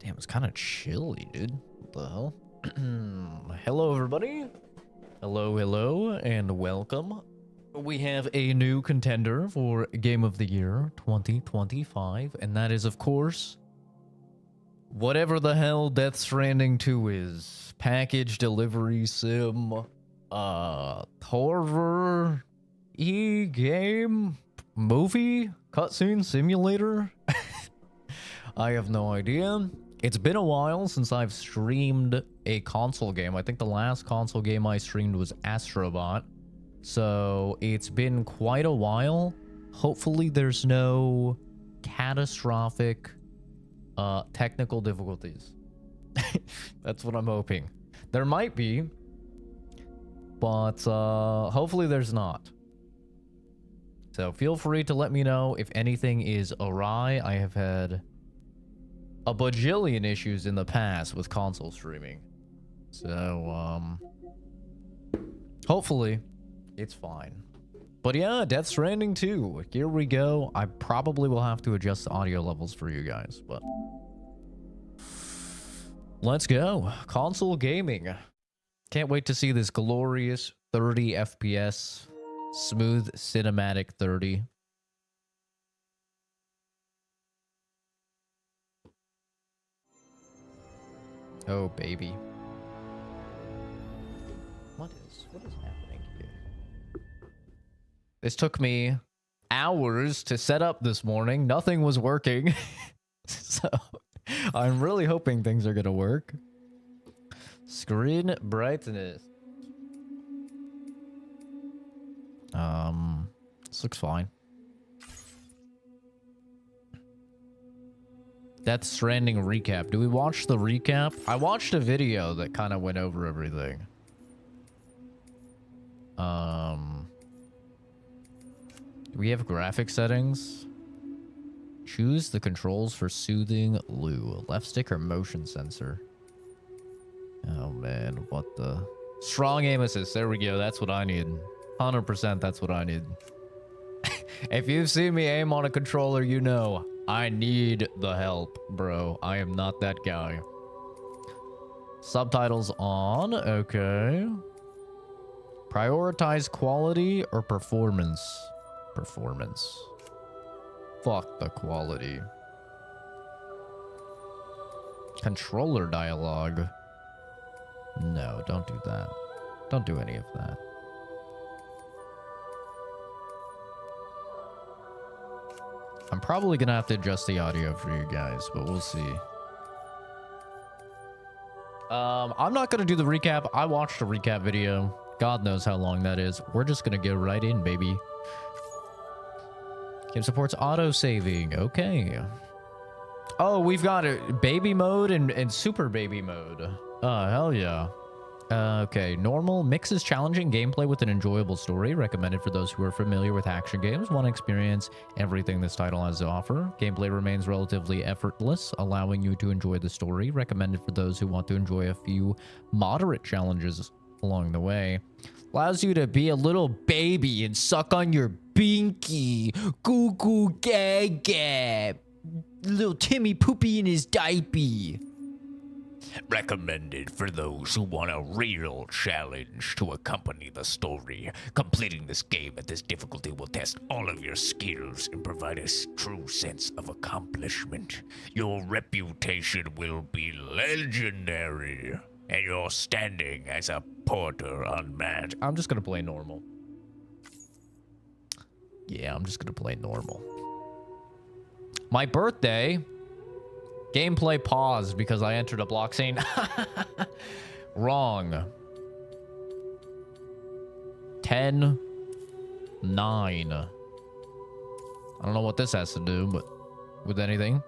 Damn, it's kind of chilly, dude. What the hell? Hello, everybody. Hello, and welcome. We have a new contender for Game of the Year 2025, and that is, of course, whatever the hell Death Stranding 2 is. Package delivery sim, horror, e-game, movie, cutscene simulator. I have no idea. It's been a while since I've streamed a console game. I think the last console game I streamed was Astrobot. So it's been quite a while. Hopefully there's no catastrophic technical difficulties. That's what I'm hoping. There might be, but hopefully there's not. So feel free to let me know if anything is awry. I have had a bajillion issues in the past with console streaming. So, hopefully it's fine. But yeah, Death Stranding 2. Here we go. I probably will have to adjust the audio levels for you guys, but let's go. Console gaming. Can't wait to see this glorious 30 FPS, smooth cinematic 30. Oh, baby. What is happening here? This took me hours to set up this morning. Nothing was working. So, I'm really hoping things are gonna work. Screen brightness. This looks fine. Death Stranding recap. Do we watch the recap? I watched a video that kind of went over everything. Do we have graphic settings? Choose the controls for soothing Lou. Left stick or motion sensor? Oh man, what the... Strong aim assist. There we go. That's what I need. 100% that's what I need. If you've seen me aim on a controller, you know I need the help, bro. I am not that guy. Subtitles on. Okay. Prioritize quality or performance? Performance. Fuck the quality. Controller dialogue. No, don't do that. Don't do any of that. I'm probably gonna have to adjust the audio for you guys, but we'll see. I'm not gonna do the recap. I watched a recap video. God knows how long that is. We're just gonna go right in, baby. Game supports auto-saving. Okay. Oh, we've got a baby mode and super baby mode. Oh, hell yeah. Okay, normal mixes challenging gameplay with an enjoyable story. Recommended for those who are familiar with action games, want to experience everything this title has to offer. Gameplay remains relatively effortless, allowing you to enjoy the story. Recommended for those who want to enjoy a few moderate challenges along the way. Allows you to be a little baby and suck on your binky. Goo goo gaga. Little Timmy poopy in his diaper. Recommended for those who want a real challenge to accompany the story. Completing this game at this difficulty will test all of your skills and provide a true sense of accomplishment. Your reputation will be legendary, and your standing as a porter unmatched. I'm just gonna play normal. Yeah, I'm just gonna play normal. My birthday... Gameplay paused because I entered a block scene. Wrong. 10, 9. I don't know what this has to do, but with anything.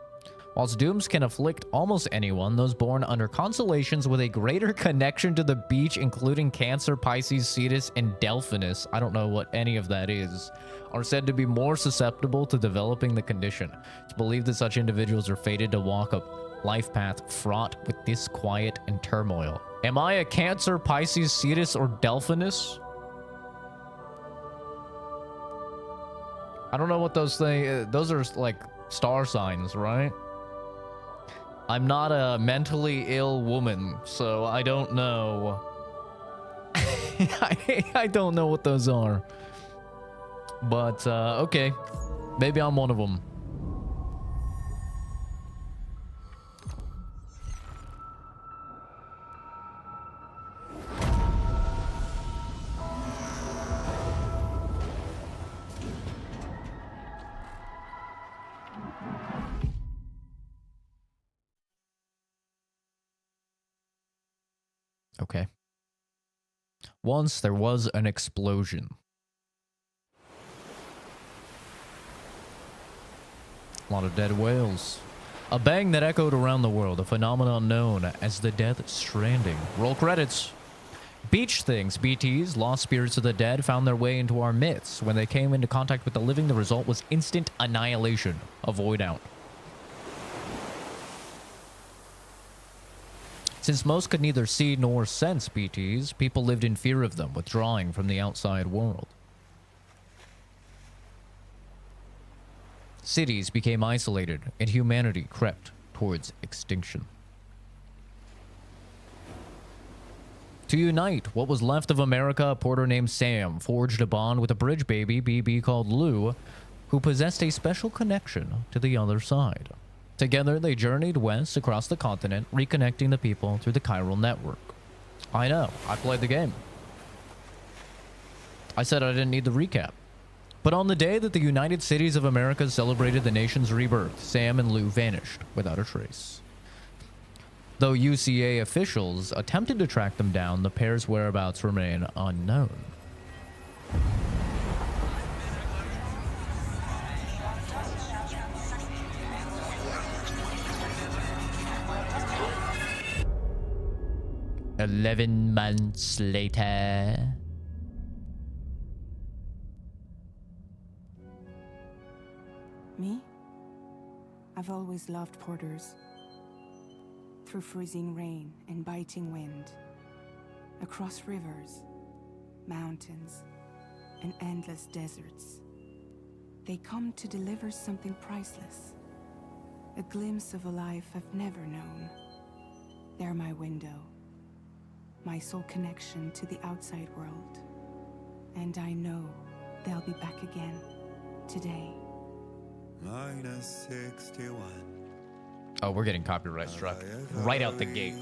Whilst dooms can afflict almost anyone, those born under constellations with a greater connection to the beach, including Cancer, Pisces, Cetus, and Delphinus, I don't know what any of that is, are said to be more susceptible to developing the condition. It's believed that such individuals are fated to walk a life path fraught with disquiet and turmoil. Am I a Cancer, Pisces, Cetus, or Delphinus? I don't know what those things... those are like star signs, right? I'm not a mentally ill woman, so I don't know. I don't know what those are. But, okay. Maybe I'm one of them. Okay. Once there was an explosion. A lot of dead whales. A bang that echoed around the world, a phenomenon known as the Death Stranding. Roll credits. Beach things, BTs, lost spirits of the dead, found their way into our midst. When they came into contact with the living, the result was instant annihilation. A void out. Since most could neither see nor sense BTs, people lived in fear of them, withdrawing from the outside world. Cities became isolated, and humanity crept towards extinction. To unite what was left of America, a porter named Sam forged a bond with a bridge baby, BB called Lou, who possessed a special connection to the other side. Together, they journeyed west across the continent, reconnecting the people through the chiral network. I know, I played the game. I said I didn't need the recap. But on the day that the United Cities of America celebrated the nation's rebirth, Sam and Lou vanished without a trace. Though UCA officials attempted to track them down, the pair's whereabouts remain unknown. "11 months later." Me? I've always loved porters. Through freezing rain and biting wind, across rivers, mountains, and endless deserts, they come to deliver something priceless. A glimpse of a life I've never known. They're my window. My sole connection to the outside world. And I know they'll be back again today. -61. Oh, we're getting copyright struck right out the gate.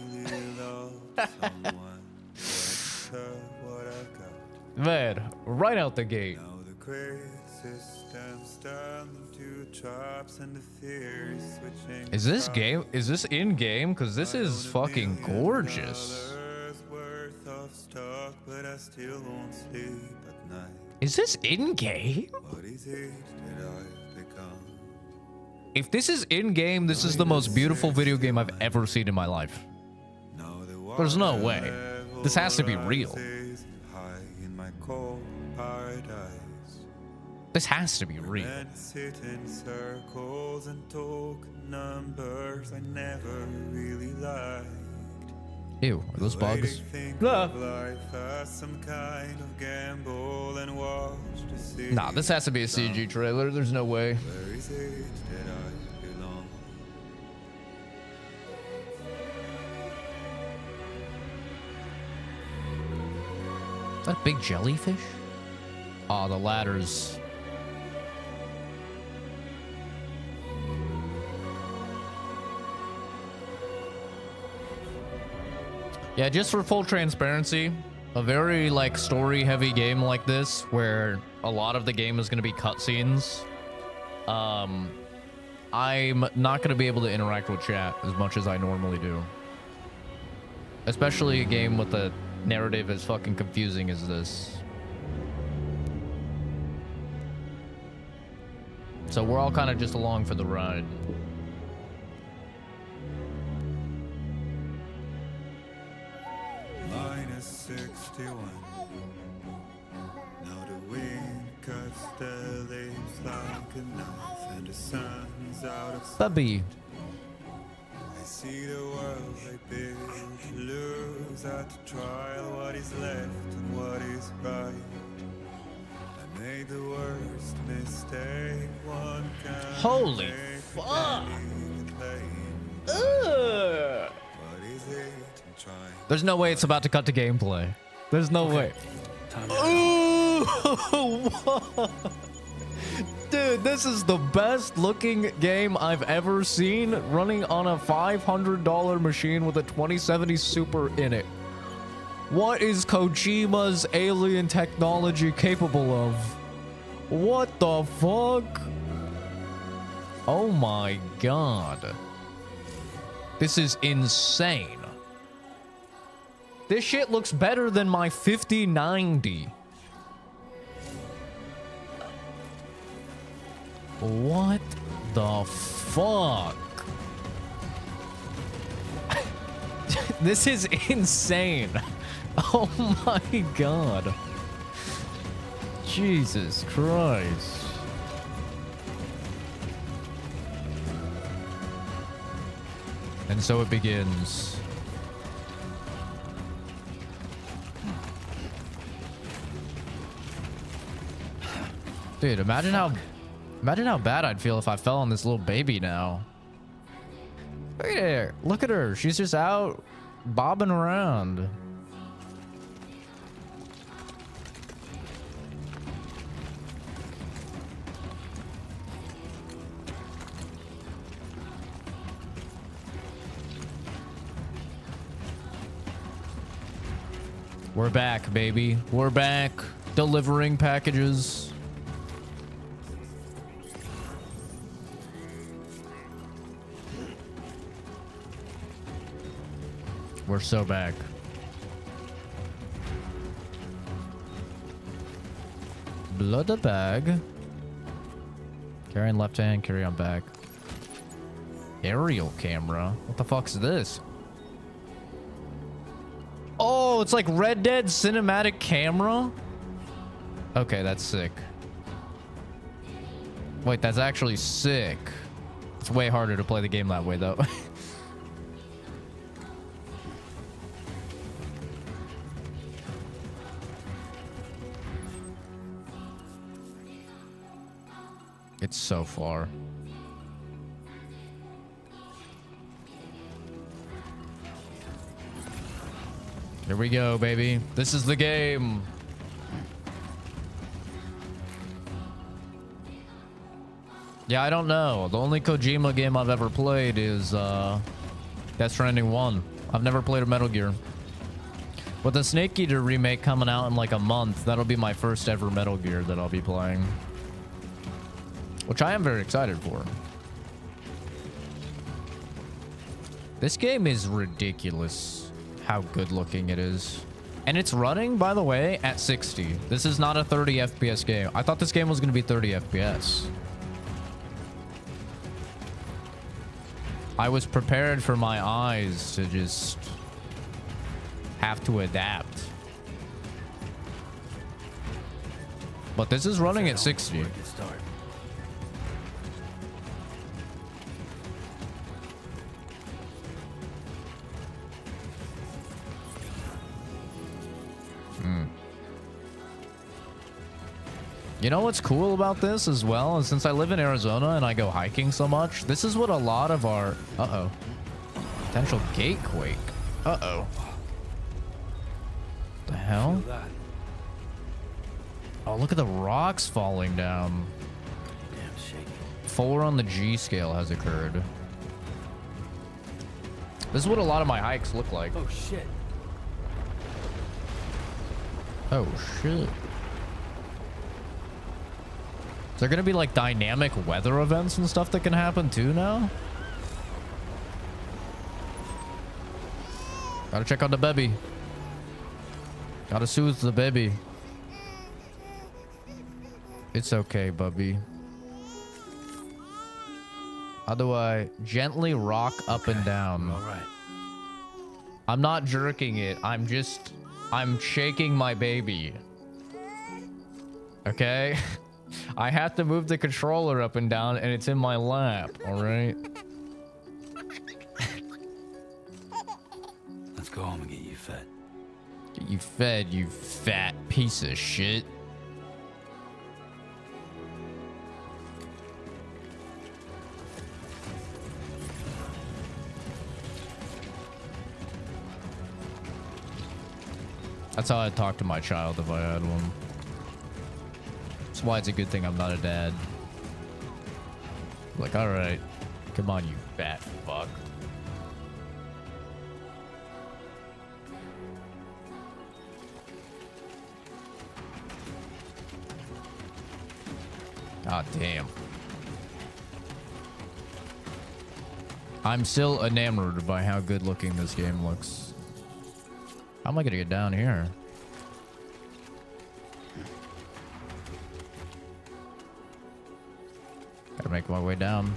Man, right out the gate. Now the crazy system's turned into traps and the fears switching. Is this game? Is this in game? Because this is fucking gorgeous. Worth of stock, but I still won't sleep at night. Is this in game? What is it that I've become? If this is in game, this is the most beautiful video game I've ever seen in my life. Now the There's no way. This has to be real. rises high in my cold paradise. This has to be real. And sit in circles and talk numbers I never really liked. Ew, are those bugs? Think Blah. of life as some kind of gamble and watch the city. Nah, this has to be a CG trailer. There's no way. Where is it that I belong? Is that a big jellyfish? Oh, the ladders. Yeah, just for full transparency, a very like story heavy game like this where a lot of the game is going to be cutscenes. I'm not going to be able to interact with chat as much as I normally do. Especially a game with a narrative as fucking confusing as this. So we're all kind of just along for the ride. -61. Now the wind cuts the leaves like a knife, and the sun's out of sight. Bubby. I see the world they build to lose at the trial. What is left and what is right? I made the worst mistake one can Holy make, fuck. pretending to claim. Ugh. There's no way it's about to cut to gameplay. There's no way. Ooh! Dude, this is the best looking game I've ever seen, running on a $500 machine with a 2070 Super in it. What is Kojima's alien technology capable of? What the fuck? Oh my god. This is insane. This shit looks better than my 5090. What the fuck? This is insane. Oh my god. Jesus Christ. And so it begins. Dude, imagine how bad I'd feel if I fell on this little baby now. Look at her. Look at her. She's just out bobbing around. We're back, baby. We're back. Delivering packages. We're so back. Blood bag. Carry on left hand, carry on back. Aerial camera. What the fuck's this? Oh, it's like Red Dead cinematic camera? Okay, that's sick. Wait, that's actually sick. It's way harder to play the game that way, though. It's so far. Here we go, baby. This is the game. Yeah, I don't know. The only Kojima game I've ever played is Death Stranding 1. I've never played a Metal Gear. With the Snake Eater remake coming out in like a month, that'll be my first ever Metal Gear that I'll be playing. Which I am very excited for. This game is ridiculous how good looking it is. And it's running, by the way, at 60. This is not a 30 FPS game. I thought this game was going to be 30 FPS. I was prepared for my eyes to just have to adapt. But this is running at 60. You know what's cool about this as well is since I live in Arizona and I go hiking so much, this is what a lot of our... Uh-oh. Potential gate quake. Uh-oh. The hell? Oh, look at the rocks falling down. 4 on the G scale has occurred. This is what a lot of my hikes look like. Oh, shit. Oh, shit. Is there gonna be like dynamic weather events and stuff that can happen too now? Gotta check on the baby. Gotta soothe the baby. It's okay, bubby. How do I gently rock up and down? All right. I'm not jerking it. I'm shaking my baby. Okay? I have to move the controller up and down and it's in my lap, all right? Let's go home and get you fed. Get you fed, you fat piece of shit. That's how I'd talk to my child if I had one. That's why it's a good thing I'm not a dad. Like, alright. Come on, you fat fuck. God damn. I'm still enamored by how good looking this game looks. How am I gonna get down here? Gotta make my way down.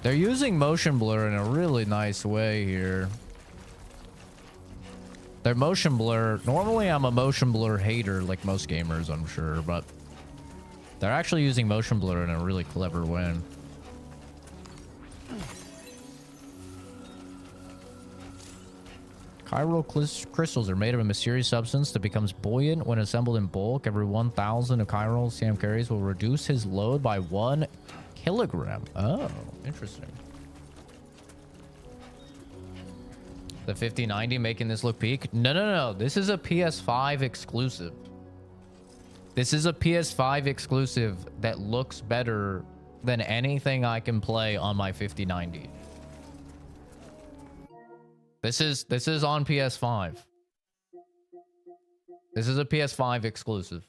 They're using motion blur in a really nice way here. Their motion blur, normally I'm a motion blur hater like most gamers, I'm sure, but they're actually using motion blur in a really clever way. Chiral crystals are made of a mysterious substance that becomes buoyant when assembled in bulk. Every 1,000 of Chiral Sam carries will reduce his load by 1 kilogram. Oh, interesting. The 5090 making this look peak? No. This is a PS5 exclusive. This is a PS5 exclusive that looks better than anything I can play on my 5090. This is on PS5. This is a PS5 exclusive.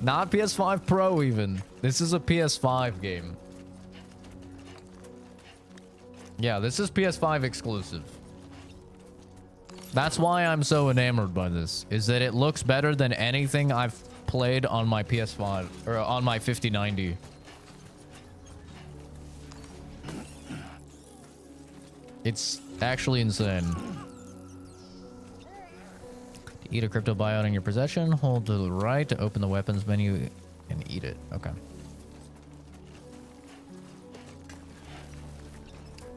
Not PS5 Pro even. This is a PS5 game. Yeah, this is PS5 exclusive. That's why I'm so enamored by this, is that it looks better than anything I've played on my PS5 or on my 5090. It's actually insane. To eat a crypto buyout in your possession, hold to the right to open the weapons menu and eat it. Okay.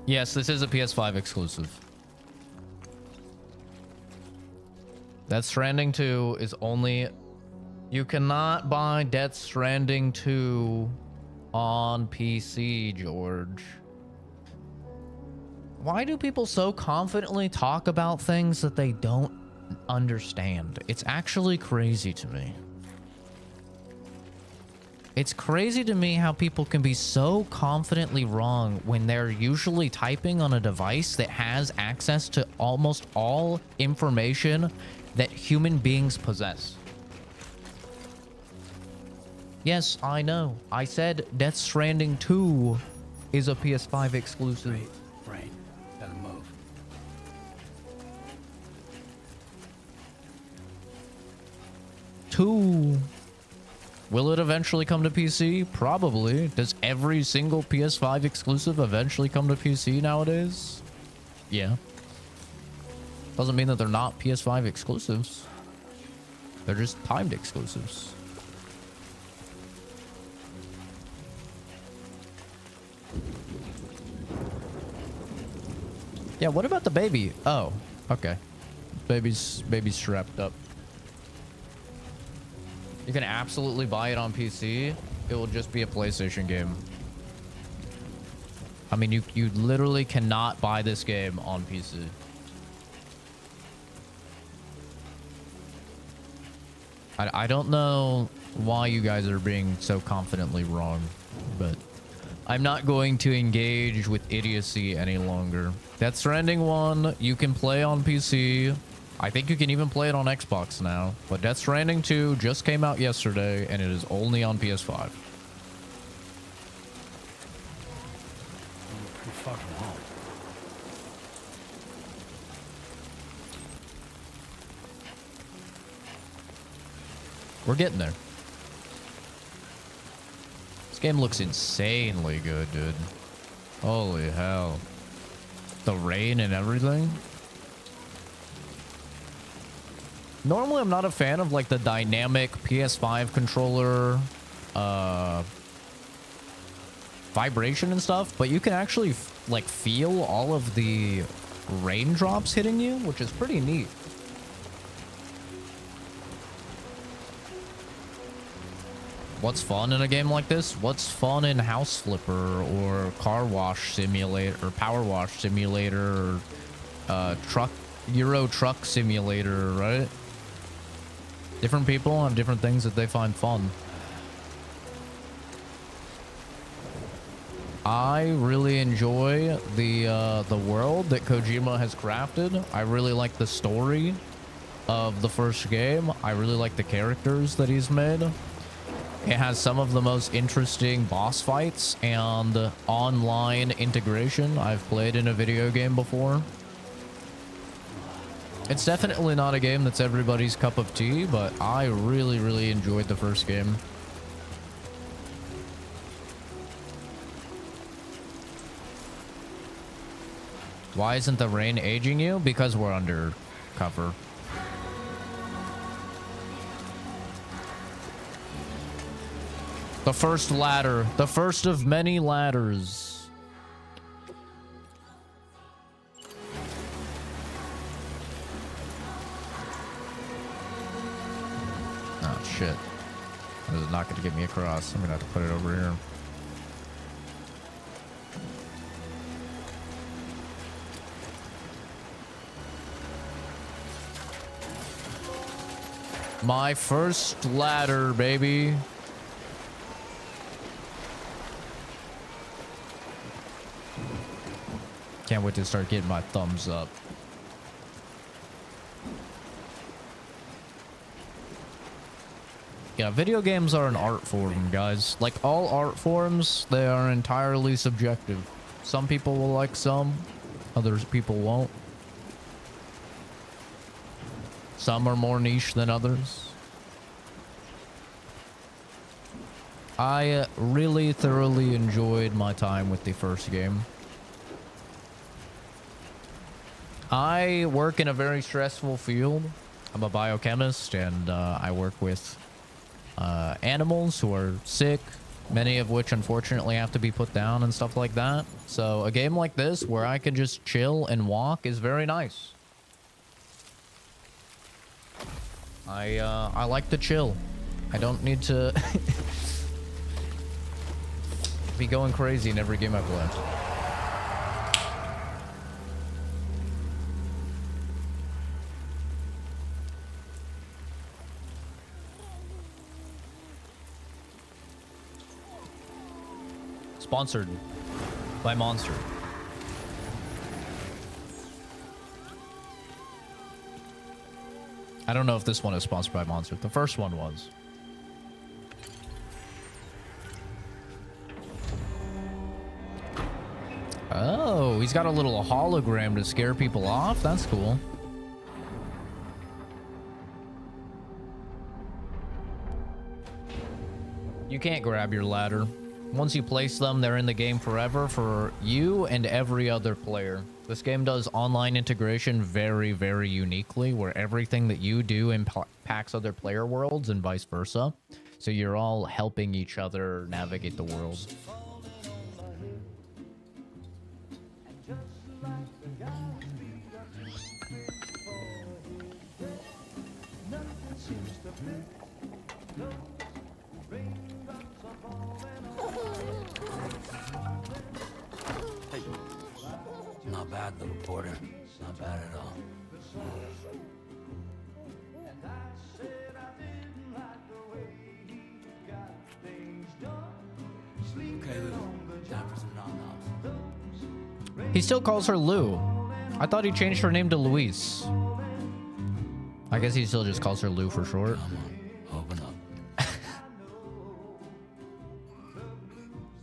Yes, this is a PS5 exclusive. Death Stranding 2 is only... You cannot buy Death Stranding 2 on PC, George. Why do people so confidently talk about things that they don't understand? It's actually crazy to me. It's crazy to me how people can be so confidently wrong when they're usually typing on a device that has access to almost all information that human beings possess. Yes, I know. I said Death Stranding 2 is a PS5 exclusive. Right. Gotta move. Two. Will it eventually come to PC? Probably. Does every single PS5 exclusive eventually come to PC nowadays? Yeah. Doesn't mean that they're not PS5 exclusives. They're just timed exclusives. Yeah, what about the baby? Oh, okay. Baby's strapped up. You can absolutely buy it on PC. It will just be a PlayStation game. I mean, you literally cannot buy this game on PC. I don't know why you guys are being so confidently wrong, but I'm not going to engage with idiocy any longer. Death Stranding 1, you can play on PC. I think you can even play it on Xbox now. But Death Stranding 2 just came out yesterday, and it is only on PS5. Pretty fucking home. We're getting there. This game looks insanely good, dude. Holy hell. The rain and everything. Normally, I'm not a fan of like the dynamic PS5 controller vibration and stuff, but you can actually like feel all of the raindrops hitting you, which is pretty neat. What's fun in a game like this? What's fun in House Flipper or Car Wash Simulator or Power Wash Simulator or Euro Truck Simulator, right? Different people have different things that they find fun. I really enjoy the world that Kojima has crafted. I really like the story of the first game. I really like the characters that he's made. It has some of the most interesting boss fights and online integration I've played in a video game before. It's definitely not a game that's everybody's cup of tea, but I really, really enjoyed the first game. Why isn't the rain aging you? Because we're under cover. The first ladder. The first of many ladders. Oh, shit. This is not going to get me across. I'm going to have to put it over here. My first ladder, baby. Can't wait to start getting my thumbs up. Yeah, video games are an art form, guys. Like all art forms, they are entirely subjective. Some people will like some, others people won't. Some are more niche than others. I really thoroughly enjoyed my time with the first game. I work in a very stressful field. I'm a biochemist, and I work with animals who are sick, many of which unfortunately have to be put down and stuff like that. So a game like this where I can just chill and walk is very nice. I like to chill. I don't need to be going crazy in every game I play. Sponsored by Monster. I don't know if this one is sponsored by Monster. The first one was. Oh, he's got a little hologram to scare people off. That's cool. You can't grab your ladder. Once you place them, they're in the game forever for you and every other player. This game does online integration very, very uniquely, where everything that you do impacts other player worlds and vice versa. So you're all helping each other navigate the world. Not bad, little porter. Not bad at all. Okay, Lou. Time for some nom-noms. He still calls her Lou. I thought he changed her name to Luis. I guess he still just calls her Lou for short. Come on, open up.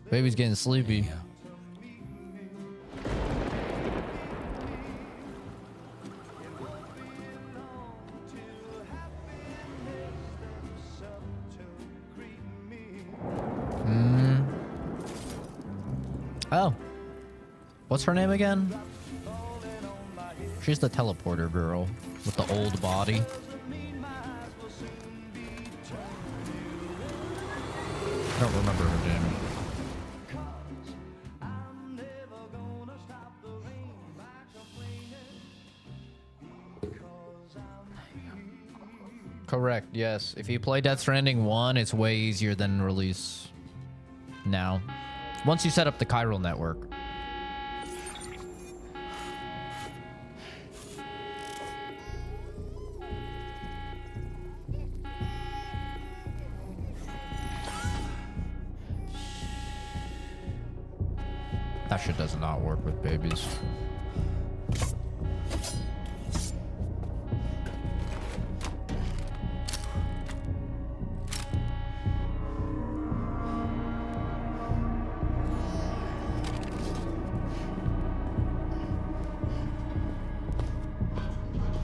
Baby's getting sleepy. Yeah. Oh. What's her name again? She's the teleporter girl with the old body. I don't remember her name. Correct, yes. If you play Death Stranding 1, it's way easier than release now. Once you set up the chiral network. That shit does not work with babies.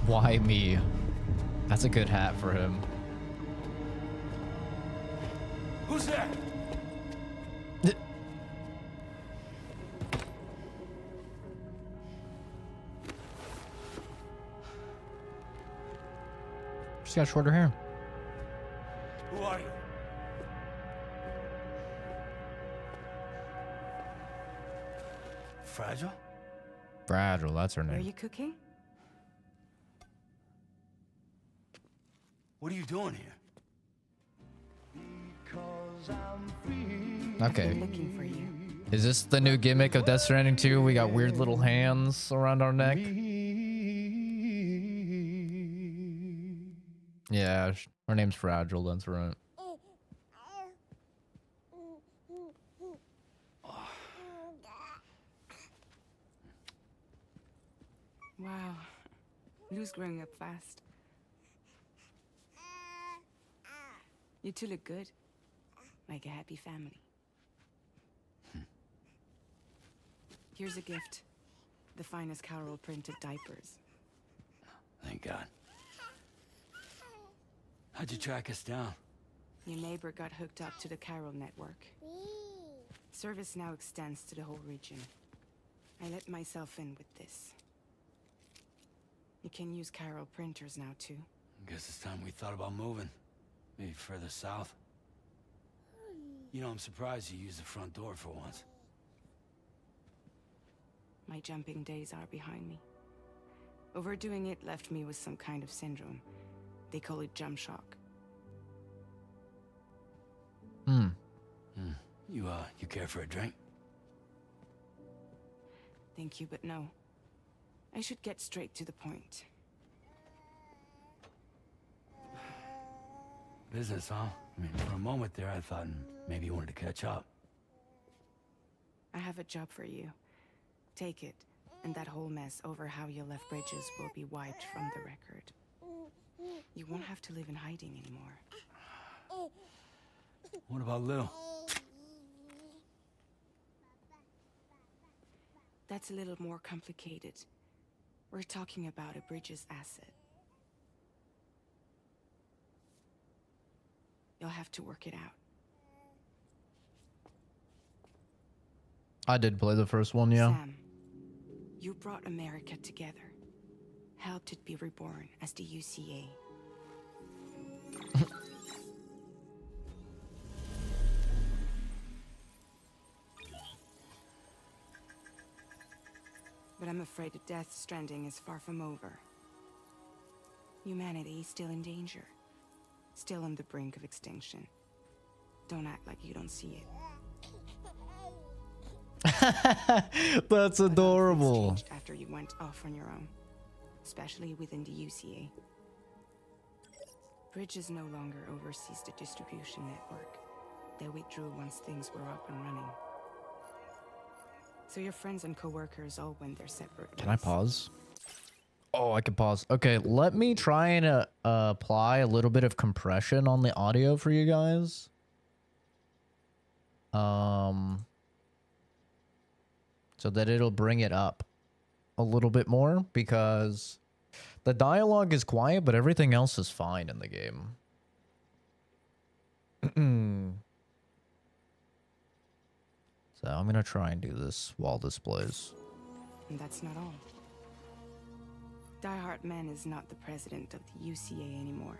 Why me? That's a good hat for him. Who's there? She's got shorter hair. Who are you? Fragile? Fragile, that's her Are name. you cooking? What are you doing here? Okay. I've been looking for you. Is this the new gimmick of Death Stranding 2? We got weird little hands around our neck. Yeah, her name's Fragile, that's right. Wow. Lou's growing up fast. You two look good. Like a happy family. Here's a gift. The finest Chiral printed diapers. Thank God. How'd you track us down? Your neighbor got hooked up to the Chiral network. Service now extends to the whole region. I let myself in with this. You can use Chiral printers now too. Guess it's time we thought about moving. Maybe further south. You know, I'm surprised you used the front door for once. My jumping days are behind me. Overdoing it left me with some kind of syndrome. They call it jump shock. You care for a drink? Thank you, but no. I should get straight to the point. Business, huh? I mean, for a moment there, I thought maybe you wanted to catch up. I have a job for you. Take it, and that whole mess over how you left bridges will be wiped from the record. You won't have to live in hiding anymore. What about Lou? That's a little more complicated. We're talking about a bridges asset. You'll have to work it out. I did play the first one, yeah. Sam, you brought America together. Helped it be reborn as the UCA. But I'm afraid that Death Stranding is far from over. Humanity is still in danger. Still on the brink of extinction. Don't act like you don't see it. That's adorable. Changed after you went off on your own, especially within the UCA. Bridges no longer oversees the distribution network. They withdrew once things were up and running. So your friends and co-workers all went their separate ways. Can I pause? Oh, I can pause. Okay, let me try and apply a little bit of compression on the audio for you guys. So that it'll bring it up a little bit more, because the dialogue is quiet, but everything else is fine in the game. So I'm gonna try and do this while this plays. And that's not all. Die Hard Man is not the president of the UCA anymore.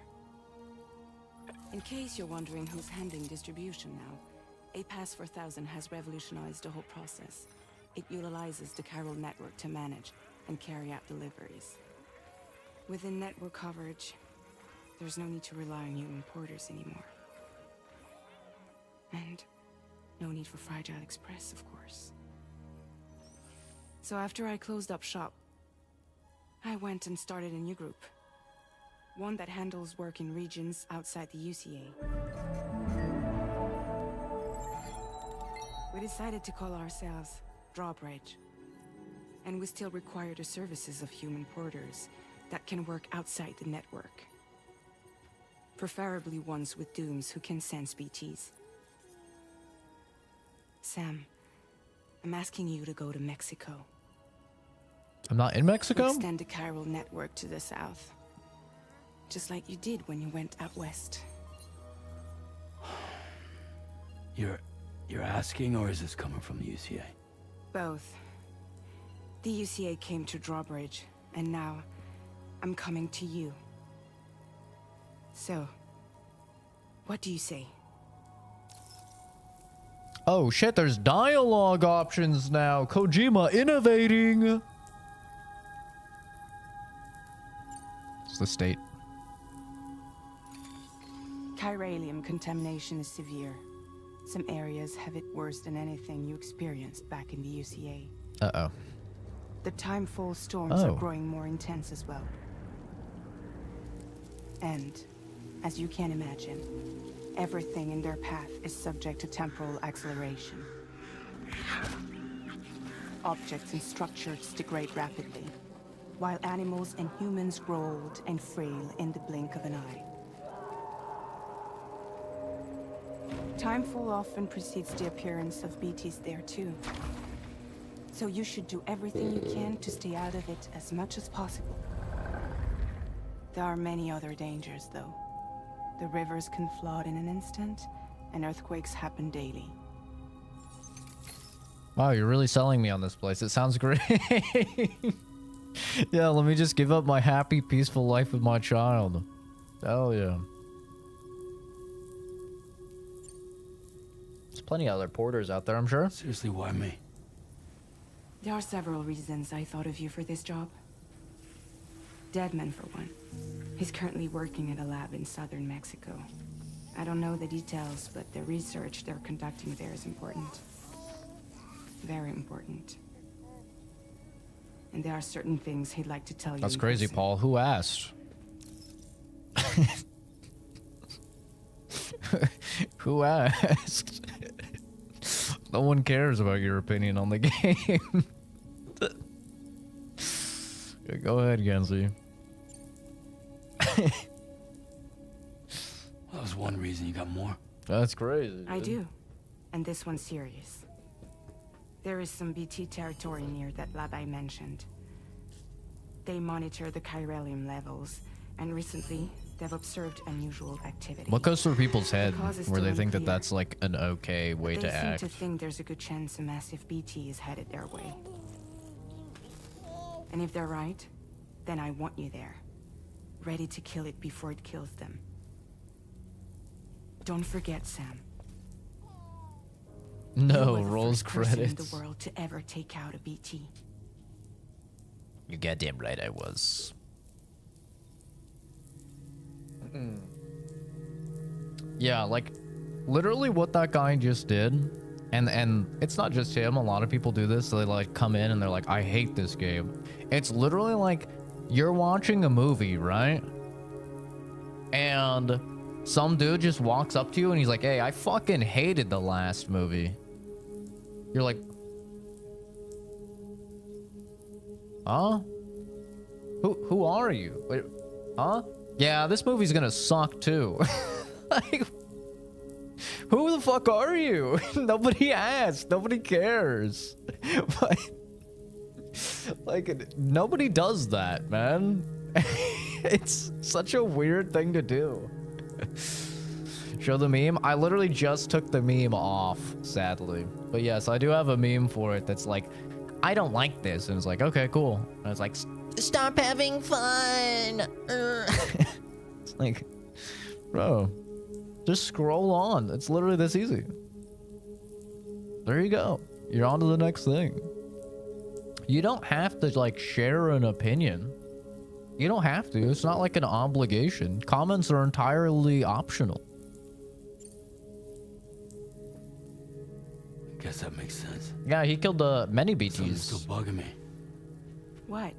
In case you're wondering who's handling distribution now, A Pass 4000 has revolutionized the whole process. It utilizes the Chiral network to manage and carry out deliveries. Within network coverage, there's no need to rely on human porters anymore. And no need for Fragile Express, of course. So after I closed up shop, I went and started a new group. One that handles work in regions outside the UCA. We decided to call ourselves Drawbridge. And we still require the services of human porters that can work outside the network. Preferably ones with dooms who can sense BTs. Sam, I'm asking you to go to Mexico. I'm not in Mexico? Extend the Chiral network to the south. Just like you did when you went out west. You're asking, or is this coming from the UCA? Both. The UCA came to Drawbridge, and now I'm coming to you. So, what do you say? Oh shit, there's dialogue options now. Kojima innovating. It's the state. Chiralium contamination is severe. Some areas have it worse than anything you experienced back in the UCA. Uh-oh. The Timefall Storms are growing more intense as well. And, as you can imagine, everything in their path is subject to temporal acceleration. Objects and structures degrade rapidly, while animals and humans grow old and frail in the blink of an eye. Timefall often precedes the appearance of BTs there too. So you should do everything you can to stay out of it as much as possible. There are many other dangers though. The rivers can flood in an instant, and earthquakes happen daily. Wow, you're really selling me on this place. It sounds great. Yeah, let me just give up my happy, peaceful life with my child. Hell yeah. There's plenty of other porters out there, I'm sure. Seriously, why me? There are several reasons I thought of you for this job. Deadman, for one. He's currently working at a lab in southern Mexico. I don't know the details, but the research they're conducting there is important. Very important. And there are certain things he'd like to tell you. That's crazy, Paul. Who asked? Who asked? No one cares about your opinion on the game. Yeah, go ahead, Genzi. That was one reason. You got more? That's crazy. I do. And this one's serious. There is some BT territory near that lab I mentioned. They monitor the chiralium levels, and recently they've observed unusual activity. What goes through people's head where they think that unclear. that's like an okay way to act? They seem to think there's a good chance a massive BT is headed their way. And if they're right, then I want you there, ready to kill it before it kills them. Don't forget, Sam. No, You were the rolls first person in credits. the world to ever take out a BT. You goddamn right I was. Yeah, like literally what that guy just did, and it's not just him, a lot of people do this. They like come in and they're like, I hate this game. It's literally like you're watching a movie, right? And some dude just walks up to you and he's like, hey, I fucking hated the last movie. You're like, huh? Who are you? Wait, huh? Yeah, this movie's gonna suck too. Like, who the fuck are you? Nobody asked. Nobody cares. Like, nobody does that, man. It's such a weird thing to do. Show the meme? I literally just took the meme off, sadly. But yes, I do have a meme for it that's like, I don't like this. And it's like, okay, cool. And it's like, stop having fun. It's like, bro, just scroll on. It's literally this easy. There you go. You're on to the next thing. You don't have to like share an opinion. You don't have to. It's not like an obligation. Comments are entirely optional. Guess that makes sense. Yeah, he killed many Something's still BTs. bugging me. What?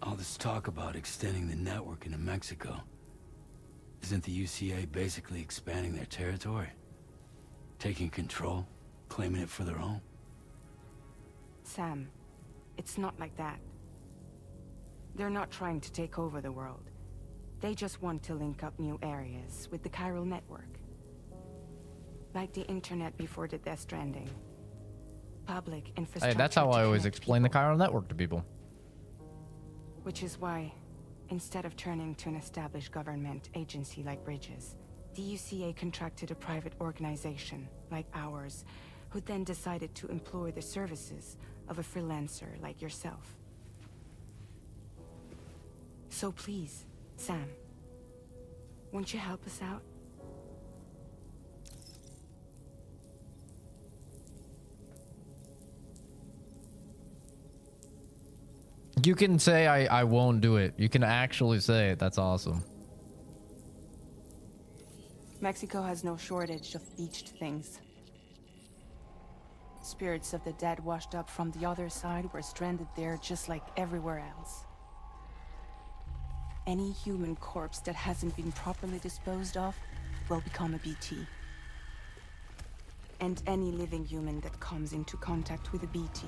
All this talk about extending the network into Mexico. Isn't the UCA basically expanding their territory? Taking control? Claiming it for their own? Sam, it's not like that. They're not trying to take over the world. They just want to link up new areas with the Chiral network. Like the internet before the Death Stranding. Public infrastructure. Hey, that's how to I always connect explain the people. Chiral network to people. Which is why, instead of turning to an established government agency like Bridges, the UCA contracted a private organization, like ours, who then decided to employ the services of a freelancer like yourself. So please, Sam, won't you help us out? You can say I won't do it. You can actually say it. That's awesome. Mexico has no shortage of beached things. Spirits of the dead washed up from the other side were stranded there just like everywhere else. Any human corpse that hasn't been properly disposed of will become a BT. And any living human that comes into contact with a BT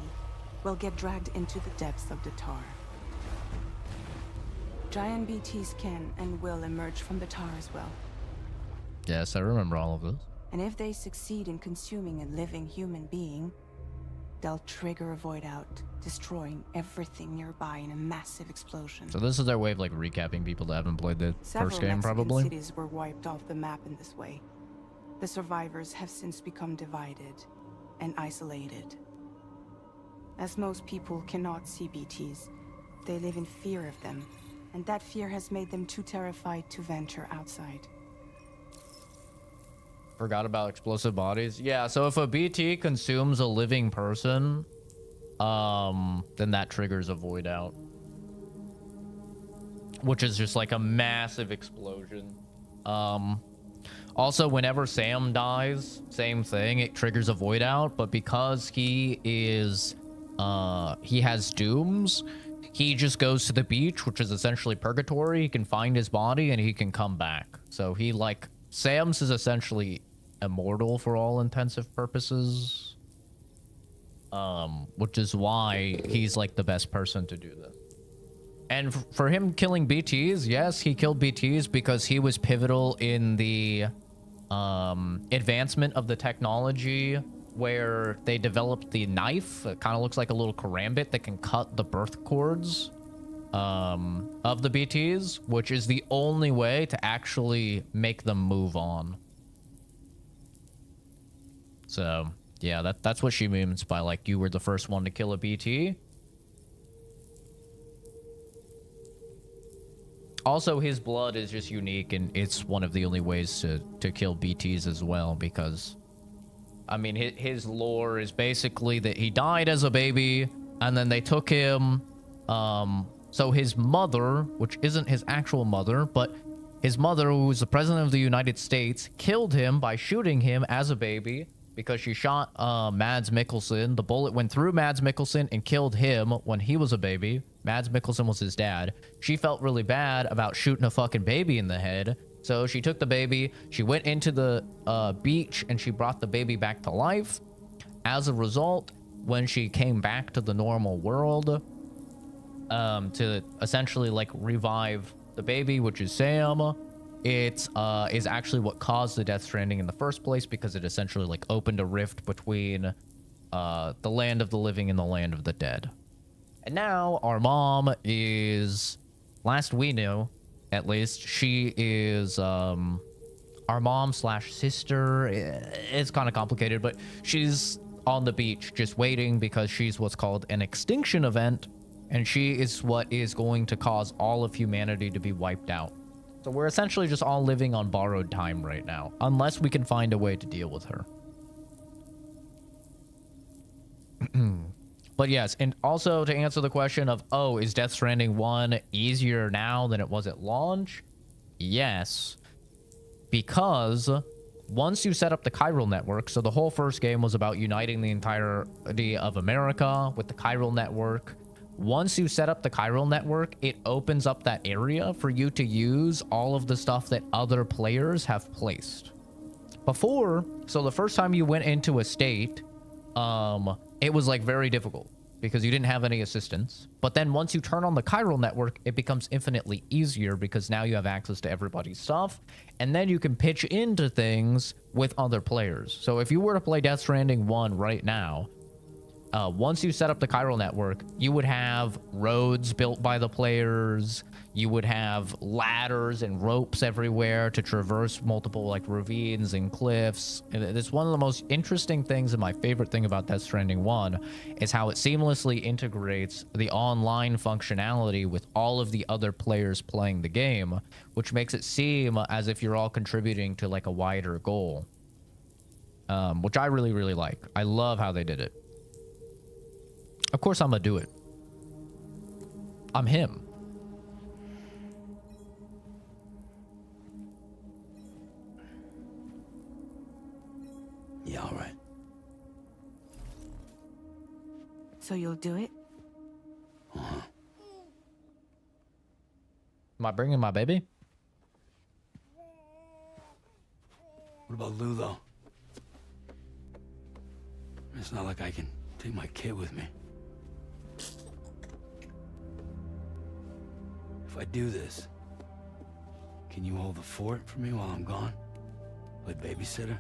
will get dragged into the depths of the tar. Giant BTs can and will emerge from the tar as well. Yes, I remember all of this. And if they succeed in consuming a living human being, they'll trigger a void out, destroying everything nearby in a massive explosion. So this is their way of like recapping people that haven't played the Several first game, Mexican probably. cities were wiped off the map in this way. The survivors have since become divided and isolated. As most people cannot see BTs, they live in fear of them, and that fear has made them too terrified to venture outside. Forgot about explosive bodies. Yeah, so if a BT consumes a living person, then that triggers a void out. Which is just like a massive explosion. Also, whenever Sam dies, same thing, it triggers a void out, but because he is, he has dooms, he just goes to the beach, which is essentially purgatory. He can find his body and he can come back. So he like, Sam's is essentially immortal for all intensive purposes. Which is why he's like the best person to do this. And for him killing BTs, yes, he killed BTs because he was pivotal in the advancement of the technology where they developed the knife. It kind of looks like a little karambit that can cut the birth cords of the BTs, which is the only way to actually make them move on. So, yeah, that's what she means by, like, you were the first one to kill a BT. Also, his blood is just unique, and it's one of the only ways to kill BTs as well, because, I mean, his lore is basically that he died as a baby, and then they took him, so his mother, which isn't his actual mother, but his mother, who was the president of the United States, killed him by shooting him as a baby, because she shot Mads Mikkelsen. The bullet went through Mads Mikkelsen and killed him when he was a baby. Mads Mikkelsen was his dad. She felt really bad about shooting a fucking baby in the head. So she took the baby, she went into the beach, and she brought the baby back to life. As a result, when she came back to the normal world, to essentially like revive the baby, which is Sam, it is actually what caused the Death Stranding in the first place, because it essentially like opened a rift between the land of the living and the land of the dead. And now our mom is, last we knew, at least, she is our mom slash sister. It's kind of complicated, but she's on the beach just waiting because she's what's called an extinction event, and she is what is going to cause all of humanity to be wiped out. So we're essentially just all living on borrowed time right now, unless we can find a way to deal with her. But yes, and also to answer the question of, oh, is Death Stranding 1 easier now than it was at launch? Yes. Because once you set up the chiral network, so the whole first game was about uniting the entirety of America with the chiral network. Once you set up the chiral network, it opens up that area for you to use all of the stuff that other players have placed. Before, so the first time you went into a state, it was like very difficult because you didn't have any assistance. But then once you turn on the chiral network, it becomes infinitely easier because now you have access to everybody's stuff, and then you can pitch into things with other players. So if you were to play Death Stranding 1 right now, once you set up the chiral network, you would have roads built by the players. You would have ladders and ropes everywhere to traverse multiple like ravines and cliffs. And it's one of the most interesting things, and my favorite thing about Death Stranding 1 is how it seamlessly integrates the online functionality with all of the other players playing the game, which makes it seem as if you're all contributing to like a wider goal, which I really, really like. I love how they did it. Of course, I'm gonna do it. I'm him. Yeah, all right. So you'll do it? Uh-huh. Am I bringing my baby? What about Lou, though? It's not like I can take my kid with me. If I do this, can you hold the fort for me while I'm gone? Play babysitter?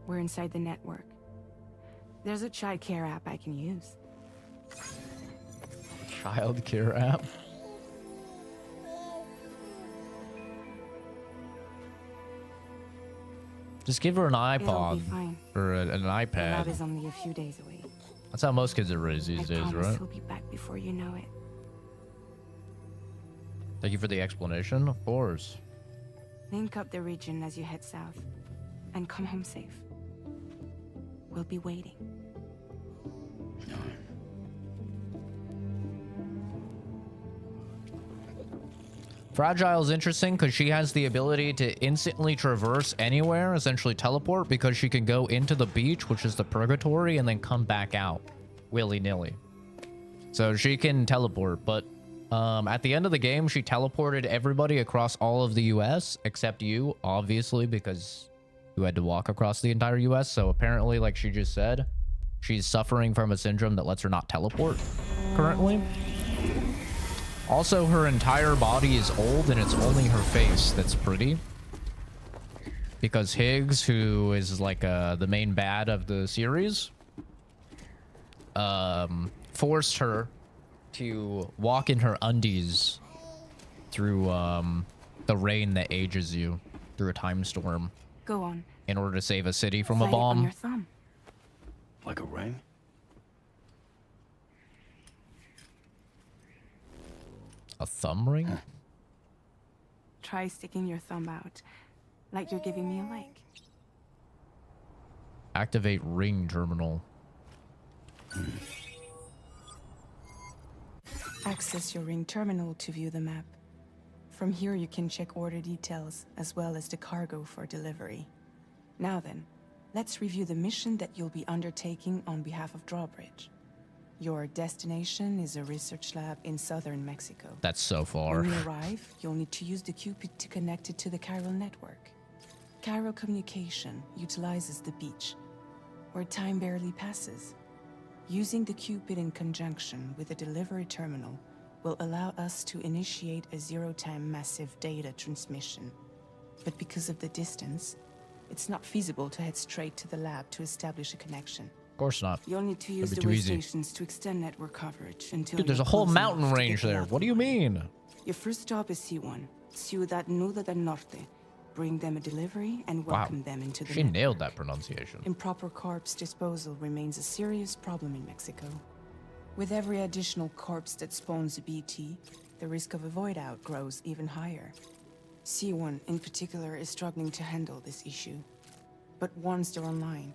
We're inside the network. There's a child care app I can use. Child care app? Just give her an It'll be iPod fine. or an The lab iPad. is only a few days away. That's how most kids are raised I these days, promise right? he'll be back before you know it. Thank you for the explanation. Of course. Link up the region as you head south, and come home safe. We'll be waiting. Fragile is interesting because she has the ability to instantly traverse anywhere, essentially teleport, because she can go into the beach, which is the purgatory, and then come back out willy-nilly. So she can teleport, but at the end of the game, she teleported everybody across all of the US, except you, obviously, because you had to walk across the entire US. So apparently, like she just said, she's suffering from a syndrome that lets her not teleport currently. Also, her entire body is old, and it's only her face that's pretty. Because Higgs, who is like the main bad of the series, forced her to walk in her undies through the rain that ages you through a time storm Go on. in order to save a city from a Slide it on bomb. your thumb. Like a ring? A thumb ring? Try sticking your thumb out, like you're giving me a like. Activate ring terminal. Access your ring terminal to view the map. From here you can check order details, as well as the cargo for delivery. Now then, let's review the mission that you'll be undertaking on behalf of Drawbridge. Your destination is a research lab in southern Mexico. That's so far. When you arrive, you'll need to use the Cupid to connect it to the chiral network. Chiral communication utilizes the beach, where time barely passes. Using the Cupid in conjunction with a delivery terminal will allow us to initiate a zero-time massive data transmission. But because of the distance, it's not feasible to head straight to the lab to establish a connection. Of course not. You'll need to use That'd be the too way easy. stations to extend network coverage until Dude, there's a you're whole close mountain enough to range get the there. lab What do you online. mean? Your first stop is C1, Ciudad Nuda del Norte. Bring them a delivery and Wow. welcome them into the She nailed network. that pronunciation. Improper corpse disposal remains a serious problem in Mexico. With every additional corpse that spawns a BT, the risk of a void out grows even higher. C1 in particular is struggling to handle this issue. But once they're online,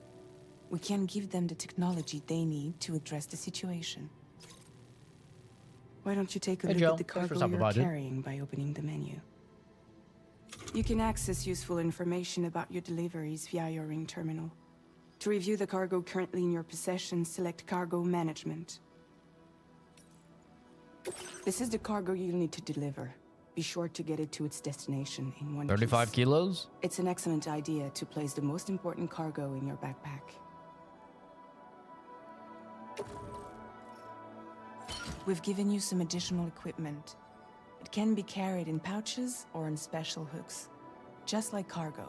we can give them the technology they need to address the situation. Why don't you take a Hey, look Joe. at the Thanks for cargo stopping you're by, dude. carrying by opening the menu? You can access useful information about your deliveries via your ring terminal. To review the cargo currently in your possession, select Cargo Management. This is the cargo you'll need to deliver. Be sure to get it to its destination in one 35 piece. kilos? It's an excellent idea to place the most important cargo in your backpack. We've given you some additional equipment. It can be carried in pouches or in special hooks, just like cargo.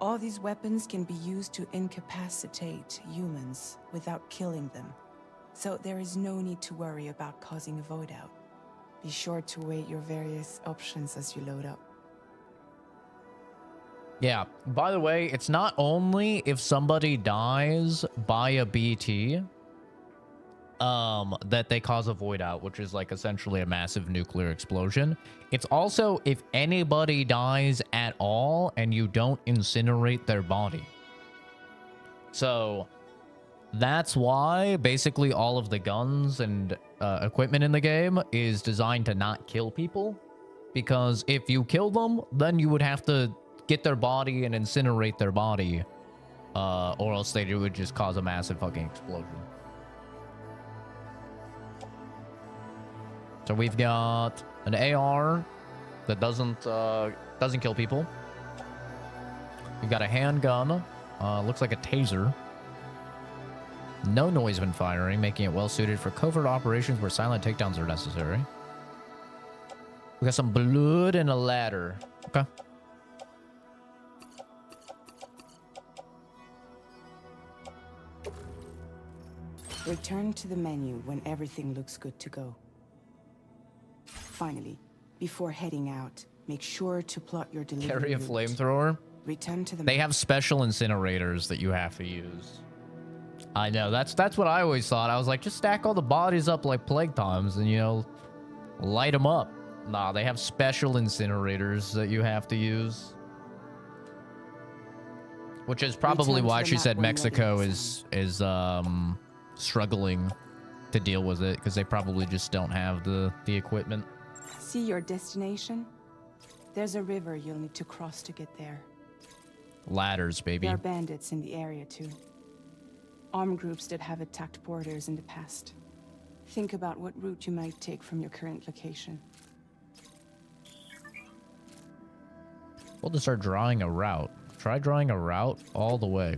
All these weapons can be used to incapacitate humans without killing them. So there is no need to worry about causing a void out. Be sure to weigh your various options as you load up. Yeah. By the way, it's not only if somebody dies by a BT that they cause a void out, which is like essentially a massive nuclear explosion. It's also if anybody dies at all and you don't incinerate their body. So that's why basically all of the guns and equipment in the game is designed to not kill people. Because if you kill them, then you would have to get their body and incinerate their body. Or else they would just cause a massive fucking explosion. So we've got an AR that doesn't kill people. We've got a handgun. Looks like a taser. No noise when firing, making it well suited for covert operations where silent takedowns are necessary. We got some blood and a ladder. Okay. Return to the menu when everything looks good to go. Finally, before heading out, make sure to plot your delivery Carry a route. flamethrower. Return to the They have special incinerators that you have to use. I know, that's what I always thought. I was like, just stack all the bodies up like plague times and, you know, light them up. Nah, they have special incinerators that you have to use. Which is probably Return to why the she map said when ready, Mexico Sam. is struggling to deal with it because they probably just don't have the equipment. See your destination? There's a river you'll need to cross to get there. Ladders, baby. There are bandits in the area too. Armed groups that have attacked borders in the past. Think about what route you might take from your current location. We'll just start drawing a route. Try drawing a route all the way.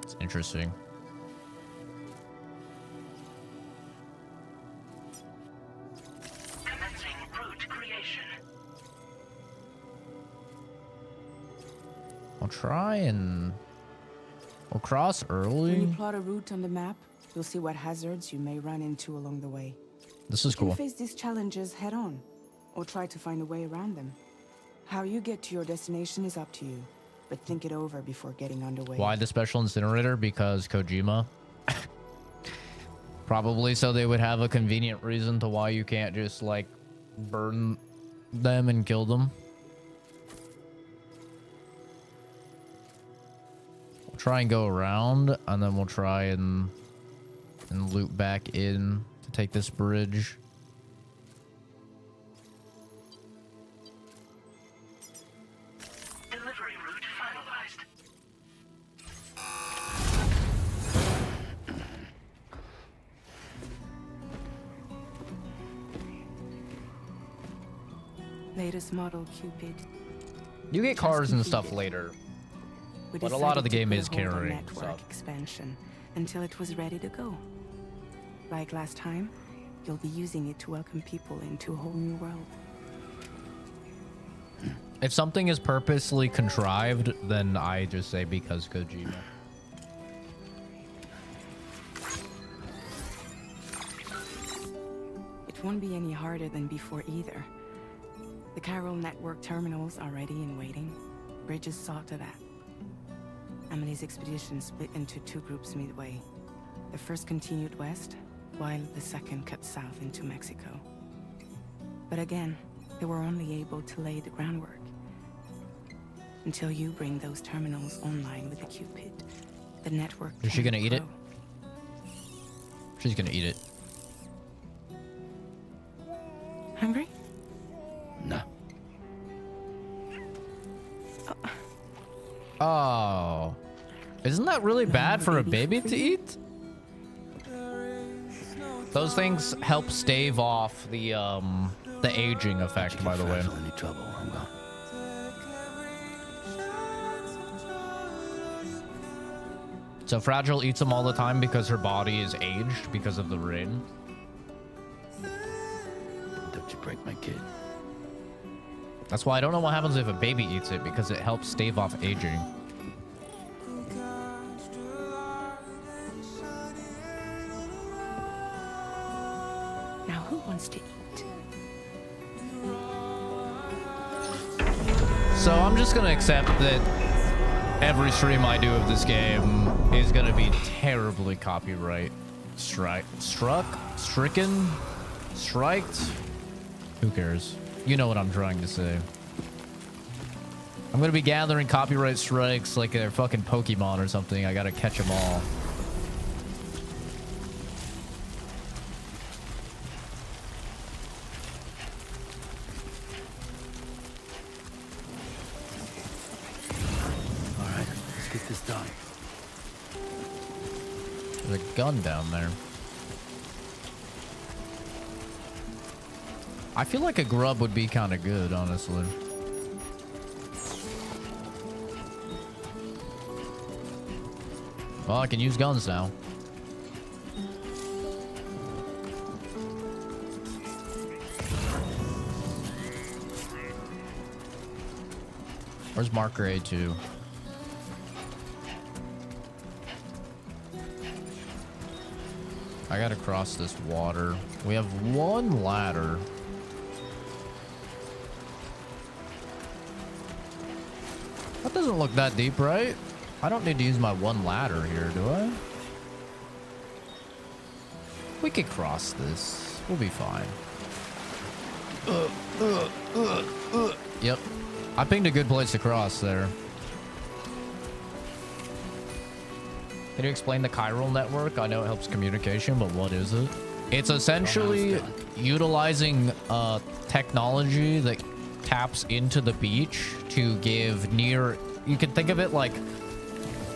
It's interesting. Commencing route creation. I'll try and we'll cross When early. you plot a route on the map, you'll see what hazards you may run into along the way. This is You can cool. face these challenges head on, or try to find a way around them. How you get to your destination is up to you, but think it over before getting underway. Why the special incinerator? Because Kojima. Probably so they would have a convenient reason to why you can't just like burn them and kill them. We'll try and go around and then we'll try and loop back in to take this bridge. Delivery route finalized. Latest model Cupid. You get Just cars and stuff completed. later. We But a lot of the decided to game put a is hold on carrying network stuff. expansion until it was ready to go. Like last time, you'll be using it to welcome people into a whole new world. If something is purposely contrived, then I just say because Kojima. It won't be any harder than before either. The Chiral network terminals are ready and waiting. Bridges saw to that. Emily's expedition split into two groups midway. The first continued west, while the second cut south into Mexico. But again, they were only able to lay the groundwork. Until you bring those terminals online with the Cupid, the network. Is she gonna eat it? grow. She's gonna eat it. Hungry? No. Oh. Isn't that really bad for a baby to eat? Those things help stave off the aging effect, by the way. Any trouble? I'm gone. So Fragile eats them all the time because her body is aged because of the rain. Don't you break my kid. That's why I don't know what happens if a baby eats it, because it helps stave off aging. Now who wants to eat? So I'm just gonna accept that every stream I do of this game is gonna be terribly copyright stricken, striked. Who cares? You know what I'm trying to say. I'm gonna be gathering copyright strikes like they're fucking Pokemon or something. I gotta catch them all. All right, let's get this done. There's a gun down there. I feel like a grub would be kind of good, honestly. Well, I can use guns now. Where's marker A2? I gotta cross this water. We have one ladder. That doesn't look that deep, right? I don't need to use my one ladder here, do I? We could cross this. We'll be fine. Yep. I pinged a good place to cross there. Can you explain the chiral network? I know it helps communication, but what is it? It's essentially utilizing technology that taps into the beach to give near... You can think of it like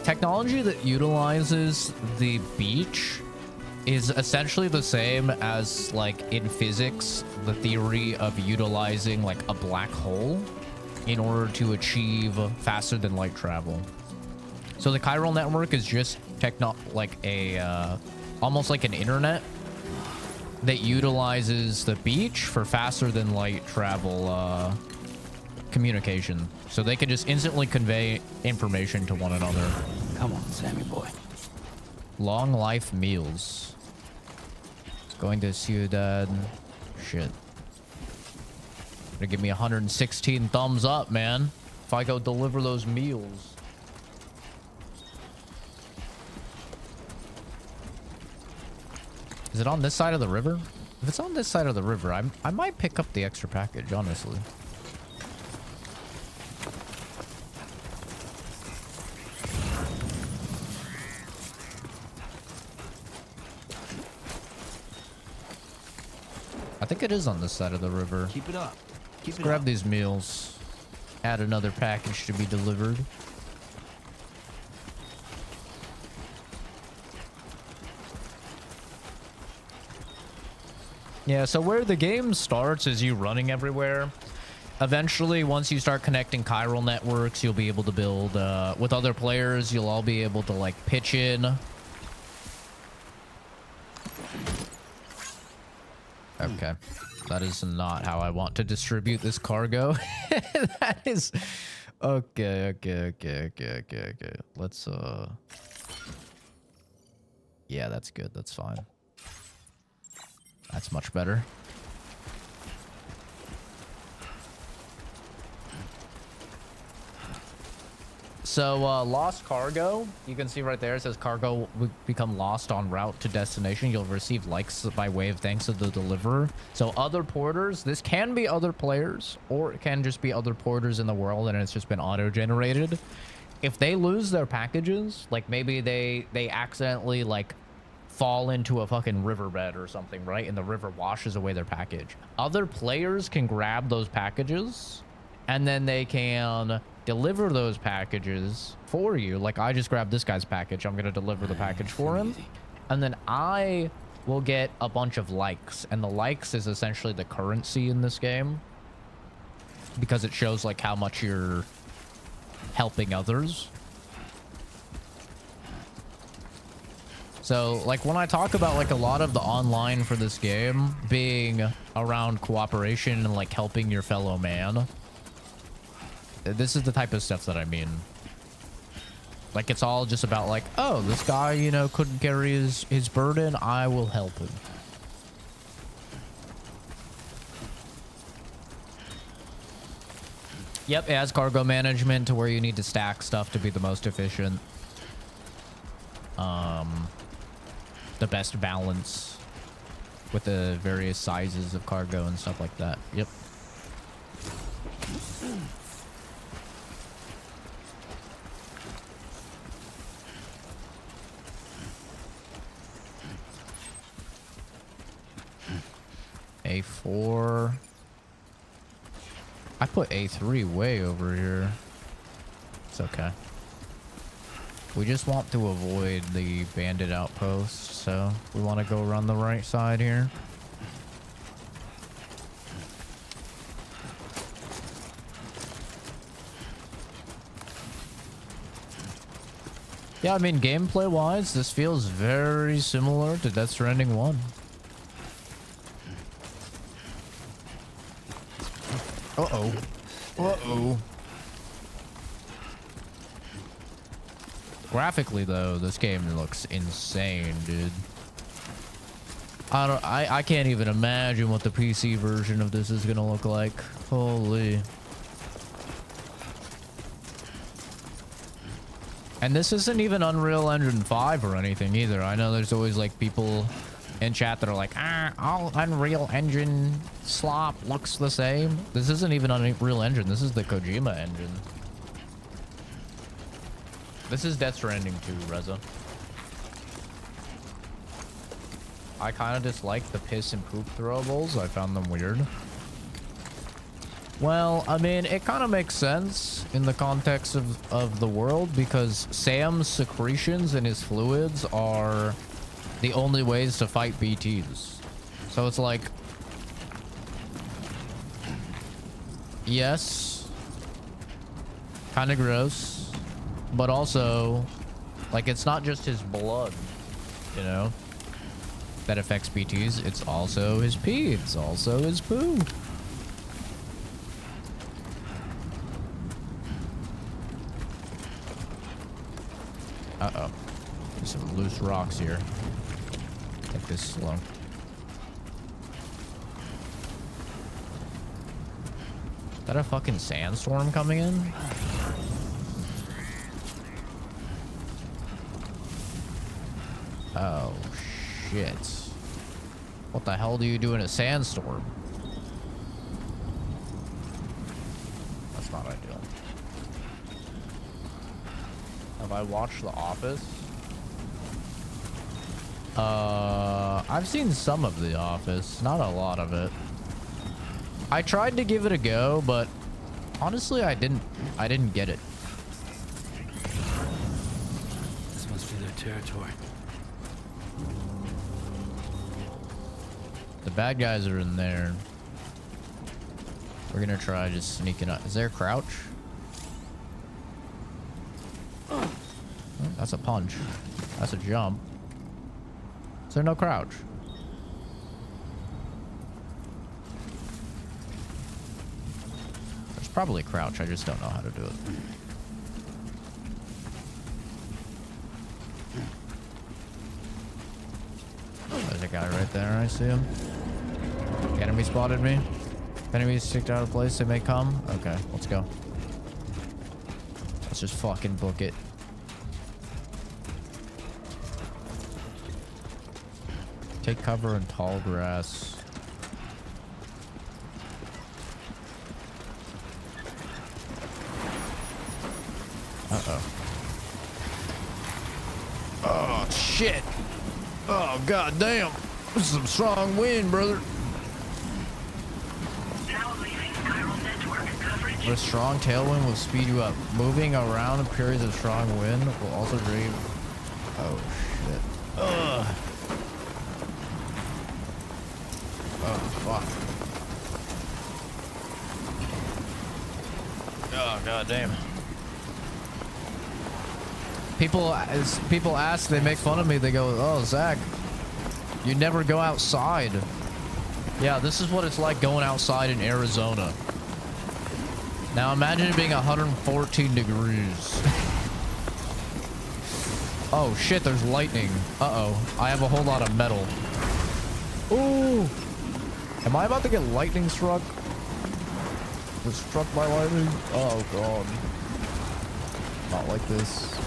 technology that utilizes the beach is essentially the same as, like, in physics, the theory of utilizing like a black hole in order to achieve faster than light travel. So the chiral network is just like a almost like an internet that utilizes the beach for faster than light travel communication. So they can just instantly convey information to one another. Come on, Sammy boy. Long life meals. Going to Ciudad. Shit. Gonna give me 116 thumbs up, man. If I go deliver those meals. Is it on this side of the river? If it's on this side of the river, I might pick up the extra package, honestly. I think it is on this side of the river. Keep it up. Let's grab these meals. Add another package to be delivered. Yeah, so where the game starts is you running everywhere. Eventually, once you start connecting chiral networks, you'll be able to build with other players. You'll all be able to like pitch in. Okay, that is not how I want to distribute this cargo. That is okay. Let's yeah, that's good. That's fine. That's much better. So, lost cargo. You can see right there, it says cargo will become lost on route to destination. You'll receive likes by way of thanks to the deliverer. So other porters, this can be other players, or it can just be other porters in the world and it's just been auto-generated. If they lose their packages, like maybe they accidentally like fall into a fucking riverbed or something, right? And the river washes away their package. Other players can grab those packages and then they can deliver those packages for you. Like I just grabbed this guy's package. I'm going to deliver the package for him. And then I will get a bunch of likes. And the likes is essentially the currency in this game, because it shows like how much you're helping others. So like when I talk about like a lot of the online for this game being around cooperation and like helping your fellow man, this is the type of stuff that I mean. Like it's all just about like, oh, this guy, you know, couldn't carry his burden, I will help him. Yep, it has cargo management to where you need to stack stuff to be the most efficient. The best balance with the various sizes of cargo and stuff like that. Yep. A4. I put A3 way over here. It's okay. We just want to avoid the bandit outpost, so we want to go around the right side here. Yeah, I mean, gameplay-wise, this feels very similar to Death Stranding 1. Uh-oh. Uh-oh. Graphically, though, this game looks insane, dude. I can't even imagine what the PC version of this is gonna look like. Holy. And this isn't even Unreal Engine 5 or anything either. I know there's always like people in chat that are like, all Unreal Engine slop looks the same. This isn't even Unreal Engine. This is the Kojima engine. This is Death Stranding 2, Reza. I kind of dislike the piss and poop throwables. I found them weird. Well, I mean, it kind of makes sense in the context of the world, because Sam's secretions and his fluids are the only ways to fight BTs. So it's like, yes, kind of gross. But also, like, it's not just his blood, you know, that affects BTs. It's also his pee. It's also his poo. Uh-oh. There's some loose rocks here. Take this slow. Is that a fucking sandstorm coming in? Oh, shit. What the hell do you do in a sandstorm? That's not ideal. Have I watched The Office? I've seen some of The Office, not a lot of it. I tried to give it a go, but honestly, I didn't get it. This must be their territory. The bad guys are in there. We're gonna try just sneaking up. Is there a crouch? Oh, that's a punch. That's a jump. Is there no crouch? There's probably a crouch. I just don't know how to do it. There's a guy right there. I see him. Enemy spotted me. If enemies stick out of place, they may come. Okay, let's go. Let's just fucking book it. Take cover in tall grass. Uh-oh. Oh, shit. Oh, god damn. This is some strong wind, brother. Now leaving chiral network coverage. A strong tailwind will speed you up. Moving around in periods of strong wind will also drive. Oh, shit. Ugh. Oh, fuck. Oh, god damn. People, as people ask, they make fun of me. They go, "Oh, Zach, you never go outside." Yeah, this is what it's like going outside in Arizona. Now imagine it being 114 degrees. Oh shit, there's lightning. Uh-oh, I have a whole lot of metal. Ooh, am I about to get lightning struck? Was struck by lightning? Oh god. Not like this.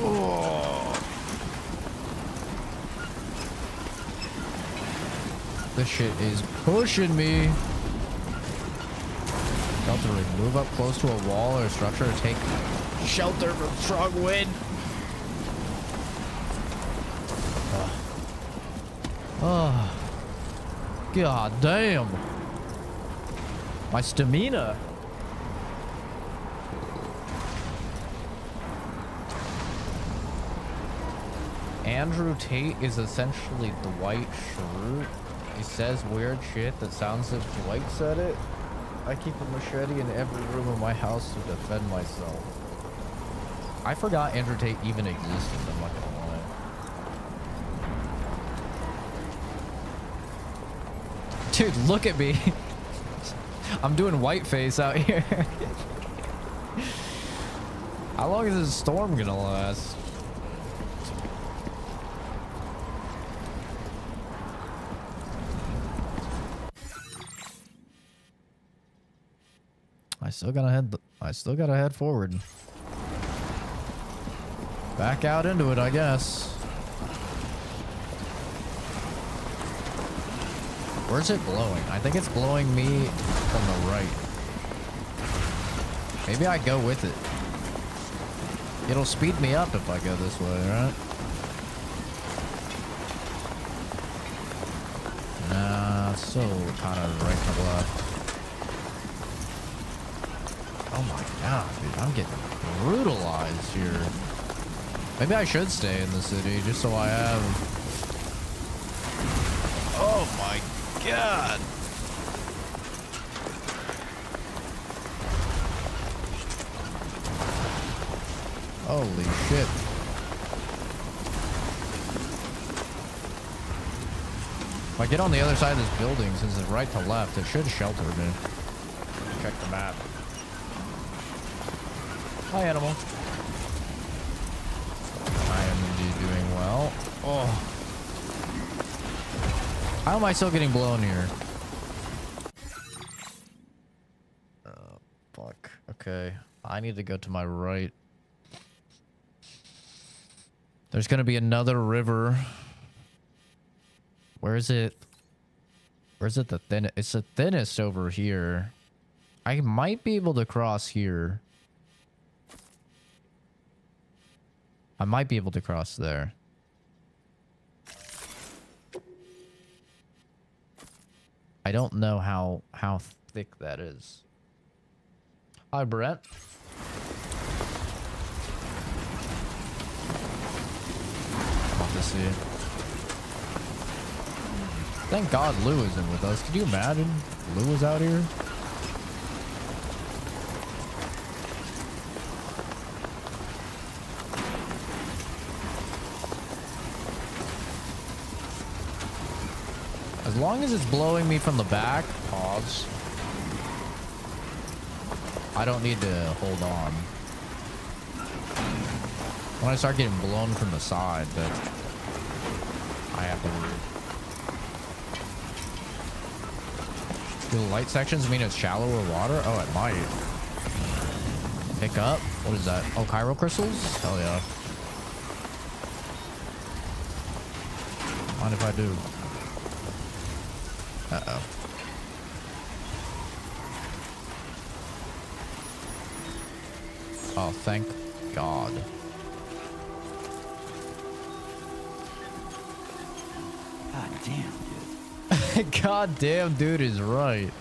Oh. This shit is pushing me. Sheltering. Move up close to a wall or structure to take shelter from strong wind. Oh. God damn. My stamina. Andrew Tate is essentially Dwight Schrute. He says weird shit that sounds as if Dwight said it. I keep a machete in every room of my house to defend myself. I forgot Andrew Tate even existed, I'm not gonna lie. Dude, look at me. I'm doing whiteface out here. How long is this storm gonna last? I still gotta head forward. Back out into it, I guess. Where's it blowing? I think it's blowing me from the right. Maybe I go with it. It'll speed me up if I go this way, right? Nah, it's still kind of right to left. Oh my god, dude, I'm getting brutalized here. Maybe I should stay in the city just so I have... Oh my god. Holy shit. If I get on the other side of this building, since it's right to left, it should shelter me. Check the map. Hi, animal. I am indeed doing well. Oh. How am I still getting blown here? Oh, fuck. Okay. I need to go to my right. There's gonna be another river. Where is it? Where's it the thinnest? It's the thinnest over here. I might be able to cross here. I might be able to cross there. I don't know how thick that is. Hi, Brett. Love to see it. Thank God Lou isn't with us. Could you imagine Lou was out here? As long as it's blowing me from the back, pause. I don't need to hold on. When I start getting blown from the side, that I have to Do the light sections mean it's shallower water? Oh, it might. Pick up? What is that? Oh, chiral crystals? Hell yeah. Mind if I do? Uh-oh. Oh, thank God. God damn, dude. God damn, dude is right.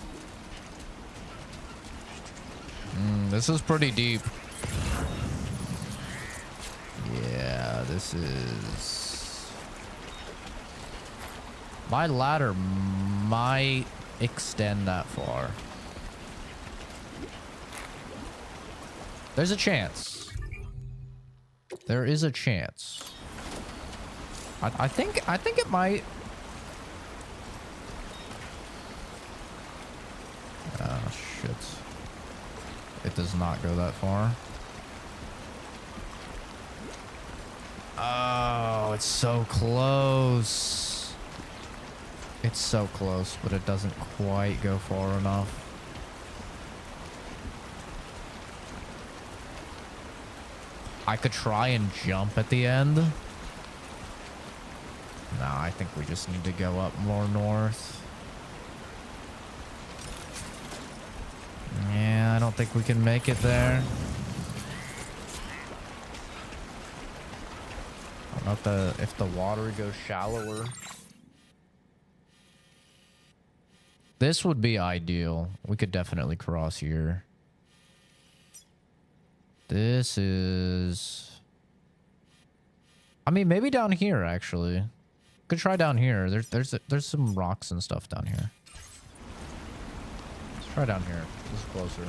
This is pretty deep. Yeah, this is... My ladder might extend that far. There's a chance. There is a chance. I think it might. Oh shit. It does not go that far. Oh, it's so close. It's so close, but it doesn't quite go far enough. I could try and jump at the end. No, I think we just need to go up more north. Yeah, I don't think we can make it there. I don't know if the water goes shallower. This would be ideal. We could definitely cross here. This is... I mean, maybe down here, actually. Could try down here. There's some rocks and stuff down here. Let's try down here. This is closer.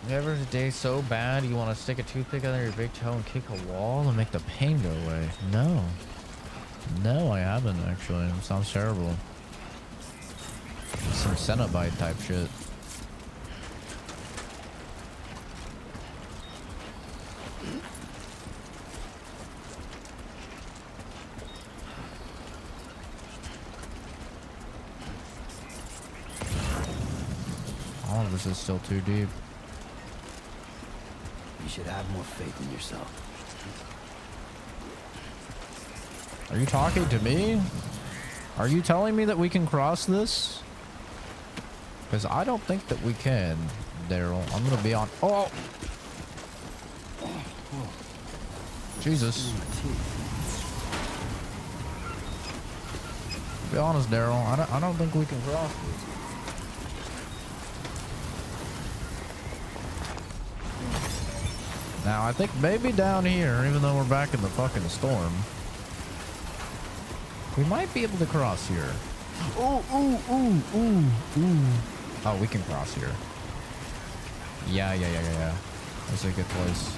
You ever a day so bad you want to stick a toothpick under your big toe and kick a wall and make the pain go away? No. No, I haven't, actually. It sounds terrible. Some Cenobite type shit. All of this is still too deep. You should have more faith in yourself. Are you talking to me? Are you telling me that we can cross this? Because I don't think that we can, Daryl. I'm going to be on... Oh! Jesus. To be honest, Daryl, I don't think we can cross this. Now, I think maybe down here, even though we're back in the fucking storm, we might be able to cross here. Ooh, ooh, ooh, ooh, ooh. Oh, we can cross here. Yeah. That's a good place.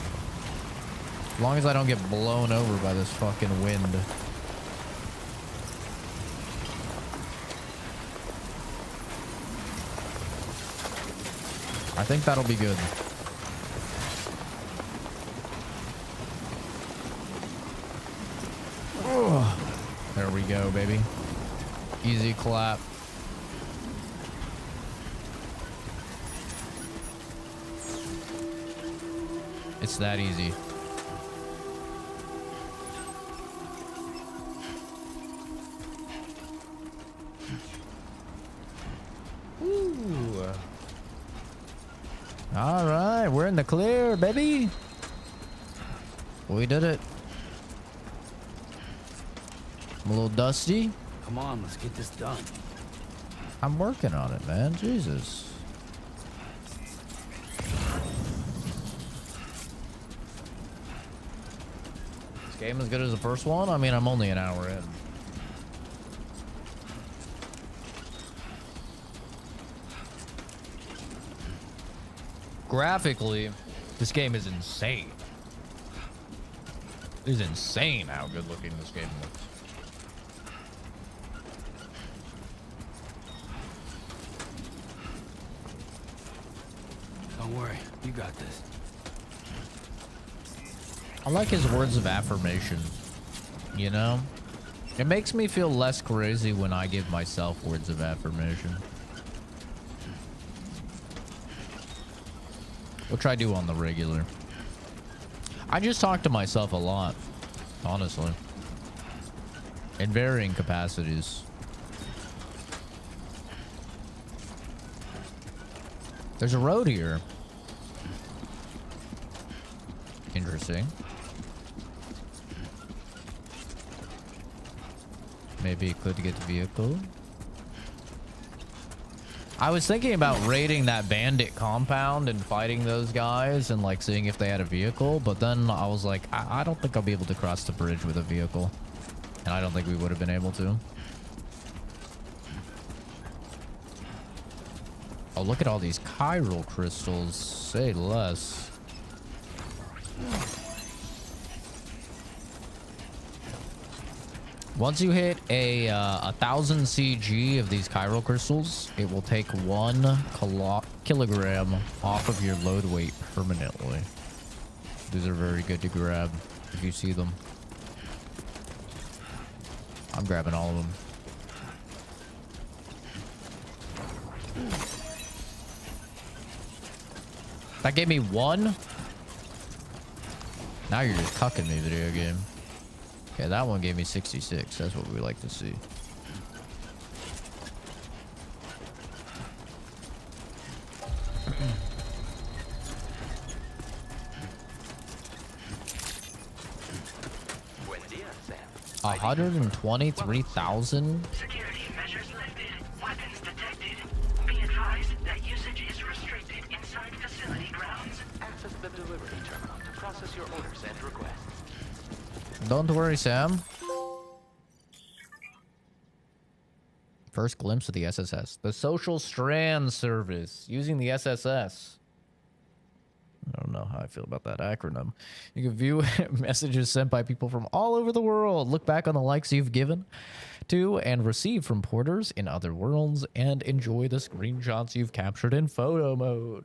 As long as I don't get blown over by this fucking wind. I think that'll be good. There we go, baby. Easy clap. It's that easy. Ooh. All right, we're in the clear, baby. We did it. I'm a little dusty. Come on, let's get this done. I'm working on it, man. Jesus. This game as good as the first one? I mean, I'm only an hour in. Graphically, this game is insane. It is insane how good looking this game looks. Don't worry, you got this. I like his words of affirmation, you know? It makes me feel less crazy when I give myself words of affirmation. Which I do on the regular. I just talk to myself a lot, honestly. In varying capacities. There's a road here. Interesting. Maybe it could get the vehicle. I was thinking about raiding that bandit compound and fighting those guys and like seeing if they had a vehicle, but then I was like, I don't think I'll be able to cross the bridge with a vehicle. And I don't think we would have been able to. Oh, look at all these chiral crystals. Say less. Once you hit a 1,000 CG of these chiral crystals, it will take 1 kilogram off of your load weight permanently. These are very good to grab if you see them. I'm grabbing all of them. That gave me 1. Now you're just cucking me, video game. Okay, that one gave me 66. That's what we like to see. Buen dia, Sam. 123,000? Security measures lifted. Weapons detected. Be advised that usage is restricted inside facility grounds. Access the delivery terminal to process your orders and requests. Don't worry, Sam. First glimpse of the SSS. The Social Strand Service. Using the SSS. I don't know how I feel about that acronym. You can view messages sent by people from all over the world. Look back on the likes you've given to and received from porters in other worlds. And enjoy the screenshots you've captured in photo mode.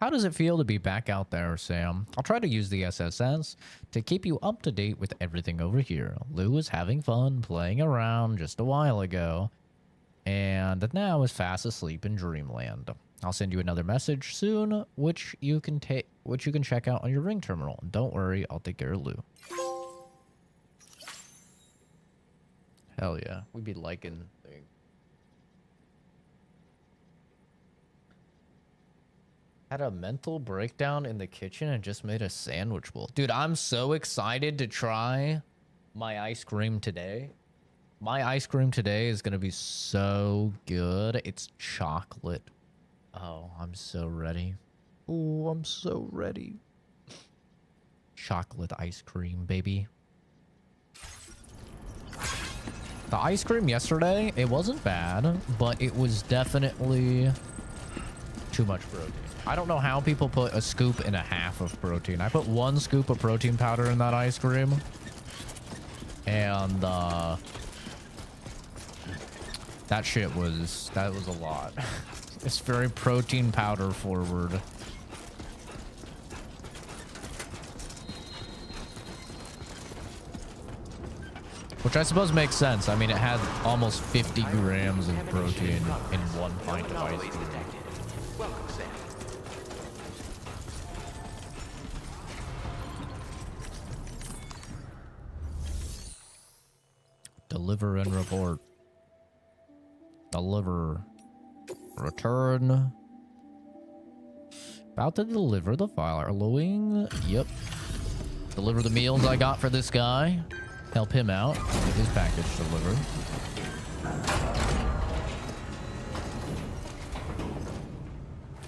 How does it feel to be back out there, Sam? I'll try to use the SSS to keep you up to date with everything over here. Lou was having fun playing around just a while ago, and now is fast asleep in dreamland. I'll send you another message soon, which you can check out on your ring terminal. Don't worry, I'll take care of Lou. Hell yeah, we'd be liking things. Had a mental breakdown in the kitchen and just made a sandwich bowl. Dude, I'm so excited to try my ice cream today. My ice cream today is going to be so good. It's chocolate. Oh, I'm so ready. Oh, I'm so ready. Chocolate ice cream, baby. The ice cream yesterday, it wasn't bad, but it was definitely too much protein. I don't know how people put a scoop and a half of protein. I put 1 scoop of protein powder in that ice cream. And, that shit was, that was a lot. It's very protein powder forward. Which I suppose makes sense. I mean, it had almost 50 grams of protein in 1 pint of ice cream. Welcome, Sam. Deliver and report. Deliver. Return. About to deliver the file. Allowing. Yep. Deliver the meals I got for this guy. Help him out. Get his package delivered.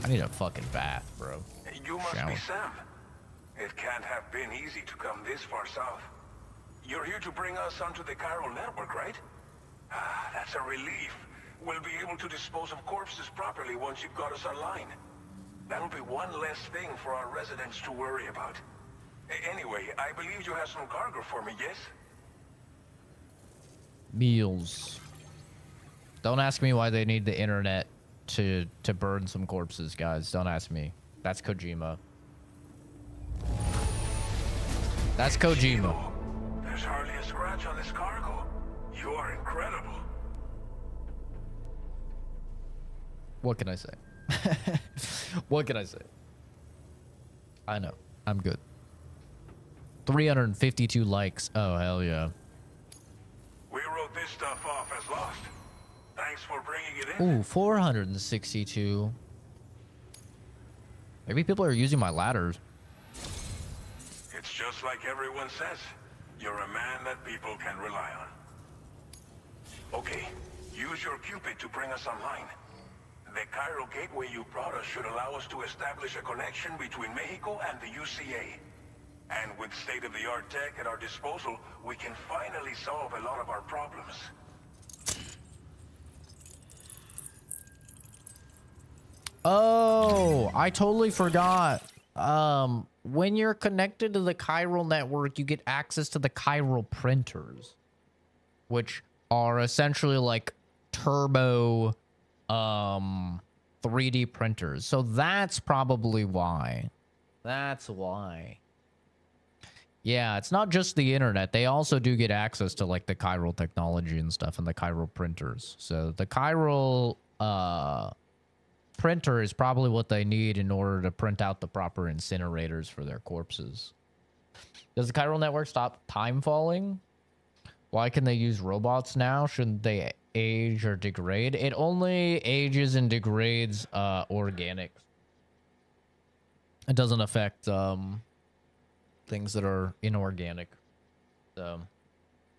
I need a fucking bath, bro. You must Shower. be Sam. It can't have been easy to come this far south. You're here to bring us onto the Chiral network, right? Ah, that's a relief. We'll be able to dispose of corpses properly once you've got us online. That'll be one less thing for our residents to worry about. Anyway, I believe you have some cargo for me, yes? Meals. Don't ask me why they need the internet to burn some corpses, guys. Don't ask me. That's Kojima. That's Kojima. What can I say? What can I say? I know. I'm good. 352 likes. Oh, hell yeah. We wrote this stuff off as lost. Thanks for bringing it in. Ooh, 462. Maybe people are using my ladders. It's just like everyone says. You're a man that people can rely on. Okay, use your Cupid to bring us online. The Cairo gateway you brought us should allow us to establish a connection between Mexico and the UCA. And with state-of-the-art tech at our disposal, we can finally solve a lot of our problems. Oh, I totally forgot. When you're connected to the Chiral network, you get access to the Chiral printers, which are essentially like turbo 3D printers. So that's probably why. That's why. Yeah, it's not just the internet. They also do get access to like the Chiral technology and stuff and the Chiral printers. So the Chiral printer is probably what they need in order to print out the proper incinerators for their corpses. Does the Chiral network stop time falling? Why can they use robots now? Shouldn't they age or degrade? It only ages and degrades organics. It doesn't affect things that are inorganic. So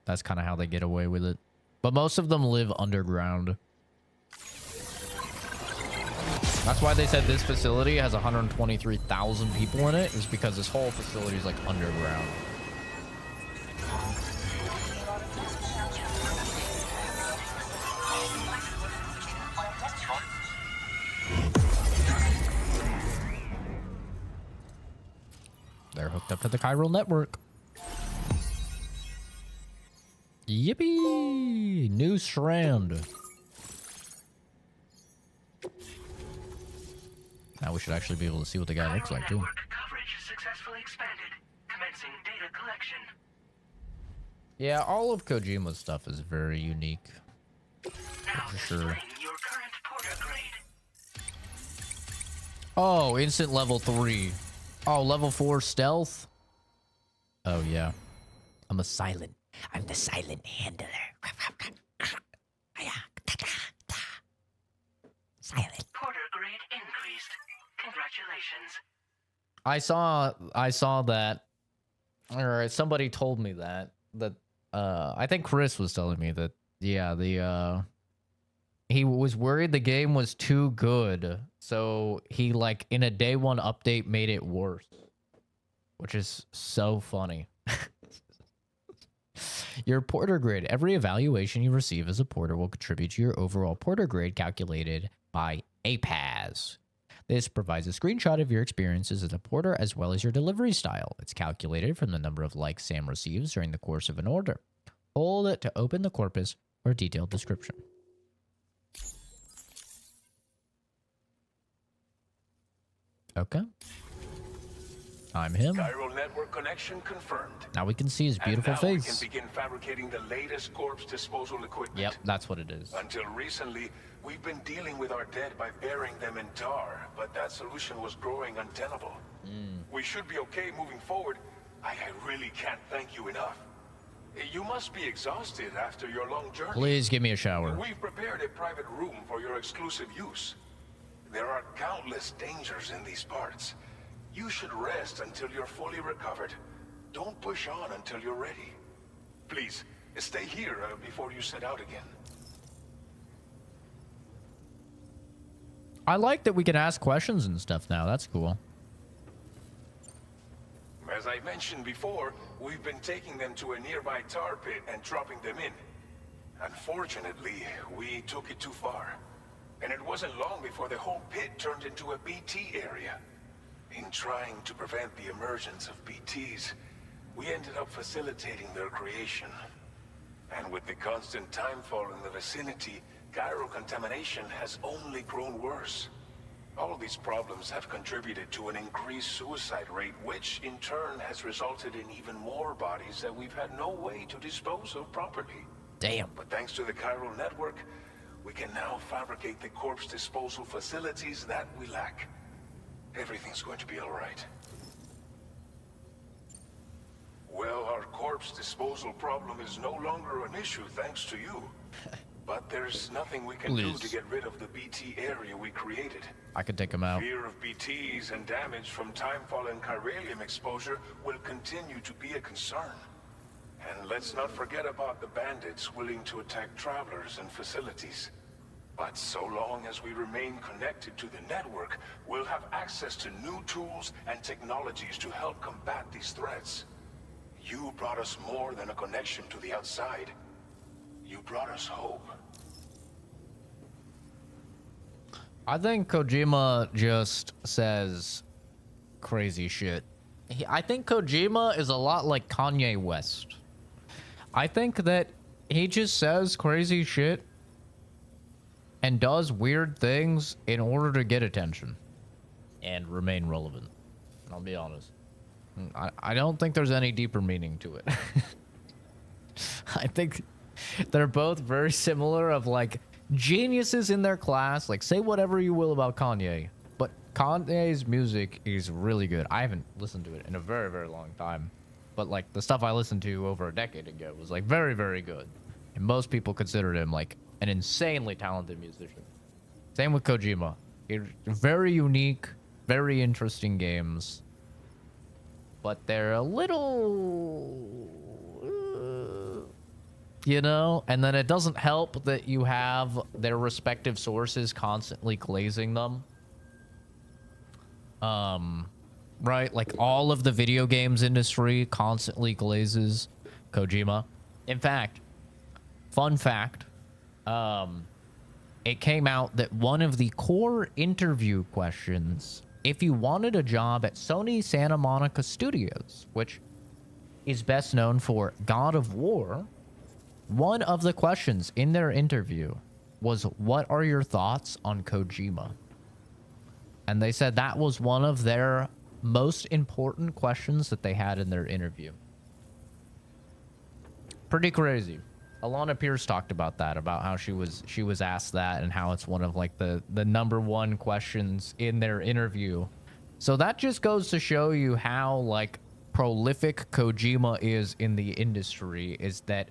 that's kind of how they get away with it. But most of them live underground. That's why they said this facility has 123,000 people in it, is because this whole facility is like underground. They're hooked up to the Chiral network. Yippee! New Strand. Now we should actually be able to see what the guy looks like, too. Network coverage successfully expanded. Commencing data collection. Yeah, all of Kojima's stuff is very unique. Now For sure. displaying your current porter grade. Oh, instant level 3. Oh, level 4 stealth? Oh, yeah. I'm the silent handler. Silent. Porter grade increased. Congratulations. I saw that, or somebody told me that I think Chris was telling me that, yeah, he was worried the game was too good, so he, like, in a day one update made it worse, which is so funny. Your porter grade. Every evaluation you receive as a porter will contribute to your overall porter grade calculated by APAS. This provides a screenshot of your experiences as a porter as well as your delivery style. It's calculated from the number of likes Sam receives during the course of an order. Hold it to open the corpus or detailed description. Okay. I'm him. Chiral network connection confirmed. Now we can see his beautiful and now face. we can begin fabricating the latest corpse disposal equipment. Yep, that's what it is. Until recently, we've been dealing with our dead by burying them in tar, but that solution was growing untenable. We should be okay moving forward. I really can't thank you enough. You must be exhausted after your long journey. Please give me a shower. We've prepared a private room for your exclusive use. There are countless dangers in these parts. You should rest until you're fully recovered. Don't push on until you're ready. Please, stay here before you set out again. I like that we can ask questions and stuff now. That's cool. As I mentioned before, we've been taking them to a nearby tar pit and dropping them in. Unfortunately, we took it too far. And it wasn't long before the whole pit turned into a BT area. In trying to prevent the emergence of BTs, we ended up facilitating their creation. And with the constant timefall in the vicinity, gyro contamination has only grown worse. All these problems have contributed to an increased suicide rate, which in turn has resulted in even more bodies that we've had no way to dispose of properly. Damn. But thanks to the chiral network, We can now fabricate the corpse disposal facilities that we lack. Everything's going to be all right. Well, our corpse disposal problem is no longer an issue thanks to you. But there's nothing we can do to get rid of the BT area we created. I could take him out. Fear of BTs and damage from Timefall and Chiralium exposure will continue to be a concern. And let's not forget about the bandits willing to attack travelers and facilities. But so long as we remain connected to the network, we'll have access to new tools and technologies to help combat these threats. You brought us more than a connection to the outside. You brought us hope. I think Kojima just says crazy shit. I think Kojima is a lot like Kanye West. I think that he just says crazy shit and does weird things in order to get attention and remain relevant. I'll be honest. I don't think there's any deeper meaning to it. I think they're both very similar of like geniuses in their class. Like, say whatever you will about Kanye, but Kanye's music is really good. I haven't listened to it in a very, very long time, but like the stuff I listened to over a decade ago was like very, very good. And most people considered him like an insanely talented musician. Same with Kojima. Very unique, very interesting games, but they're a little, you know, and then it doesn't help that you have their respective sources constantly glazing them. Right? Like all of the video games industry constantly glazes Kojima. In fact, fun fact, it came out that one of the core interview questions, if you wanted a job at Sony Santa Monica Studios, which is best known for God of War, one of the questions in their interview was, what are your thoughts on Kojima? And they said that was one of their most important questions that they had in their interview. Pretty crazy. Alana Pierce talked about that, about how she was asked that and how it's one of like the number one questions in their interview. So that just goes to show you how like prolific Kojima is in the industry, is that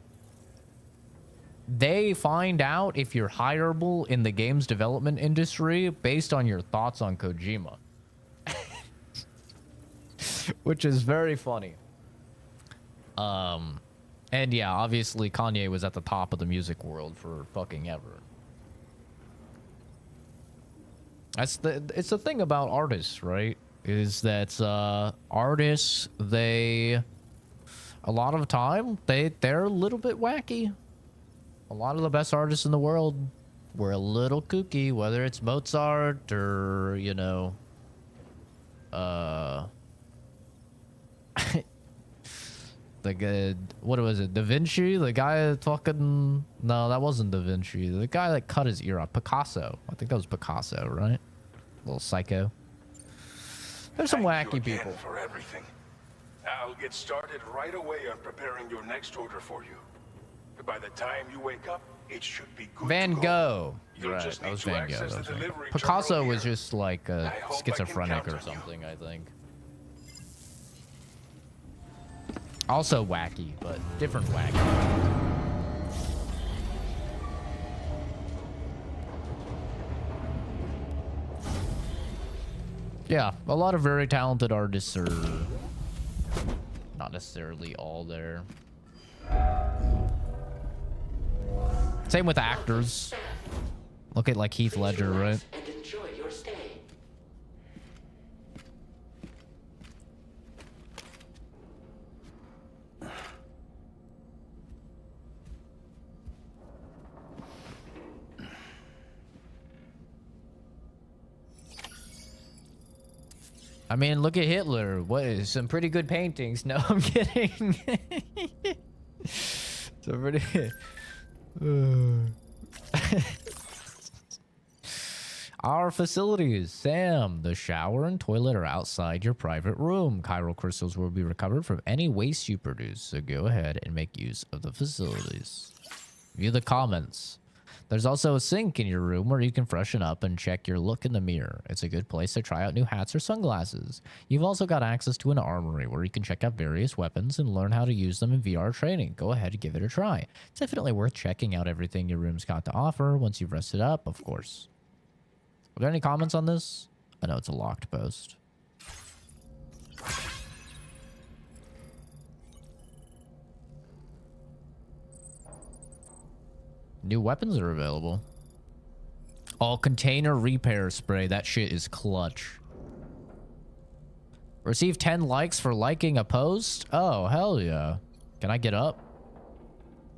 they find out if you're hireable in the games development industry based on your thoughts on Kojima. Which is very funny. And yeah, obviously Kanye was at the top of the music world for fucking ever. It's the thing about artists, right? Is that artists, a lot of the time they're a little bit wacky. A lot of the best artists in the world were a little kooky, whether it's Mozart or, you know, the guy, what was it, Da Vinci? The guy fucking, no, that wasn't Da Vinci. The guy that cut his ear off, Picasso. I think that was Picasso, right? Little psycho. There's some wacky people. For everything. I'll get started right away on preparing your next order for you. By the time you wake up, it should be good. Van Gogh. You'll Right, just that need was to Van Gogh. access That was the Van Gogh. delivery Picasso terminal was here. just like I hope I can schizophrenic count or on you. something, I think. Also wacky, but different wacky. Yeah, a lot of very talented artists are not necessarily all there. Same with actors. Look at like Heath Ledger, right? And enjoy your stay. I mean, look at Hitler. What is some pretty good paintings? No, I'm kidding. So pretty. Our facilities, Sam. The shower and toilet are outside your private room. Chiral crystals will be recovered from any waste you produce, so go ahead and make use of the facilities. View the comments. There's also a sink in your room where you can freshen up and check your look in the mirror. It's a good place to try out new hats or sunglasses. You've also got access to an armory where you can check out various weapons and learn how to use them in VR training. Go ahead and give it a try. It's definitely worth checking out everything your room's got to offer once you've rested up, of course. Are there any comments on this? I know it's a locked post. New weapons are available. All container repair spray. That shit is clutch. Receive 10 likes for liking a post? Oh, hell yeah. Can I get up?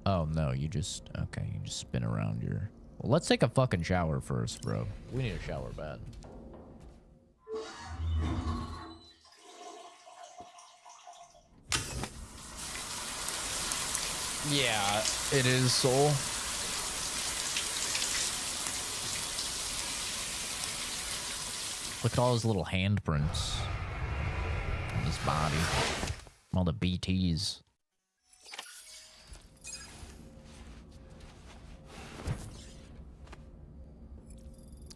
Oh, no. You just... Okay, you just spin around your... Well, let's take a fucking shower first, bro. We need a shower bad. Yeah, it is, Soul. Look at all his little handprints on his body. All the BTs.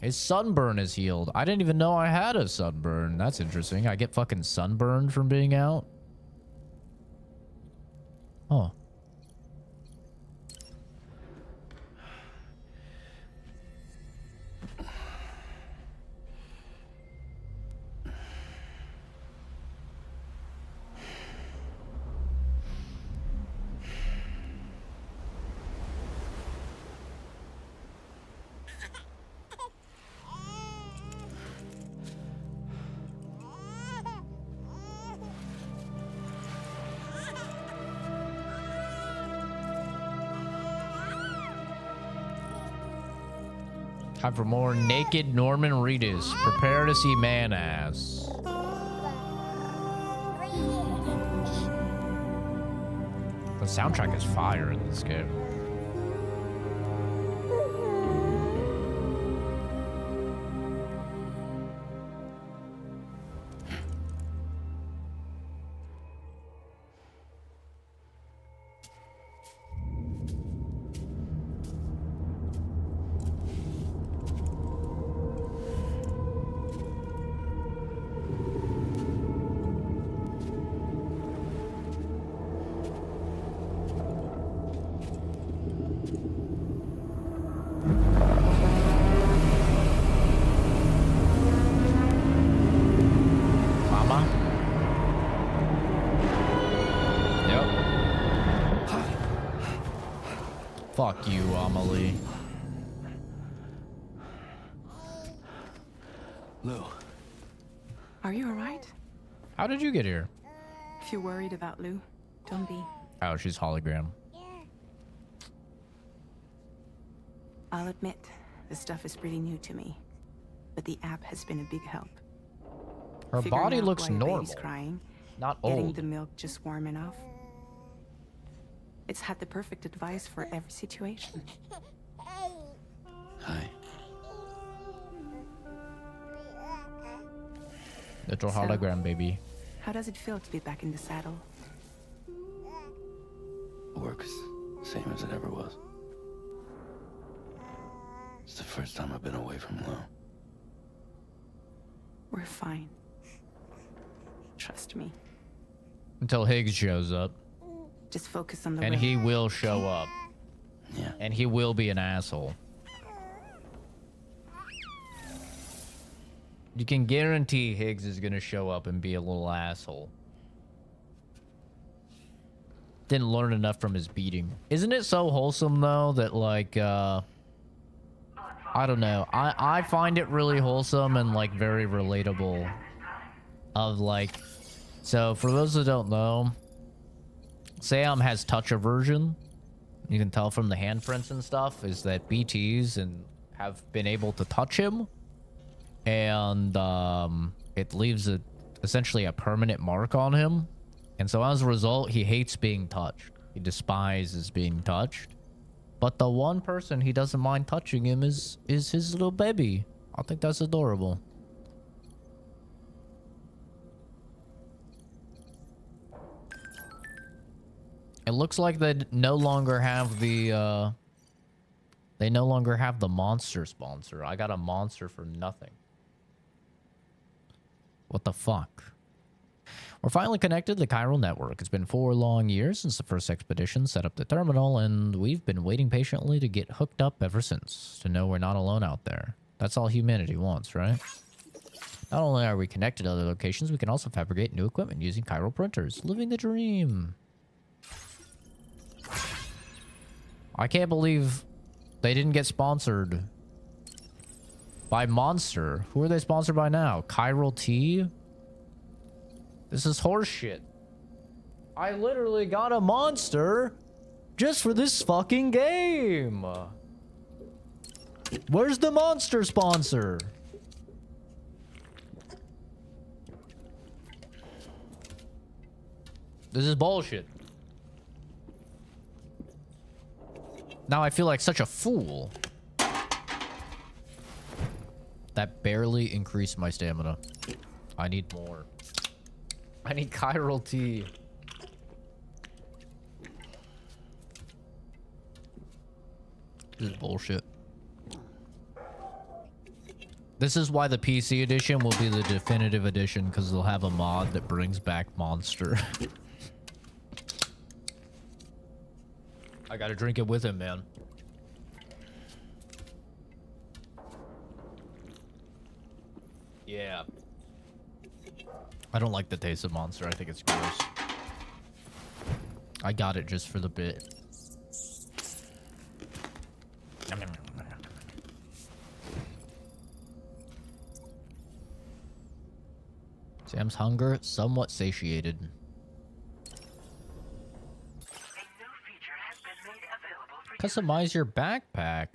His sunburn is healed. I didn't even know I had a sunburn. That's interesting. I get fucking sunburned from being out. Oh. Time for more naked Norman Reedus. Prepare to see man ass. The soundtrack is fire in this game. Fuck you, Amelie. Lou. Are you alright? How did you get here? If you're worried about Lou, don't be. Oh, she's hologram. I'll admit, the stuff is pretty new to me, but the app has been a big help. Her Figuring body out looks why a normal. baby's crying, Not getting old. the milk just warm enough. It's had the perfect advice for every situation. Hi. Little So- hologram baby. How does it feel to be back in the saddle? Work's same as it ever was. It's the first time I've been away from Lou. We're fine. Trust me. Until Higgs shows up. Just focus on the And will. he will show up. Yeah. And he will be an asshole. You can guarantee Higgs is gonna show up and be a little asshole. Didn't learn enough from his beating. Isn't it so wholesome though that like I don't know. I find it really wholesome and like very relatable. Of like, so for those that don't know, Sam has touch aversion. You can tell from the handprints and stuff is that BTs and have been able to touch him, and it leaves essentially a permanent mark on him, and so as a result, he hates being touched. He despises being touched. But the one person he doesn't mind touching him is his little baby. I think that's adorable. It looks like they no longer have the They no longer have the monster sponsor. I got a monster for nothing. What the fuck? We're finally connected to the Chiral network. It's been 4 long years since the first expedition set up the terminal, and we've been waiting patiently to get hooked up ever since, to know we're not alone out there. That's all humanity wants, right? Not only are we connected to other locations, we can also fabricate new equipment using chiral printers. Living the dream. I can't believe they didn't get sponsored by Monster. Who are they sponsored by now? Chiral Tea? This is horseshit. I literally got a monster just for this fucking game. Where's the monster sponsor? This is bullshit. Now I feel like such a fool. That barely increased my stamina. I need more. I need chiral tea. This is bullshit. This is why the PC edition will be the definitive edition, because they'll have a mod that brings back Monster. I gotta drink it with him, man. Yeah. I don't like the taste of Monster. I think it's gross. I got it just for the bit. Sam's hunger somewhat satiated. Customize your backpack.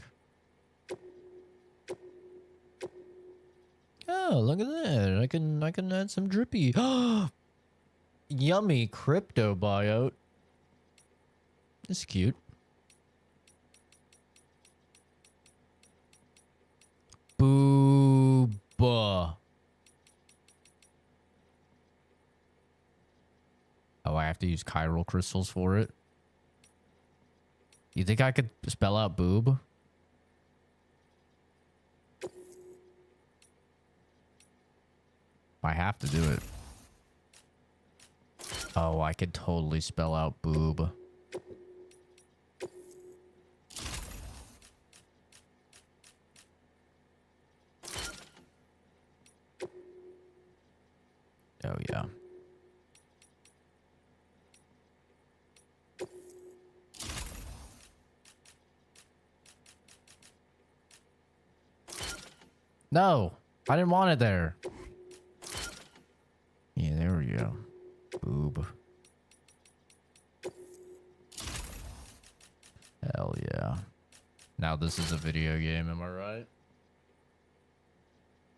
Oh, look at that. I can add some drippy. Yummy crypto biote. It's cute. Booba. Oh, I have to use chiral crystals for it. You think I could spell out boob? I have to do it. Oh, I could totally spell out boob. Oh, yeah. No, I didn't want it there. Yeah, there we go. Boob. Hell yeah. Now this is a video game, am I right?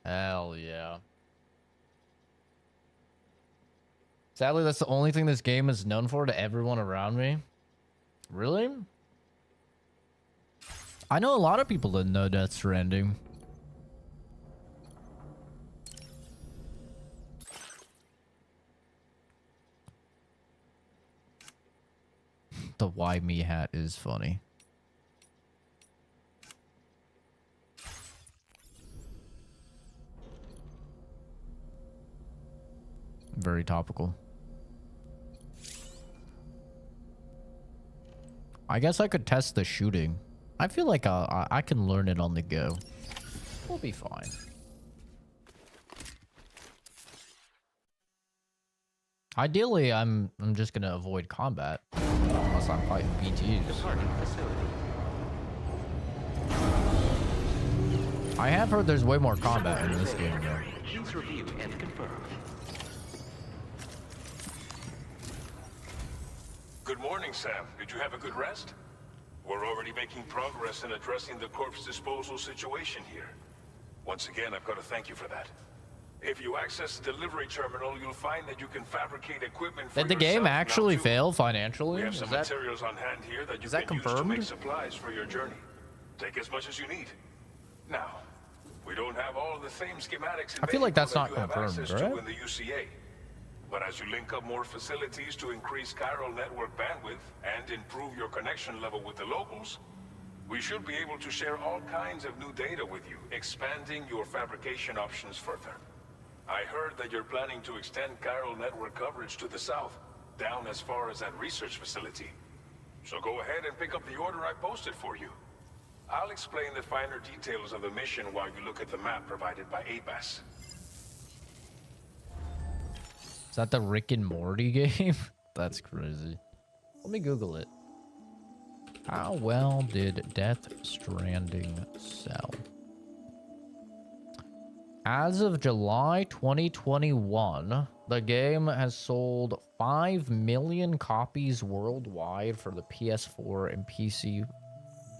Hell yeah. Sadly, that's the only thing this game is known for to everyone around me. Really? I know a lot of people that know Death Stranding. The why me hat is funny. Very topical. I guess I could test the shooting. I feel like I can learn it on the go. We'll be fine. Ideally, I'm just gonna avoid combat unless I'm fighting BTs. I have heard there's way more combat in this game though. Please review and confirm. Good morning, Sam. Did you have a good rest? We're already making progress in addressing the corpse disposal situation here. Once again, I've got to thank you for that. If you access the delivery terminal, you'll find that you can fabricate equipment for Did the game yourself actually now, too. fail financially? We have some materials on hand here that you that can use to confirmed? make supplies for your journey. Take as much as you need. Now, we don't have all the same schematics in I feel like that's Mexico not that you have confirmed, access right? to in the UCA. But as you link up more facilities to increase chiral network bandwidth and improve your connection level with the locals, We should be able to share all kinds of new data with you, expanding your fabrication options further. I heard that you're planning to extend chiral network coverage to the south, down as far as that research facility. So go ahead and pick up the order I posted for you. I'll explain the finer details of the mission while you look at the map provided by ABAS. Is that the Rick and Morty game? That's crazy. Let me Google it. How well did Death Stranding sell? As of July 2021, the game has sold 5 million copies worldwide for the PS4 and PC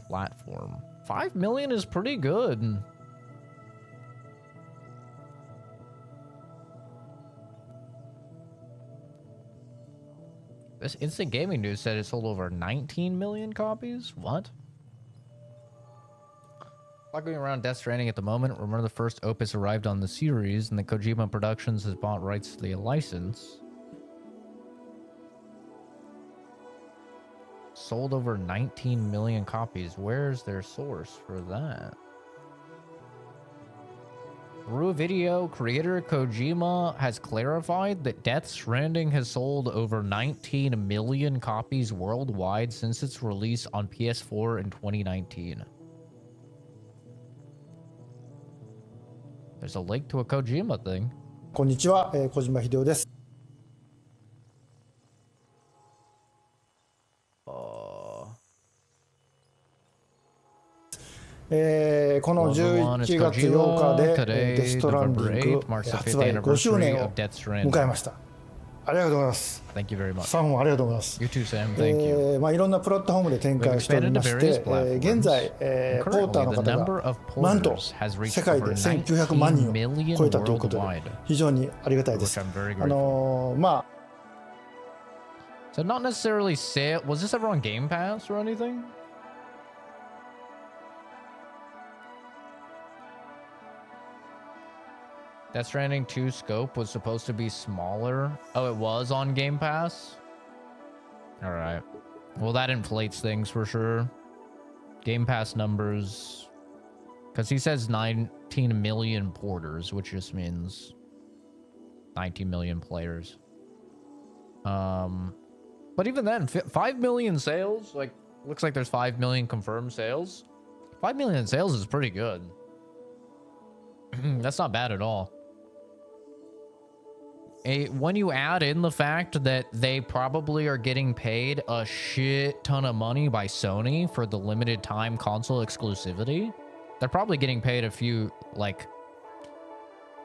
platform. 5 million is pretty good. This Instant Gaming News said it sold over 19 million copies? What? Not going around Death Stranding at the moment. Remember, the first opus arrived on the series, and the Kojima Productions has bought rights to the license. Sold over 19 million copies. Where's their source for that? Through a video, creator Kojima has clarified that Death Stranding has sold over 19 million copies worldwide since its release on PS4 in 2019. There's a link to a Kojima thing. こんにちは、小島秀夫です。この11月8日でデストランディング発売5周年を迎えました。ありがとうございます。サムもありがとうございます。いろんなプラットフォームで展開しておりまして、現在、ポーターの方がなんと世界で1900万人を超えたということで、非常にありがたいです。So not necessarily sale. Was this ever on Game Pass or anything? Death Stranding 2 scope was supposed to be smaller. Oh, it was on Game Pass? Alright. Well, that inflates things for sure. Game Pass numbers. Because he says 19 million porters, which just means 19 million players. But even then, 5 million sales? Like, looks like there's 5 million confirmed sales. 5 million sales is pretty good. That's not bad at all. When you add in the fact that they probably are getting paid a shit ton of money by Sony for the limited time console exclusivity, they're probably getting paid a few, like,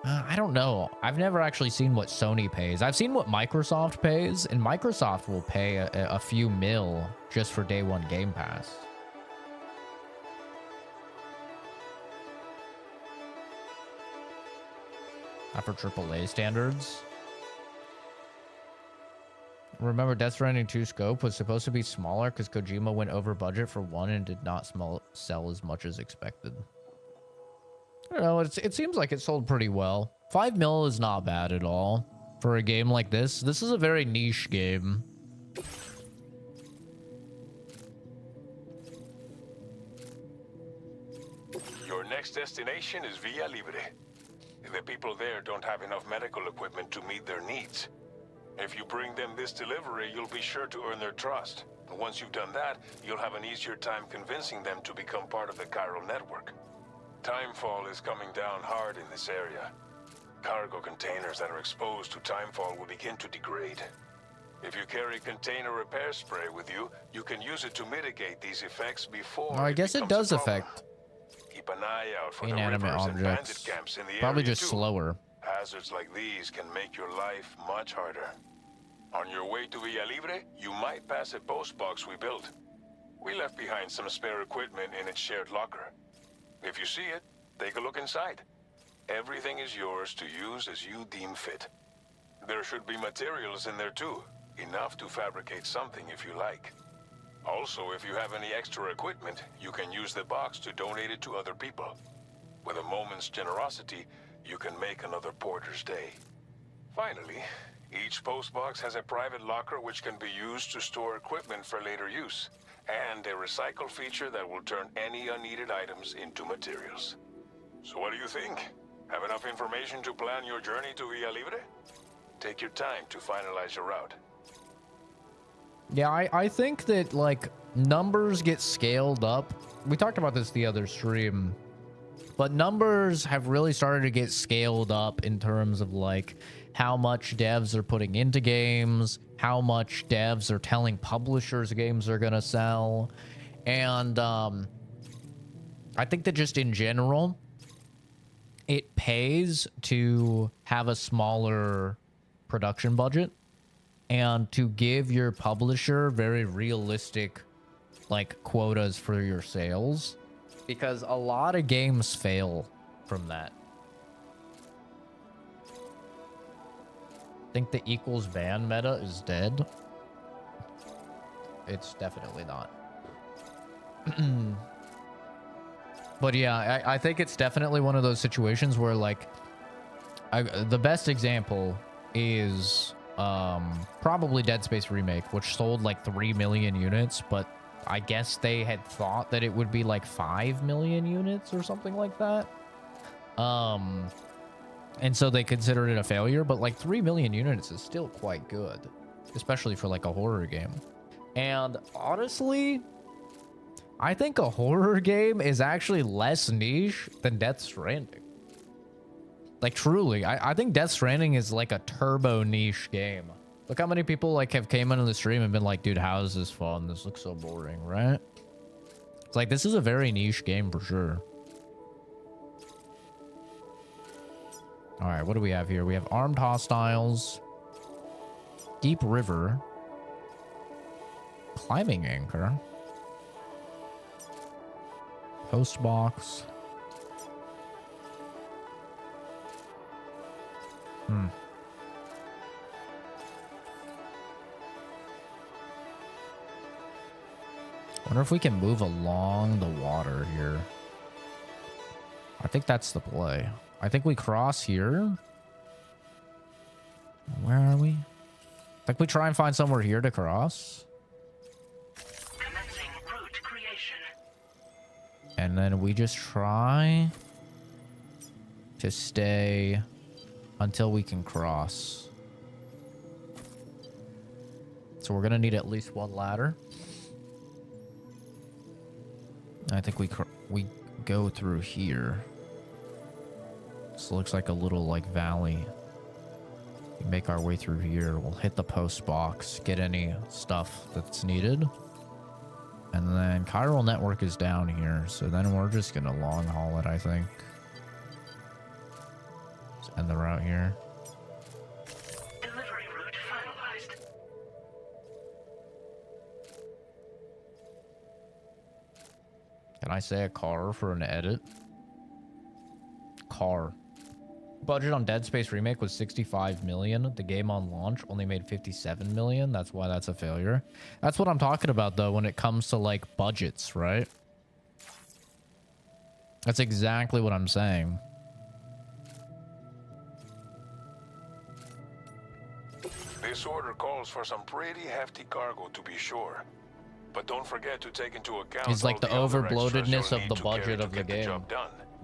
I don't know. I've never actually seen what Sony pays. I've seen what Microsoft pays, and Microsoft will pay a few mil just for day one Game Pass. Not for AAA standards. Remember, Death Stranding 2 scope was supposed to be smaller because Kojima went over budget for one and did not sell as much as expected. I don't know, it seems like it sold pretty well. 5 mil is not bad at all for a game like this. This is a very niche game. Your next destination is Villa Libre. The people there don't have enough medical equipment to meet their needs. If you bring them this delivery, you'll be sure to earn their trust. And once you've done that, you'll have an easier time convincing them to become part of the chiral network. Timefall is coming down hard in this area. Cargo containers that are exposed to Timefall will begin to degrade. If you carry container repair spray with you, you can use it to mitigate these effects before. I guess it does affect Keep an eye out for inanimate the rivers and bandit objects. camps in the Probably area just too. slower. Hazards like these can make your life much harder. On your way to Villa Libre, you might pass a post box we built. We left behind some spare equipment in its shared locker. If you see it, take a look inside. Everything is yours to use as you deem fit. There should be materials in there too, enough to fabricate something if you like. Also, if you have any extra equipment, you can use the box to donate it to other people. With a moment's generosity, you can make another porter's day. Finally, each postbox has a private locker which can be used to store equipment for later use. and a recycle feature that will turn any unneeded items into materials. So what do you think? Have enough information to plan your journey to Villa Libre? Take your time to finalize your route. Yeah, I think that, like, numbers get scaled up. We talked about this the other stream, but numbers have really started to get scaled up in terms of, like, how much devs are putting into games, how much devs are telling publishers games are gonna sell. And I think that just in general, it pays to have a smaller production budget and to give your publisher very realistic, like, quotas for your sales, because a lot of games fail from that. Think the equals ban meta is dead? It's definitely not. But yeah, I think it's definitely one of those situations where, like, the best example is probably Dead Space Remake, which sold like 3 million units, but I guess they had thought that it would be like 5 million units or something like that. And so they considered it a failure, but like 3 million units is still quite good, especially for like a horror game. And honestly, I think a horror game is actually less niche than Death Stranding. Like, truly, I think Death Stranding is like a turbo niche game. Look how many people like have came into the stream and been like, dude, how is this fun? This looks so boring, right? It's like, this is a very niche game for sure. All right, what do we have here? We have armed hostiles, deep river, climbing anchor, post box. Wonder if we can move along the water here. I think that's the play. I think we cross here. Where are we? I think we try and find somewhere here to cross. Commencing route creation. And then we just try to stay until we can cross. So we're gonna need at least one ladder. I think we go through here. This looks like a little like valley. We make our way through here. We'll hit the post box, get any stuff that's needed. And then Chiral network is down here. So then we're just gonna long haul it, I think. Let's end the route here. Delivery route finalized. Can I say a car for an edit? Car. Budget on Dead Space Remake was 65 million. The game on launch only made 57 million. That's why that's a failure. That's what I'm talking about, though, when it comes to, like, budgets, right? That's exactly what I'm saying. This order calls for some pretty hefty cargo, to be sure. But don't forget to take into account It's like the overbloatedness of the budget of the game.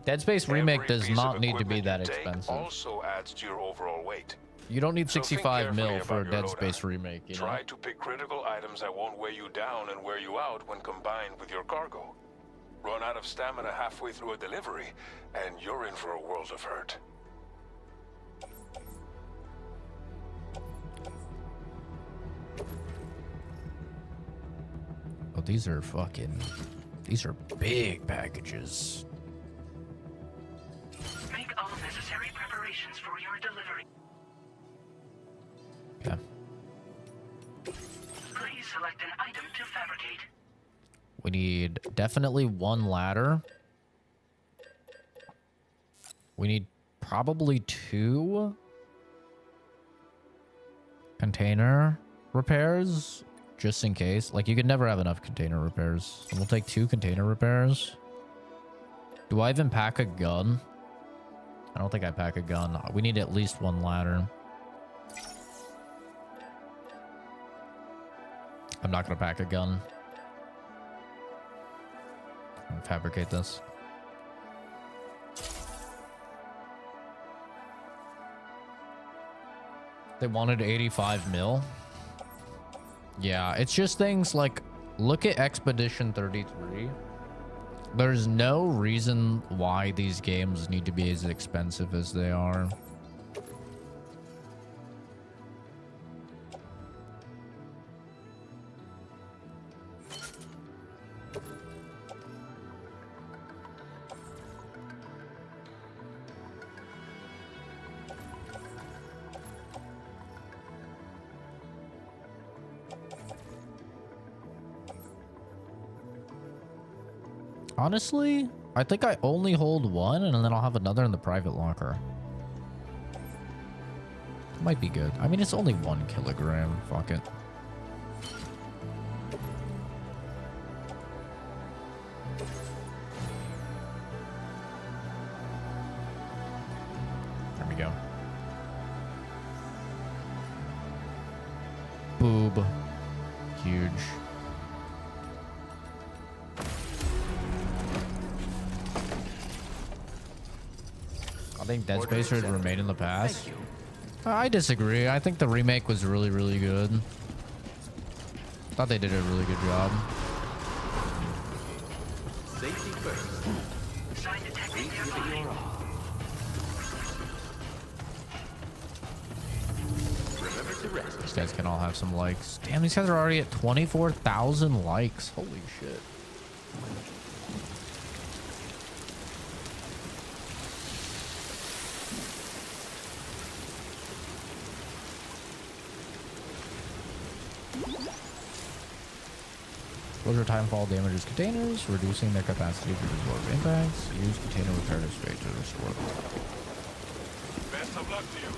Dead Space Remake does not need to be that expensive. Also adds to your overall weight. You don't need 65 mil for a Dead Space Remake, you know? Try to pick critical items that won't weigh you down and wear you out when combined with your cargo. Run out of stamina halfway through a delivery, and you're in for a world of hurt. Oh, these are big packages. Make all necessary preparations for your delivery. Okay. Please select an item to fabricate. We need definitely one ladder. We need probably 2 container repairs, just in case. Like, you could never have enough container repairs. So we'll take 2 container repairs. Do I even pack a gun? I don't think I pack a gun. We need at least 1 ladder. I'm not gonna pack a gun. and fabricate this. They wanted 85 mil. Yeah, it's just things like, look at Expedition 33. There's no reason why these games need to be as expensive as they are. Honestly, I think I only hold one and then I'll have another in the private locker. Might be good. I mean, it's only 1 kilogram. Fuck it. There we go. Boob. Huge. I think Dead Space should remain in the past. I disagree. I think the remake was really, really good. Thought they did a really good job. Safety first. Sign detected nearby. Remember to rest. These guys can all have some likes. Damn, these guys are already at 24,000 likes. Holy shit. Exposure timefall damages containers, reducing their capacity to absorb impacts. Use container repair to straight to restore. Best of luck to you.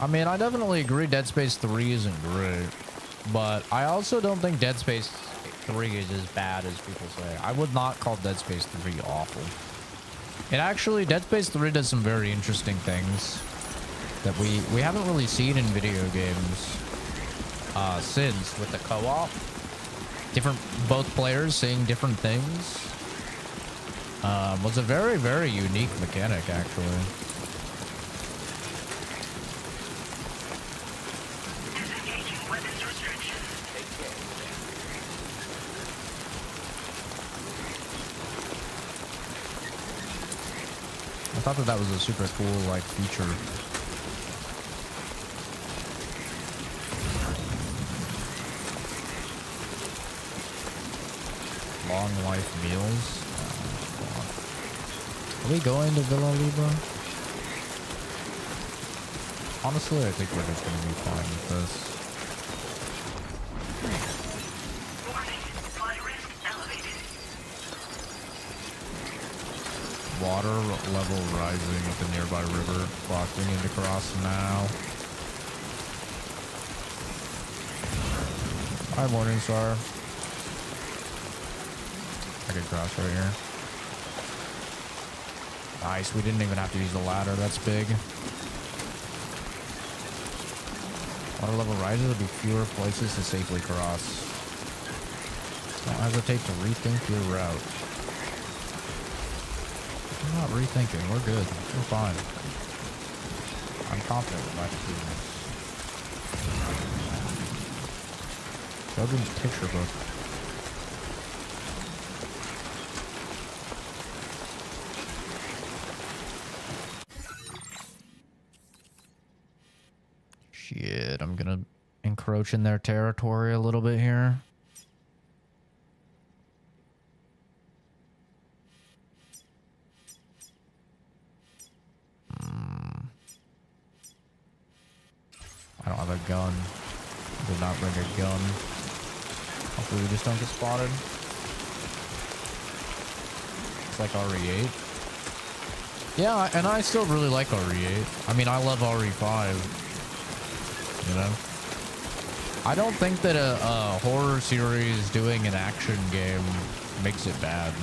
I mean, I definitely agree Dead Space 3 isn't great, but I also don't think Dead Space 3 is as bad as people say. I would not call Dead Space 3 awful. And actually, Dead Space 3 does some very interesting things that we haven't really seen in video games since, with the co-op. Both players saying different things. Was a very, very unique mechanic, actually. I thought that was a super cool, like, feature. Long life meals. Are we going to Villa Libra? Honestly, I think we're just gonna be fine with this. Water level rising at the nearby river. Fuck, we need to cross now. Hi, Morningstar. I could cross right here. Nice, we didn't even have to use the ladder. That's big. Water level rises, there'll be fewer places to safely cross. Don't hesitate to rethink your route. I'm not rethinking. We're good. We're fine. I'm confident with my decisions. Children's picture book. Shit, I'm gonna encroach in their territory a little bit here. I don't have a gun. I did not bring a gun. Hopefully we just don't get spotted. It's like RE8. Yeah, and I still really like RE8. I mean, I love RE5. You know? I don't think that a horror series doing an action game makes it bad.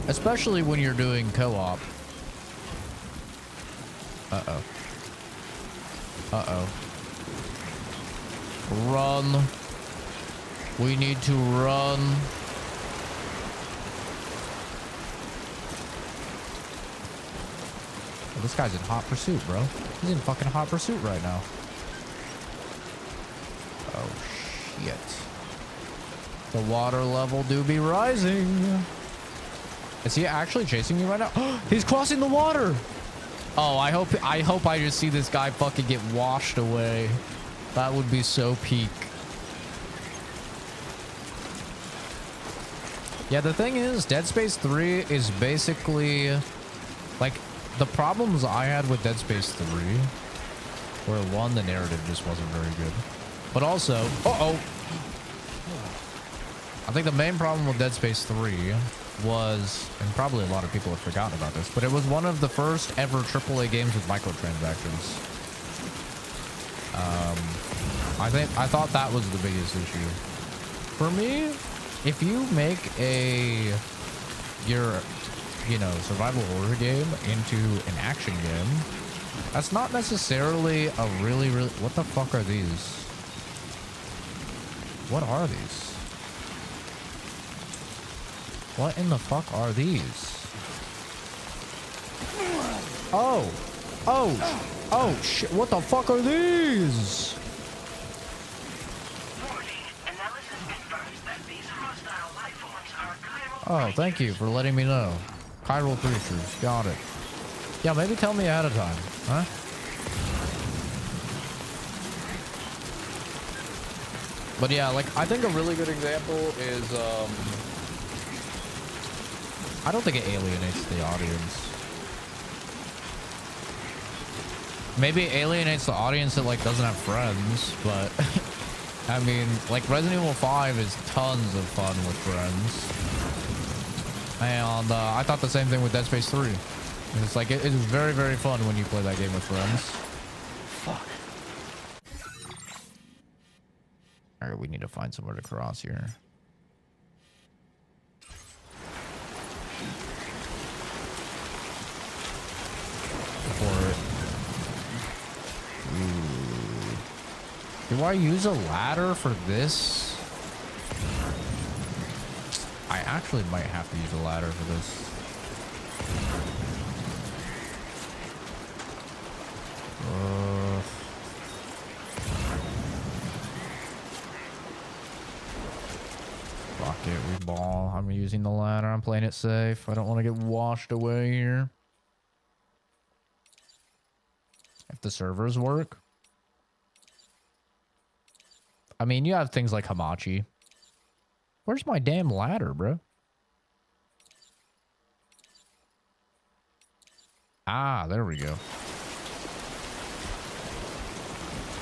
Especially when you're doing co-op. Uh-oh. Uh-oh. Run. We need to run. Oh, this guy's in hot pursuit, bro. He's in fucking hot pursuit right now. Oh, shit. The water level do be rising. Is he actually chasing me right now? He's crossing the water. Oh, I hope I just see this guy fucking get washed away. That would be so peak. Yeah, the thing is, Dead Space 3 is basically like the problems I had with Dead Space 3 were, one, the narrative just wasn't very good. But also, I think the main problem with Dead Space 3 was, and probably a lot of people have forgotten about this, but it was one of the first ever AAA games with microtransactions. I thought that was the biggest issue. For me, if you make your survival horror game into an action game, that's not necessarily a really, what the fuck are these? What are these? What in the fuck are these? Oh shit, what the fuck are these? Oh, thank you for letting me know. Chiral creatures, got it. Yeah, maybe tell me ahead of time, huh? But yeah, like, I think a really good example is, I don't think it alienates the audience. Maybe it alienates the audience that, like, doesn't have friends, but, I mean, like, Resident Evil 5 is tons of fun with friends. And, I thought the same thing with Dead Space 3. It's like, it is very, very fun when you play that game with friends. Fuck. Alright, we need to find somewhere to cross here. Do I use a ladder for this? I actually might have to use a ladder for this. Fuck it, we ball. I'm using the ladder. I'm playing it safe. I don't want to get washed away here. If the servers work. I mean, you have things like Hamachi. Where's my damn ladder, bro? Ah, there we go.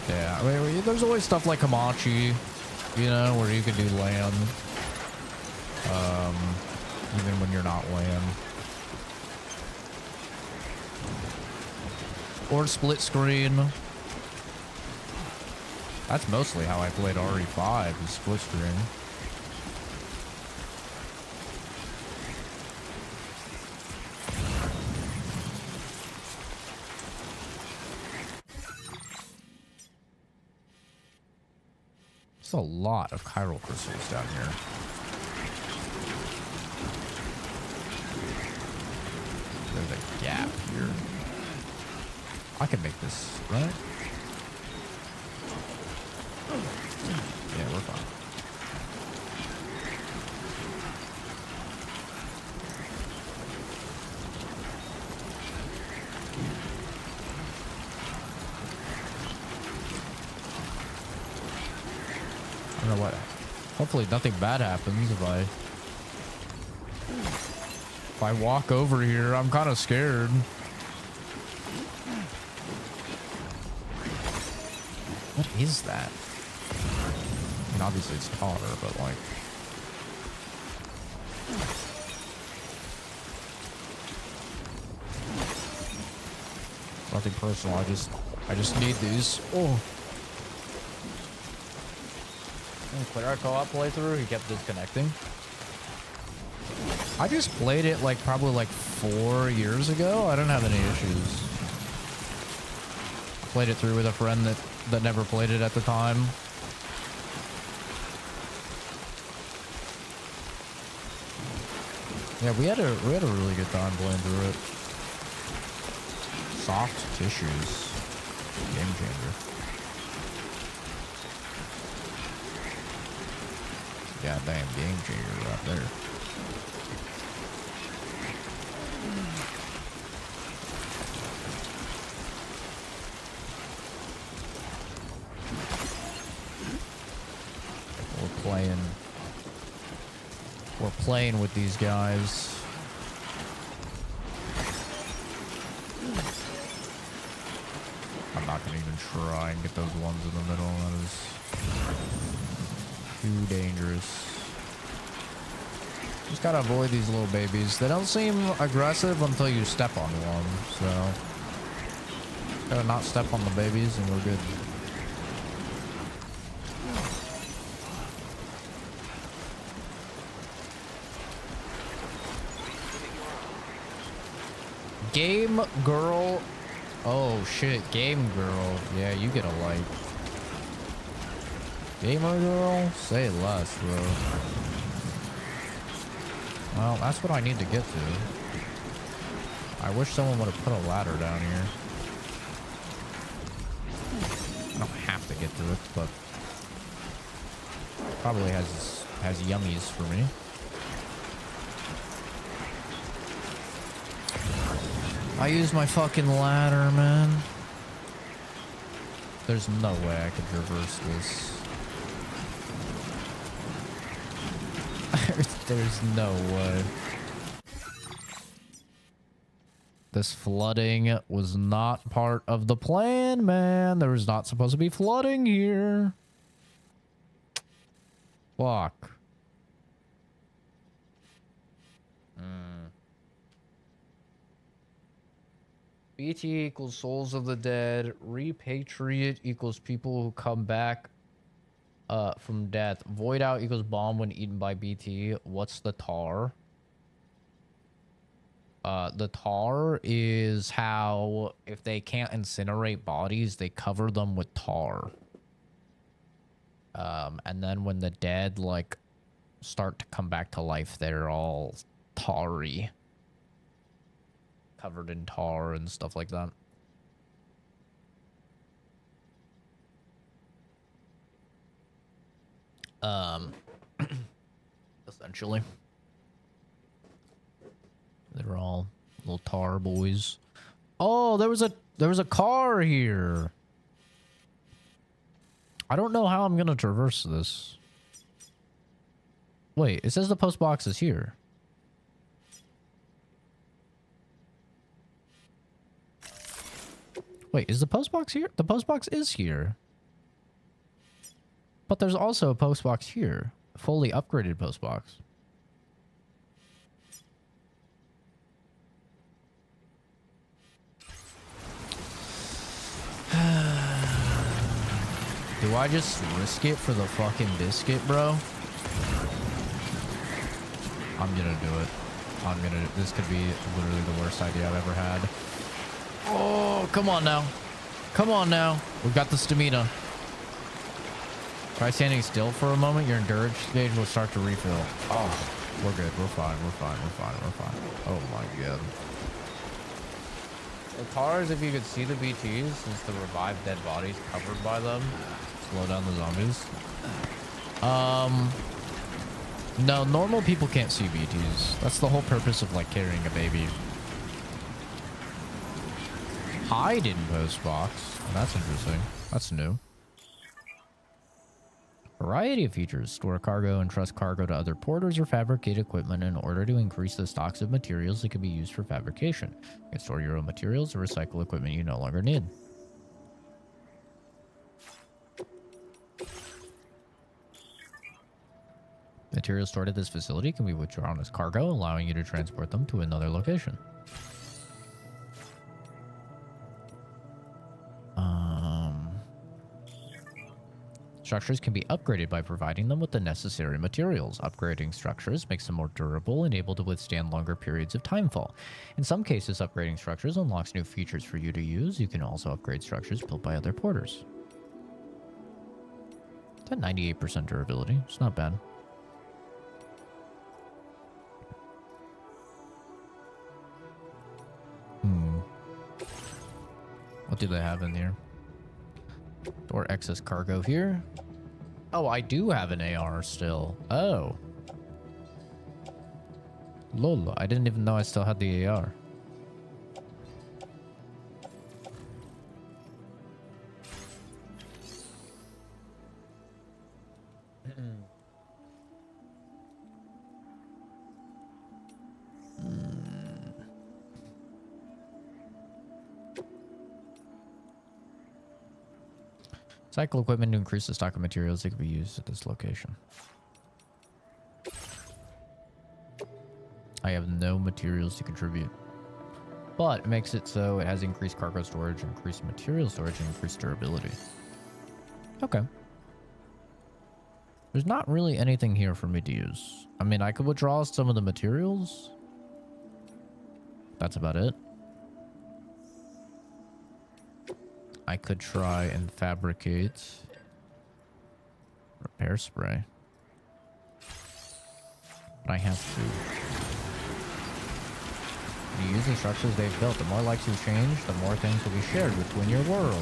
Yeah, I mean, there's always stuff like Hamachi, you know, where you can do land. Even when you're not land. Or split screen. That's mostly how I played RE5, is split screen. There's a lot of chiral crystals down here. There's a gap here. I can make this, right? Yeah, we're fine. I don't know what. Hopefully nothing bad happens if I walk over here. I'm kind of scared. What is that? I mean, obviously it's tar, but like... Nothing personal, I just need these. Oh! Clear our co-op playthrough, he kept disconnecting. I just played it like probably like 4 years ago. I didn't have any issues. Played it through with a friend that never played it at the time. Yeah, we had a really good time playing through it. Soft tissues. Game changer. Goddamn game changer right there. We're playing with these guys. I'm not gonna even try and get those ones in the middle. That is too dangerous. Just gotta avoid these little babies. They don't seem aggressive until you step on one, so gotta not step on the babies and we're good. Game girl. Oh shit, game girl. Yeah, you get a like. Gamer girl? Say less, bro. Well, that's what I need to get to. I wish someone would have put a ladder down here. I don't have to get to it, but probably has yummies for me. I used my fucking ladder, man. There's no way I could reverse this. There's no way. This flooding was not part of the plan, man. There was not supposed to be flooding here. Fuck. BT equals souls of the dead. Repatriate equals people who come back from death. Void out equals bomb when eaten by BT. What's the tar? The tar is how if they can't incinerate bodies, they cover them with tar. And then when the dead like start to come back to life, they're all tarry. Covered in tar and stuff like that. Essentially. They're all little tar boys. Oh, there was a car here. I don't know how I'm gonna traverse this. Wait, it says the post box is here. Wait, is the post box here? The post box is here. But there's also a post box here. A fully upgraded post box. Do I just risk it for the fucking biscuit, bro? I'm gonna do it. This could be literally the worst idea I've ever had. Oh, come on now. Come on now. We've got the stamina. Try standing still for a moment. Your endurance gauge will start to refill. Oh, we're good. We're fine. We're fine. We're fine. We're fine. Oh my god. The cars, if you could see the BTs, since the revived dead bodies covered by them, slow down the zombies. No, normal people can't see BTs. That's the whole purpose of like carrying a baby. Hide in post box. Oh, that's interesting. That's new. Variety of features. Store cargo and trust cargo to other porters or fabricate equipment in order to increase the stocks of materials that can be used for fabrication. You can store your own materials or recycle equipment you no longer need. Materials stored at this facility can be withdrawn as cargo, allowing you to transport them to another location. Structures can be upgraded by providing them with the necessary materials. Upgrading structures makes them more durable and able to withstand longer periods of timefall. In some cases, upgrading structures unlocks new features for you to use. You can also upgrade structures built by other porters. It's at 98% durability. It's not bad. What do they have in here? Store excess cargo here. Oh, I do have an AR still. Oh. Lol, I didn't even know I still had the AR. Cycle equipment to increase the stock of materials that can be used at this location. I have no materials to contribute. But it makes it so it has increased cargo storage, increased material storage, and increased durability. Okay. There's not really anything here for me to use. I mean, I could withdraw some of the materials. That's about it. I could try and fabricate repair spray. But I have to. When you use the structures they've built, the more lights you change, the more things will be shared between your worlds.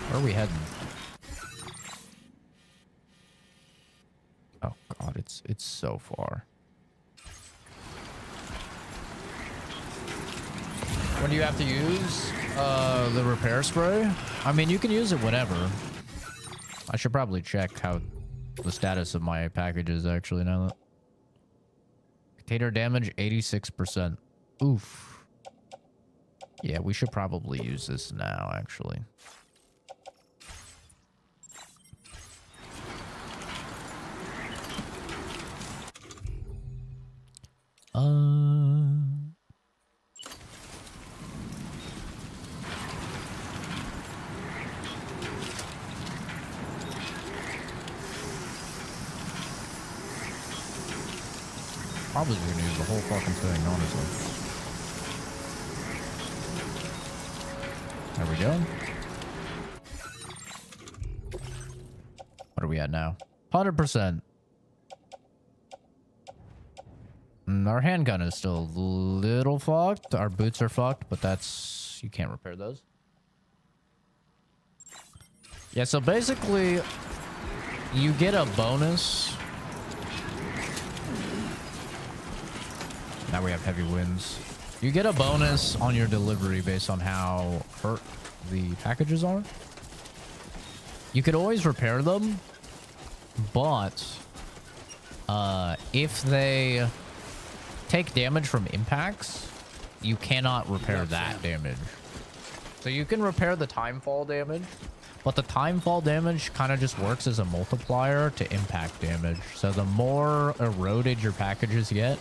Where are we heading? Oh god, it's so far. When do you have to use the repair spray? I mean, you can use it whenever. I should probably check how the status of my package is actually now. Container damage 86%. Oof. Yeah, we should probably use this now, actually. Probably gonna use the whole fucking thing, honestly. There we go. What are we at now? 100%. Our handgun is still a little fucked. Our boots are fucked, but that's... you can't repair those. Yeah, so basically, you get a bonus. Now we have heavy winds. You get a bonus on your delivery based on how hurt the packages are. You could always repair them, but if they take damage from impacts, you cannot repair that damage. So you can repair the timefall damage, but the timefall damage kind of just works as a multiplier to impact damage. So the more eroded your packages get,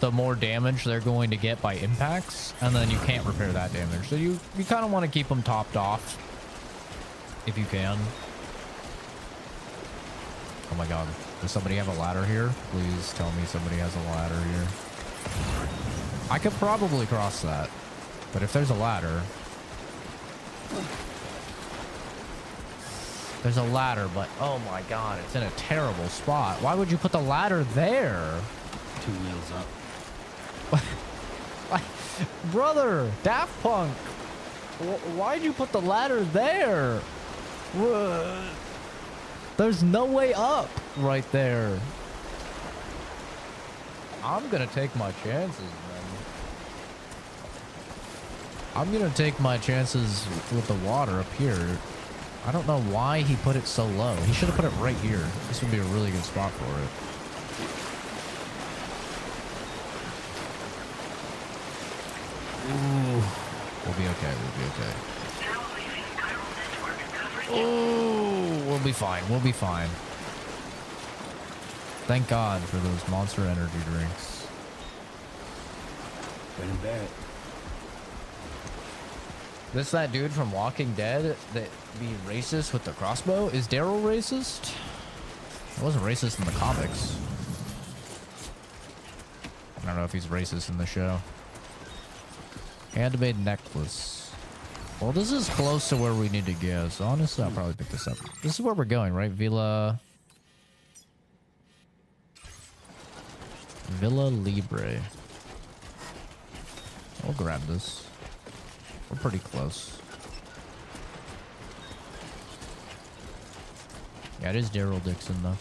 the more damage they're going to get by impacts, and then you can't repair that damage. So you kind of want to keep them topped off if you can. Oh my god. Does somebody have a ladder here? Please tell me somebody has a ladder here. I could probably cross that, but if there's a ladder... there's a ladder, but oh my god, it's in a terrible spot. Why would you put the ladder there? 2 wheels up. Brother, Daft Punk, why'd you put the ladder there? There's no way up right there. I'm gonna take my chances, man. I'm gonna take my chances with the water up here. I don't know why he put it so low. He should have put it right here. This would be a really good spot for it. Ooh. We'll be okay, we'll be okay. Ooh, we'll be fine, we'll be fine. Thank God for those Monster Energy drinks. Been bad. This that dude from Walking Dead that be racist with the crossbow? Is Daryl racist? He wasn't racist in the comics. I don't know if he's racist in the show. Handmade necklace. Well, this is close to where we need to go, so honestly, I'll probably pick this up. This is where we're going, right? Villa Libé. We'll grab this. We're pretty close. Yeah, it is Daryl Dixon, though.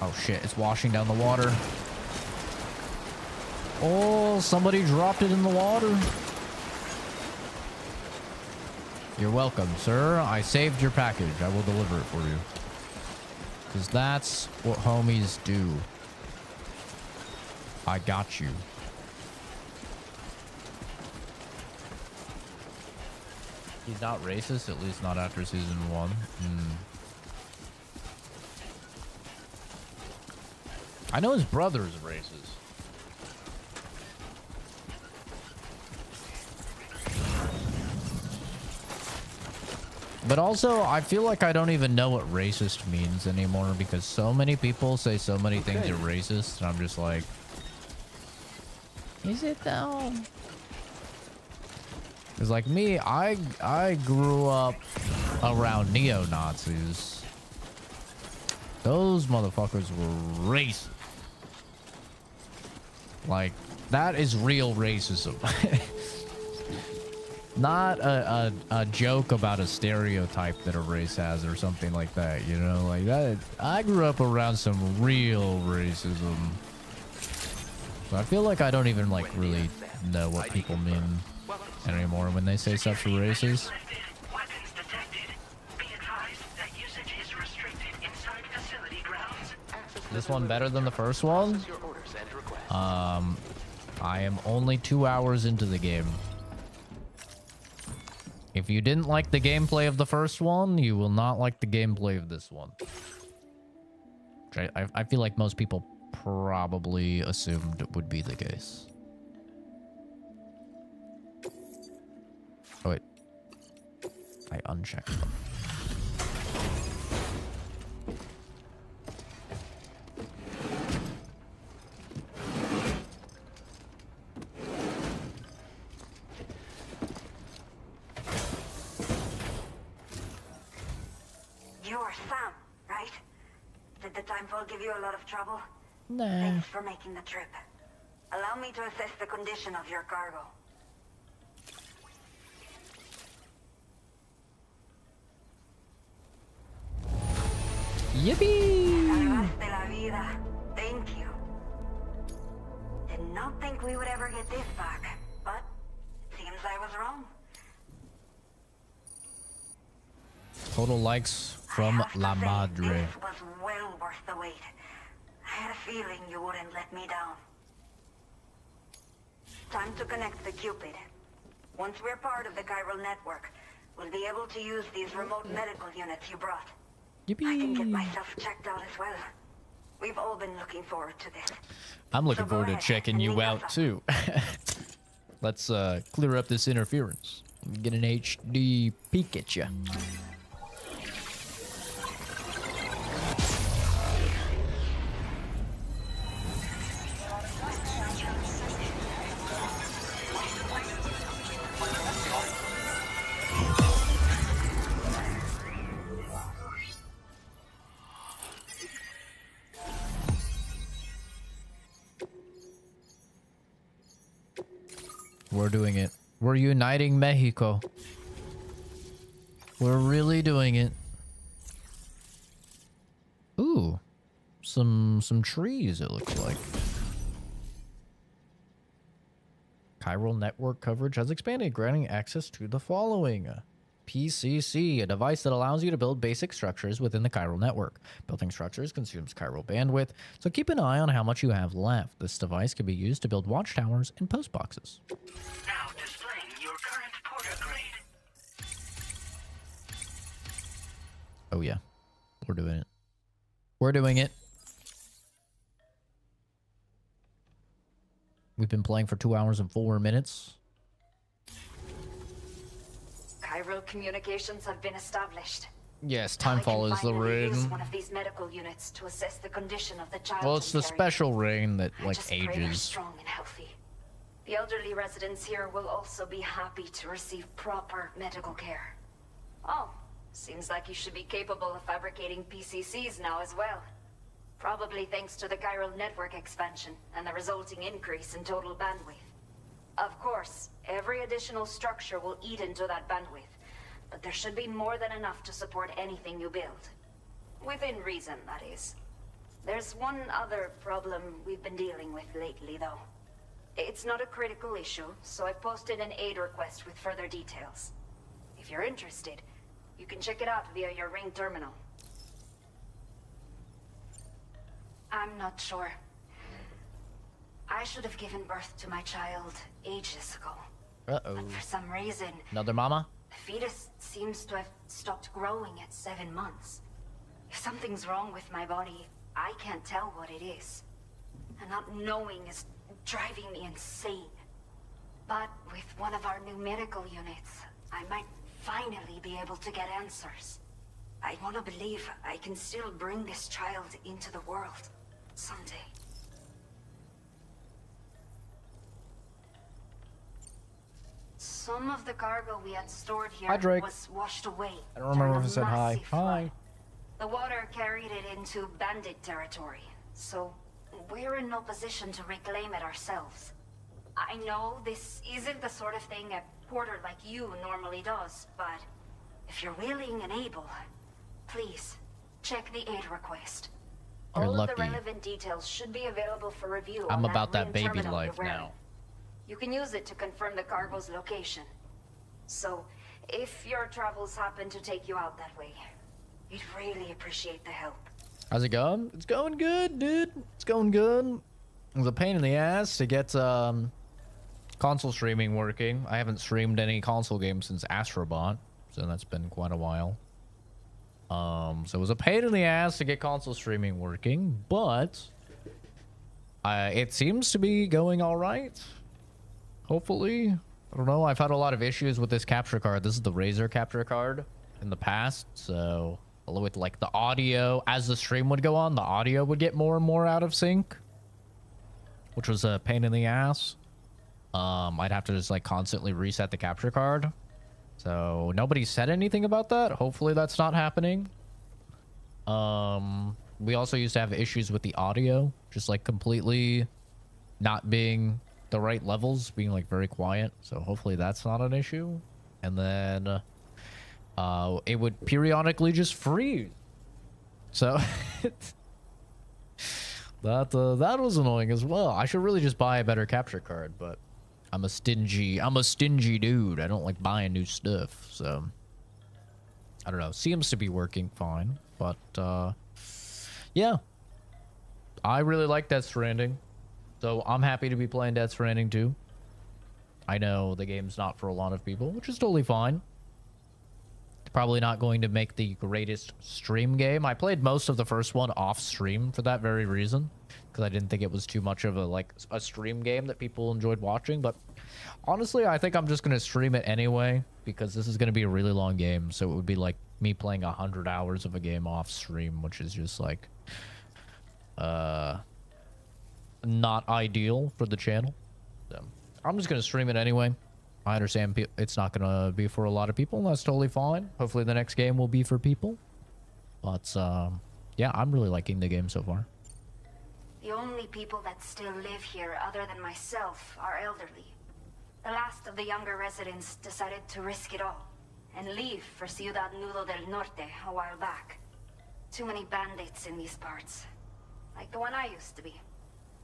Oh shit, it's washing down the water. Oh, somebody dropped it in the water. You're welcome, sir. I saved your package. I will deliver it for you. Because that's what homies do. I got you. He's not racist, at least not after season 1. I know his brother is racist. But also, I feel like I don't even know what racist means anymore because so many people say so many things are racist, and I'm just like, is it though? Because like me, I grew up around neo-Nazis. Those motherfuckers were racist. Like, that is real racism. Not a joke about a stereotype that a race has or something like that, you know? Like, that. I grew up around some real racism. So I feel like I don't even, like, really know what people mean anymore when they say such racist. This one better than the first one? I am only 2 hours into the game. If you didn't like the gameplay of the first one, you will not like the gameplay of this one. I feel like most people probably assumed it would be the case. Oh, wait. I unchecked them. Timefall give you a lot of trouble? Nah. Thanks for making the trip. Allow me to assess the condition of your cargo. Yippee! Salvaste la vida. Thank you. Did not think we would ever get this back, but seems I was wrong. Total likes from La Madre. This was well worth the wait. I had a feeling you wouldn't let me down. Time to connect the Cupid. Once we're part of the Chiral network, we'll be able to use these remote medical units you brought. Yippee. I can get myself checked out as well. We've all been looking forward to this. I'm looking forward to checking you out too. Let's clear up this interference. Get an HD peek at you. We're doing it. We're uniting Mexico. We're really doing it. Ooh. Some trees, it looks like. Chiral network coverage has expanded, granting access to the following. PCC, a device that allows you to build basic structures within the chiral network. Building structures consumes chiral bandwidth, so keep an eye on how much you have left. This device can be used to build watchtowers and post boxes. Now displaying your current porter grade. Oh yeah, we're doing it. We're doing it. We've been playing for 2 hours and 4 minutes. Chiral communications have been established. Yes, Timefall is the rain. One of these medical units to assess the condition of the child. Well, it's the special rain that like Pray they're ages. strong and healthy. The elderly residents here will also be happy to receive proper medical care. Oh, seems like you should be capable of fabricating PCCs now as well. Probably thanks to the chiral network expansion and the resulting increase in total bandwidth. Of course, every additional structure will eat into that bandwidth, but there should be more than enough to support anything you build. Within reason, that is. There's one other problem we've been dealing with lately, though. It's not a critical issue, so I posted an aid request with further details. If you're interested, you can check it out via your Ring terminal. I'm not sure. I should have given birth to my child ages ago. Uh-oh. But for some reason, Another mama? the fetus seems to have stopped growing at 7 months. If something's wrong with my body, I can't tell what it is. And not knowing is driving me insane. But with one of our new medical units, I might finally be able to get answers. I want to believe I can still bring this child into the world someday. Some of the cargo we had stored here Hi, Drake. was washed away. I don't remember during if a it said hi. massive Hi. flood. The water carried it into Bandit Territory, so we're in no position to reclaim it ourselves. I know this isn't the sort of thing a porter like you normally does, but if you're willing and able, please check the aid request. You're All lucky. of the relevant details should be available for review. I'm on about that Ring baby terminal life you're wearing. now. You can use it to confirm the cargo's location. So, if your travels happen to take you out that way, we'd really appreciate the help. How's it going? It's going good, dude. It's going good. It was a pain in the ass to get console streaming working. I haven't streamed any console games since Astrobot, so that's been quite a while. So it was a pain in the ass to get console streaming working, but it seems to be going all right. Hopefully. I don't know. I've had a lot of issues with this capture card. This is the Razer capture card in the past, so with like the audio, as the stream would go on, the audio would get more and more out of sync, which was a pain in the ass. I'd have to just like constantly reset the capture card. So nobody said anything about that. Hopefully that's not happening. We also used to have issues with the audio, just like completely not being the right levels, being like very quiet. So hopefully that's not an issue. And then it would periodically just freeze. So that was annoying as well. I should really just buy a better capture card, but I'm a stingy dude. I don't like buying new stuff. So I don't know. Seems to be working fine, but yeah. I really like Death Stranding, so I'm happy to be playing Death Stranding too. I know the game's not for a lot of people, which is totally fine. It's probably not going to make the greatest stream game. I played most of the first one off stream for that very reason, because I didn't think it was too much of a stream game that people enjoyed watching. But honestly, I think I'm just going to stream it anyway, because this is going to be a really long game. So it would be like me playing 100 hours of a game off stream, which is just like not ideal for the channel. So I'm just going to stream it anyway. I understand it's not going to be for a lot of people, and that's totally fine. Hopefully the next game will be for people. But yeah, I'm really liking the game so far. The only people that still live here other than myself are elderly. The last of the younger residents decided to risk it all and leave for Ciudad Nudo del Norte a while back. Too many bandits in these parts. Like the one I used to be.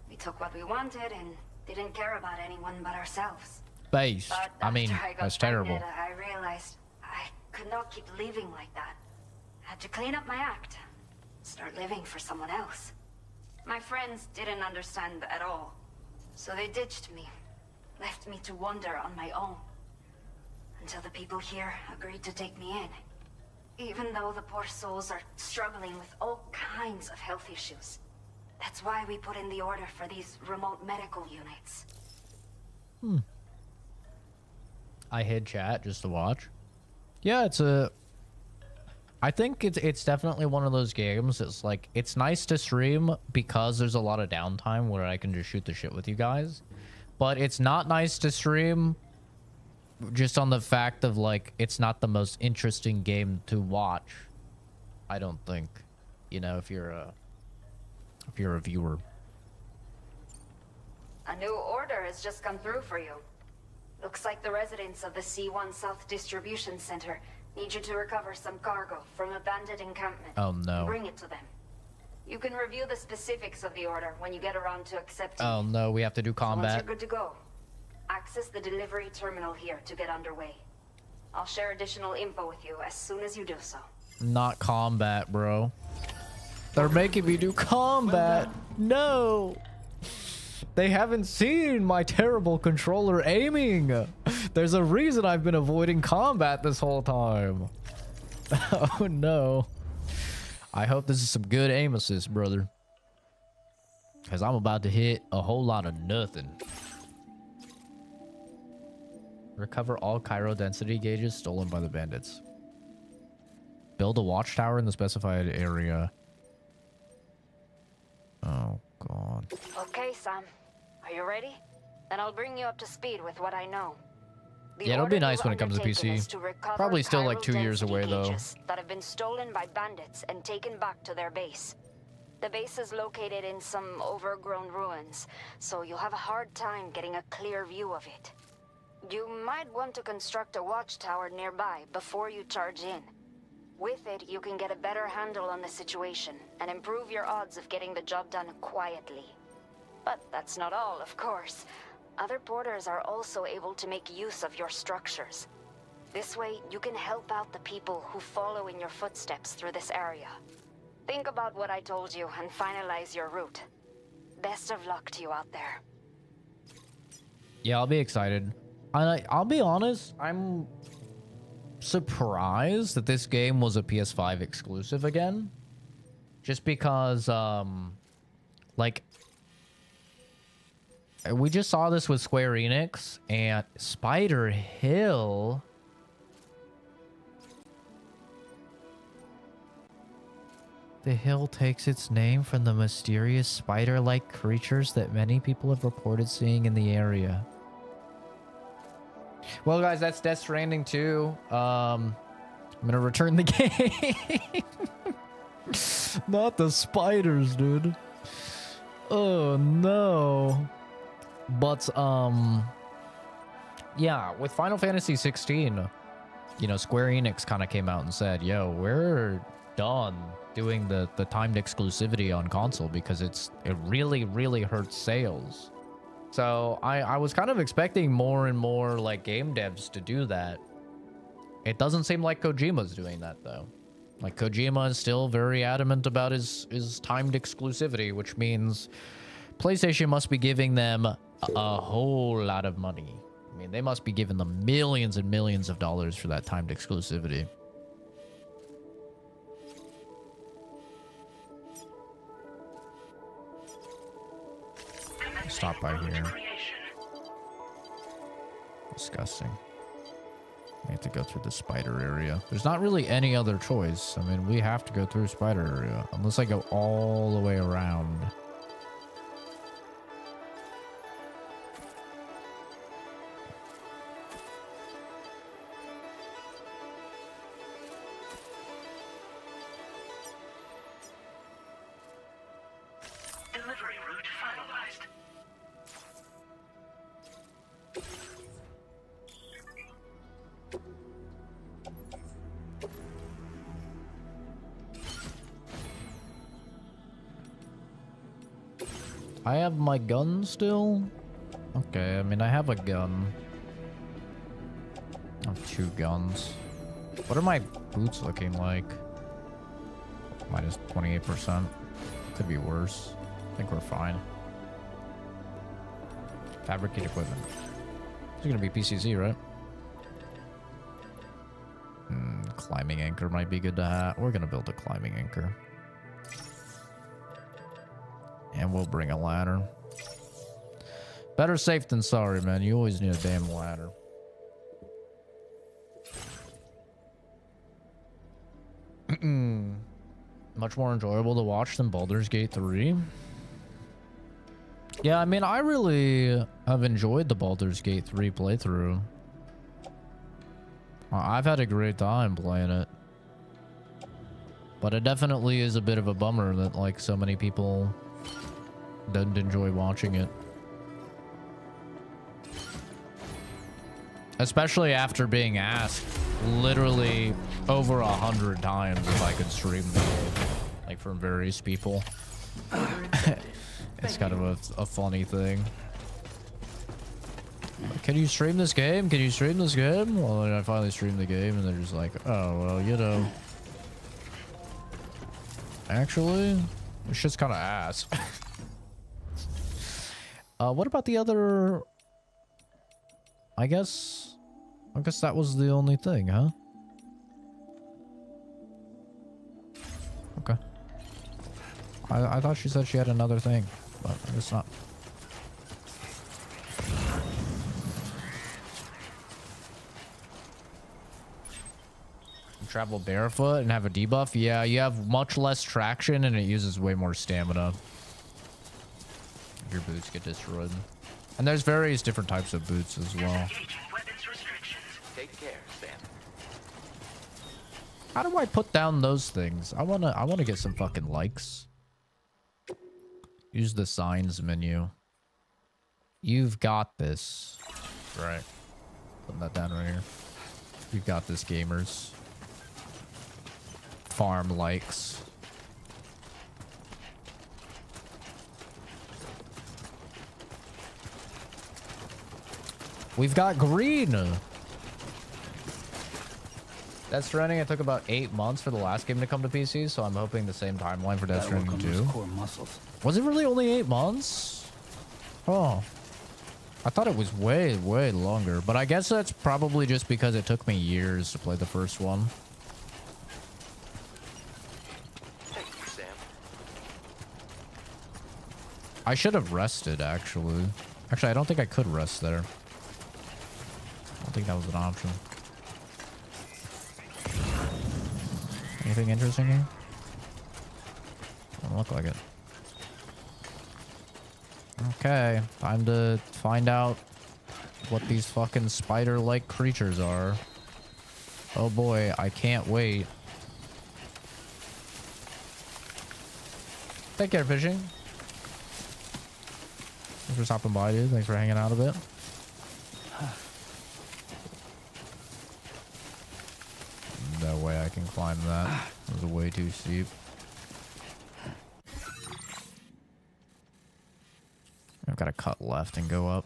We took what we wanted and didn't care about anyone but ourselves. Base. But I mean, after I got that's terrible. pregnant, I realized I could not keep living like that. Had to clean up my act. Start living for someone else. My friends didn't understand at all. So they ditched me. Left me to wander on my own. Until the people here agreed to take me in. Even though the poor souls are struggling with all kinds of health issues. That's why we put in the order for these remote medical units. I hid chat just to watch. Yeah, I think it's definitely one of those games. It's like, it's nice to stream because there's a lot of downtime where I can just shoot the shit with you guys. But it's not nice to stream just on the fact of like, it's not the most interesting game to watch. I don't think, you know, if you're a viewer. A new order has just come through for you. Looks like the residents of the C1 South Distribution Center need you to recover some cargo from a bandit encampment. Oh no. Bring it to them. You can review the specifics of the order when you get around to accepting it. Oh no, we have to do combat. Once you're good to go, access the delivery terminal here to get underway. I'll share additional info with you as soon as you do so. Not combat, bro. They're making me do combat. No. They haven't seen my terrible controller aiming. There's a reason I've been avoiding combat this whole time. Oh no. I hope this is some good aim assist, brother. Because I'm about to hit a whole lot of nothing. Recover all Cairo density gauges stolen by the bandits. Build a watchtower in the specified area. Oh, God. Okay, Sam. Are you ready? Then I'll bring you up to speed with what I know. Yeah, it'll be nice when it comes to PC. Probably still like 2 years away, though. That have been stolen by bandits and taken back to their base. The base is located in some overgrown ruins, so you'll have a hard time getting a clear view of it. You might want to construct a watchtower nearby before you charge in. With it, you can get a better handle on the situation and improve your odds of getting the job done quietly. But that's not all, of course. Other porters are also able to make use of your structures. This way, you can help out the people who follow in your footsteps through this area. Think about what I told you and finalize your route. Best of luck to you out there. Yeah, I'll be excited. I'll be honest, I'm surprised that this game was a PS5 exclusive again. Just because, like, we just saw this with Square Enix and Spider Hill. The hill takes its name from the mysterious spider-like creatures that many people have reported seeing in the area. Well, guys, that's Death Stranding 2. I'm gonna return the game. Not the spiders, dude. Oh, no. But, yeah, with Final Fantasy 16, you know, Square Enix kind of came out and said, yo, we're done doing the timed exclusivity on console because it really, really hurts sales. So I was kind of expecting more and more like game devs to do that. It doesn't seem like Kojima's doing that though. Like Kojima is still very adamant about his timed exclusivity, which means PlayStation must be giving them a whole lot of money. I mean, they must be giving them millions and millions of dollars for that timed exclusivity. Stop by here. Disgusting. We have to go through the spider area. There's not really any other choice. I mean, we have to go through spider area. Unless I go all the way around. Delivery route finalized. I have my gun still? Okay, I mean, I have a gun. I have 2 guns. What are my boots looking like? Minus 28%. Could be worse. I think we're fine. Fabricate equipment. It's gonna be PCC, right? Climbing anchor might be good to have. We're gonna build a climbing anchor. And we'll bring a ladder. Better safe than sorry, man. You always need a damn ladder. Much more enjoyable to watch than Baldur's Gate 3. Yeah, I mean, I really have enjoyed the Baldur's Gate 3 playthrough. I've had a great time playing it. But it definitely is a bit of a bummer that, like, so many people didn't enjoy watching it. Especially after being asked literally over 100 times if I could stream the game. Like, from various people. It's kind of a funny thing. Can you stream this game? Can you stream this game? Well, then I finally streamed the game and they're just like, oh, well, you know. Actually, it's just kind of ass. What about the other... I guess that was the only thing, huh? Okay. I thought she said she had another thing, but I guess not. Travel barefoot and have a debuff? Yeah, you have much less traction and it uses way more stamina. Your boots get destroyed. And there's various different types of boots as well. Take care, Sam. How do I put down those things? I wanna get some fucking likes. Use the signs menu. You've got this. Right. Putting that down right here. You've got this, gamers. Farm likes. We've got green. Death Stranding, it took about 8 months for the last game to come to PC, so I'm hoping the same timeline for Death Stranding 2. Was it really only 8 months? Oh. I thought it was way, way longer, but I guess that's probably just because it took me years to play the first one. Thank you, Sam. I should have rested, actually. Actually, I don't think I could rest there. I don't think that was an option. Anything interesting here? Doesn't look like it. Okay, time to find out what these fucking spider-like creatures are. Oh boy, I can't wait. Take care, fishing. Thanks for stopping by, dude. Thanks for hanging out a bit. No way I can climb that. It was way too steep. I've got to cut left and go up.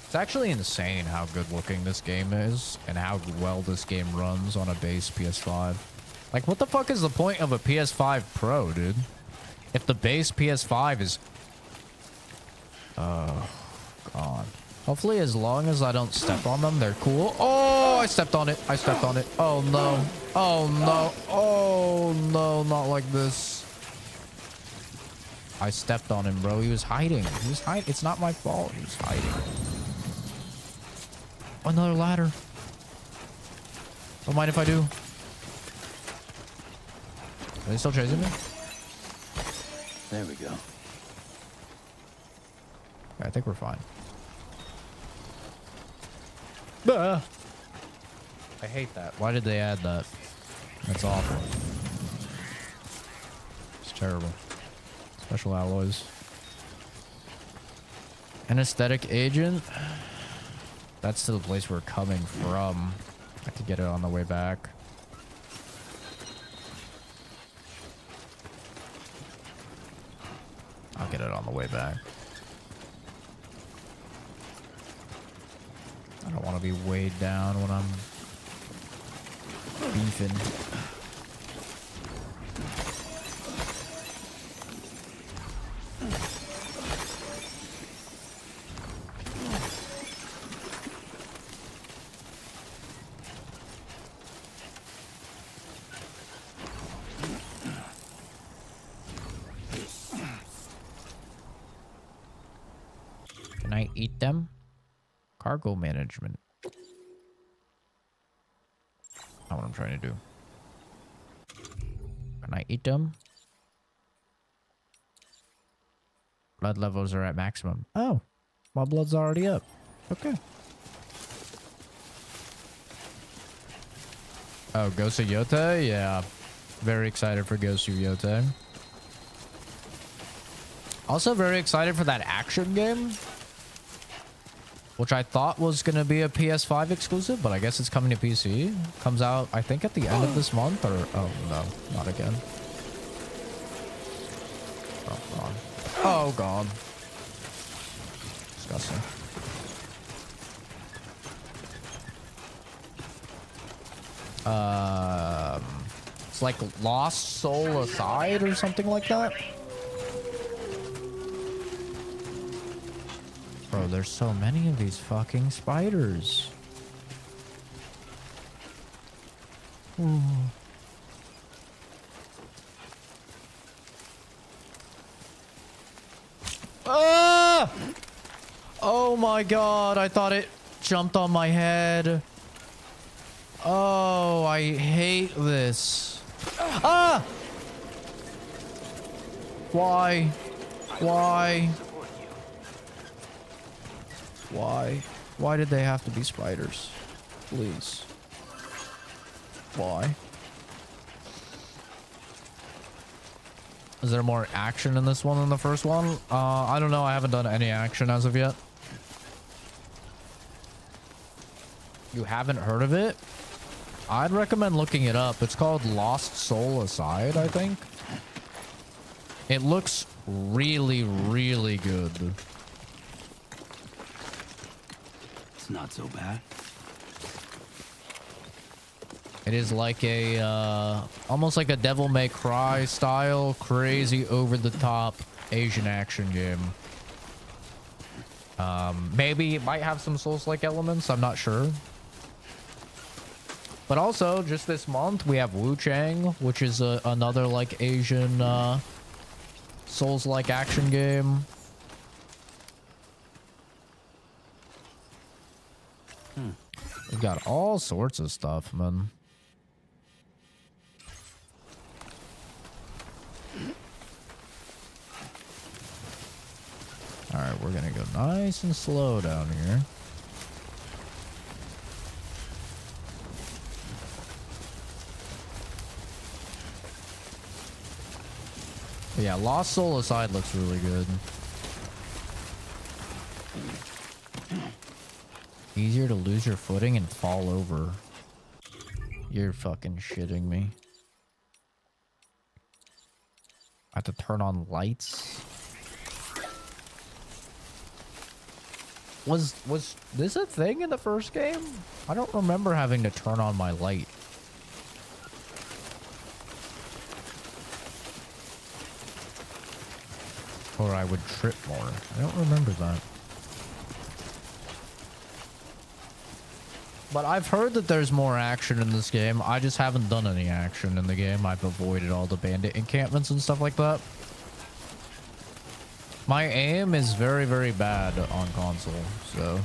It's actually insane how good looking this game is and how well this game runs on a base PS5. Like, what the fuck is the point of a PS5 Pro, dude? If the base PS5 is... Oh, God. Hopefully, as long as I don't step on them, they're cool. Oh, I stepped on it. I stepped on it. Oh, no. Oh, no. Oh, no. Not like this. I stepped on him, bro. He was hiding. He was hiding. It's not my fault. He was hiding. Another ladder. Don't mind if I do. Are they still chasing me? There we go. Okay, I think we're fine. I hate that. Why did they add that? That's awful. It's terrible. Special alloys. Anesthetic agent. That's to the place we're coming from. I could get it on the way back. I'll get it on the way back. be weighed down when I'm beefing. Can I eat them? Cargo management. Not what I'm trying to do. Can I eat them? Blood levels are at maximum. Oh, my blood's already up. Okay. Oh, Ghost of Yote? Yeah. Very excited for Ghost of Yote. Also very excited for that action game, which I thought was going to be a PS5 exclusive, but I guess it's coming to PC. Comes out, I think, at the end of this month, or... Oh, no. Not again. Oh, God. Oh, God. Disgusting. It's like Lost Soul Aside or something like that. Bro, there's so many of these fucking spiders. Ooh. Ah! Oh my God, I thought it jumped on my head. Oh, I hate this. Ah! Why? Why? Why? Why did they have to be spiders? Please. Why? Is there more action in this one than the first one? I don't know. I haven't done any action as of yet. You haven't heard of it? I'd recommend looking it up. It's called Lost Soul Aside, I think. It looks really, really good. It's not so bad. It is like a, almost like a Devil May Cry style, crazy over-the-top Asian action game. Maybe it might have some Souls-like elements, I'm not sure. But also, just this month, we have Wu Chang, which is another, like, Asian, Souls-like action game. We've got all sorts of stuff, man. Alright, we're gonna go nice and slow down here. But yeah, Lost Soul Aside looks really good. Easier to lose your footing and fall over. You're fucking shitting me. I have to turn on lights. Was this a thing in the first game? I don't remember having to turn on my light. Or I would trip more. I don't remember that. But I've heard that there's more action in this game. I just haven't done any action in the game. I've avoided all the bandit encampments and stuff like that. My aim is very, very bad on console, so...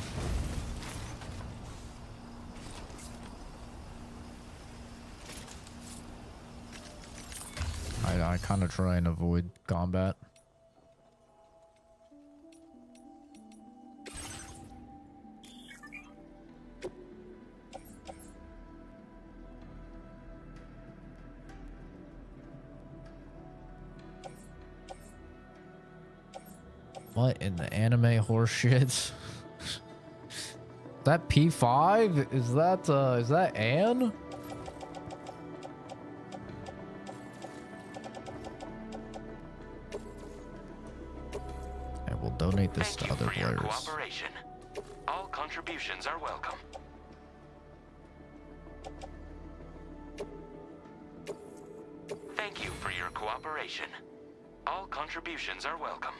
I kind of try and avoid combat. What in the anime horse shit? That P5? Is that Anne? Thank we'll donate this to other for your players. Cooperation. All contributions are welcome. Thank you for your cooperation. All contributions are welcome.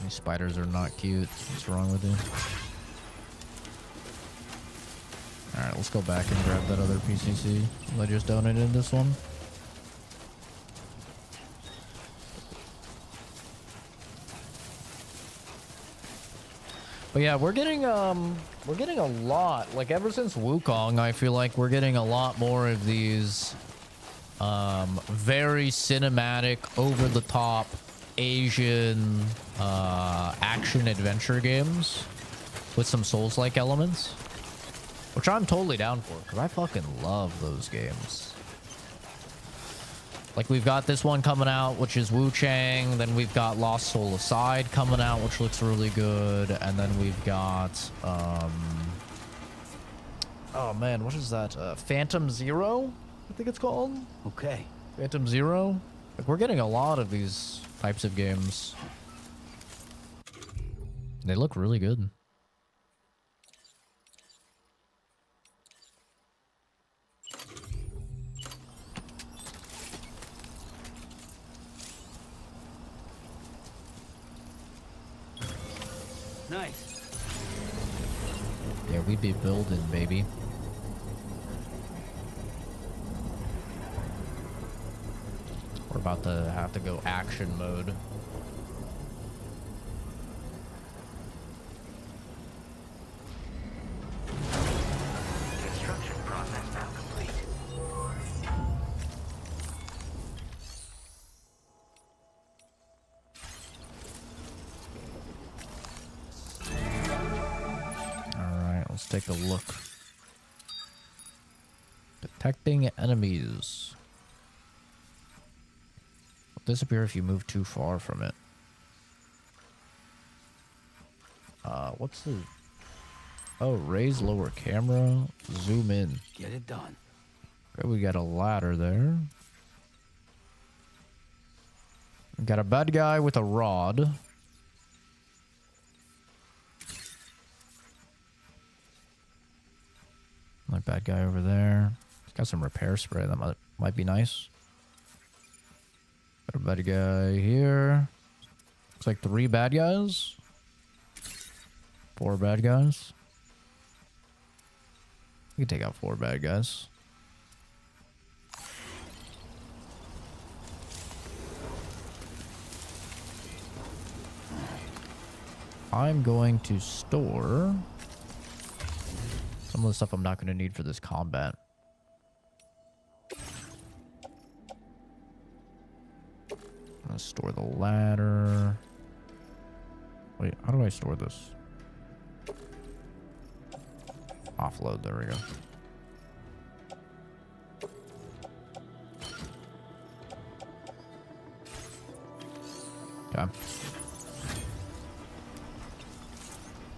These spiders are not cute. What's wrong with you? Alright, let's go back and grab that other PCC. I just donated this one. But yeah, we're getting a lot. Like ever since Wukong, I feel like we're getting a lot more of these very cinematic, over the top Asian action adventure games with some Souls-like elements, which I'm totally down for because I fucking love those games. Like we've got this one coming out, which is Wu Chang. Then we've got Lost Soul Aside coming out, which looks really good. And then we've got oh man, what is that? Phantom Zero, I think it's called. Okay. Phantom Zero. Like we're getting a lot of these types of games. They look really good. Nice. Yeah, we be building, baby. We're about to have to go action mode. Construction process now complete. Let's take a look. Detecting enemies. Will disappear if you move too far from it. What's the... Oh, raise lower camera. Zoom in. Get it done. Okay, we got a ladder there. We got a bad guy with a rod. Like bad guy over there. He's got some repair spray. That might be nice. Got a bad guy here. Looks like 3 bad guys. 4 bad guys. We can take out 4 bad guys. I'm going to store some of the stuff I'm not going to need for this combat. I'm going to store the ladder. Wait, how do I store this? Offload, there we go. Okay.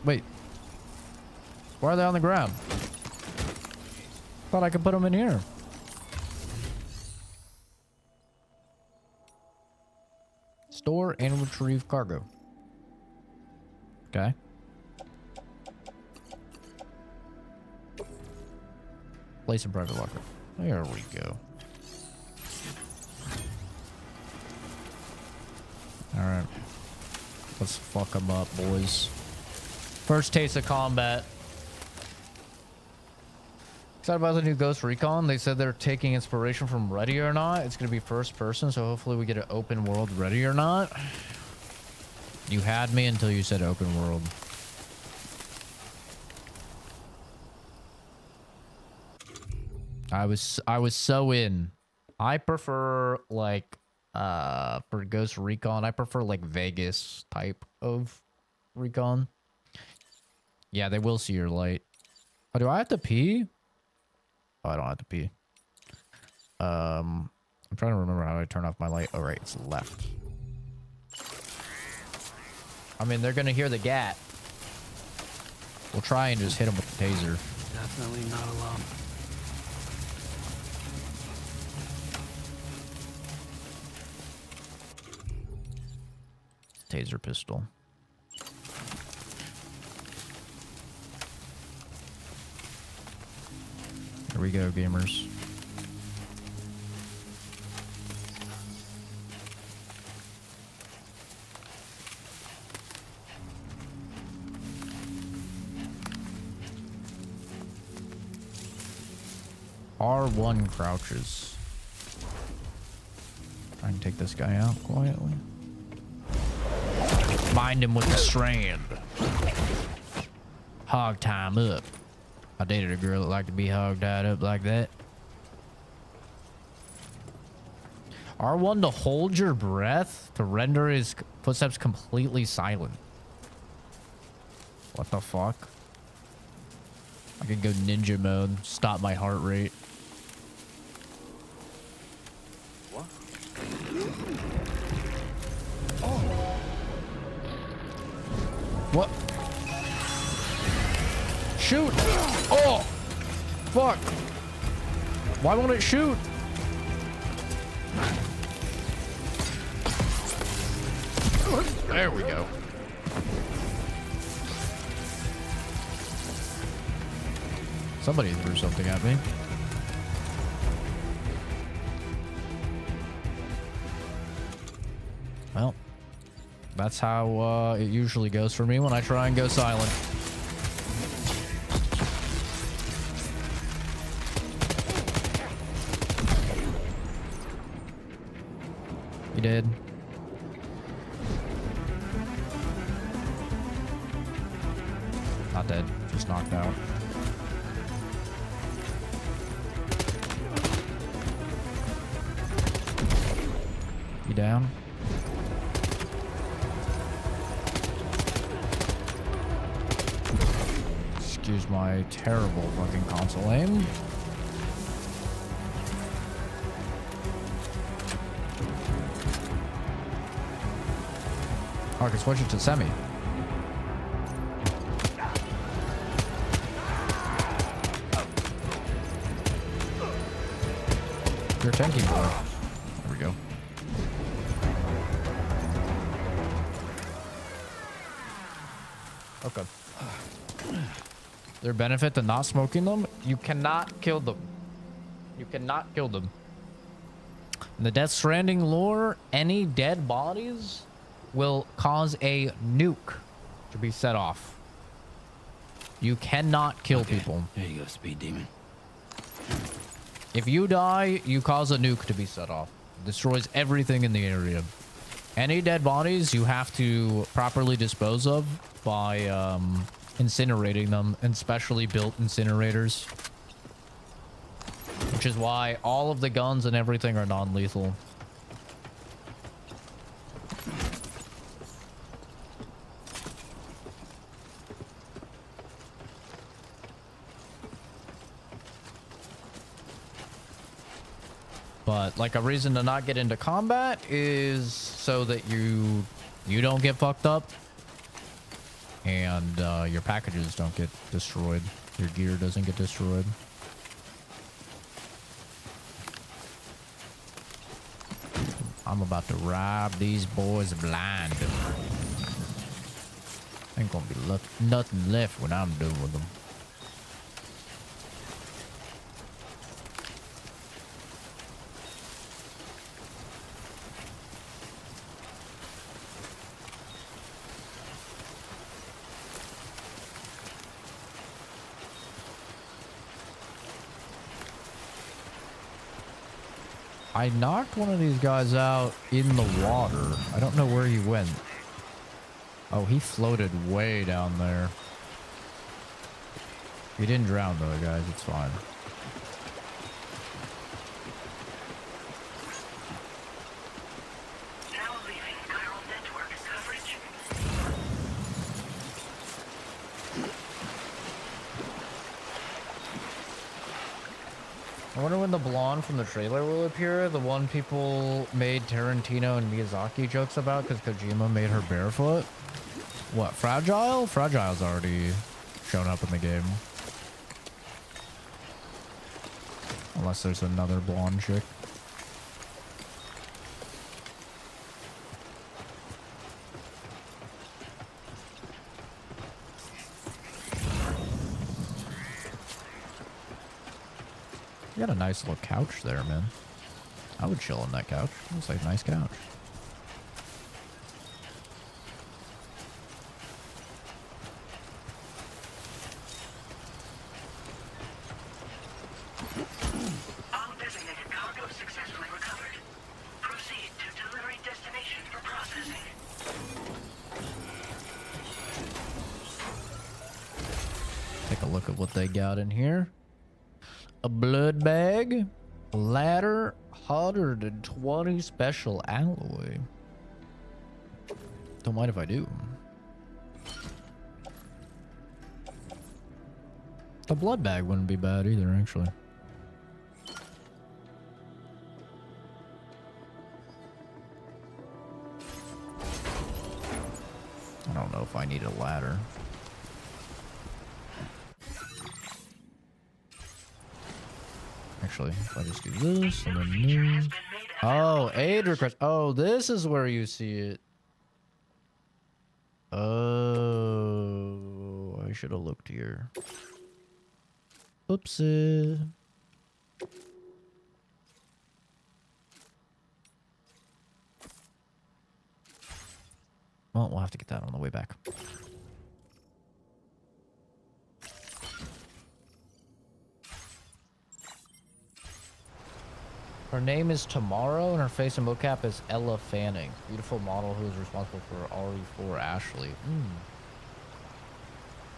Wait. Why are they on the ground? Thought I could put them in here. Store and retrieve cargo. Okay. Place in private locker. There we go. Alright. Let's fuck them up, boys. First taste of combat. Excited about the new Ghost Recon. They said they're taking inspiration from Ready or Not. It's going to be first person, so hopefully we get an open world Ready or Not. You had me until you said open world. I was so in. I prefer like for Ghost Recon, I prefer like Vegas type of recon. Yeah, they will see your light. Oh, do I have to pee? Oh, I don't have to pee. I'm trying to remember how I turn off my light. Oh, right, it's left. I mean, they're gonna hear the gat. We'll try and just hit them with the taser. Definitely not alone. Taser pistol. Here we go, gamers. R1 crouches. Try and take this guy out quietly. Bind him with the strand. Hog time up. I dated a girl that liked to be hog tied up like that. R1 to hold your breath to render his footsteps completely silent. What the fuck? I can go ninja mode, stop my heart rate. What? What? Shoot! Oh! Fuck! Why won't it shoot? There we go. Somebody threw something at me. Well, that's how it usually goes for me when I try and go silent. You did. Not dead, just knocked out. You down? Excuse my terrible fucking console aim. Oh, I can switch it to semi. You're tanky boy. There we go. Okay. Their benefit to not smoking them? You cannot kill them. You cannot kill them. In the Death Stranding lore, any dead bodies will cause a nuke to be set off. You cannot kill people. There you go, Speed Demon. If you die, you cause a nuke to be set off. It destroys everything in the area. Any dead bodies you have to properly dispose of by incinerating them in specially built incinerators. Which is why all of the guns and everything are non-lethal. But like a reason to not get into combat is so that you don't get fucked up and your packages don't get destroyed. Your gear doesn't get destroyed. I'm about to rob these boys blind. Ain't gonna be nothing left when I'm done with them. I knocked one of these guys out in the water. I don't know where he went. Oh, he floated way down there. He didn't drown though, guys. It's fine. Now leaving chiral network coverage. I wonder when the blonde from the trailer will appear. The one people made Tarantino and Miyazaki jokes about because Kojima made her barefoot. What, Fragile? Fragile's already shown up in the game. Unless there's another blonde chick. You got a nice little couch there, man. I would chill on that couch. Looks like a nice couch. All designated cargo successfully recovered. Proceed to delivery destination for processing. Take a look at what they got in here. A blood bag, ladder, 120 special alloy. Don't mind if I do. The blood bag wouldn't be bad either, actually. I don't know if I need a ladder. Actually, if I just do this and then new. Oh, aid request. Oh, this is where you see it. Oh, I should have looked here. Oopsie. Well, we'll have to get that on the way back. Her name is Tomorrow, and her face and mocap is Ella Fanning. Beautiful model who is responsible for RE4 Ashley.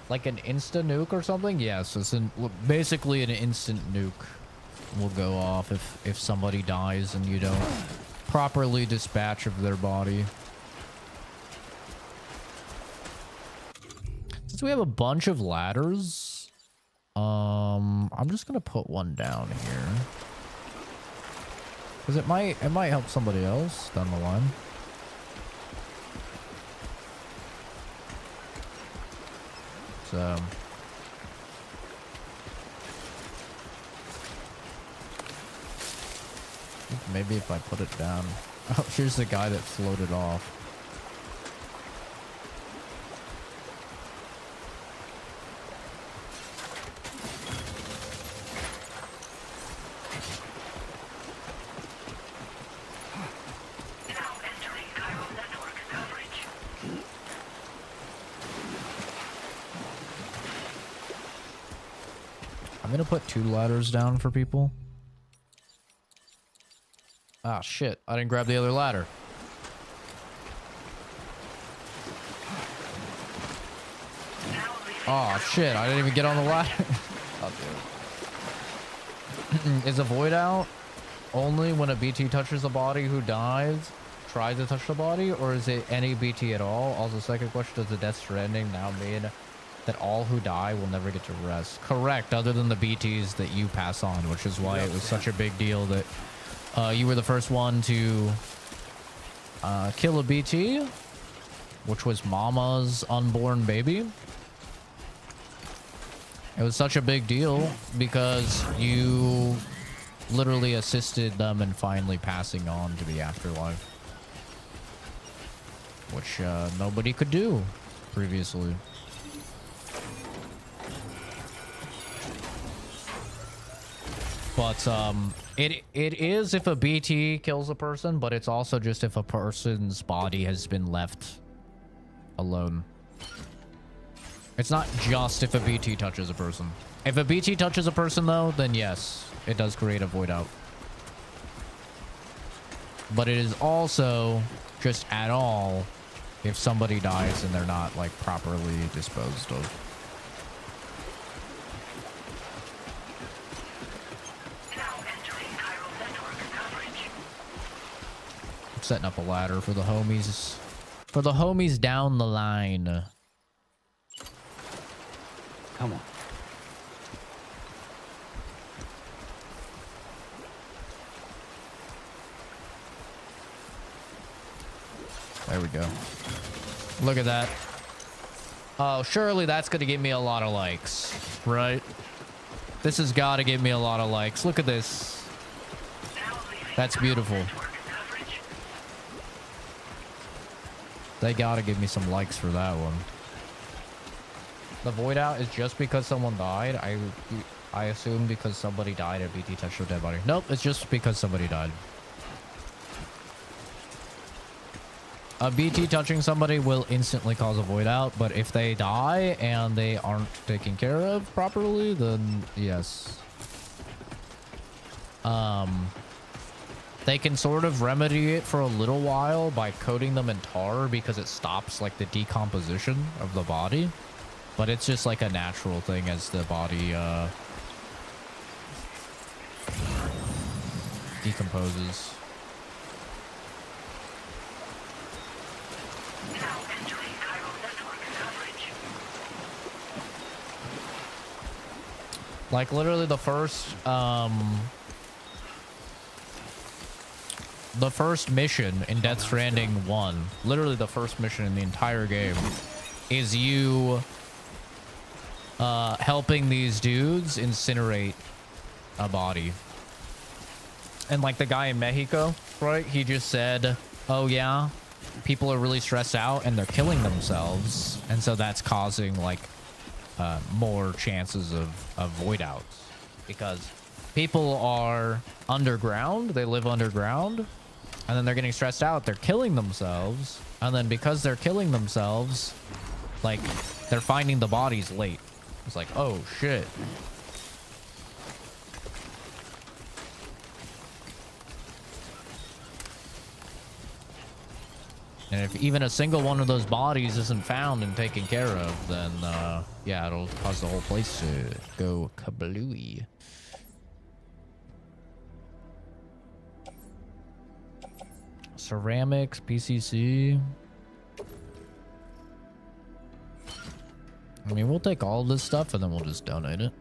Like an insta nuke or something? Yes, it's basically an instant nuke will go off if somebody dies and you don't properly dispatch of their body. Since we have a bunch of ladders, I'm just gonna put one down here. Because it might help somebody else down the line. So maybe if I put it down. Oh, here's the guy that floated off. I'm gonna put 2 ladders down for people. Ah, shit. I didn't grab the other ladder. Oh, shit. I didn't even get on the ladder. Oh, dude. Is a void out only when a BT touches the body who dies, tries to touch the body, or is it any BT at all? Also, second question, does the Death Stranding now mean that all who die will never get to rest? Correct, other than the BTs that you pass on, which is why it was such a big deal that you were the first one to kill a BT, which was Mama's unborn baby. It was such a big deal because you literally assisted them in finally passing on to the afterlife, which nobody could do previously. But it is if a BT kills a person, but it's also just if a person's body has been left alone. It's not just if a BT touches a person. If a BT touches a person, though, then yes, it does create a void out. But it is also just at all if somebody dies and they're not, like, properly disposed of. Setting up a ladder for the homies. For the homies down the line. Come on. There we go. Look at that. Oh, surely that's gonna give me a lot of likes, right? This has got to give me a lot of likes. Look at this. That's beautiful. They gotta give me some likes for that one. The void out is just because someone died. I assume because somebody died and BT touched a dead body. Nope, it's just because somebody died. A BT touching somebody will instantly cause a void out, but if they die and they aren't taken care of properly, then yes. They can sort of remedy it for a little while by coating them in tar because it stops like the decomposition of the body. But it's just like a natural thing as the body decomposes. Now entering Chiral network coverage. Like literally the first mission in Death Stranding 1, literally the first mission in the entire game, is you helping these dudes incinerate a body. And like the guy in Mexico, right? He just said, oh yeah, people are really stressed out and they're killing themselves. And so that's causing like more chances of void outs. Because people are underground, they live underground, and then they're getting stressed out, they're killing themselves. And then because they're killing themselves, like they're finding the bodies late. It's like, oh shit. And if even a single one of those bodies isn't found and taken care of, then yeah, it'll cause the whole place to go kablooey. Ceramics, PCC. I mean, we'll take all this stuff and then we'll just donate it.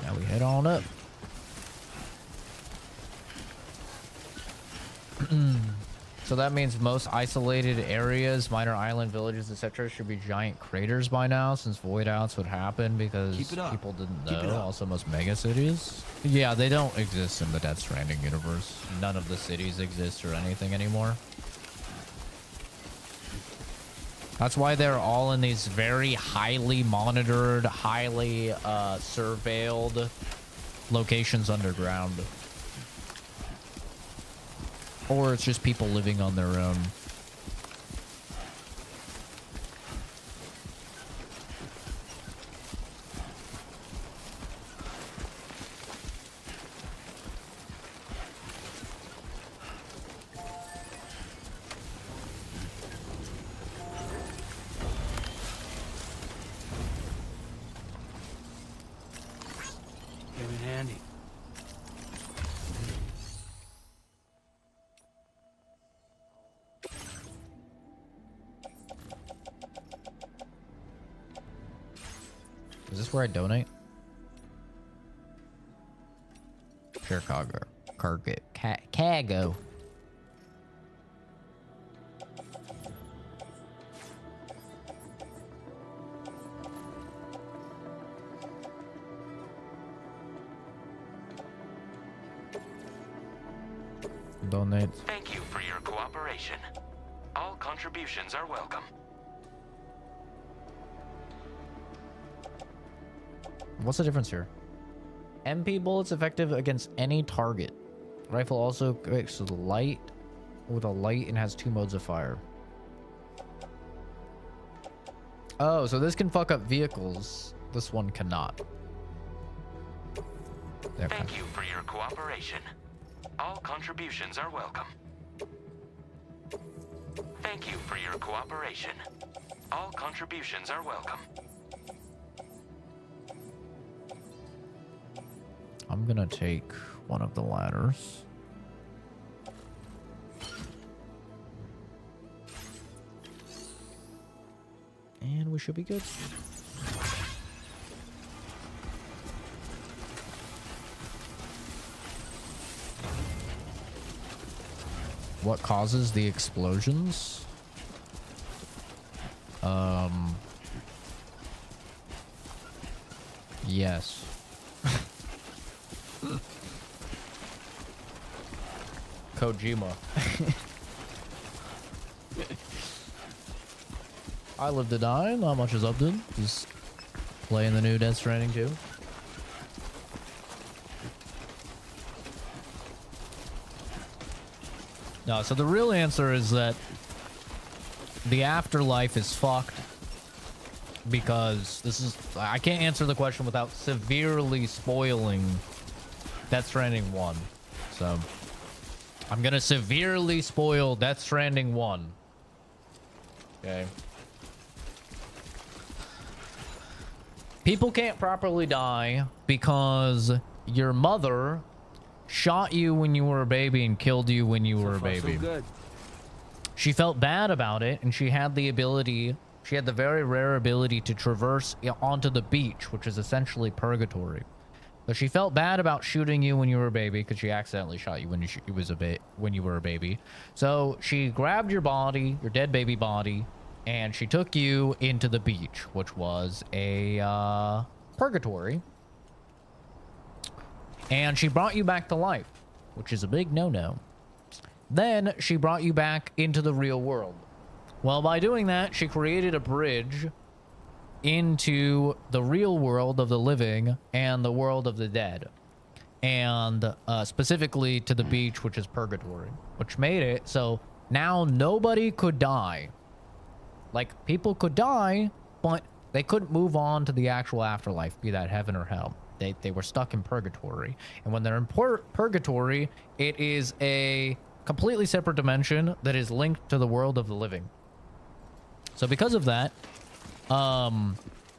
Now we head on up. So that means most isolated areas, minor island villages, etc. should be giant craters by now, since void outs would happen because people didn't know. Also, most mega cities. Yeah, they don't exist in the Death Stranding universe. None of the cities exist or anything anymore. That's why they're all in these very highly monitored, highly surveilled locations underground. Or it's just people living on their own. Came in handy. Is this where I donate? Chicago. Cargo. Donate. Thank you for your cooperation. All contributions are welcome. What's the difference here? MP bullets effective against any target. Rifle also equips with light and has 2 modes of fire. Oh, so this can fuck up vehicles. This one cannot. Okay. Thank you for your cooperation. All contributions are welcome. Thank you for your cooperation. All contributions are welcome. I'm gonna take one of the ladders. And we should be good. What causes the explosions? Yes. Kojima. I live to die. Not much is up to. Just playing the new Death Stranding 2. No, so the real answer is that the afterlife is fucked because this is... I can't answer the question without severely spoiling Death Stranding 1. So I'm gonna severely spoil Death Stranding 1. Okay. People can't properly die because your mother shot you when you were a baby and killed you when you were a baby. She felt bad about it, and she had the ability, she had the very rare ability to traverse onto the beach, which is essentially purgatory. So she felt bad about shooting you when you were a baby because she accidentally shot you when you were a baby. So she grabbed your body, your dead baby body, and she took you into the beach, which was a purgatory. And she brought you back to life, which is a big no-no. Then she brought you back into the real world. Well, by doing that, she created a bridge into the real world of the living and the world of the dead. And specifically to the beach, which is purgatory, which made it so now nobody could die. Like, people could die, but they couldn't move on to the actual afterlife, be that heaven or hell. They were stuck in purgatory. And when they're in purgatory, it is a completely separate dimension that is linked to the world of the living. So because of that,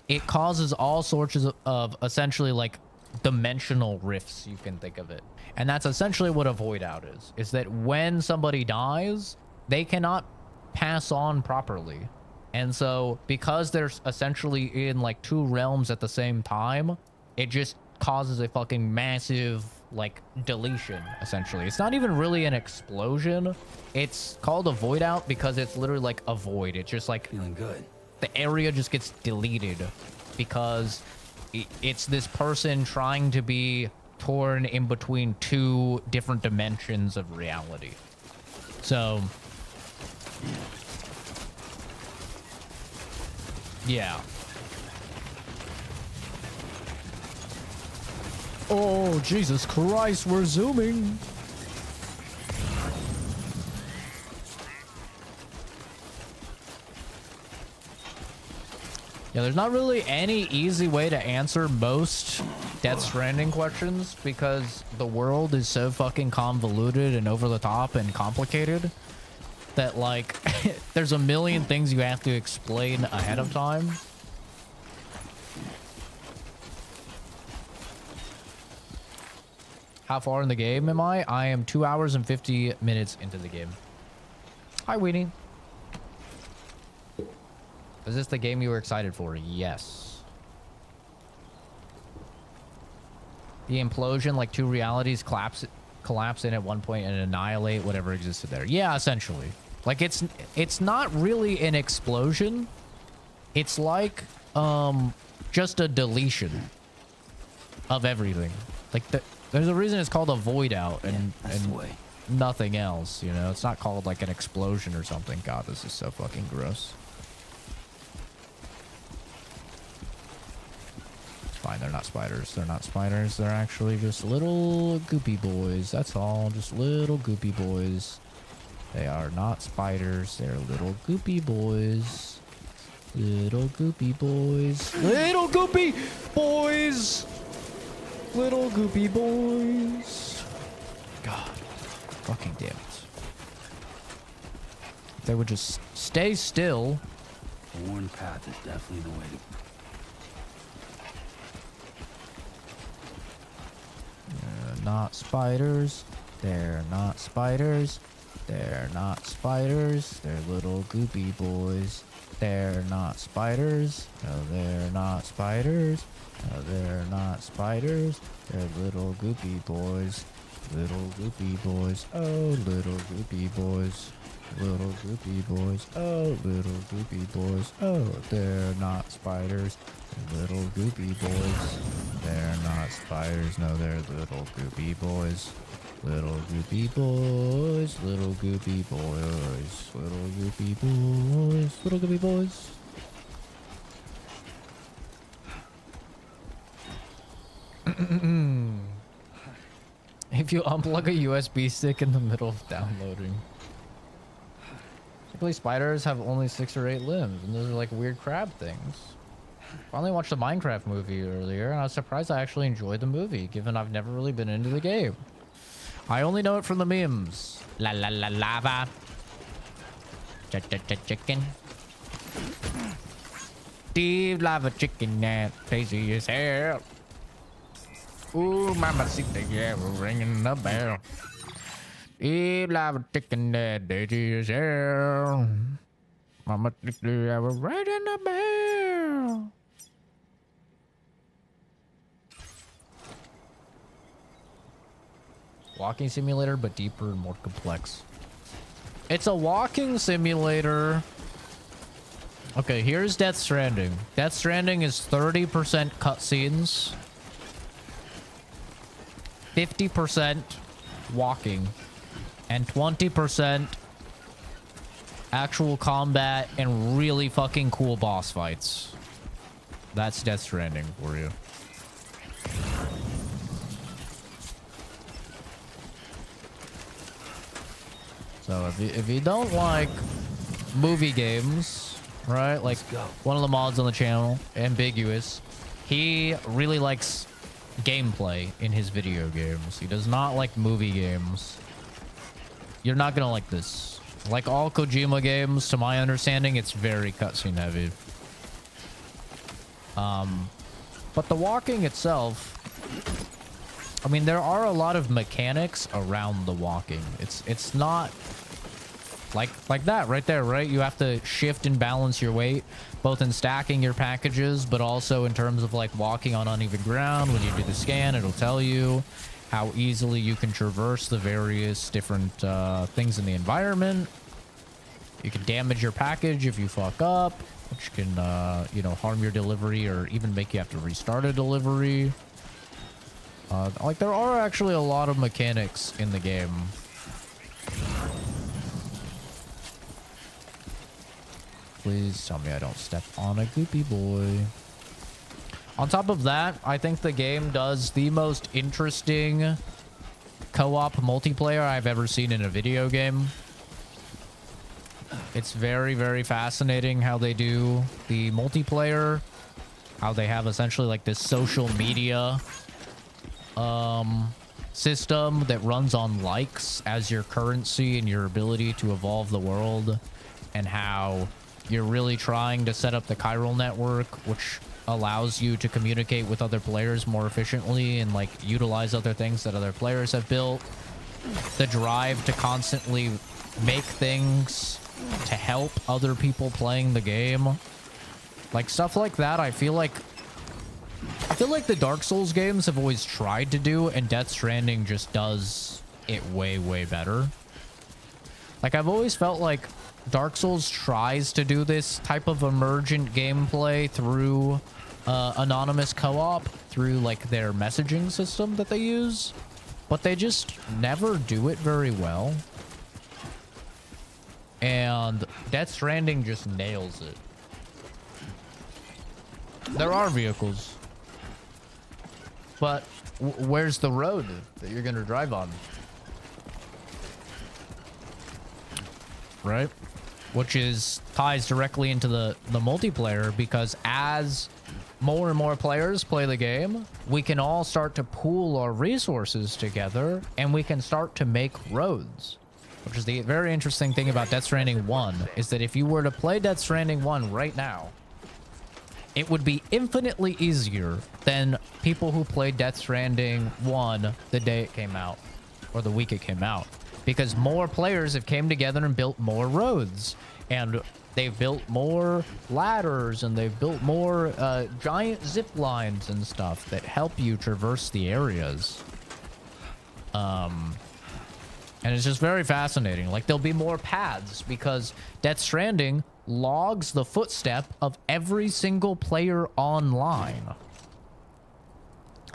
it causes all sorts of essentially like dimensional rifts, you can think of it. And that's essentially what a void out is that when somebody dies, they cannot pass on properly. And so because they're essentially in like two realms at the same time, it just causes a fucking massive like deletion, essentially. It's not even really an explosion. It's called a void out because it's literally like a void. It's just like feeling good. The area just gets deleted because it's this person trying to be torn in between two different dimensions of reality. So yeah. Oh, Jesus Christ, we're zooming. Yeah, there's not really any easy way to answer most Death Stranding questions because the world is so fucking convoluted and over the top and complicated that, like, there's a million things you have to explain ahead of time. How far in the game am I? I am 2 hours and 50 minutes into the game. Hi, Weenie. Is this the game you were excited for? Yes. The implosion, like two realities collapse in at one point and annihilate whatever existed there. Yeah, essentially. Like it's not really an explosion. It's like just a deletion of everything. Like there's a reason it's called a void out and nothing else, you know? It's not called like an explosion or something. God, this is so fucking gross. Fine, they're not spiders. They're not spiders. They're actually just little goopy boys. That's all. Just little goopy boys. They are not spiders. They're little goopy boys. Little goopy boys. Little goopy boys! Little goopy boys. God. Fucking damn it. If they would just stay still. A worn path is definitely the way to... They're not spiders. They're not spiders. They're not spiders. They're little goopy boys. They're not spiders. No, they're not spiders. No, they're not spiders. They're little goopy boys. Little goopy boys. Oh, little goopy boys. Little goopy boys. Oh, little goopy boys. Oh, they're not spiders. They're little goopy boys. They're not spiders. No, they're little goopy boys. Little goopy boys, little goopy boys, little goopy boys, little goopy boys. If you unplug a USB stick in the middle of downloading. Typically spiders have only 6 or 8 limbs, and those are like weird crab things. Finally watched the Minecraft movie earlier, and I was surprised I actually enjoyed the movie, given I've never really been into the game. I only know it from the memes. La la la lava. Chicken. Deep lava chicken that tasty as hell. Ooh, mama sita, yeah, we're ringing the bell. Deep lava chicken that tasty as hell. Mama sita, yeah, we're ringing the bell. Walking simulator, but deeper and more complex. It's a walking simulator. Okay, here's Death Stranding. Death Stranding is 30% cutscenes, 50% walking, and 20% actual combat and really fucking cool boss fights. That's Death Stranding for you. So if you don't like movie games, right? Like one of the mods on the channel, Ambiguous, he really likes gameplay in his video games. He does not like movie games. You're not gonna like this. Like all Kojima games, to my understanding, it's very cutscene heavy. But the walking itself, I mean, there are a lot of mechanics around the walking. It's not like that right there, right? You have to shift and balance your weight, both in stacking your packages, but also in terms of like walking on uneven ground. When you do the scan, it'll tell you how easily you can traverse the various different things in the environment. You can damage your package if you fuck up, which can, you know, harm your delivery or even make you have to restart a delivery. Like, there are actually a lot of mechanics in the game. Please tell me I don't step on a goopy boy. On top of that, I think the game does the most interesting co-op multiplayer I've ever seen in a video game. It's very, very fascinating how they do the multiplayer. How they have essentially like this social media system that runs on likes as your currency and your ability to evolve the world, and how you're really trying to set up the chiral network, which allows you to communicate with other players more efficiently and like utilize other things that other players have built. The drive to constantly make things to help other people playing the game, like stuff like that. I feel like the Dark Souls games have always tried to do, and Death Stranding just does it way, way better. Like, I've always felt like Dark Souls tries to do this type of emergent gameplay through anonymous co-op, through like their messaging system that they use, but they just never do it very well. And Death Stranding just nails it. There are vehicles, but where's the road that you're gonna drive on? Right? Which ties directly into the multiplayer, because as more and more players play the game, we can all start to pool our resources together, and we can start to make roads. Which is the very interesting thing about Death Stranding 1, is that if you were to play Death Stranding 1 right now, it would be infinitely easier than people who played Death Stranding 1 the day it came out, or the week it came out. Because more players have came together and built more roads, and they've built more ladders, and they've built more giant zip lines and stuff that help you traverse the areas. And it's just very fascinating. Like, there'll be more paths because Death Stranding logs the footstep of every single player online.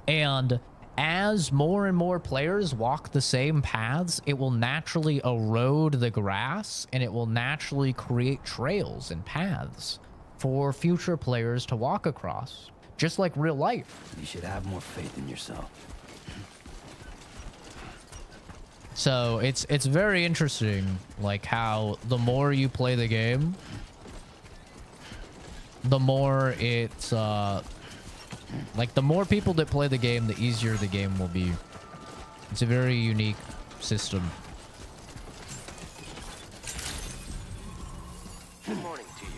And as more and more players walk the same paths, it will naturally erode the grass and it will naturally create trails and paths for future players to walk across, just like real life. You should have more faith in yourself. So it's very interesting, like how the more you play the game, the more it's like the more people that play the game, the easier the game will be. It's a very unique system. Good morning to you.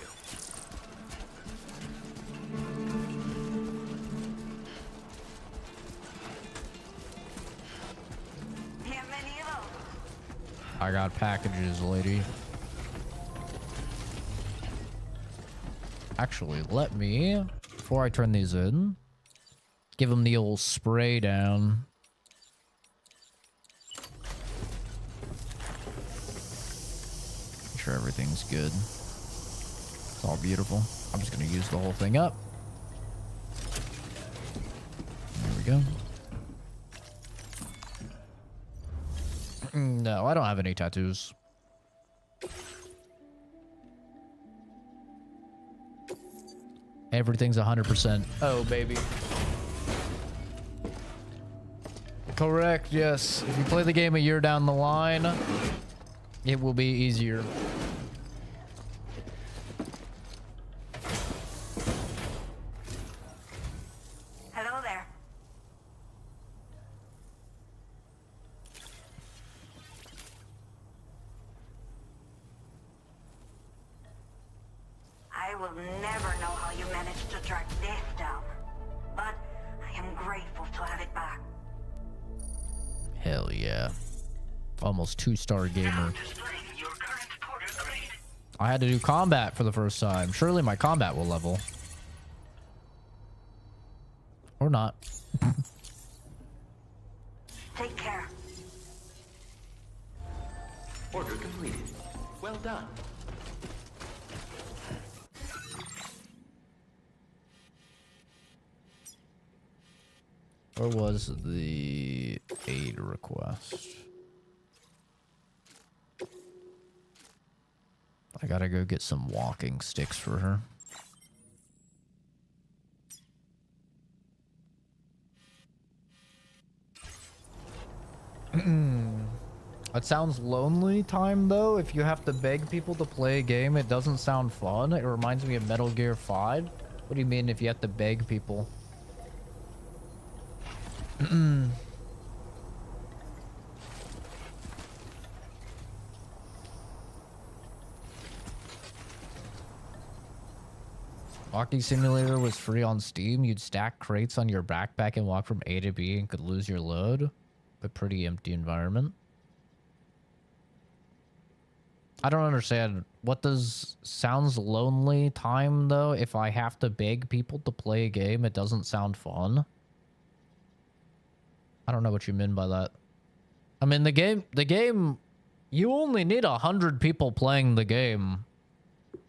I got packages, lady. Actually, let me, before I turn these in, give them the old spray down. Make sure everything's good. It's all beautiful. I'm just gonna use the whole thing up. There we go. No, I don't have any tattoos. Everything's 100%. Oh, baby. Correct, yes. If you play the game a year down the line, it will be easier. Hello there. I will never know how you managed to track death down, but I am grateful to have it back. Hell yeah. Almost 2-star gamer. I had to do combat for the first time. Surely my combat will level. Or not. Take care. Order completed. Well done. Where was the aid request? I gotta go get some walking sticks for her. It sounds lonely time though. If you have to beg people to play a game, it doesn't sound fun. It reminds me of Metal Gear 5. What do you mean if you have to beg people? Walking Simulator was free on Steam. You'd stack crates on your backpack and walk from A to B and could lose your load. A pretty empty environment. I don't understand. What does sounds lonely time though? If I have to beg people to play a game, it doesn't sound fun. I don't know what you mean by that. I mean, the game, you only need 100 people playing the game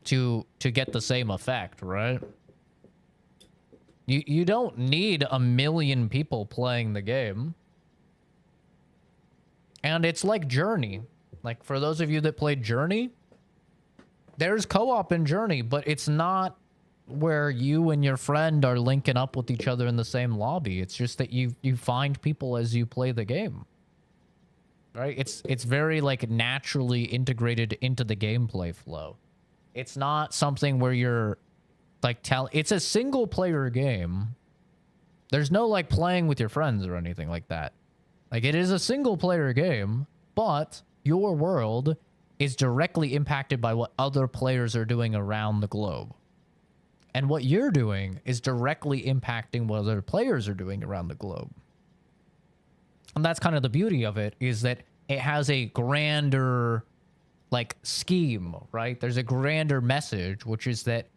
to get the same effect, right? You don't need 1 million people playing the game. And it's like Journey. Like, for those of you that played Journey, there's co-op in Journey, but it's not where you and your friend are linking up with each other in the same lobby. It's just that you find people as you play the game. Right? It's very, like, naturally integrated into the gameplay flow. It's not something where you're, like, it's a single-player game. There's no, like, playing with your friends or anything like that. Like, it is a single-player game, but your world is directly impacted by what other players are doing around the globe. And what you're doing is directly impacting what other players are doing around the globe. And that's kind of the beauty of it, is that it has a grander, like, scheme, right? There's a grander message, which is that,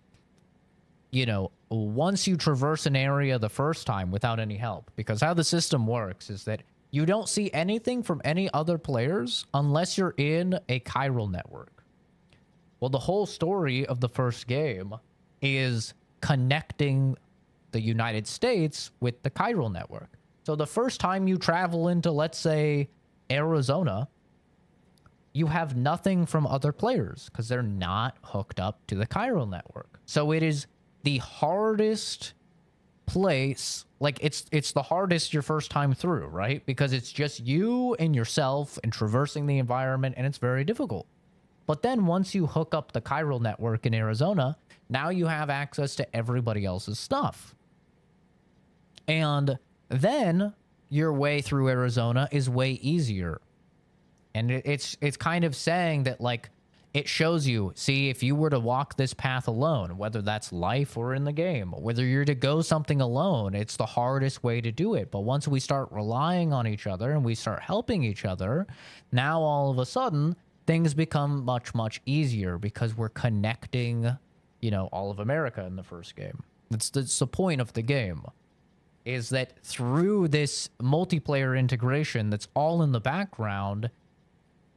you know, once you traverse an area the first time without any help, because how the system works is that you don't see anything from any other players unless you're in a chiral network. Well, the whole story of the first game is connecting the United States with the chiral network. So the first time you travel into, let's say, Arizona, you have nothing from other players because they're not hooked up to the chiral network. So it is the hardest place, like it's the hardest your first time through, right? Because it's just you and yourself and traversing the environment, and it's very difficult. But then once you hook up the chiral network in Arizona, now you have access to everybody else's stuff. And then your way through Arizona is way easier. And it's kind of saying that, like, it shows you, see, if you were to walk this path alone, whether that's life or in the game, whether you're to go something alone, it's the hardest way to do it. But once we start relying on each other and we start helping each other, now all of a sudden, things become much, much easier because we're connecting, you know, all of America in the first game. That's the point of the game, is that through this multiplayer integration that's all in the background,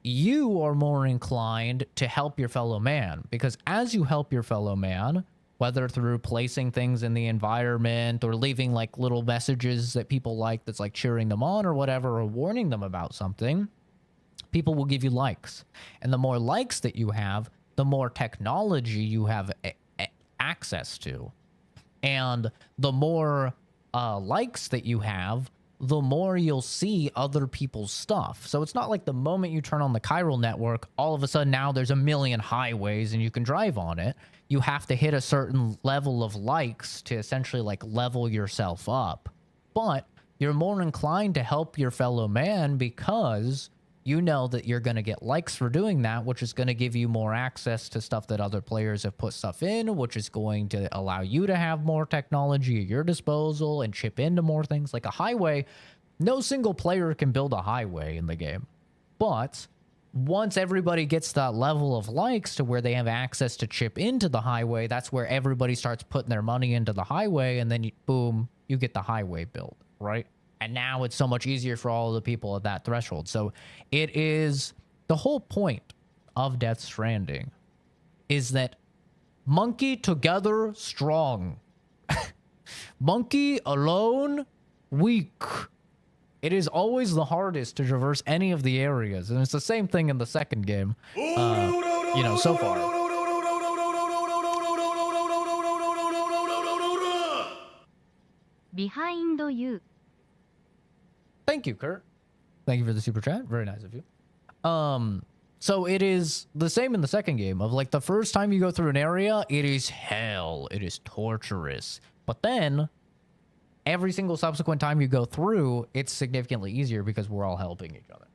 you are more inclined to help your fellow man, because as you help your fellow man, whether through placing things in the environment or leaving like little messages that people like, that's like cheering them on or whatever, or warning them about something, people will give you likes. And the more likes that you have, the more technology you have access to. And the more likes that you have, the more you'll see other people's stuff. So it's not like the moment you turn on the chiral network, all of a sudden now there's a million highways and you can drive on it. You have to hit a certain level of likes to essentially like level yourself up. But you're more inclined to help your fellow man because you know that you're going to get likes for doing that, which is going to give you more access to stuff that other players have put stuff in, which is going to allow you to have more technology at your disposal and chip into more things. Like a highway, no single player can build a highway in the game. But once everybody gets that level of likes to where they have access to chip into the highway, that's where everybody starts putting their money into the highway, and then boom, you get the highway built, right? And now it's so much easier for all the people at that threshold. So it is the whole point of Death Stranding is that monkey together strong. Monkey alone weak. It is always the hardest to traverse any of the areas. And it's the same thing in the second game, you know, so far. Behind you. Thank you, Kurt. Thank you for the super chat. Very nice of you. So it is the same in the second game of like the first time you go through an area, it is hell. It is torturous. But then every single subsequent time you go through, it's significantly easier because we're all helping each other.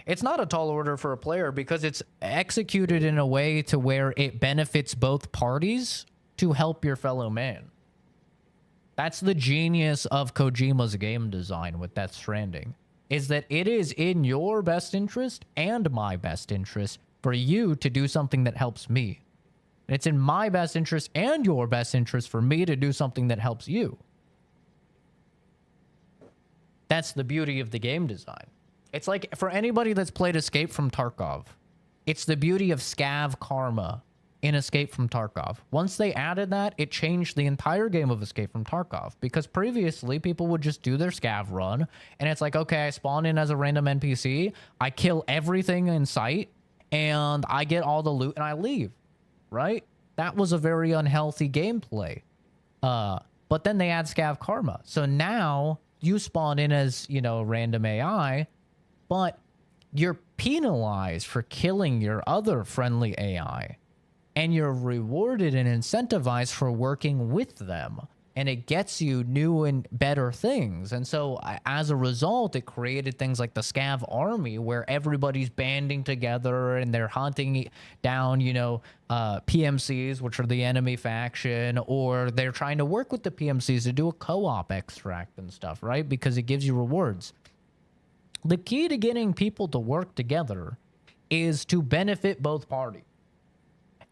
It's not a tall order for a player because it's executed in a way to where it benefits both parties to help your fellow man. That's the genius of Kojima's game design with Death Stranding, is that it is in your best interest and my best interest for you to do something that helps me. It's in my best interest and your best interest for me to do something that helps you. That's the beauty of the game design. It's like, for anybody that's played Escape from Tarkov, it's the beauty of scav karma in Escape from Tarkov. Once they added that, it changed the entire game of Escape from Tarkov, because previously people would just do their scav run and it's like, okay, I spawn in as a random NPC, I kill everything in sight, and I get all the loot and I leave, right? That was a very unhealthy gameplay. But then they add scav karma. So now you spawn in as, you know, random AI, but you're penalized for killing your other friendly AI. And you're rewarded and incentivized for working with them. And it gets you new and better things. And so as a result, it created things like the Scav Army, where everybody's banding together and they're hunting down, you know, PMCs, which are the enemy faction, or they're trying to work with the PMCs to do a co-op extract and stuff, right? Because it gives you rewards. The key to getting people to work together is to benefit both parties.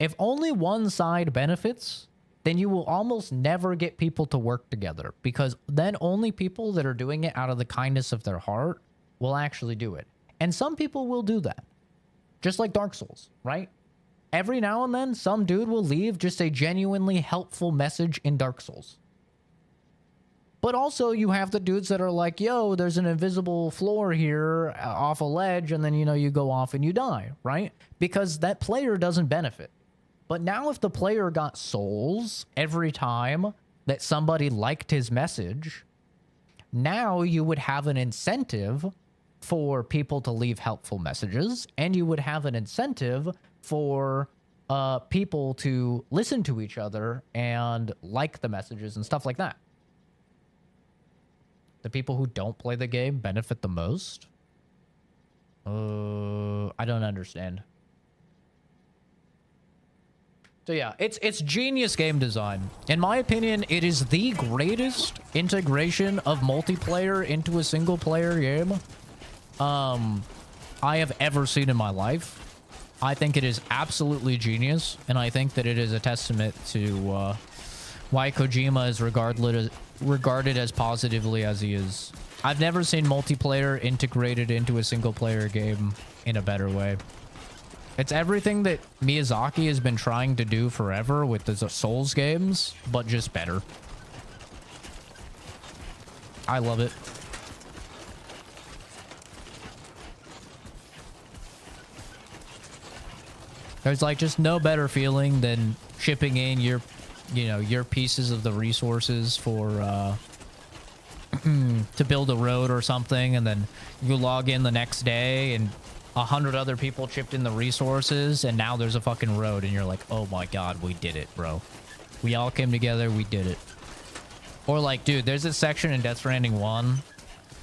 If only one side benefits, then you will almost never get people to work together, because then only people that are doing it out of the kindness of their heart will actually do it. And some people will do that. Just like Dark Souls, right? Every now and then, some dude will leave just a genuinely helpful message in Dark Souls. But also you have the dudes that are like, yo, there's an invisible floor here off a ledge, and then, you know, you go off and you die, right? Because that player doesn't benefit. But now if the player got souls every time that somebody liked his message, now you would have an incentive for people to leave helpful messages, and you would have an incentive for people to listen to each other and like the messages and stuff like that. The people who don't play the game benefit the most? I don't understand. So yeah, it's genius game design. In my opinion, it is the greatest integration of multiplayer into a single player game I have ever seen in my life. I think it is absolutely genius, and I think that it is a testament to why Kojima is regarded as positively as he is. I've never seen multiplayer integrated into a single player game in a better way. It's everything that Miyazaki has been trying to do forever with the Souls games, but just better. I love it. There's like just no better feeling than shipping in your, you know, your pieces of the resources for to build a road or something, and then you log in the next day and 100 other people chipped in the resources, and now there's a fucking road, and you're like, oh my god, we did it, bro. We all came together, we did it. Or like, dude, there's this section in Death Stranding 1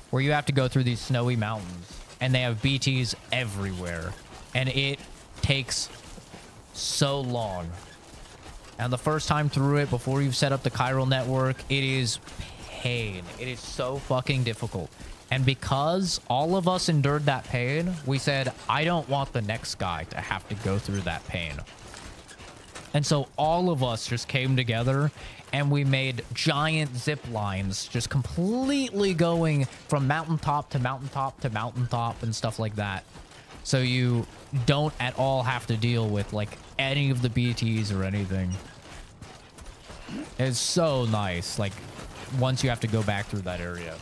where you have to go through these snowy mountains, and they have BTs everywhere, and it takes so long. And the first time through it, before you've set up the chiral network, it is pain. It is so fucking difficult. And because all of us endured that pain, we said, I don't want the next guy to have to go through that pain. And so all of us just came together and we made giant zip lines, just completely going from mountaintop to mountaintop to mountaintop and stuff like that. So you don't at all have to deal with like any of the BTs or anything. It's so nice, like once you have to go back through that area.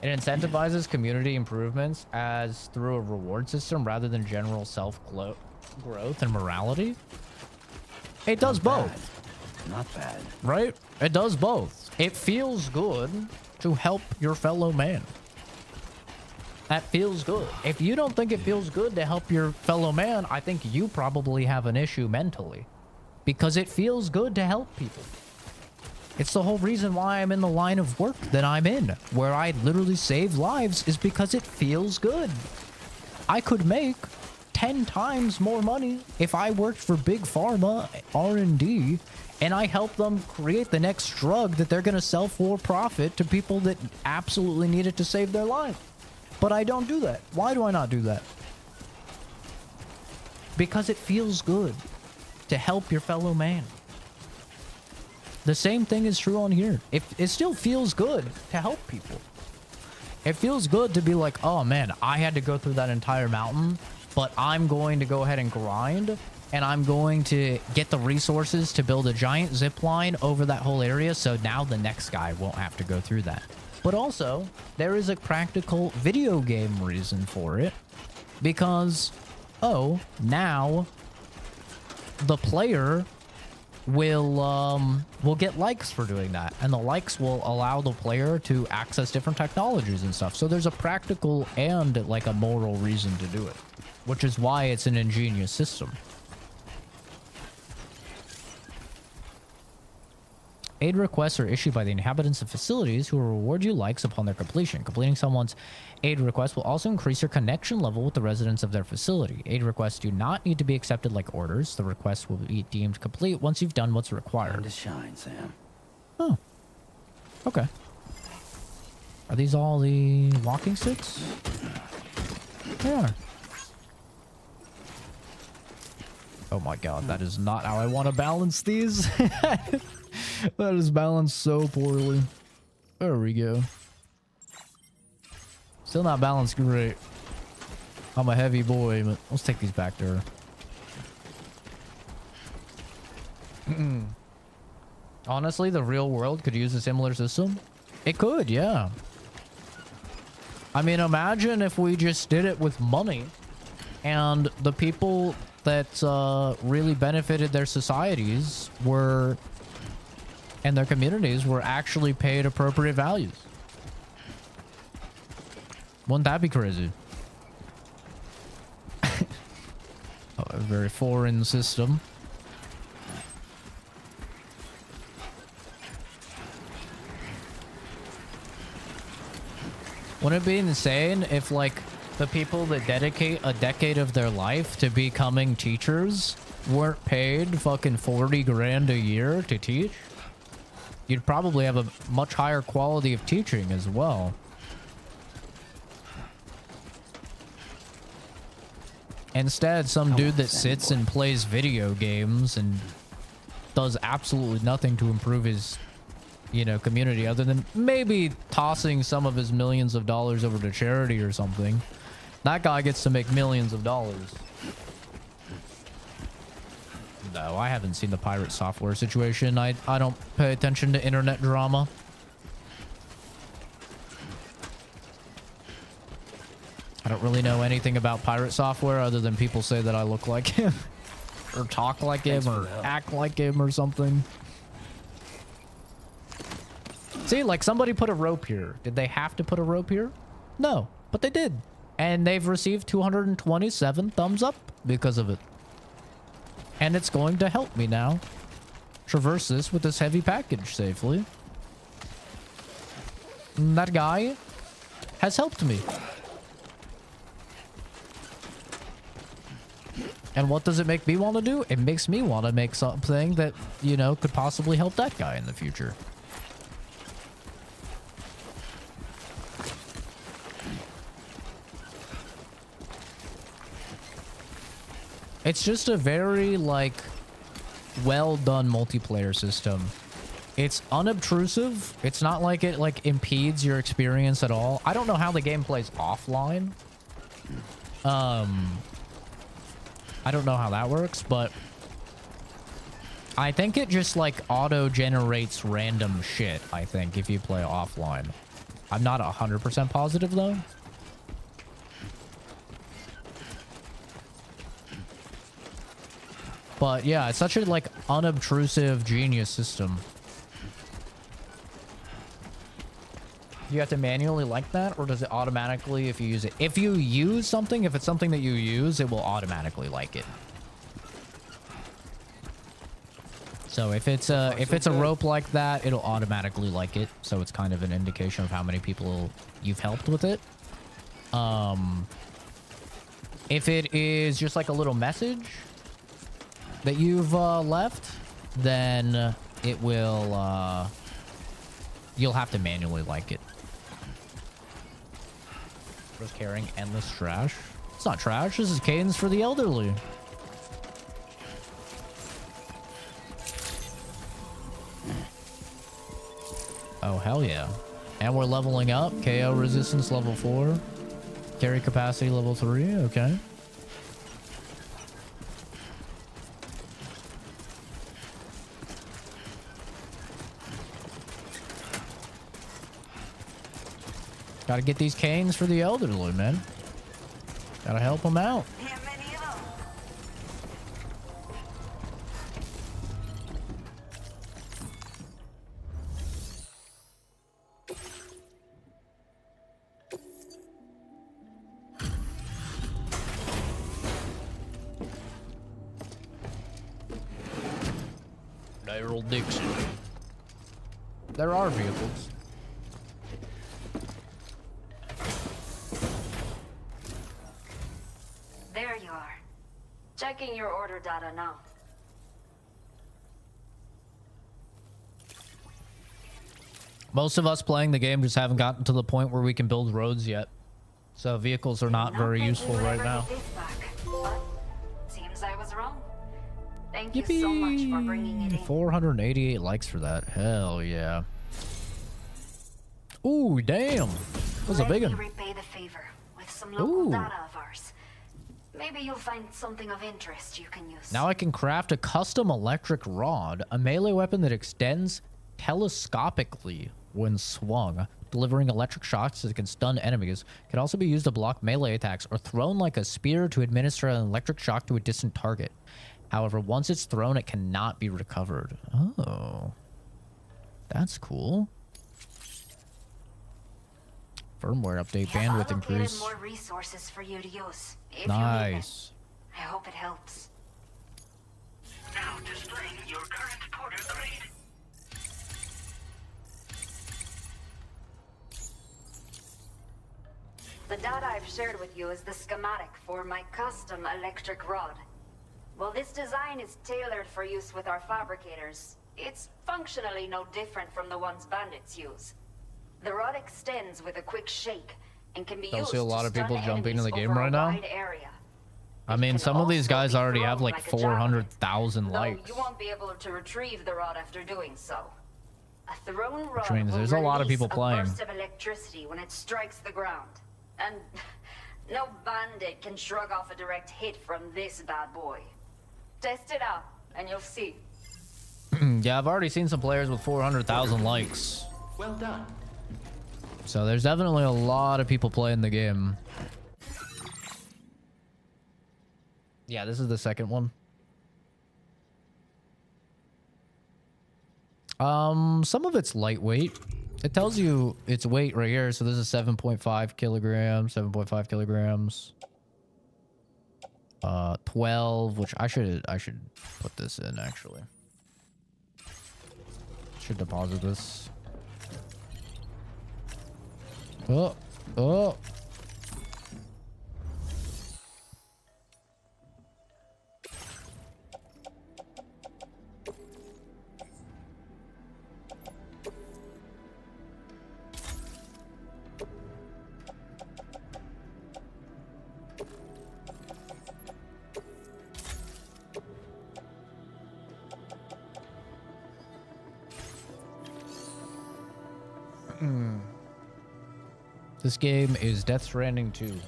It incentivizes community improvements as through a reward system rather than general self-growth and morality. It does both. Not bad. Right? It does both. It feels good to help your fellow man. That feels good. If you don't think it feels good to help your fellow man, I think you probably have an issue mentally. Because it feels good to help people. It's the whole reason why I'm in the line of work that I'm in, where I literally save lives, is because it feels good. I could make 10 times more money if I worked for Big Pharma, R&D, and I help them create the next drug that they're going to sell for profit to people that absolutely need it to save their life. But I don't do that. Why do I not do that? Because it feels good to help your fellow man. The same thing is true on here. It still feels good to help people. It feels good to be like, oh man, I had to go through that entire mountain, but I'm going to go ahead and grind, and I'm going to get the resources to build a giant zip line over that whole area, so now the next guy won't have to go through that. But also, there is a practical video game reason for it, because, oh, now the player will get likes for doing that, and the likes will allow the player to access different technologies and stuff. So there's a practical and like a moral reason to do it, which is why it's an ingenious system. Aid requests are issued by the inhabitants of facilities who will reward you likes upon their completion. Completing someone's aid request will also increase your connection level with the residents of their facility. Aid requests do not need to be accepted like orders. The request will be deemed complete once you've done what's required. Time to shine, Sam. Oh. Okay. Are these all the walking sticks? They are. Oh my god, that is not how I want to balance these. That is balanced so poorly. There we go. Still not balanced great. I'm a heavy boy, but let's take these back to her. Honestly, the real world could use a similar system. It could, yeah. I mean, imagine if we just did it with money and the people that really benefited their societies were, and their communities were actually paid appropriate values. Wouldn't that be crazy? A very foreign system. Wouldn't it be insane if, like, the people that dedicate a decade of their life to becoming teachers weren't paid fucking 40 grand a year to teach? You'd probably have a much higher quality of teaching as well. Instead, some dude that sits and plays video games and does absolutely nothing to improve his, you know, community other than maybe tossing some of his millions of dollars over to charity or something. That guy gets to make millions of dollars. No, I haven't seen the pirate software situation. I don't pay attention to internet drama. I don't really know anything about pirate software other than people say that I look like him or talk like him or act like him or something. See, like somebody put a rope here. Did they have to put a rope here? No, but they did. And they've received 227 thumbs up because of it. And it's going to help me now traverse this with this heavy package safely. And that guy has helped me. And what does it make me want to do? It makes me want to make something that, you know, could possibly help that guy in the future. It's just a very, like, well done multiplayer system. It's unobtrusive. It's not like it, like, impedes your experience at all. I don't know how the game plays offline. I don't know how that works, but I think it just, like, auto-generates random shit, I think, if you play offline. I'm not 100% positive, though. But yeah, it's such a, like, unobtrusive genius system. You have to manually like that, or does it automatically if you use it? If you use something, if it's something that you use, it will automatically like it. So if it's a rope like that, it'll automatically like it. So it's kind of an indication of how many people you've helped with it. If it is just like a little message that you've left, then it will you'll have to manually like it. Just carrying endless trash. It's not trash, this is cadence for the elderly. Oh hell yeah. And we're leveling up. KO resistance level 4. Carry capacity level 3, okay. Gotta get these canes for the elderly, man. Gotta help them out. Daryl Dixon. There are vehicles. There you are. Checking your order data now. Most of us playing the game just haven't gotten to the point where we can build roads yet. So vehicles are not very useful right now. But seems I was wrong. Thank you so much for bringing it in. 488 likes for that. Hell yeah. Ooh, damn. That was a big one. Let me repay the favor with some local data of ours. Maybe you'll find something of interest you can use. Now I can craft a custom electric rod, a melee weapon that extends telescopically. when swung, delivering electric shocks that can stun enemies. Can also be used to block melee attacks or thrown like a spear to administer an electric shock to a distant target. However, once it's thrown, it cannot be recovered. Oh. That's cool. Firmware update, bandwidth increase. More resources for you to use. Nice. I hope it helps. Now displaying your current porter grade. The data I've shared with you is the schematic for my custom electric rod. While this design is tailored for use with our fabricators, it's functionally no different from the ones bandits use. The rod extends with a quick shake and can be used see a lot of people jumping into the game right now. Area. I mean, some of these guys already have like 400,000 likes. You won't be able to retrieve the rod after doing so. A thrown rod Which means there's a lot of people playing. A burst of electricity when it strikes the ground. And no bandit can shrug off a direct hit from this bad boy. Test it out, and you'll see. Yeah, I've already seen some players with 400,000 likes. Well done. So there's definitely a lot of people playing the game. Yeah, this is the second one. Some of it's lightweight. It tells you its weight right here. So this is 7.5 kilograms, 7.5 kilograms. 12, which I should put this in actually. Should deposit this. Oh. This game is Death Stranding 2.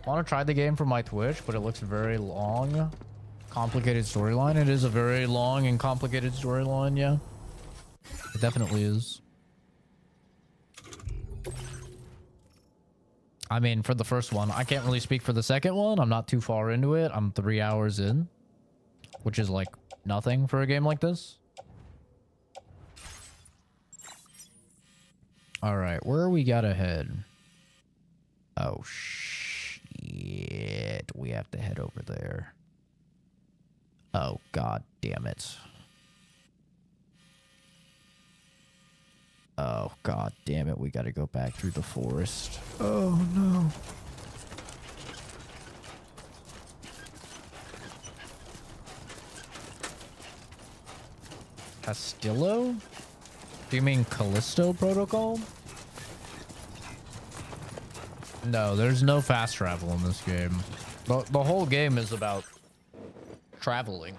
I want to try the game for my Twitch, but it looks very long. Complicated storyline. It is a very long and complicated storyline, yeah. It definitely is. I mean, for the first one, I can't really speak for the second one. I'm not too far into it. I'm 3 hours in, which is like nothing for a game like this. All right, where we gotta head? Oh, shit. We have to head over there. Oh, god damn it. Oh, god damn it. We gotta go back through the forest. Oh, no. Castillo? Do you mean Callisto Protocol? No, there's no fast travel in this game. The whole game is about traveling.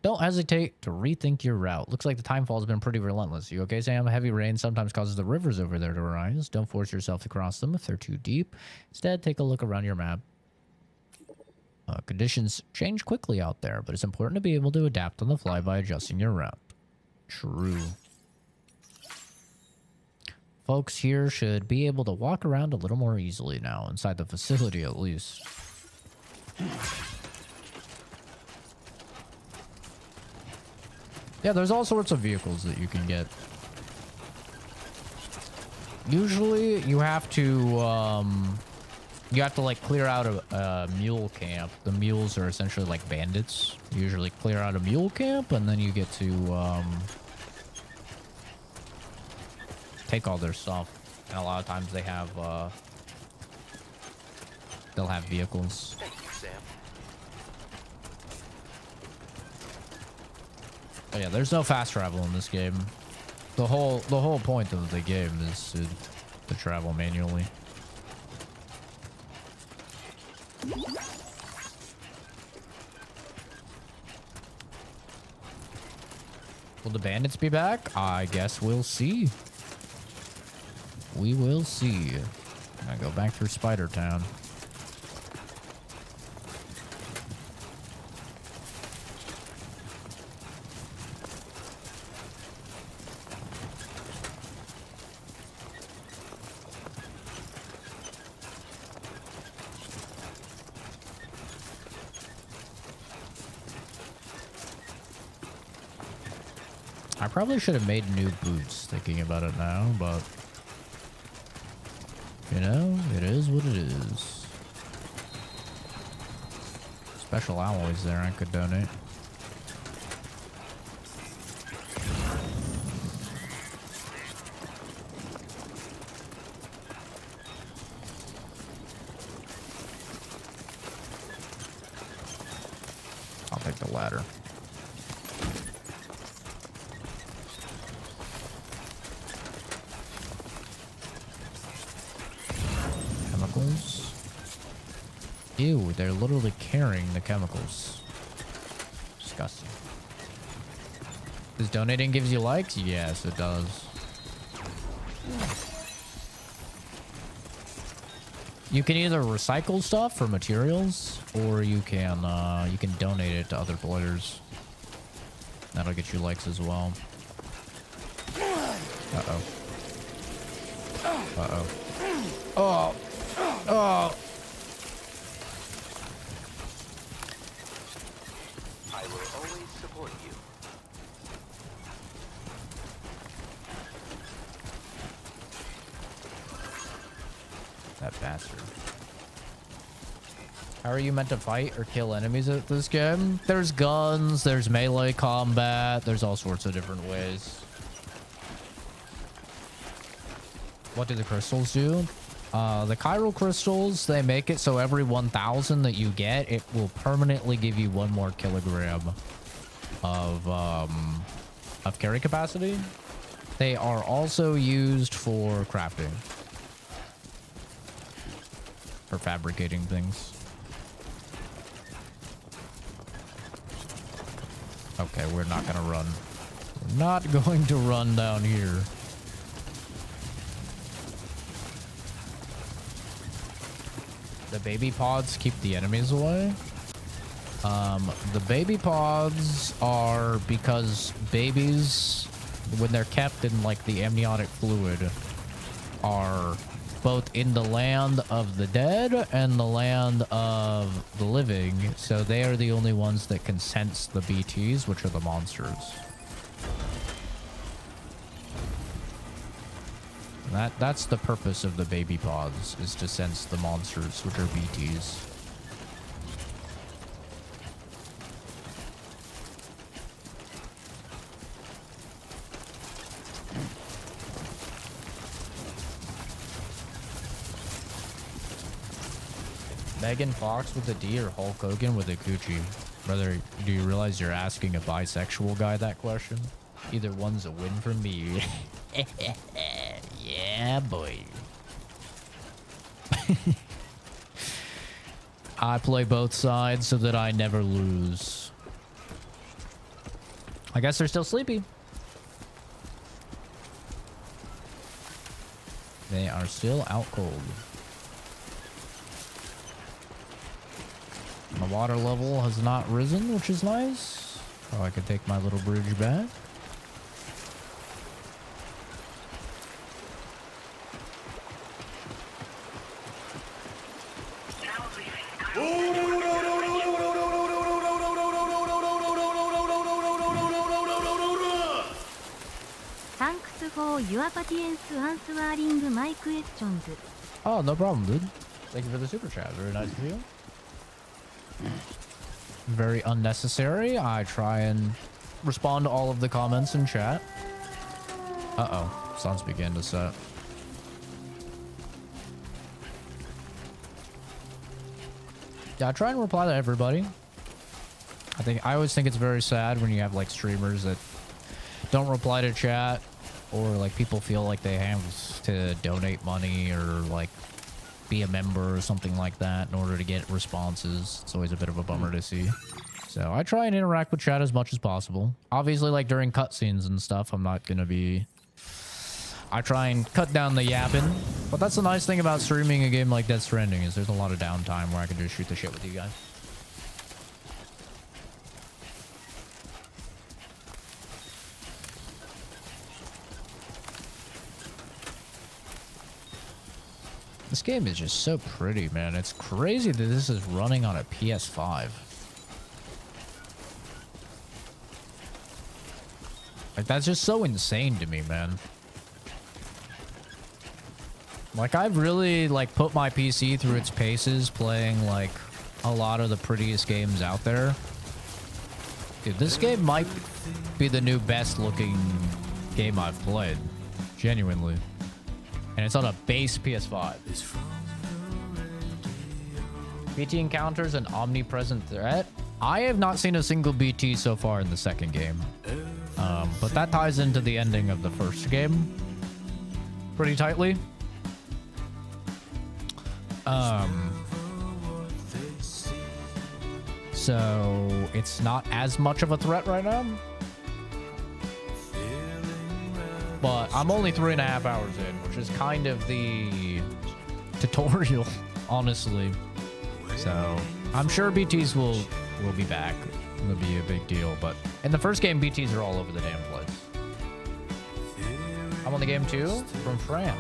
Don't hesitate to rethink your route. Looks like the Timefall has been pretty relentless. You okay, Sam? Heavy rain sometimes causes the rivers over there to rise. Don't force yourself to cross them if they're too deep. Instead, take a look around your map. Conditions change quickly out there, but it's important to be able to adapt on the fly by adjusting your route. True. Folks here should be able to walk around a little more easily now, inside the facility at least. Yeah, there's all sorts of vehicles that you can get. Usually you have to like clear out a mule camp. The mules are essentially like bandits. You usually clear out a mule camp and then you get to take all their stuff. And a lot of times they have they'll have vehicles. Thank you, Sam. But yeah, there's no fast travel in this game. The whole point of the game is to travel manually. Will the bandits be back? I guess we'll see. We will see. I'm gonna go back through Spider Town. I probably should have made new boots, thinking about it now, but... You know, it is what it is. Special alloys there I could donate. I'll take the ladder. Chemicals. Ew, they're literally carrying the chemicals. Disgusting. Does donating gives you likes? Yes, it does. You can either recycle stuff for materials, or you can donate it to other players. That'll get you likes as well. Uh-oh. Uh-oh. Oh! Oh! I will always support you. That bastard. How are you meant to fight or kill enemies at this game? There's guns, there's melee combat, there's all sorts of different ways. What do the crystals do? The chiral crystals, they make it so every 1,000 that you get, it will permanently give you 1 more kilogram of carry capacity. They are also used for crafting. For fabricating things. Okay, we're not gonna run. We're not going to run down here. The baby pods keep the enemies away. The baby pods are because babies, when they're kept in like the amniotic fluid, are both in the land of the dead and the land of the living, so they are the only ones that can sense the BTs, which are the monsters. That's the purpose of the baby pods, is to sense the monsters, which are BTs. Megan Fox with a D or Hulk Hogan with a Gucci? Brother, do you realize you're asking a bisexual guy that question? Either one's a win for me. Yeah, boy. I play both sides so that I never lose. I guess they're still sleepy. They are still out cold. My water level has not risen, which is nice. Oh, I can take my little bridge back. Thanks for your patience answering my questions. Oh, no problem, dude. Thank you for the super chat. Very nice of you. Very unnecessary. I try and respond to all of the comments in chat. Uh-oh. Sun's beginning to set. Yeah, I try and reply to everybody. I always think it's very sad when you have like streamers that don't reply to chat, or like people feel like they have to donate money or like be a member or something like that in order to get responses. It's always a bit of a bummer to see. So I try and interact with chat as much as possible. Obviously, like during cutscenes and stuff, I'm not gonna be... I try and cut down the yapping. But that's the nice thing about streaming a game like Death Stranding, is there's a lot of downtime where I can just shoot the shit with you guys. This game is just so pretty, man. It's crazy that this is running on a PS5. Like, that's just so insane to me, man. Like, I've really, like, put my PC through its paces playing, like, a lot of the prettiest games out there. Dude, this game might be the new best-looking game I've played. Genuinely. And it's on a base PS5. BT encounters an omnipresent threat. I have not seen a single BT so far in the second game. But that ties into the ending of the first game pretty tightly. So it's not as much of a threat right now. But I'm only 3.5 hours in, which is kind of the tutorial, honestly. So I'm sure BTs will be back. It'll be a big deal. But in the first game, BTs are all over the damn place. I'm on the game too, from France.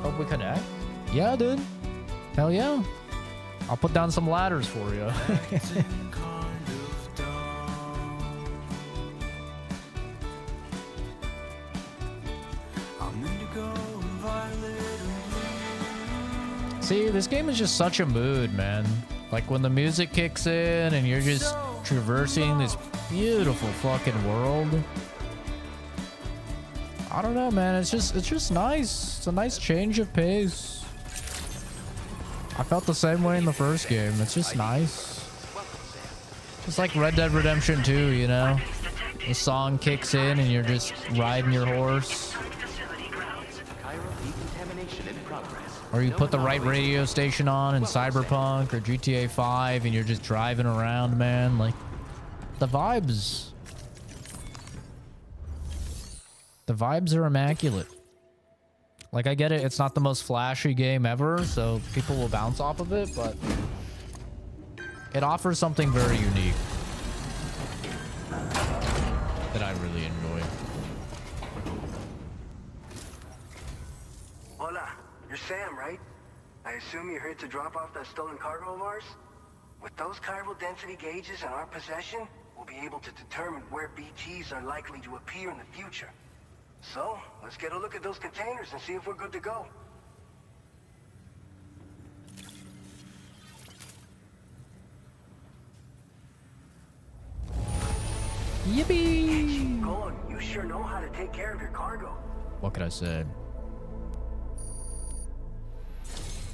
Hope we connect. Yeah, dude. Hell yeah. I'll put down some ladders for you. See, this game is just such a mood, man. Like when the music kicks in and you're just traversing this beautiful fucking world. I don't know, man. It's just nice. It's a nice change of pace. I felt the same way in the first game. It's just nice. Just like Red Dead Redemption 2, you know? The song kicks in and you're just riding your horse. Or you put the right radio station on in Cyberpunk or GTA 5 and you're just driving around, man. Like, the vibes. The vibes are immaculate. Like, I get it, it's not the most flashy game ever, so people will bounce off of it, but it offers something very unique that I really enjoy. Hola, you're Sam, right? I assume you're here to drop off that stolen cargo of ours? With those chiral density gauges in our possession, we'll be able to determine where BTs are likely to appear in the future. So, let's get a look at those containers and see if we're good to go. Yippee! Go on, you sure know how to take care of your cargo. What could I say?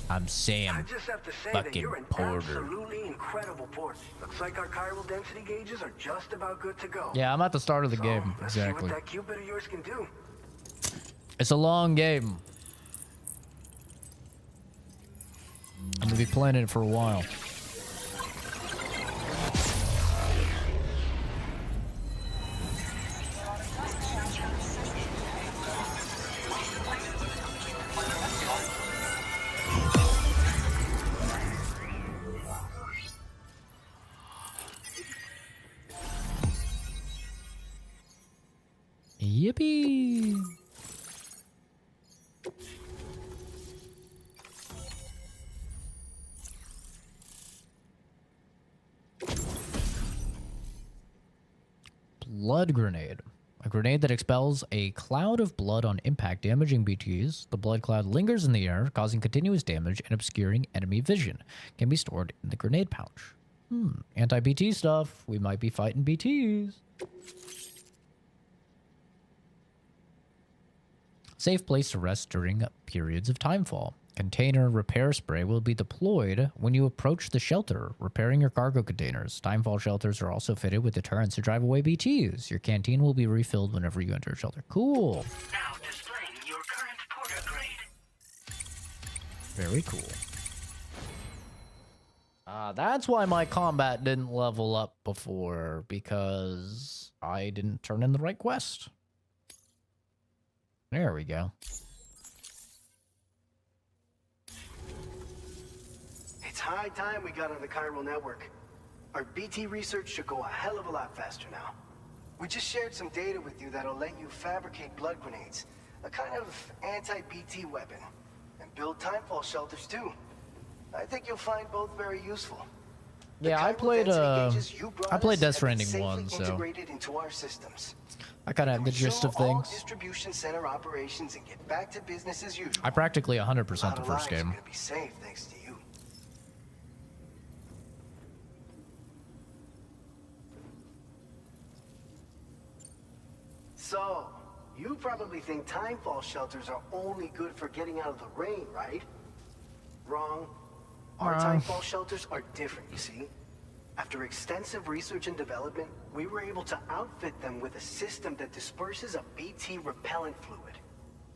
I'm Sam, I just have to say fucking that you're an Porter. absolutely incredible port. Looks like our chiral density gauges are just about good to go. Yeah, I'm at the start of the game, Let's see exactly. what that Cupid of yours can do. It's a long game. I'm gonna be playing it for a while. Yippee! Blood grenade. A grenade that expels a cloud of blood on impact, damaging BTs. The blood cloud lingers in the air, causing continuous damage and obscuring enemy vision. Can be stored in the grenade pouch. Anti-BT stuff. We might be fighting BTs. Safe place to rest during periods of timefall. Container repair spray will be deployed when you approach the shelter, repairing your cargo containers. Timefall shelters are also fitted with deterrents to drive away BTs. Your canteen will be refilled whenever you enter a shelter. Cool. Now displaying your current porter grade. Very cool. That's why my combat didn't level up before, because I didn't turn in the right quest. There we go. It's high time we got on the chiral network. Our BT research should go a hell of a lot faster now. We just shared some data with you that'll let you fabricate blood grenades, a kind of anti-BT weapon, and build timefall shelters too. I think you'll find both very useful. Yeah, I played Death Stranding 1, so integrated into our systems. I kind of have the gist of things. Distribution center operations and get back to business as usual. I practically 100% the first game. Be safe thanks to you. So, you probably think Timefall shelters are only good for getting out of the rain, right? Wrong. Our Timefall shelters are different, you see. After extensive research and development, we were able to outfit them with a system that disperses a BT repellent fluid.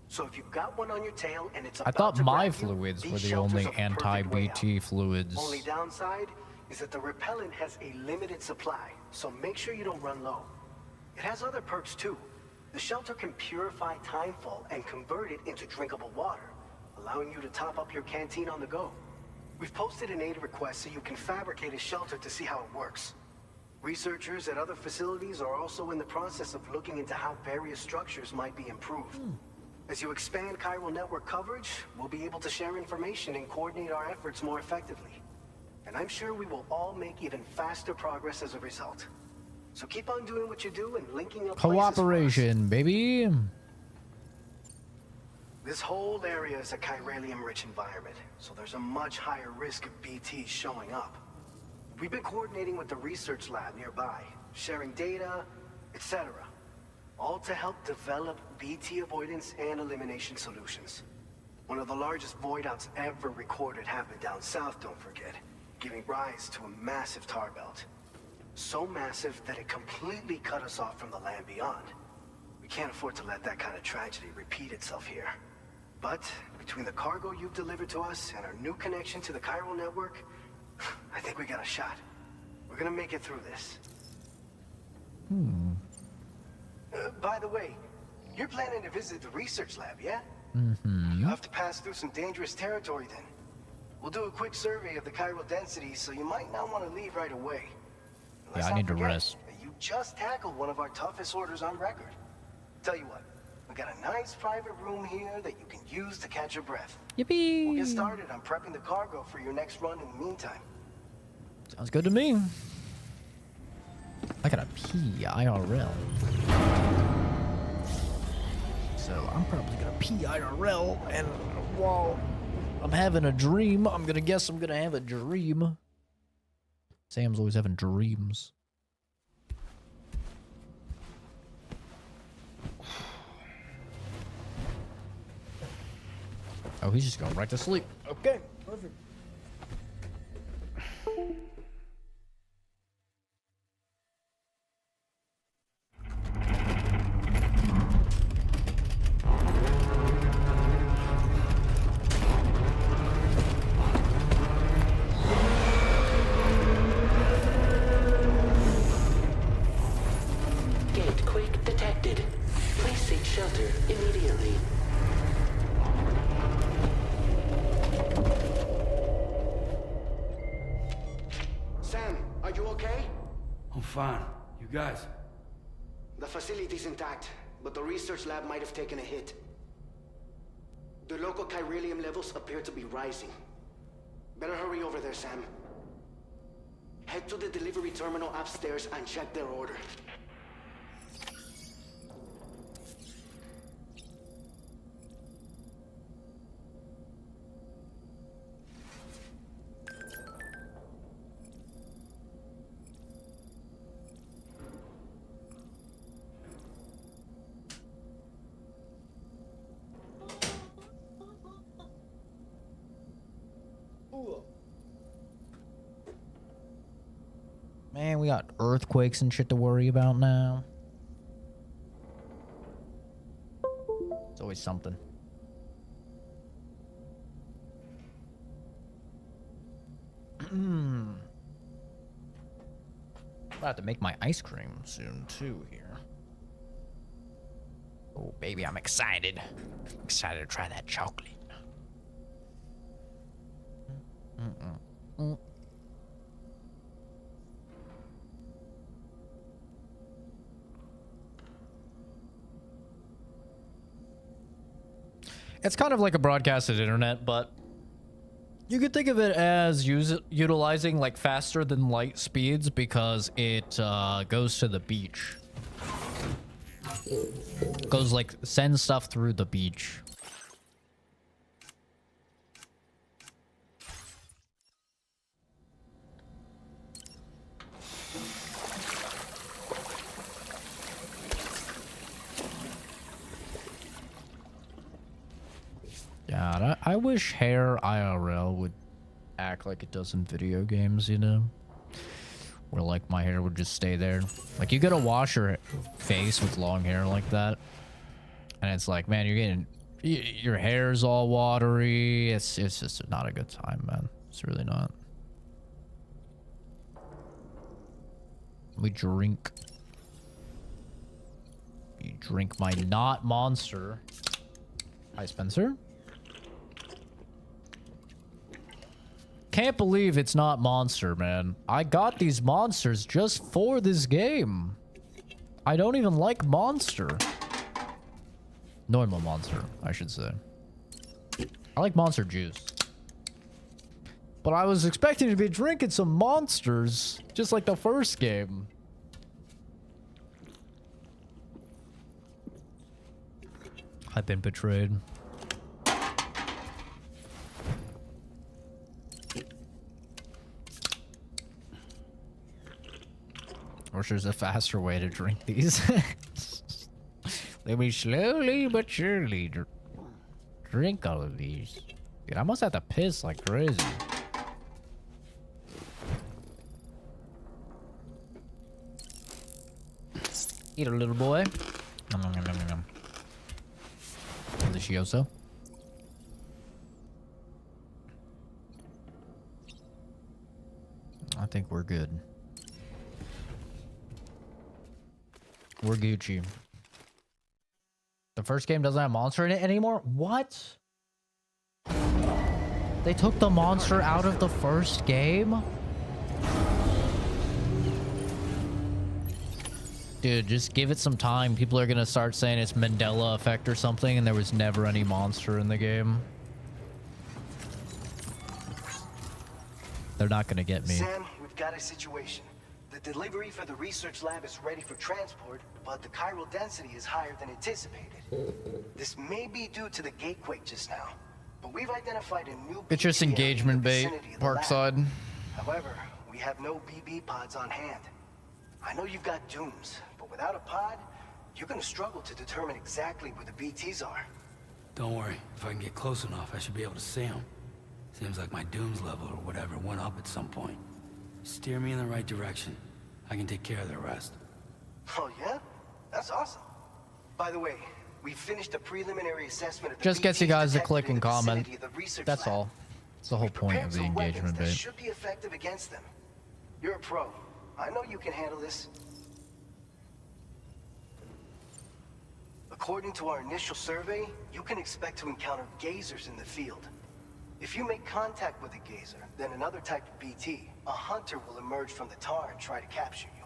So if you've got one on your tail and it's I thought my fluids were the only anti-BT fluids. Only downside is that the repellent has a limited supply, so make sure you don't run low. It has other perks too. The shelter can purify Timefall and convert it into drinkable water, allowing you to top up your canteen on the go. We've posted an aid request so you can fabricate a shelter to see how it works. Researchers at other facilities are also in the process of looking into how various structures might be improved. As you expand chiral network coverage, we'll be able to share information and coordinate our efforts more effectively. And I'm sure we will all make even faster progress as a result. So keep on doing what you do and linking up cooperation, baby. This whole area is a chiralium-rich environment, so there's a much higher risk of BTs showing up. We've been coordinating with the research lab nearby, sharing data, etc. All to help develop BT avoidance and elimination solutions. One of the largest void outs ever recorded happened down south, don't forget, giving rise to a massive tar belt. So massive that it completely cut us off from the land beyond. We can't afford to let that kind of tragedy repeat itself here. But between the cargo you've delivered to us and our new connection to the chiral network, I think we got a shot. We're gonna make it through this. By the way, you're planning to visit the research lab, yeah? You'll have to pass through some dangerous territory then. We'll do a quick survey of the chiral density, so you might not want to leave right away. Yeah, I need to rest. You just tackled one of our toughest orders on record. Tell you what, we got a nice private room here that you can use to catch your breath. Yippee! We'll get started on prepping the cargo for your next run in the meantime. Sounds good to me. I gotta pee IRL. So I'm probably gonna pee IRL, and while I'm having a dream, I'm gonna have a dream. Sam's always having dreams. Oh, he's just going right to sleep. Okay, perfect. Gate quake detected. Please seek shelter immediately. Sam, are you okay? I'm fine. You guys? The facility's intact, but the research lab might have taken a hit. The local chiralium levels appear to be rising. Better hurry over there, Sam. Head to the delivery terminal upstairs and check their order. Man, we got earthquakes and shit to worry about now. It's always something. I'm about to make my ice cream soon, too, here. Oh, baby, I'm excited. I'm excited to try that chocolate. It's kind of like a broadcasted internet, but you could think of it as utilizing like faster than light speeds because it goes to the beach. Goes like, sends stuff through the beach. God, I wish hair IRL would act like it does in video games, you know? Where, like, my hair would just stay there. Like, you gotta wash your face with long hair like that. And it's like, man, you're getting... Your hair's all watery. It's just not a good time, man. It's really not. We drink. You drink my not monster. Hi, Spencer. Can't believe it's not Monster, man. I got these monsters just for this game. I don't even like Monster. Normal Monster, I should say. I like Monster Juice. But I was expecting to be drinking some monsters, just like the first game. I've been betrayed. I wish there's a faster way to drink these. Let me slowly but surely drink all of these. Dude, I must have to piss like crazy. Eat a little boy. Nom, nom, nom, nom, nom. Delicioso. I think we're good. We're Gucci. The first game doesn't have monster in it anymore? What? They took the monster out of the first game? Dude, just give it some time. People are gonna start saying it's Mandela effect or something, and there was never any monster in the game. They're not gonna get me. Sam, we've got a situation. The delivery for the research lab is ready for transport, but the chiral density is higher than anticipated. This may be due to the gatequake just now, but we've identified a new... It's just engagement bait, Parkside. However, we have no BB pods on hand. I know you've got dooms, but without a pod, you're gonna struggle to determine exactly where the BTs are. Don't worry, if I can get close enough, I should be able to see them. Seems like my dooms level or whatever went up at some point. Steer me in the right direction. I can take care of the rest. Oh yeah? That's awesome. By the way, we finished a preliminary assessment of the Just gets you guys to BTs click and comment. detected in the research That's lab. all. It's the whole point of the engagement that bait. should be effective against them. You're a pro. I know you can handle this. According to our initial survey, you can expect to encounter gazers in the field. If you make contact with a gazer, then another type of BT, a hunter will emerge from the tar and try to capture you.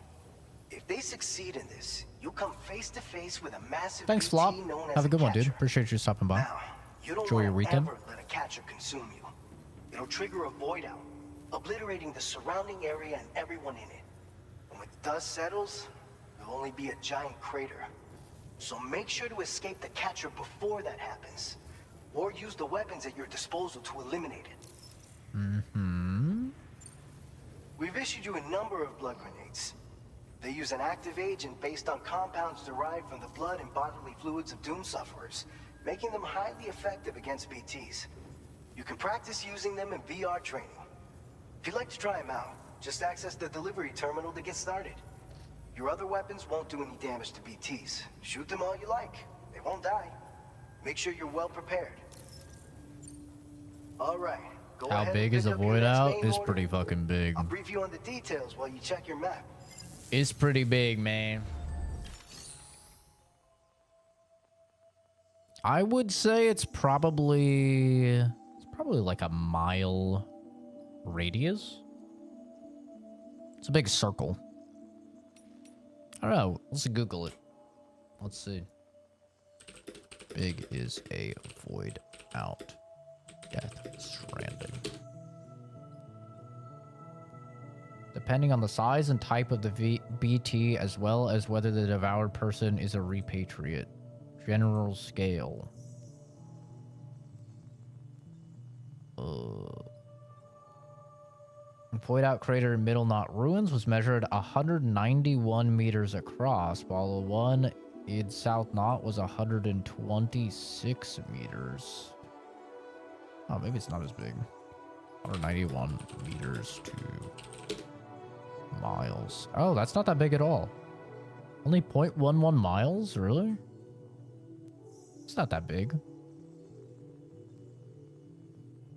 If they succeed in this, you'll come face to face with a massive Thanks, BT Flop. known as Have a good one, dude. catcher. Appreciate you stopping by. Now, you don't Enjoy your wanna weekend. ever let a catcher consume you. It'll trigger a void out, obliterating the surrounding area and everyone in it. And when the dust settles, there'll only be a giant crater. So make sure to escape the catcher before that happens, or use the weapons at your disposal to eliminate it. Mm-hmm. We've issued you a number of blood grenades. They use an active agent based on compounds derived from the blood and bodily fluids of Doom sufferers, making them highly effective against BTs. You can practice using them in VR training. If you'd like to try them out, just access the delivery terminal to get started. Your other weapons won't do any damage to BTs. Shoot them all you like. They won't die. Make sure you're well prepared. All right. Go How ahead big and is a pick up your void next out? main It's order. pretty fucking big. I'll brief you on the details while you check your map. It's pretty big, man. I would say it's probably like a mile radius. It's a big circle. I don't know. Let's Google it. Let's see. Big is a void out. Death Stranding. The depending on the size and type of the BT, as well as whether the devoured person is a repatriate. General scale. Void out crater in Middle Knot Ruins was measured 191 meters across, while the one in South Knot was 126 meters. Oh, maybe it's not as big. 191 meters to miles. Oh, that's not that big at all. Only 0.11 miles? Really? It's not that big.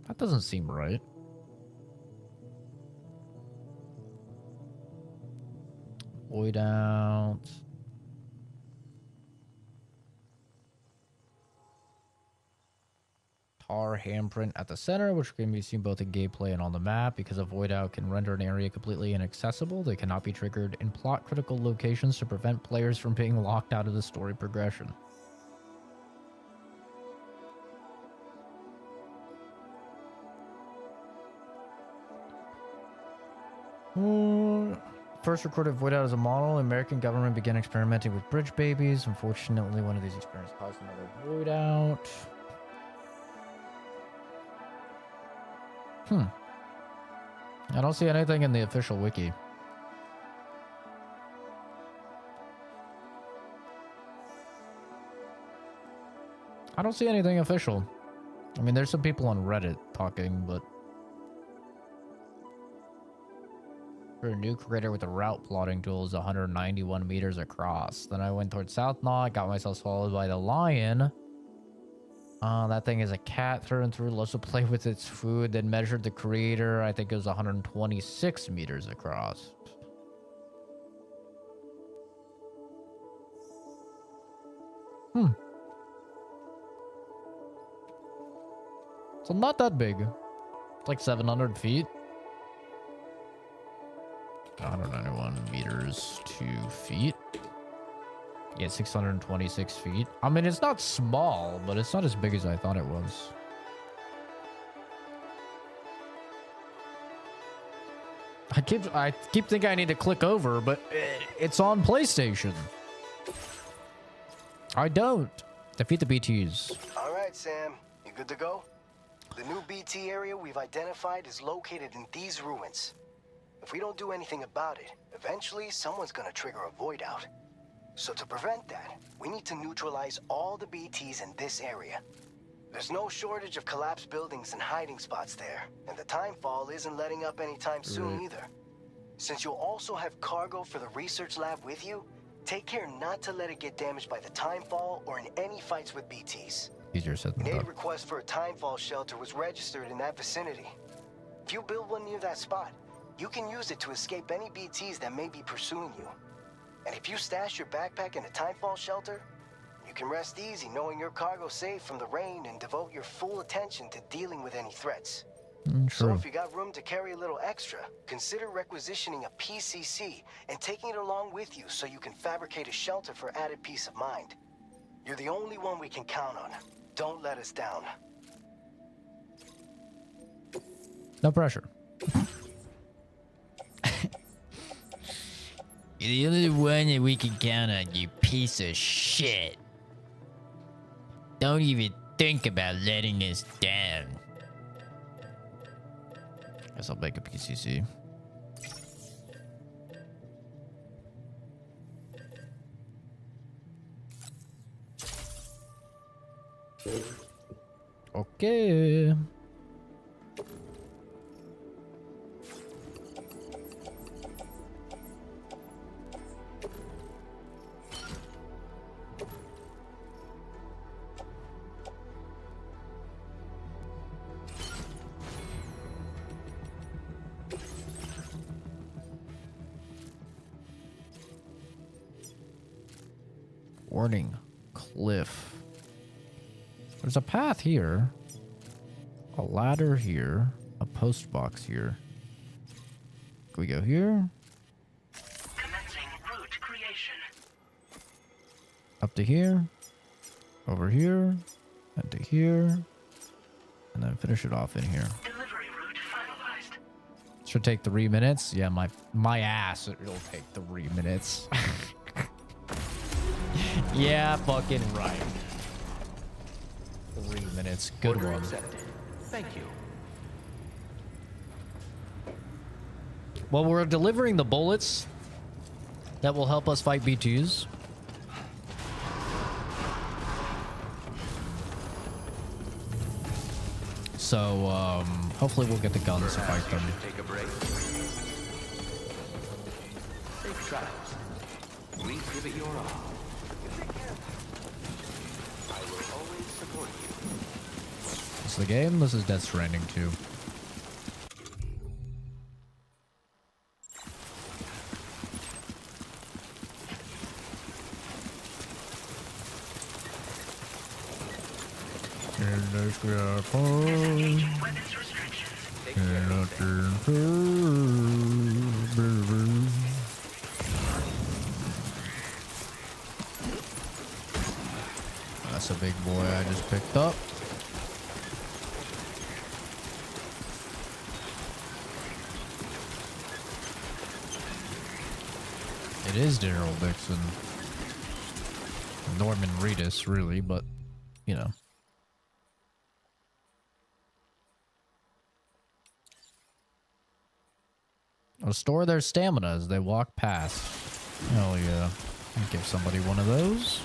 That doesn't seem right. Void out. Tar handprint at the center, which can be seen both in gameplay and on the map. Because a void out can render an area completely inaccessible, they cannot be triggered in plot critical locations to prevent players from being locked out of the story progression. First recorded void out as a model, the American government began experimenting with bridge babies. Unfortunately, one of these experiments caused another void out. I don't see anything in the official wiki. I don't see anything official. I mean, there's some people on Reddit talking, but... For a new crater with a route plotting tool is 191 meters across. Then I went towards South Knot, got myself swallowed by the lion. That thing is a cat through and through, loves to play with its food, then measured the crater. I think it was 126 meters across. So not that big. It's like 700 feet. 191 meters, 2 feet. Yeah, 626 feet. I mean, it's not small, but it's not as big as I thought it was. I keep thinking I need to click over, but it's on PlayStation. I don't. Defeat the BTs. All right, Sam. You good to go? The new BT area we've identified is located in these ruins. If we don't do anything about it, eventually someone's gonna trigger a void out. So to prevent that, we need to neutralize all the BTs in this area. There's no shortage of collapsed buildings and hiding spots there, and the Timefall isn't letting up anytime soon either. Since you'll also have cargo for the research lab with you, take care not to let it get damaged by the Timefall or in any fights with BTs. Easier said than done. A request for a Timefall shelter was registered in that vicinity. If you build one near that spot, you can use it to escape any BTs that may be pursuing you. And if you stash your backpack in a Timefall shelter, you can rest easy knowing your cargo's safe from the rain and devote your full attention to dealing with any threats. So if you got room to carry a little extra, consider requisitioning a PCC and taking it along with you so you can fabricate a shelter for added peace of mind. You're the only one we can count on. Don't let us down. No pressure. You're the only one that we can count on, you piece of shit. Don't even think about letting us down. Guess I'll make a PCC. Okay. Warning, cliff. There's a path here, a ladder here, a post box here. Can we go here? Commencing route creation. Up to here, over here, and to here, and then finish it off in here. Delivery route finalized. Should take 3 minutes. Yeah, my ass. It'll take 3 minutes. Yeah, fucking right. 3 minutes. Good Order one. accepted. Thank you. Well, we're delivering the bullets that will help us fight B2s. So, hopefully we'll get the guns to fight them. Take a break. Safe travels. Please give it your all. I will always support you. This is the game. This is Death Stranding 2. That's a big boy I just picked up. It is Daryl Dixon. Norman Reedus, really, but, you know. Restore their stamina as they walk past. Hell yeah. I'll give somebody one of those.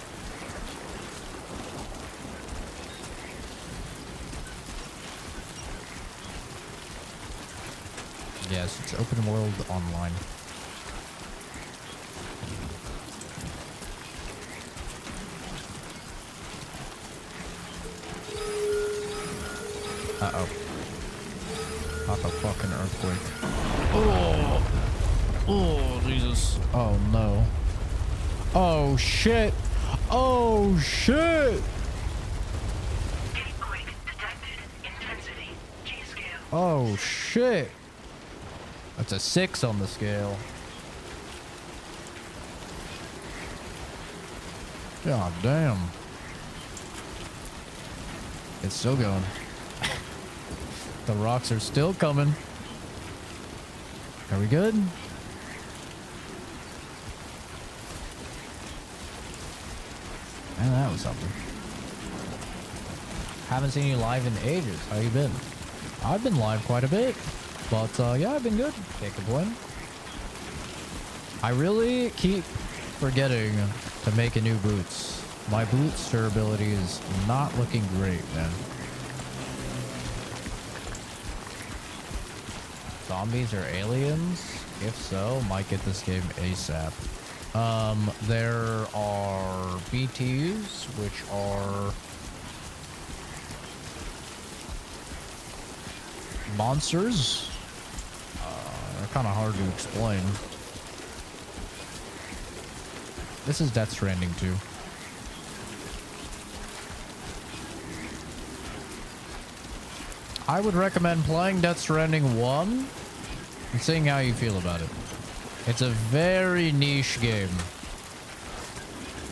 Yes, it's open world online. Uh-oh. Not the fucking earthquake. Oh! Oh, Jesus. Oh, no. Oh, shit! Oh, shit! Earthquake detected. Intensity. G-scale. Oh, shit! That's a 6 on the scale. God damn. It's still going. The rocks are still coming. Are we good? Man, that was something. Haven't seen you live in ages. How you been? I've been live quite a bit. But, yeah, I've been good. Can't complain. I really keep forgetting to make a new boots. My boots durability is not looking great, man. Zombies or aliens? If so, might get this game ASAP. There are BTs, which are monsters. They're kind of hard to explain. This is Death Stranding 2. I would recommend playing Death Stranding 1 and seeing how you feel about it. It's a very niche game.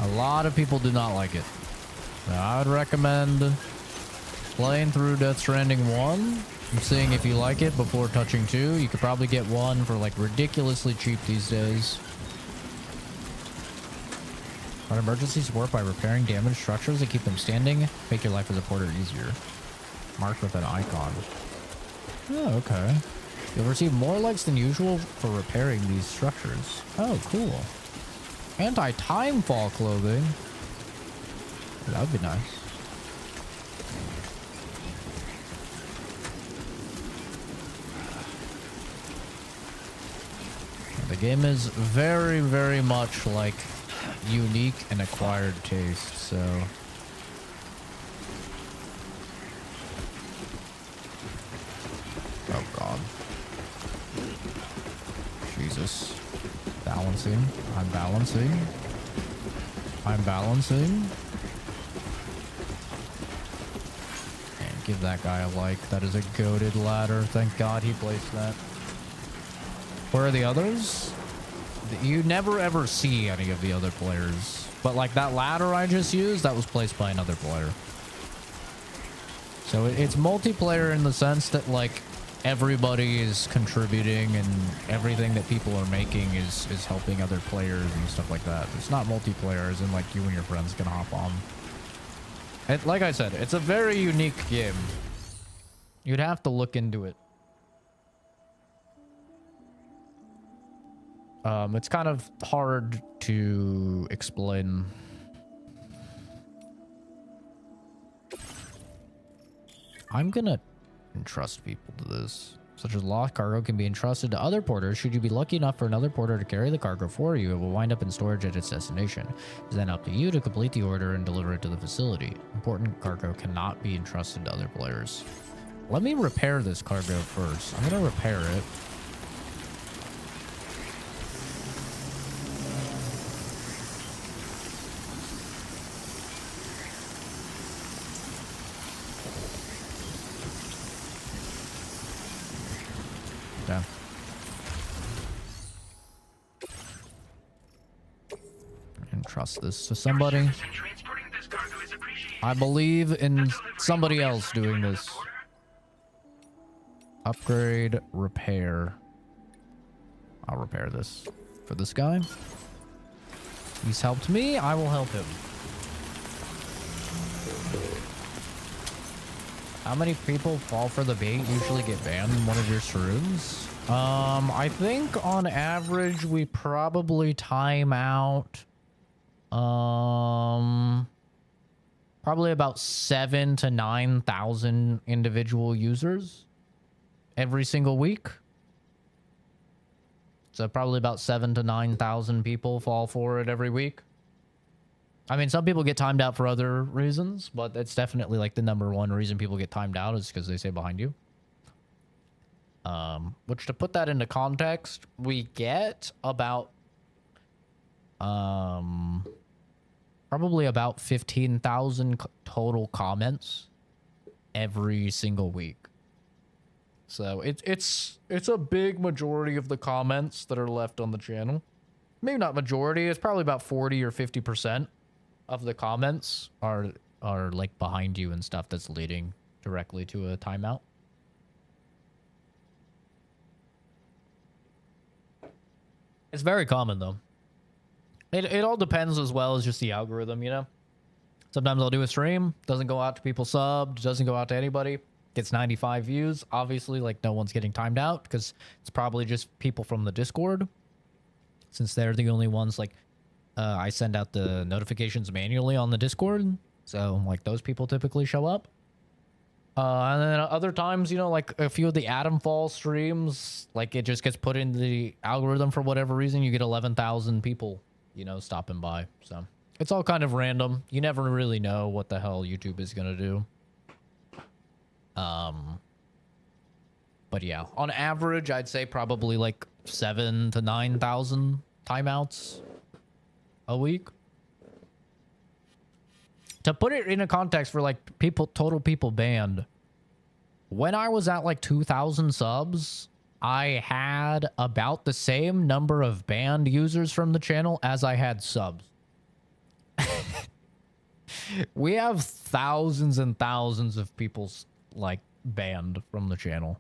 A lot of people do not like it. So I would recommend playing through Death Stranding 1 and seeing if you like it before touching 2. You could probably get 1 for like ridiculously cheap these days. But emergency support by repairing damaged structures and keep them standing. Make your life as a porter easier. Marked with an icon. Oh, okay. You'll receive more likes than usual for repairing these structures. Oh, cool. Anti-timefall clothing. That would be nice. The game is very, very much like unique and acquired taste, so... Oh god. Jesus. Balancing. I'm balancing. I'm balancing. And give that guy a like. That is a goated ladder. Thank god he placed that. Where are the others? You never ever see any of the other players. But like that ladder I just used, that was placed by another player. So it's multiplayer in the sense that like everybody is contributing and everything that people are making is helping other players and stuff like that. It's not multiplayer, as in like you and your friends can hop on. And like I said, it's a very unique game. You'd have to look into it. It's kind of hard to explain. I'm gonna entrust people to this. Such as lost cargo can be entrusted to other porters. Should you be lucky enough for another porter to carry the cargo for you, it will wind up in storage at its destination. It's then up to you to complete the order and deliver it to the facility. Important cargo cannot be entrusted to other players. Let me repair this cargo first. I'm gonna repair it. Okay. And trust this to somebody. I believe in somebody else doing this. Upgrade, repair. I'll repair this for this guy. He's helped me, I will help him. How many people fall for the bait usually get banned in one of your streams? I think on average we probably time out probably about 7,000 to 9,000 individual users every single week. So probably about 7,000 to 9,000 people fall for it every week. I mean, some people get timed out for other reasons, but it's definitely like the number one reason people get timed out is because they say behind you. Which, to put that into context, we get about probably about 15,000 total comments every single week. So it's a big majority of the comments that are left on the channel. Maybe not majority, it's probably about 40 or 50% of the comments are like behind you and stuff that's leading directly to a timeout. It's very common though. It all depends as well as just the algorithm, you know? Sometimes I'll do a stream, doesn't go out to people subbed, doesn't go out to anybody, gets 95 views. Obviously, like no one's getting timed out because it's probably just people from the Discord, since they're the only ones like I send out the notifications manually on the Discord. So like those people typically show up. And then other times, you know, like a few of the Timefall streams, like it just gets put into the algorithm for whatever reason. You get 11,000 people, you know, stopping by. So it's all kind of random. You never really know what the hell YouTube is going to do. But yeah, on average, I'd say probably like 7,000 to 9,000 timeouts a week. To put it in a context for like total people banned, when I was at like 2,000 subs, I had about the same number of banned users from the channel as I had subs. We have thousands and thousands of people like banned from the channel.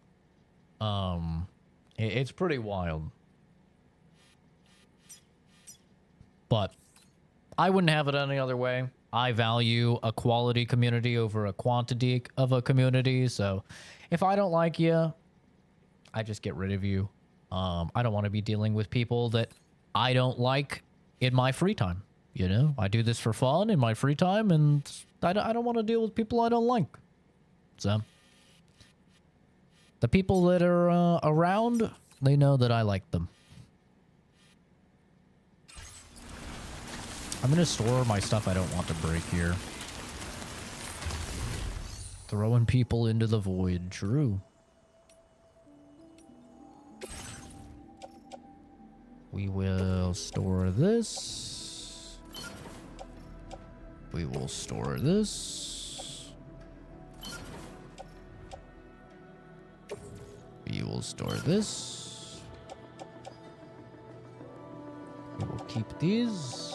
It's pretty wild. But I wouldn't have it any other way. I value a quality community over a quantity of a community. So if I don't like you, I just get rid of you. I don't want to be dealing with people that I don't like in my free time. You know, I do this for fun in my free time, and I don't want to deal with people I don't like. So the people that are around, they know that I like them. I'm going to store my stuff I don't want to break here. Throwing people into the void. True. We will store this. We will store this. We will store this. We will keep these.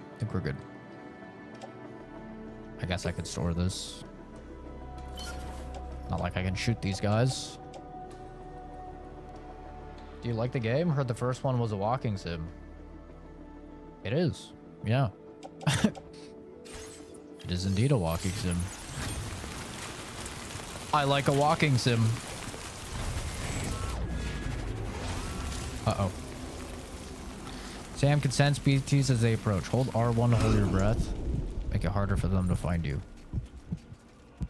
I think we're good. I guess I could store this. Not like I can shoot these guys. Do you like the game? Heard the first one was a walking sim. It is. Yeah. It is indeed a walking sim. I like a walking sim. Uh-oh. Sam can sense BTs as they approach. Hold R1 to hold your breath. Make it harder for them to find you.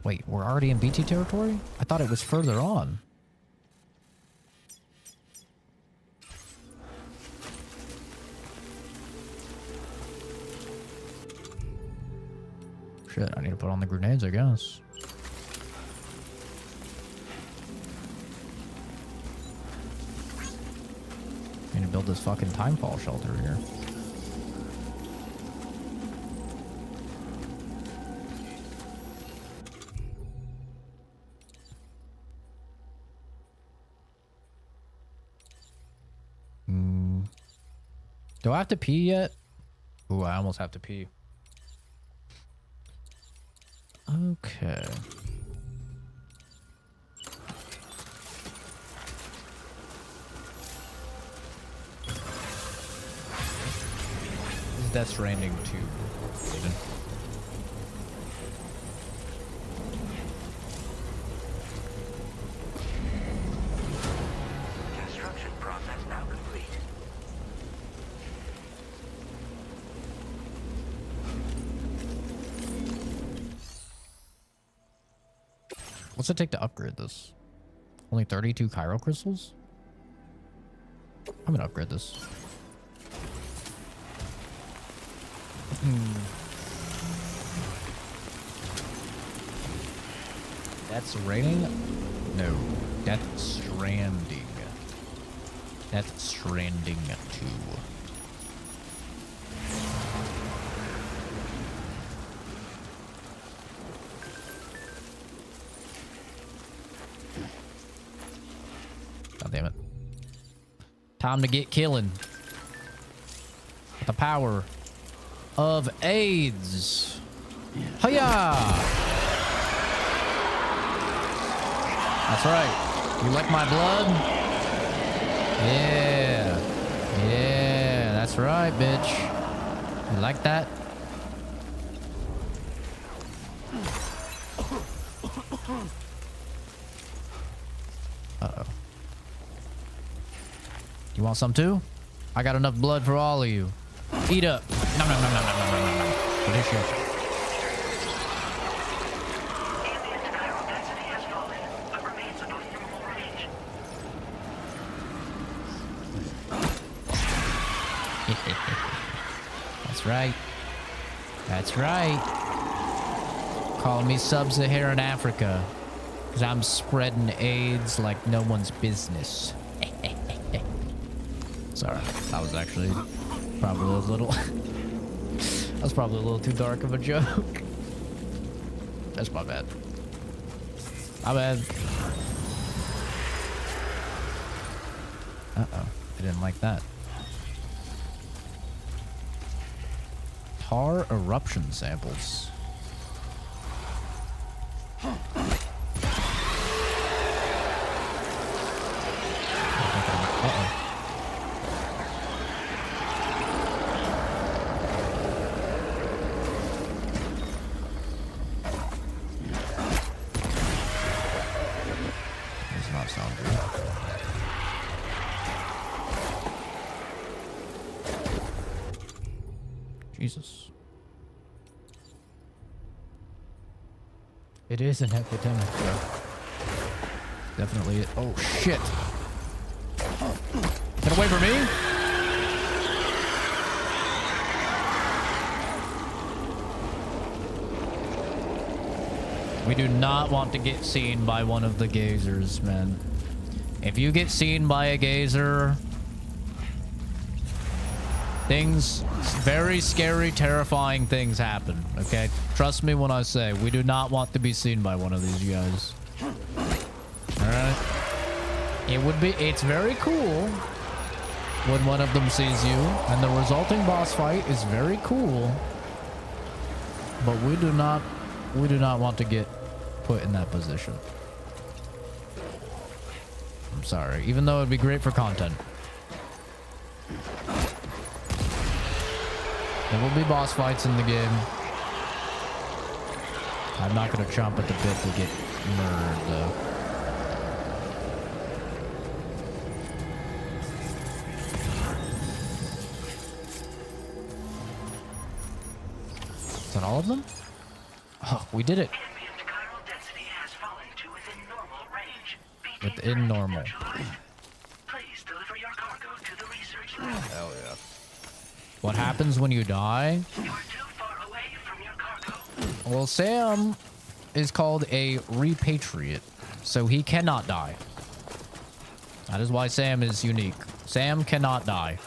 Wait, we're already in BT territory? I thought it was further on. Shit, I need to put on the grenades, I guess. I need to build this fucking Timefall shelter here. Do I have to pee yet? Ooh, I almost have to pee. Okay. This is Death Stranding 2. Construction process now complete. What's it take to upgrade this? Only 32 Chiral crystals? I'm gonna upgrade this. That's raining? No. Death Stranding. Death Stranding 2. God damn it. Time to get killing. The power of AIDS. Hiya! That's right. You like my blood? Yeah. Yeah, that's right, bitch. You like that? Uh-oh. You want some too? I got enough blood for all of you. Eat up. No, no, no, no, no, no, no, no, no. What is your... That's right. That's right. Calling me Sub-Saharan Africa. Because I'm spreading AIDS like no one's business. Sorry. That was actually probably a little... that was probably a little too dark of a joke. That's my bad. My bad. Uh-oh. I didn't like that. Tar eruption samples. Uh-oh. Does not sound good. Jesus. It is an epidemic, though. Definitely. Oh, shit. Get away from me! We do not want to get seen by one of the gazers, man. If you get seen by a gazer, things, very scary, terrifying things happen, okay? Trust me when I say, we do not want to be seen by one of these guys. Alright? It would be, it's very cool when one of them sees you, and the resulting boss fight is very cool. But we do not want to get put in that position. sorry. Even though it'd be great for content. There will be boss fights in the game. I'm not gonna chomp at the bit to get murdered, though. Is that all of them? Oh, we did it. Within normal. Please deliver your cargo to the research lab. Hell yeah. What happens when you die? You are too far away from your cargo. Well, Sam is called a repatriate, so he cannot die. That is why Sam is unique. Sam cannot die.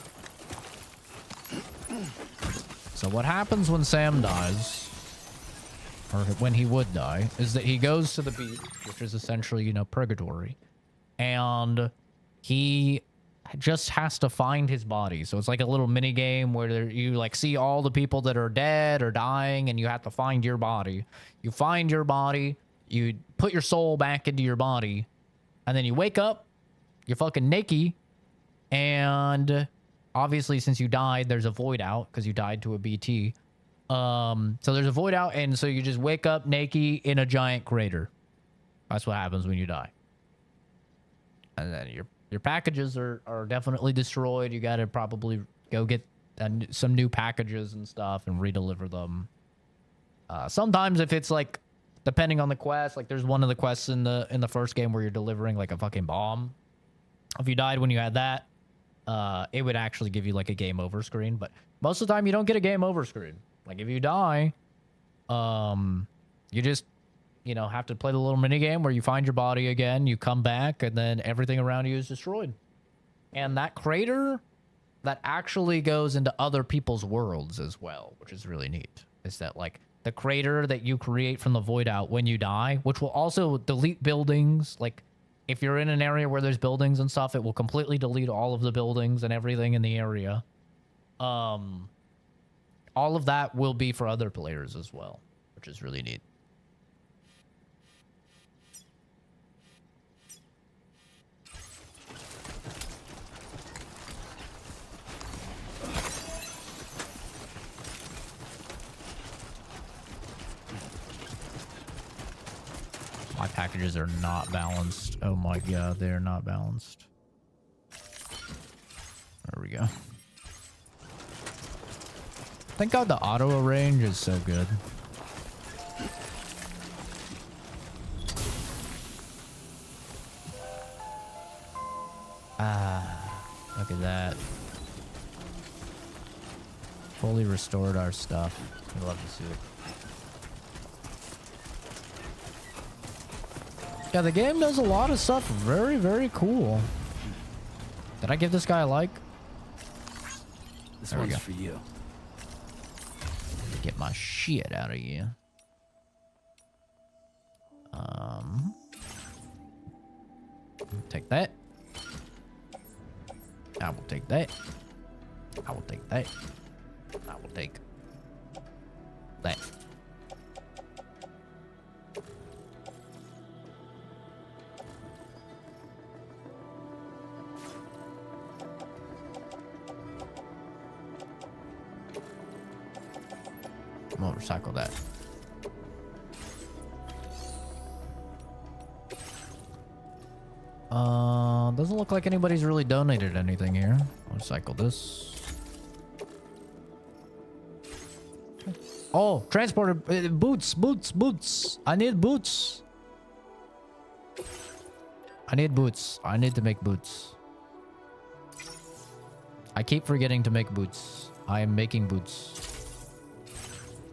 So what happens when Sam dies, or when he would die, is that he goes to the beach, which is essentially, you know, purgatory, and he just has to find his body. So it's like a little mini game where you like see all the people that are dead or dying, and you have to find your body. You find your body, you put your soul back into your body, and then you wake up, you're fucking naked, and obviously since you died, there's a void out because you died to a BT. So there's a void out, and so you just wake up naked in a giant crater. That's what happens when you die. And then your packages are definitely destroyed. You gotta probably go get some new packages and stuff and redeliver them. Sometimes if it's like, depending on the quest, like there's one of the quests in the first game where you're delivering like a fucking bomb. If you died when you had that, it would actually give you like a game over screen. But most of the time you don't get a game over screen. Like if you die, you just, you know, have to play the little mini game where you find your body again, you come back, and then everything around you is destroyed. And that crater, that actually goes into other people's worlds as well, which is really neat. Is that like the crater that you create from the void out when you die, which will also delete buildings. Like if you're in an area where there's buildings and stuff, it will completely delete all of the buildings and everything in the area. All of that will be for other players as well, which is really neat. My packages are not balanced. Oh my god, they're not balanced. There we go. Thank god the auto range is so good. Look at that. Fully restored our stuff. I love to see it. Yeah, the game does a lot of stuff very, very cool. Did I give this guy a like? This one's for you. Get my shit out of here. Take that. I will take that. I will take that. I will take that. I'm gonna recycle that. Doesn't look like anybody's really donated anything here. I'll recycle this. Oh, transporter, boots. I need boots. I need boots. I need to make boots. I keep forgetting to make boots. I am making boots.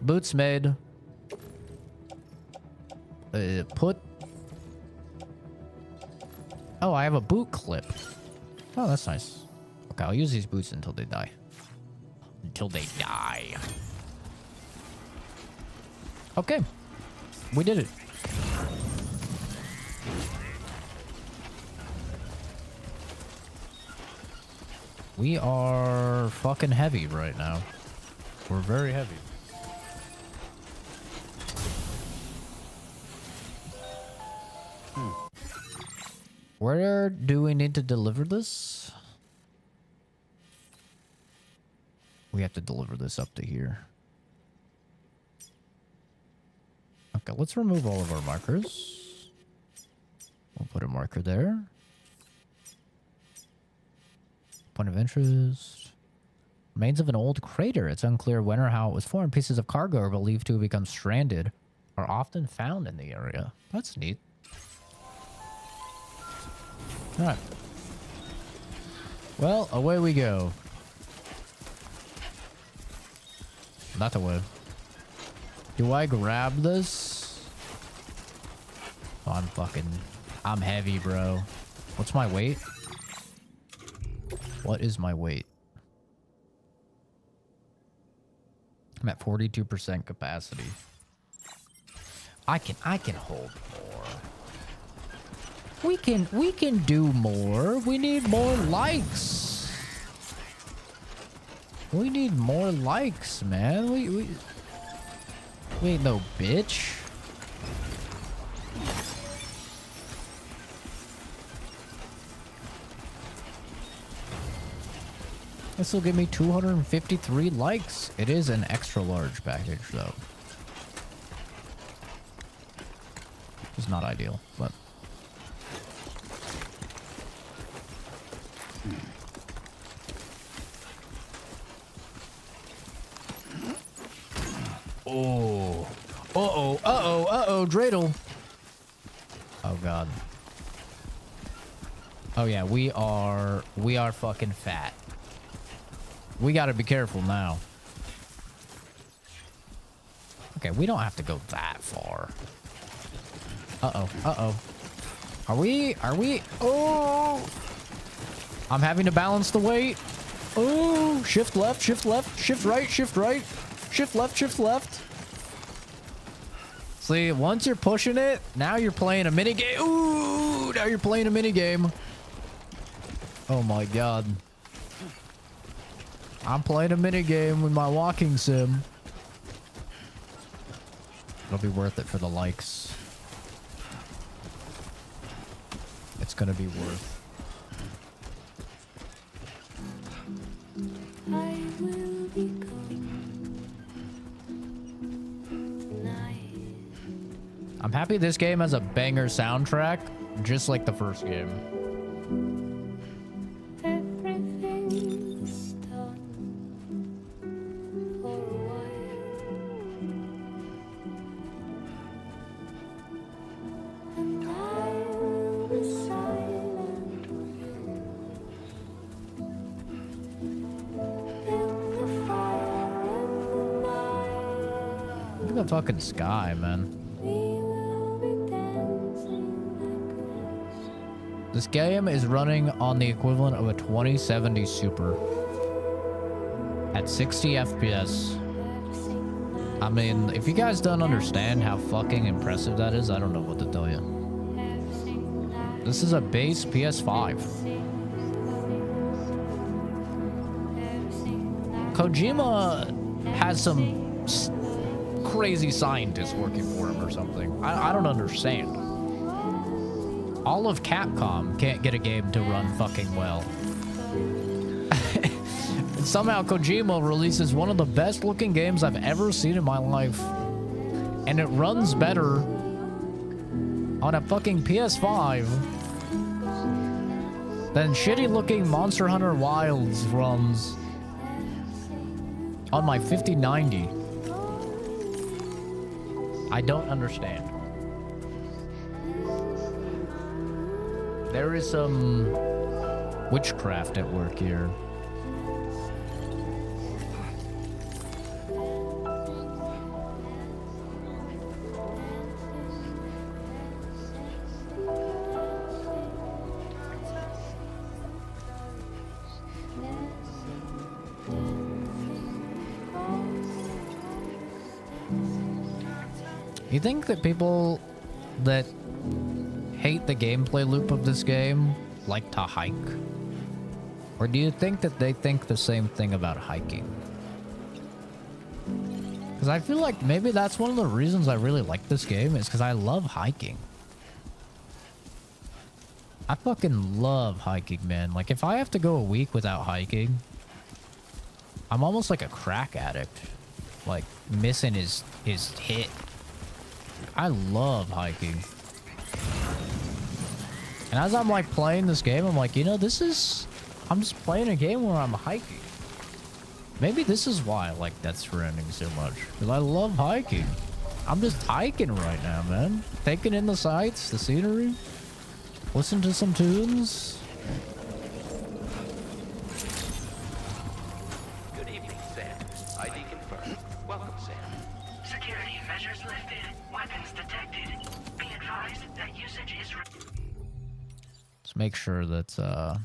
Boots made. Put. Oh, I have a boot clip. Oh, that's nice. Okay, I'll use these boots until they die. Until they die. Okay. We did it. We are fucking heavy right now. We're very heavy. Where do we need to deliver this? We have to deliver this up to here. Okay, let's remove all of our markers. We'll put a marker there. Point of interest. Remains of an old crater. It's unclear when or how it was formed. Pieces of cargo are believed to have become stranded are often found in the area. That's neat. Alright. Well, away we go. Not the way. Do I grab this? Oh, I'm heavy, bro. What's my weight? What is my weight? I'm at 42% capacity. I can hold more. We can do more. We need more likes. We need more likes, man. We ain't no bitch. This will give me 253 likes. It is an extra large package, though. It's not ideal, but... Oh. Uh-oh, uh-oh, uh-oh, dreidel. Oh, God. Oh, yeah, we are fucking fat. We gotta be careful now. Okay, we don't have to go that far. Uh-oh, uh-oh. Are we? Oh! I'm having to balance the weight. Oh! Shift left, shift left, shift right, shift right. Shift left, shift left. See, once you're pushing it, now you're playing a minigame. Ooh! Now you're playing a minigame. Oh my God. I'm playing a minigame with my walking sim. It'll be worth it for the likes. It's gonna be worth. I will become night. I'm happy this game has a banger soundtrack, just like the first game. Everything's done for a while. And I will be silent with you. In the fire and the night. Look at the fucking sky, man. We will be dancing like This game is running on the equivalent of a 2070 Super at 60 FPS. I mean, if you guys don't understand how fucking impressive that is, I don't know what to tell you. This is a base PS5. Kojima has some crazy scientists working for him or something. I don't understand. All of Capcom can't get a game to run fucking well. And somehow Kojima releases one of the best looking games I've ever seen in my life. And it runs better on a fucking PS5 than shitty looking Monster Hunter Wilds runs on my 5090. I don't understand. There is some witchcraft at work here. You think that people that hate the gameplay loop of this game like to hike? Or do you think that they think the same thing about hiking? Because I feel like maybe that's one of the reasons I really like this game is because I love hiking. I fucking love hiking, man. Like, if I have to go a week without hiking, I'm almost like a crack addict. Like, missing his hit. I love hiking. And as I'm, like, playing this game, I'm like, you know, this is... I'm just playing a game where I'm hiking. Maybe this is why I like Death Stranding so much. Because I love hiking. I'm just hiking right now, man. Taking in the sights, the scenery. Listen to some tunes. Good evening, Sam. ID confirmed. Welcome, Sam. Security measures lifted. Weapons detected. Be advised that usage is... Let's make sure that,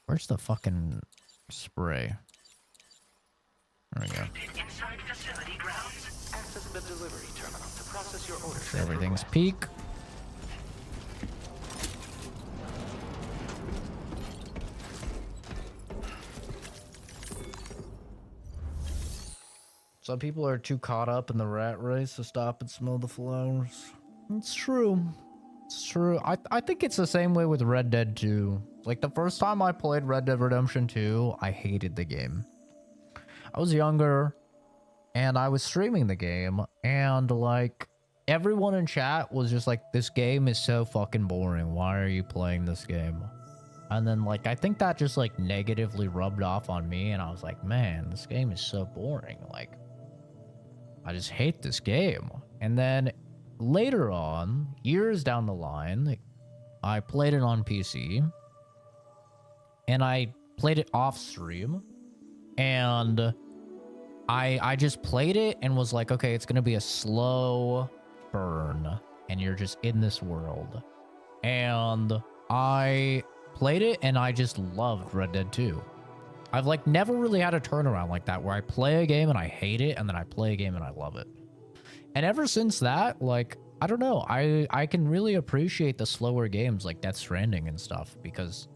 where's the fucking spray? There we go. Inside facility grounds. Access the delivery terminal to process your orders. Sure, everything's peak. Some people are too caught up in the rat race to stop and smell the flowers. It's true. It's true. I think it's the same way with Red Dead 2. Like, the first time I played Red Dead Redemption 2, I hated the game. I was younger, and I was streaming the game, and, like, everyone in chat was just like, this game is so fucking boring. Why are you playing this game? And then, like, I think that just, like, negatively rubbed off on me, and I was like, man, this game is so boring. Like, I just hate this game. And then later on, years down the line, I played it on PC, and I played it off stream, and I just played it and was like, okay, it's gonna be a slow burn, and you're just in this world. And I played it, and I just loved Red Dead 2. I've, like, never really had a turnaround like that, where I play a game and I hate it, and then I play a game and I love it. And ever since that, like, I don't know, I can really appreciate the slower games like Death Stranding and stuff, because,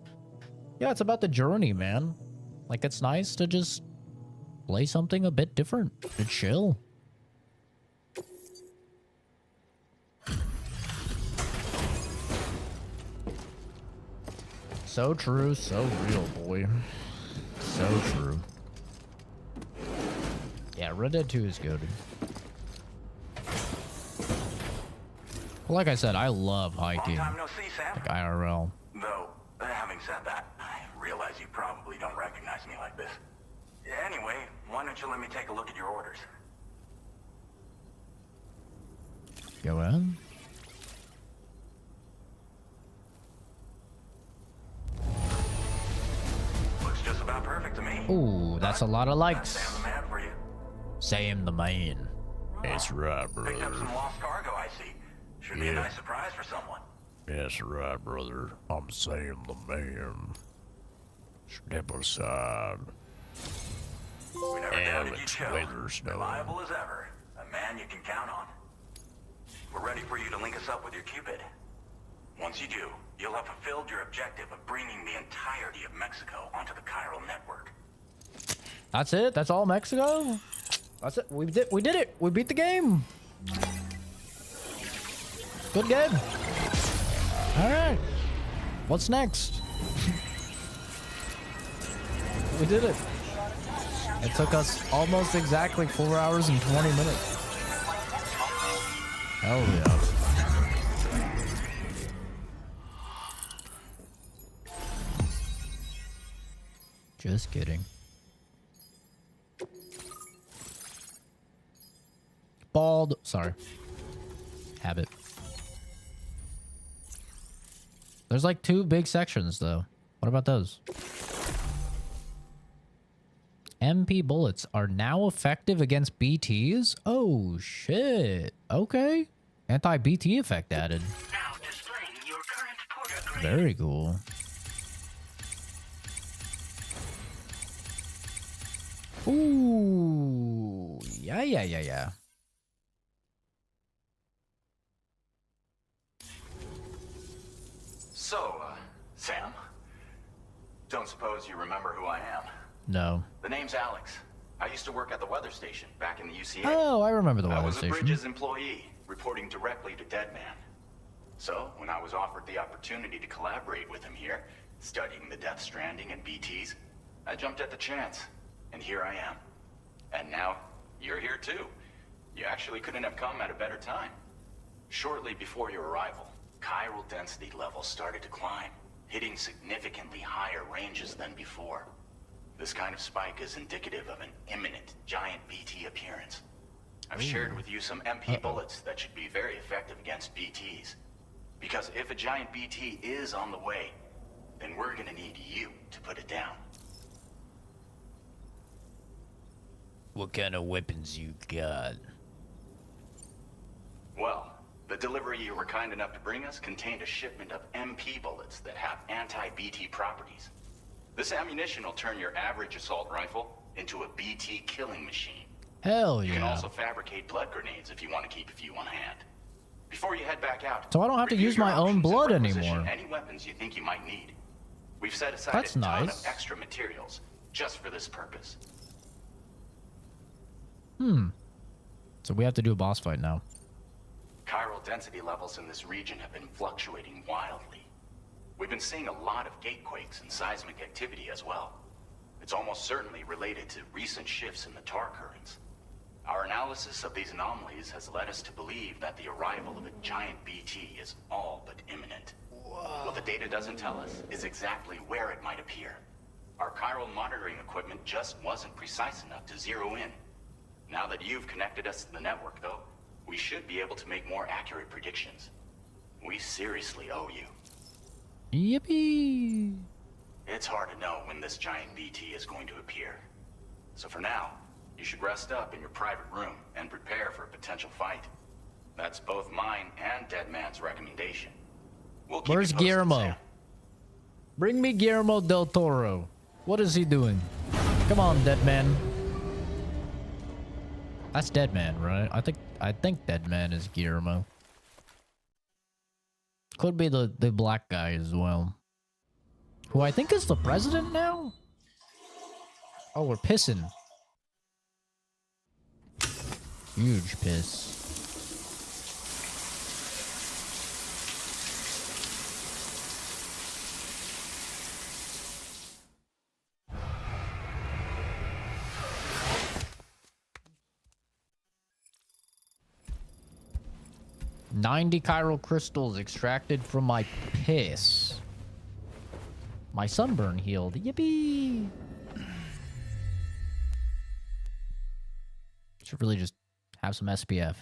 yeah, it's about the journey, man. Like, it's nice to just play something a bit different, to chill. So true, so real, boy. So true. Yeah, Red Dead 2 is good. Well, like I said, I love hiking. Long time no see, Sam. Like IRL. Though, having said that, I realize you probably don't recognize me like this. Anyway, why don't you let me take a look at your orders? Go in. Looks just about perfect to me. Ooh, that's a lot of likes. Sam the man for you. Sam the man. That's right, Picked up brother. some lost cargo, I see. Should be a nice surprise for someone. That's right, brother. I'm Sam the man. Step aside. We never doubted you, Alex Joe. Weatherstone. Reliable as ever. A man you can count on. We're ready for you to link us up with your Cupid. Once you do, you'll have fulfilled your objective of bringing the entirety of Mexico onto the Chiral network. That's it? That's all Mexico? That's it. We did it. We beat the game. Good game. All right. What's next? We did it. It took us almost exactly 4 hours and 20 minutes. Hell yeah. Just kidding. Bald. Sorry. Habit. There's like 2 big sections though. What about those? MP bullets are now effective against BTs? Oh shit. Okay. Anti-BT effect added. Now displaying your current porter grade. Very cool. Ooh. Yeah. So, Sam, don't suppose you remember who I am? No. The name's Alex. I used to work at the weather station back in the UCA. Oh, I remember the I weather was a station. Bridges employee. reporting directly to Deadman. So, when I was offered the opportunity to collaborate with him here, studying the Death Stranding and BTs, I jumped at the chance, and here I am. And now, you're here too. You actually couldn't have come at a better time. Shortly before your arrival, chiral density levels started to climb, hitting significantly higher ranges than before. This kind of spike is indicative of an imminent giant BT appearance. I've shared with you some MP bullets that should be very effective against BTs. Because if a giant BT is on the way, then we're gonna need you to put it down. What kind of weapons you got? Well, the delivery you were kind enough to bring us contained a shipment of MP bullets that have anti-BT properties. This ammunition will turn your average assault rifle into a BT killing machine. Hell yeah. You can also fabricate blood grenades if you want to keep a few on hand. Before you head back out, so I don't have to use my own blood anymore. Any weapons you think you might need. We've set aside a ton of extra materials just for this purpose. So we have to do a boss fight now. Chiral density levels in this region have been fluctuating wildly. We've been seeing a lot of gatequakes and seismic activity as well. It's almost certainly related to recent shifts in the tar currents. Our analysis of these anomalies has led us to believe that the arrival of a giant BT is all but imminent. What the data doesn't tell us is exactly where it might appear. Our chiral monitoring equipment just wasn't precise enough to zero in. Now that you've connected us to the network, though, we should be able to make more accurate predictions. We seriously owe you. Yippee! It's hard to know when this giant BT is going to appear. So for now, you should rest up in your private room and prepare for a potential fight. That's both mine and Deadman's recommendation. We'll keep Where's you posted, Guillermo? Sam. Bring me Guillermo del Toro. What is he doing? Come on, Deadman. That's Deadman, right? I think Deadman is Guillermo. Could be the black guy as well. Who I think is the president now? Oh, we're pissing. Huge piss. $90 chiral crystals extracted from my piss. My sunburn healed. Yippee! Should really just have some SPF.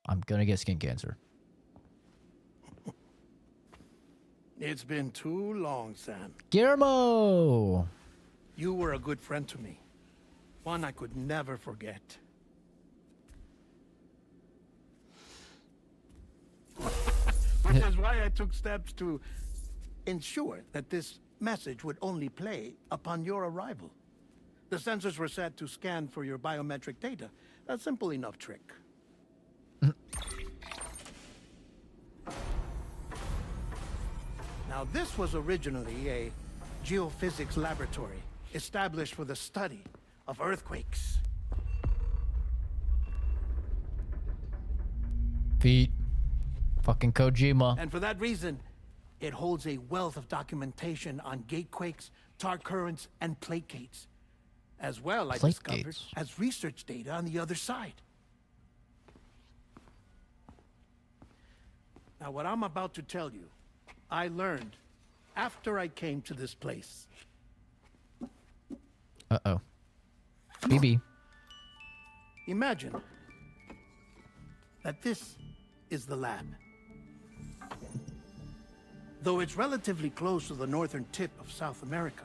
I'm gonna get skin cancer. It's been too long, Sam. Guillermo! You were a good friend to me. One I could never forget. Which is why I took steps to ensure that this message would only play upon your arrival. The sensors were set to scan for your biometric data. A simple enough trick. Now, this was originally a geophysics laboratory established for the study of earthquakes. Feet. Fucking Kojima. And for that reason, it holds a wealth of documentation on gatequakes, tar currents, and plate gates. As well, I discovered, as research data on the other side. Now, what I'm about to tell you, I learned after I came to this place. Uh-oh. BB. Imagine that this is the lab. Though it's relatively close to the northern tip of South America,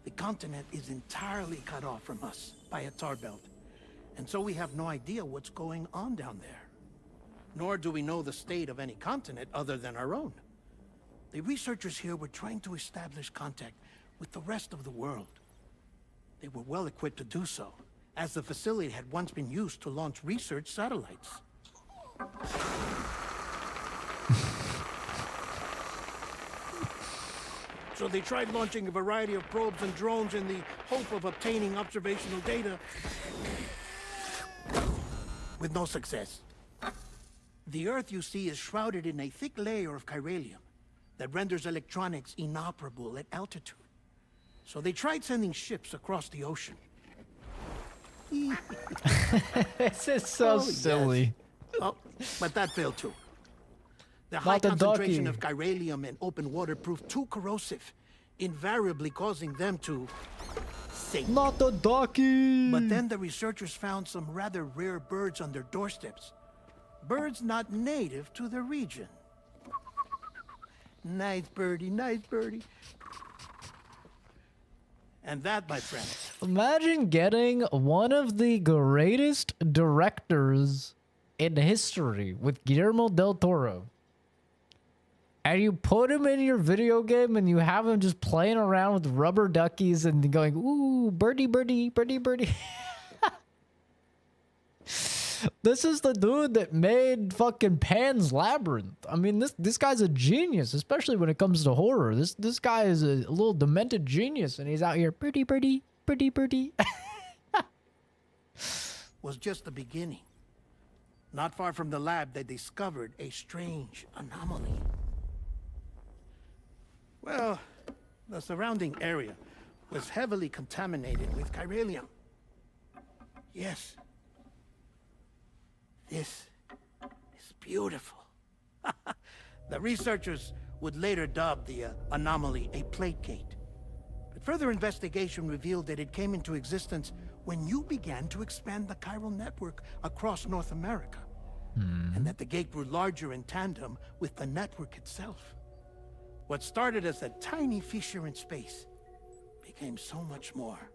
the continent is entirely cut off from us by a tar belt. And so we have no idea what's going on down there. Nor do we know the state of any continent other than our own. The researchers here were trying to establish contact with the rest of the world. They were well equipped to do so, as the facility had once been used to launch research satellites. So they tried launching a variety of probes and drones in the hope of obtaining observational data, with no success. The Earth, you see, is shrouded in a thick layer of chiralium that renders electronics inoperable at altitude. So they tried sending ships across the ocean. This is so silly. Yes. Oh, but that failed too. The high concentration of chiralium in open water proved too corrosive, invariably causing them to sink. Not the ducky! But then the researchers found some rather rare birds on their doorsteps. Birds not native to the region. Nice birdie, nice birdie. And that, my friend. Imagine getting one of the greatest directors in history with Guillermo del Toro. And you put him in your video game and you have him just playing around with rubber duckies and going, ooh, birdie, birdie, birdie, birdie. This is the dude that made fucking Pan's Labyrinth. I mean, this guy's a genius, especially when it comes to horror. This guy is a little demented genius, and he's out here, birdie, birdie, birdie, birdie. Was just the beginning. Not far from the lab, they discovered a strange anomaly. Well, the surrounding area was heavily contaminated with chiralium. Yes. This is beautiful. The researchers would later dub the anomaly a plate gate. But further investigation revealed that it came into existence when you began to expand the chiral network across North America. And that the gate grew larger in tandem with the network itself. What started as a tiny fissure in space became so much more.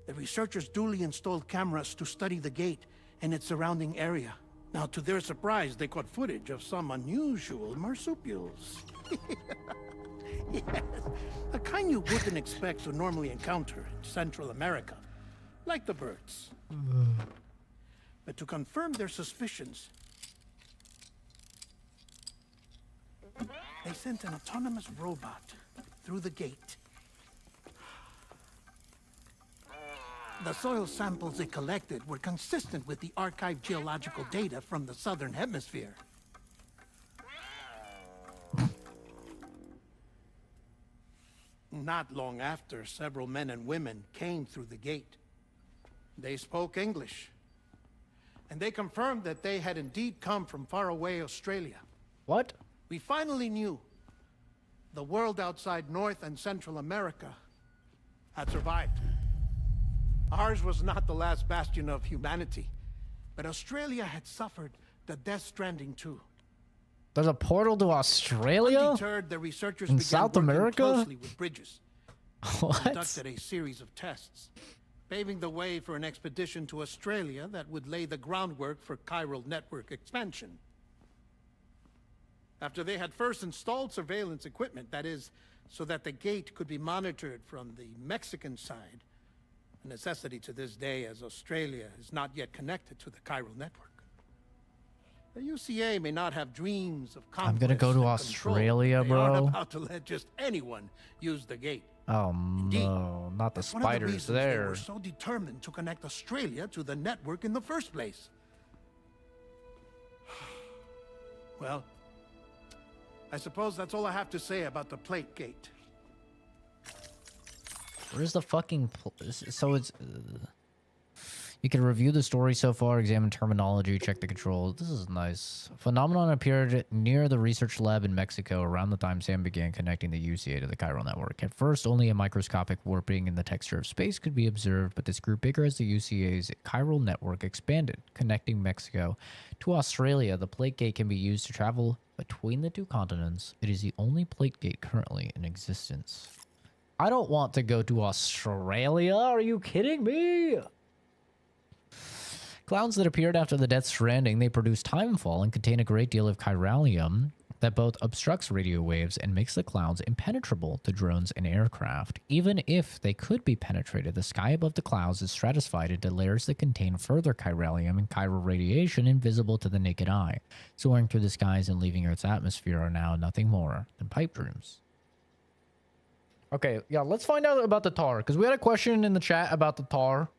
The researchers duly installed cameras to study the gate and its surrounding area. Now, to their surprise, they caught footage of some unusual marsupials. Yes, a kind you wouldn't expect to normally encounter in Central America, like the birds. But to confirm their suspicions, they sent an autonomous robot through the gate. The soil samples it collected were consistent with the archived geological data from the southern hemisphere. Not long after, several men and women came through the gate. They spoke English, and they confirmed that they had indeed come from faraway Australia. What? We finally knew the world outside North and Central America had survived. Ours was not the last bastion of humanity, but Australia had suffered the death stranding too. There's a portal to Australia? Undeterred, the researchers in began South working America? closely with Bridges. What? Conducted a series of tests, paving the way for an expedition to Australia that would lay the groundwork for chiral network expansion. After they had first installed surveillance equipment, that is, so that the gate could be monitored from the Mexican side, a necessity to this day as Australia is not yet connected to the chiral network. The UCA may not have dreams of conquest. I'm gonna go to Australia, bro. They aren't bro. about to let just anyone use the gate. Oh Indeed, no, not the that's one of the spiders reasons there. They were so determined to connect Australia to the network in the first place. Well, I suppose that's all I have to say about the plate gate. Where's the fucking... So it's... You can review the story so far, examine terminology, check the controls. This is nice. Phenomenon appeared near the research lab in Mexico around the time Sam began connecting the UCA to the chiral network. At first, only a microscopic warping in the texture of space could be observed, but this grew bigger as the UCA's chiral network expanded, connecting Mexico to Australia. The plate gate can be used to travel between the two continents. It is the only plate gate currently in existence. I don't want to go to Australia. Are you kidding me? Clouds that appeared after the Death Stranding, they produce timefall and contain a great deal of chiralium that both obstructs radio waves and makes the clouds impenetrable to drones and aircraft. Even if they could be penetrated, the sky above the clouds is stratified into layers that contain further chiralium and chiral radiation invisible to the naked eye. Soaring through the skies and leaving Earth's atmosphere are now nothing more than pipe dreams. Okay, yeah, let's find out about the tar, because we had a question in the chat about the tar.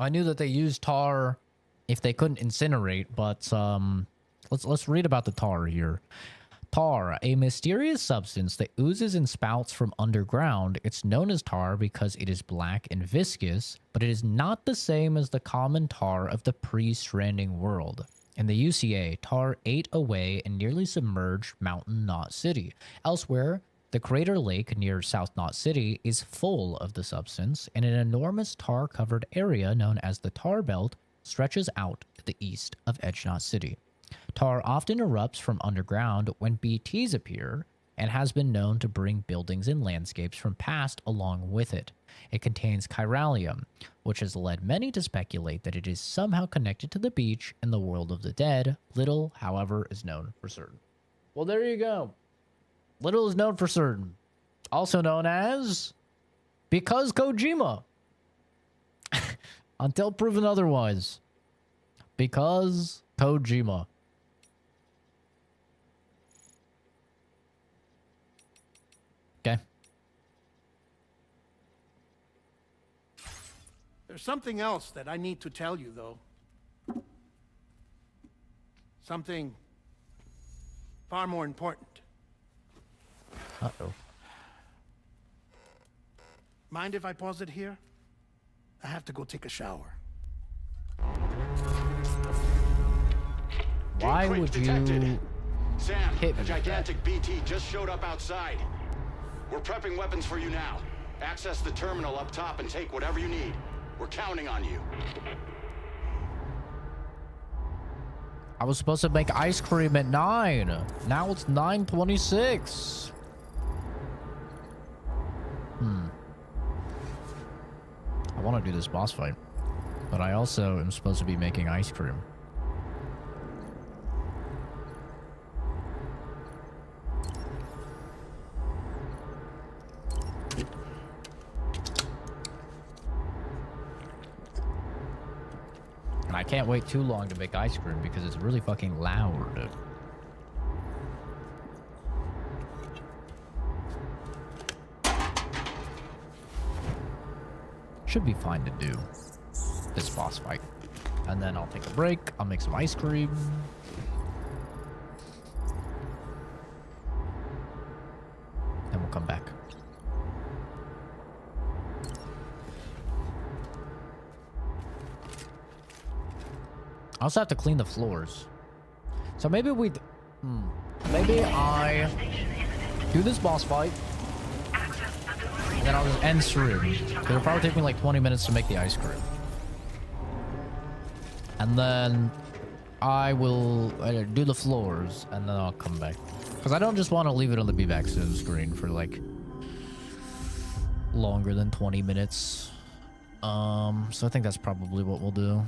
I knew that they used tar if they couldn't incinerate, but Let's read about the tar here. Tar, a mysterious substance that oozes and spouts from underground. It's known as tar because it is black and viscous, but it is not the same as the common tar of the pre-Stranding world. In the UCA, tar ate away and nearly submerged Mountain Knot City. Elsewhere, the crater lake near South Knot City is full of the substance, and an enormous tar-covered area known as the Tar Belt stretches out to the east of Edge Knot City. Tar often erupts from underground when BTs appear and has been known to bring buildings and landscapes from past along with it. It contains chiralium, which has led many to speculate that it is somehow connected to the beach and the world of the dead. Little, however, is known for certain. Well, there you go. Little is known for certain. Also known as because Kojima. Until proven otherwise. Because Kojima. Okay. There's something else that I need to tell you, though. Something far more important. Uh-oh. Mind if I pause it here? I have to go take a shower. Why would you Sam, hit me a gigantic BT just showed up outside. We're prepping weapons for you now. Access the terminal up top and take whatever you need. We're counting on you. I was supposed to make ice cream at 9. Now it's 9:26. I want to do this boss fight, but I also am supposed to be making ice cream. And I can't wait too long to make ice cream because it's really fucking loud. Should be fine to do this boss fight. And then I'll take a break. I'll make some ice cream. And we'll come back. I also have to clean the floors. So maybe maybe I do this boss fight. And then I'll just end stream. It'll probably take me like 20 minutes to make the ice cream. And then I will do the floors, and then I'll come back. Because I don't just want to leave it on the Be Back Soon screen for like longer than 20 minutes. So I think that's probably what we'll do.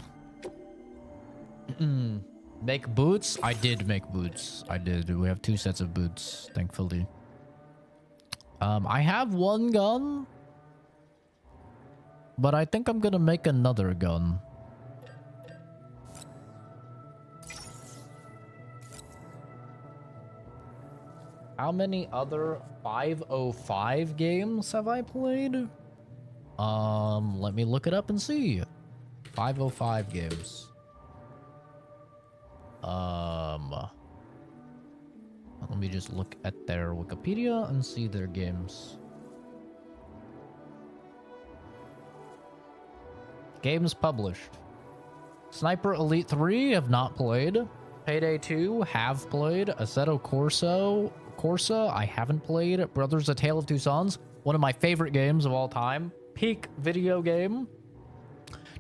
Make boots? I did make boots. I did. We have 2 sets of boots, thankfully. I have 1 gun, but I think I'm gonna make another gun. How many other 505 games have I played? Let me look it up and see. 505 games. Let me just look at their Wikipedia and see their games. Games published. Sniper Elite 3 have not played. Payday 2 have played. Assetto Corsa I haven't played. Brothers: A Tale of Two Sons, one of my favorite games of all time. Peak video game.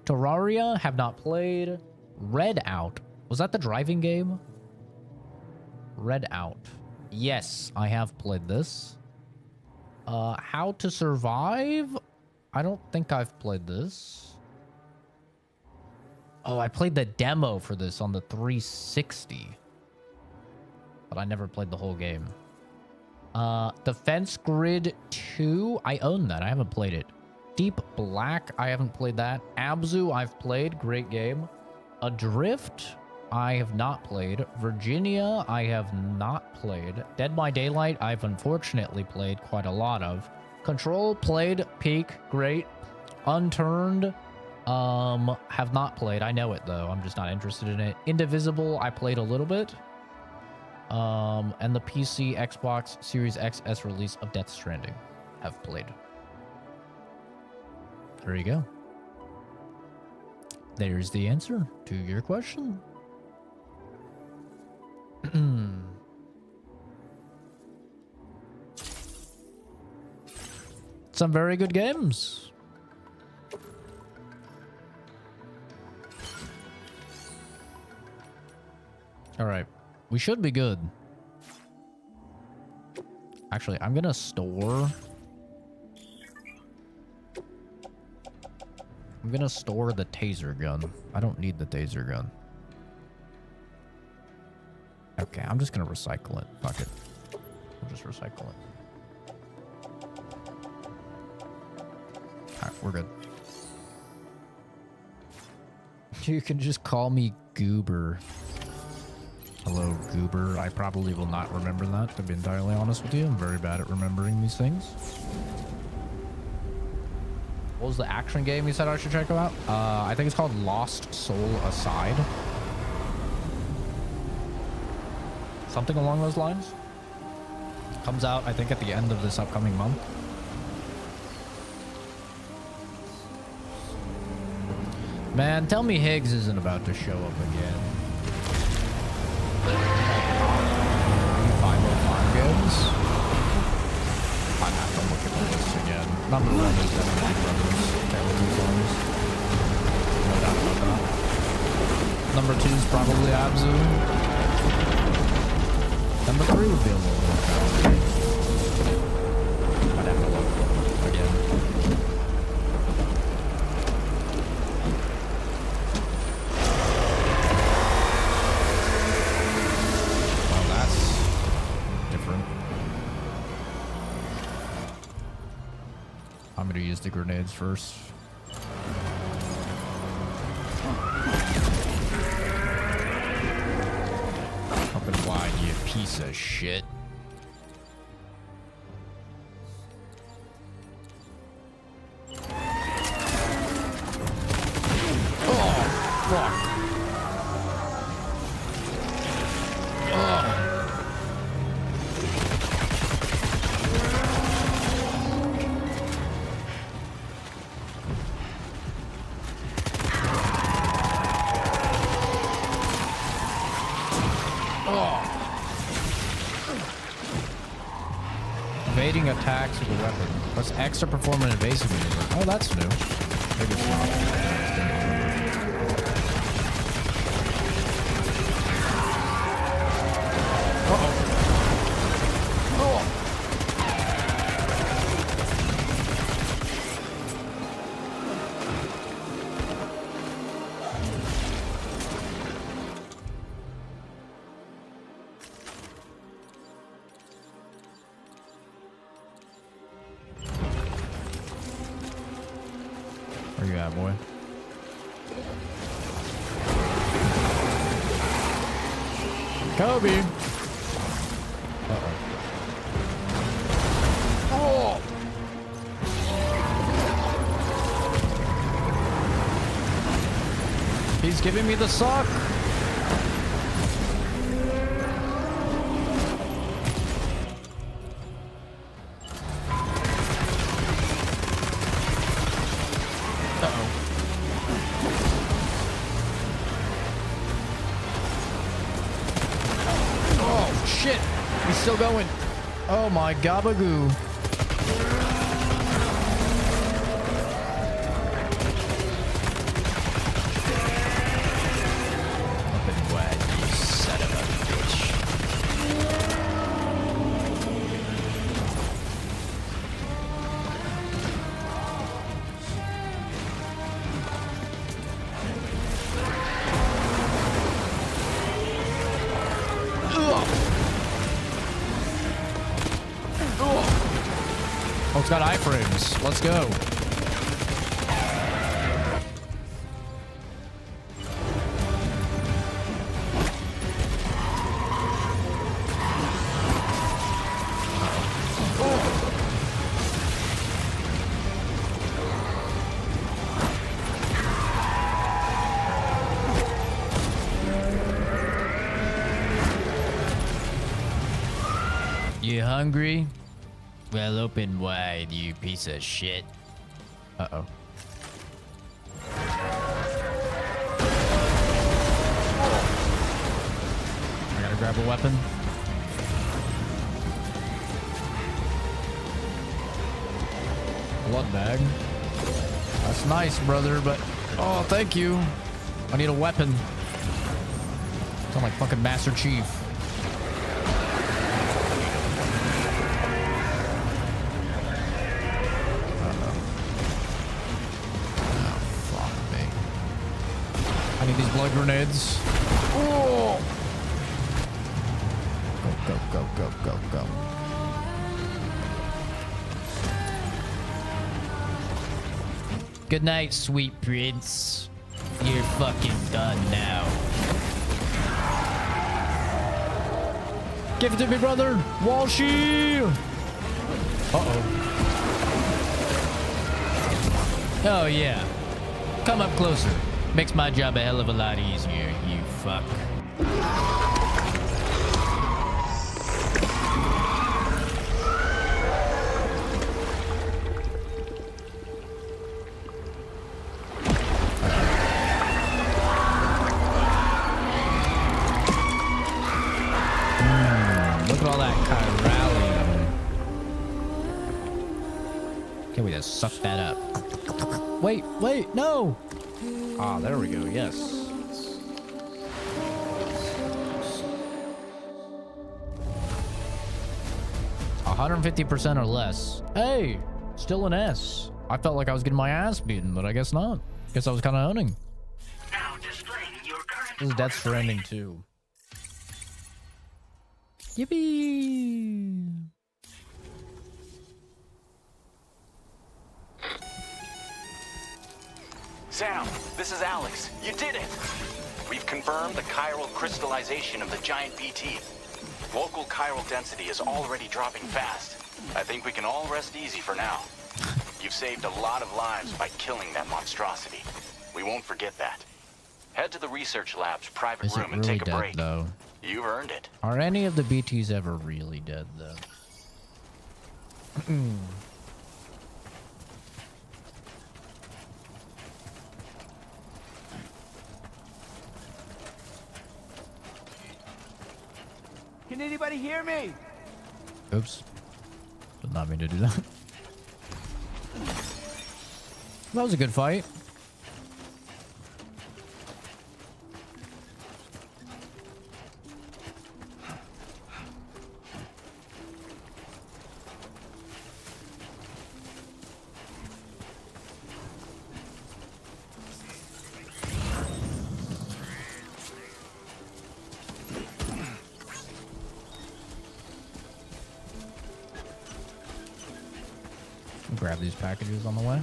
Terraria have not played. Red Out. Was that the driving game? Red Out. Yes, I have played this. How to Survive? I don't think I've played this. Oh, I played the demo for this on the 360. But I never played the whole game. Defense Grid 2? I own that. I haven't played it. Deep Black? I haven't played that. Abzu I've played. Great game. Adrift? I have not played. Virginia, I have not played. Dead by Daylight, I've unfortunately played quite a lot of. Control, played. Peak, great. Unturned, have not played. I know it, though. I'm just not interested in it. Indivisible, I played a little bit. and the PC, Xbox Series XS release of Death Stranding have played. There you go. There's the answer to your question. Some very good games. All right, we should be good. Actually, I'm gonna store. I'm gonna store the taser gun. I don't need the taser gun. Okay, I'm just gonna recycle it. Fuck it. I'll just recycle it. Alright, we're good. You can just call me Goober. Hello, Goober. I probably will not remember that, to be entirely honest with you. I'm very bad at remembering these things. What was the action game you said I should check out? I think it's called Lost Soul Aside. Something along those lines. Comes out, I think, at the end of this upcoming month. Man, tell me Higgs isn't about to show up again. 505 games? I'd have to look at the list again. Number 1 is definitely Brothers. Terrible Zones. No doubt about that. Number 2 is probably Abzu. Number 3 would be a little more challenging. I'd have to look again. Well, that's different. I'm gonna use the grenades first. Open wide, you piece of shit. Oh, fuck. Evading attacks with a weapon. Press X to perform an evasive maneuver. Oh, that's new. Maybe it's not. Uh-oh. Oh. Where you at, boy? Kobe! Uh-oh. Oh! He's giving me the suck! Still going. Oh my gabagoo. Open wide, you son of a bitch. Oh, it's got iframes. Let's go. You hungry? Well, open wide, you piece of shit. Uh-oh. I gotta grab a weapon. Blood bag. That's nice, brother, but... Oh, thank you. I need a weapon. Sound like fucking Master Chief. I need these blood grenades. Oh! Go, go, go, go, go, go. Good night, sweet prince. You're fucking done now. Give it to me, brother. Walshy! Uh-oh. Oh, yeah. Come up closer. Makes my job a hell of a lot easier, you fuck. Look at all that chiralium. Can we just suck that up? Wait, no! Ah, there we go, yes. 150% or less. Hey, still an S. I felt like I was getting my ass beaten, but I guess not. Guess I was kind of owning. This is Death Stranding 2. Yippee! Sam, this is Alex. You did it! We've confirmed the chiral crystallization of the giant BT. Local chiral density is already dropping fast. I think we can all rest easy for now. You've saved a lot of lives by killing that monstrosity. We won't forget that. Head to the research lab's private room and take a break. Though? You've earned it. Are any of the BTs ever really dead, though? Can anybody hear me? Oops. Did not mean to do that. That was a good fight. Grab these packages on the way.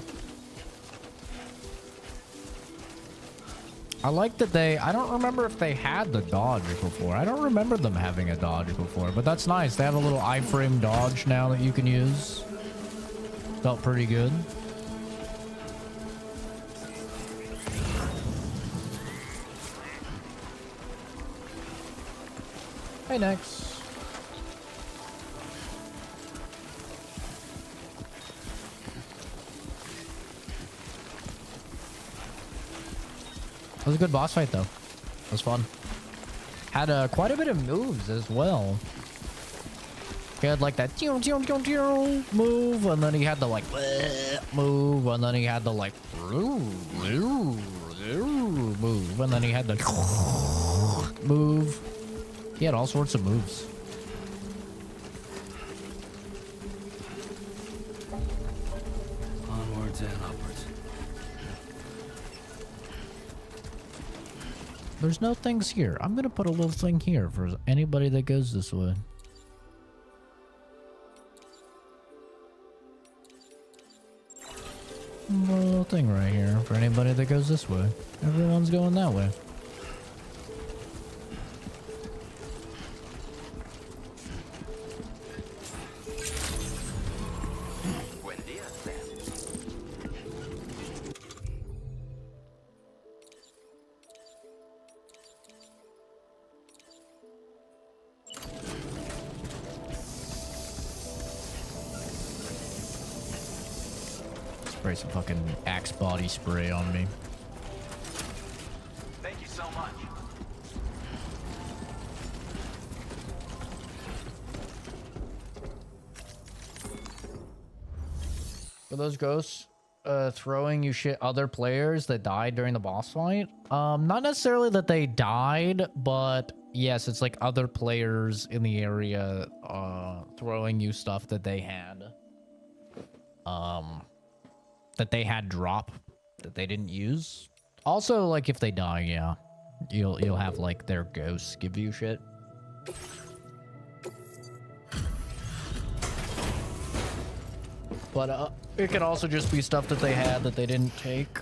I like that I don't remember if they had the dodge before. I don't remember them having a dodge before, but that's nice. They have a little iframe dodge now that you can use. Felt pretty good. Hey, next. That was a good boss fight, though. It was fun. Had quite a bit of moves as well. He had like that move, and then he had the like move, and then he had the like move, and then he had the move. He had all sorts of moves. Onwards and upwards. There's no things here. I'm gonna put a little thing here for anybody that goes this way. A little thing right here for anybody that goes this way. Everyone's going that way. Spray some fucking Axe body spray on me. Thank you so much. Are those ghosts throwing you shit other players that died during the boss fight? Not necessarily that they died, but yes, it's like other players in the area throwing you stuff that they had. That they had drop that they didn't use. Also, like if they die, yeah, you'll have like their ghosts give you shit. But it can also just be stuff that they had that they didn't take,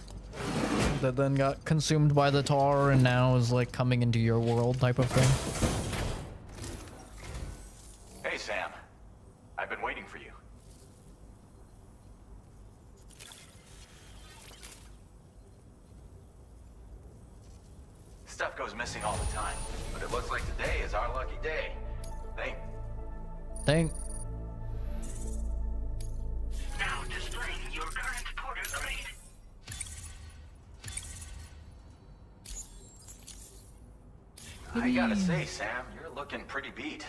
that then got consumed by the tar and now is like coming into your world type of thing. Hey, Sam. I've been waiting for you. Stuff goes missing all the time, but it looks like today is our lucky day. Thank. Now displaying your current porter grade. I gotta say, Sam, you're looking pretty beat.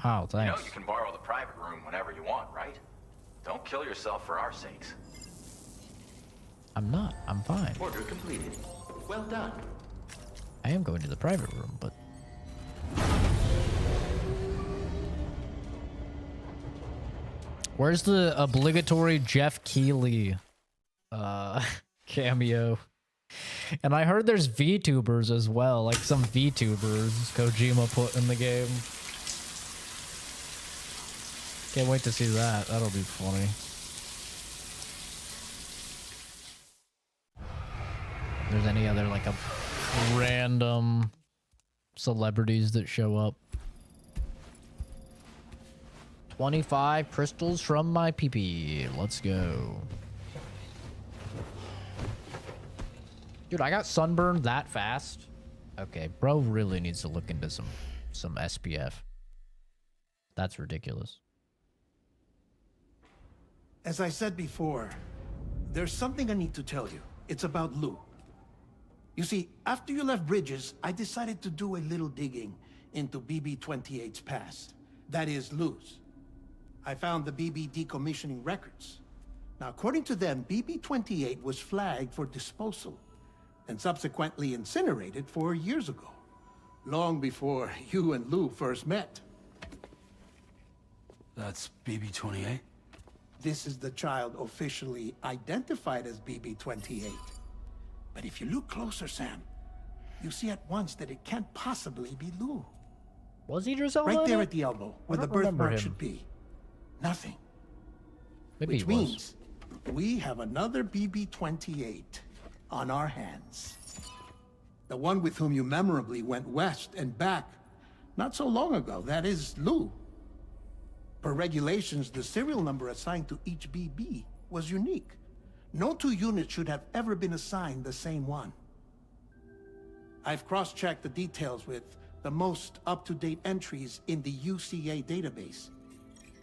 Oh, thanks. You know you can borrow the private room whenever you want, right? Don't kill yourself for our sakes. I'm not. I'm fine. Order completed. Well done. I am going to the private room, but... Where's the obligatory Jeff Keighley cameo? And I heard there's VTubers as well, like some VTubers Kojima put in the game. Can't wait to see that. That'll be funny. If there's any other like a random celebrities that show up. 25 crystals from my PP. Let's go. Dude, I got sunburned that fast. Okay, bro really needs to look into some SPF. That's ridiculous. As I said before, there's something I need to tell you. It's about Lou. You see, after you left Bridges, I decided to do a little digging into BB-28's past. That is, Lou's. I found the BB decommissioning records. Now, according to them, BB-28 was flagged for disposal and subsequently incinerated 4 years ago, long before you and Lou first met. That's BB-28? This is the child officially identified as BB-28. But if you look closer, Sam, you see at once that it can't possibly be Lou. Was he Drizzle? Right there at the elbow, where the birthmark should be. Nothing. Maybe Which means we have another BB-28 on our hands. The one with whom you memorably went west and back not so long ago. That is Lou. Per regulations, the serial number assigned to each BB was unique. No two units should have ever been assigned the same one. I've cross-checked the details with the most up-to-date entries in the UCA database.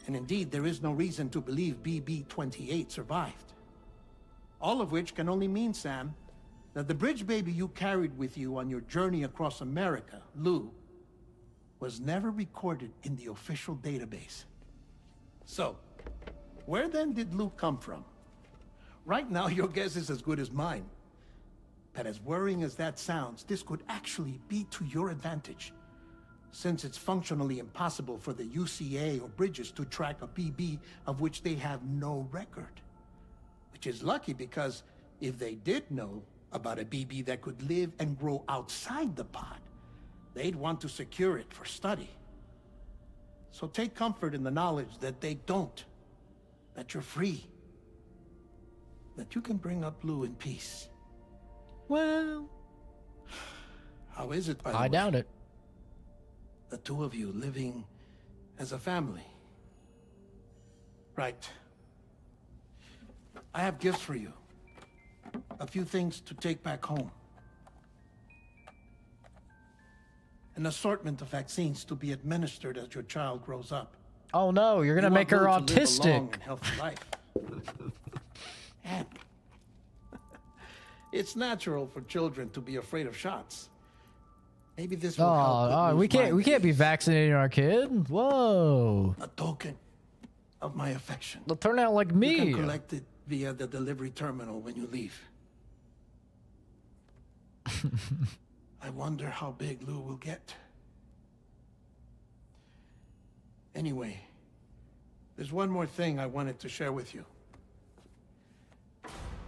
And indeed, there is no reason to believe BB-28 survived. All of which can only mean, Sam, that the bridge baby you carried with you on your journey across America, Lou, was never recorded in the official database. So, where then did Lou come from? Right now, your guess is as good as mine. But as worrying as that sounds, this could actually be to your advantage, since it's functionally impossible for the UCA or Bridges to track a BB of which they have no record. Which is lucky because if they did know about a BB that could live and grow outside the pod, they'd want to secure it for study. So take comfort in the knowledge that they don't, that you're free, that you can bring up Lou in peace. Well, how is it, by the way? I doubt it. The two of you living as a family. Right. I have gifts for you. A few things to take back home. An assortment of vaccines to be administered as your child grows up. Oh no, you're gonna make her autistic. Live a long and healthy life. And it's natural for children to be afraid of shots. Maybe this will help. We can't be vaccinating our kid. Whoa. A token of my affection. They'll turn out like me. You can collect it via the delivery terminal when you leave. I wonder how big Lou will get. Anyway, there's one more thing I wanted to share with you.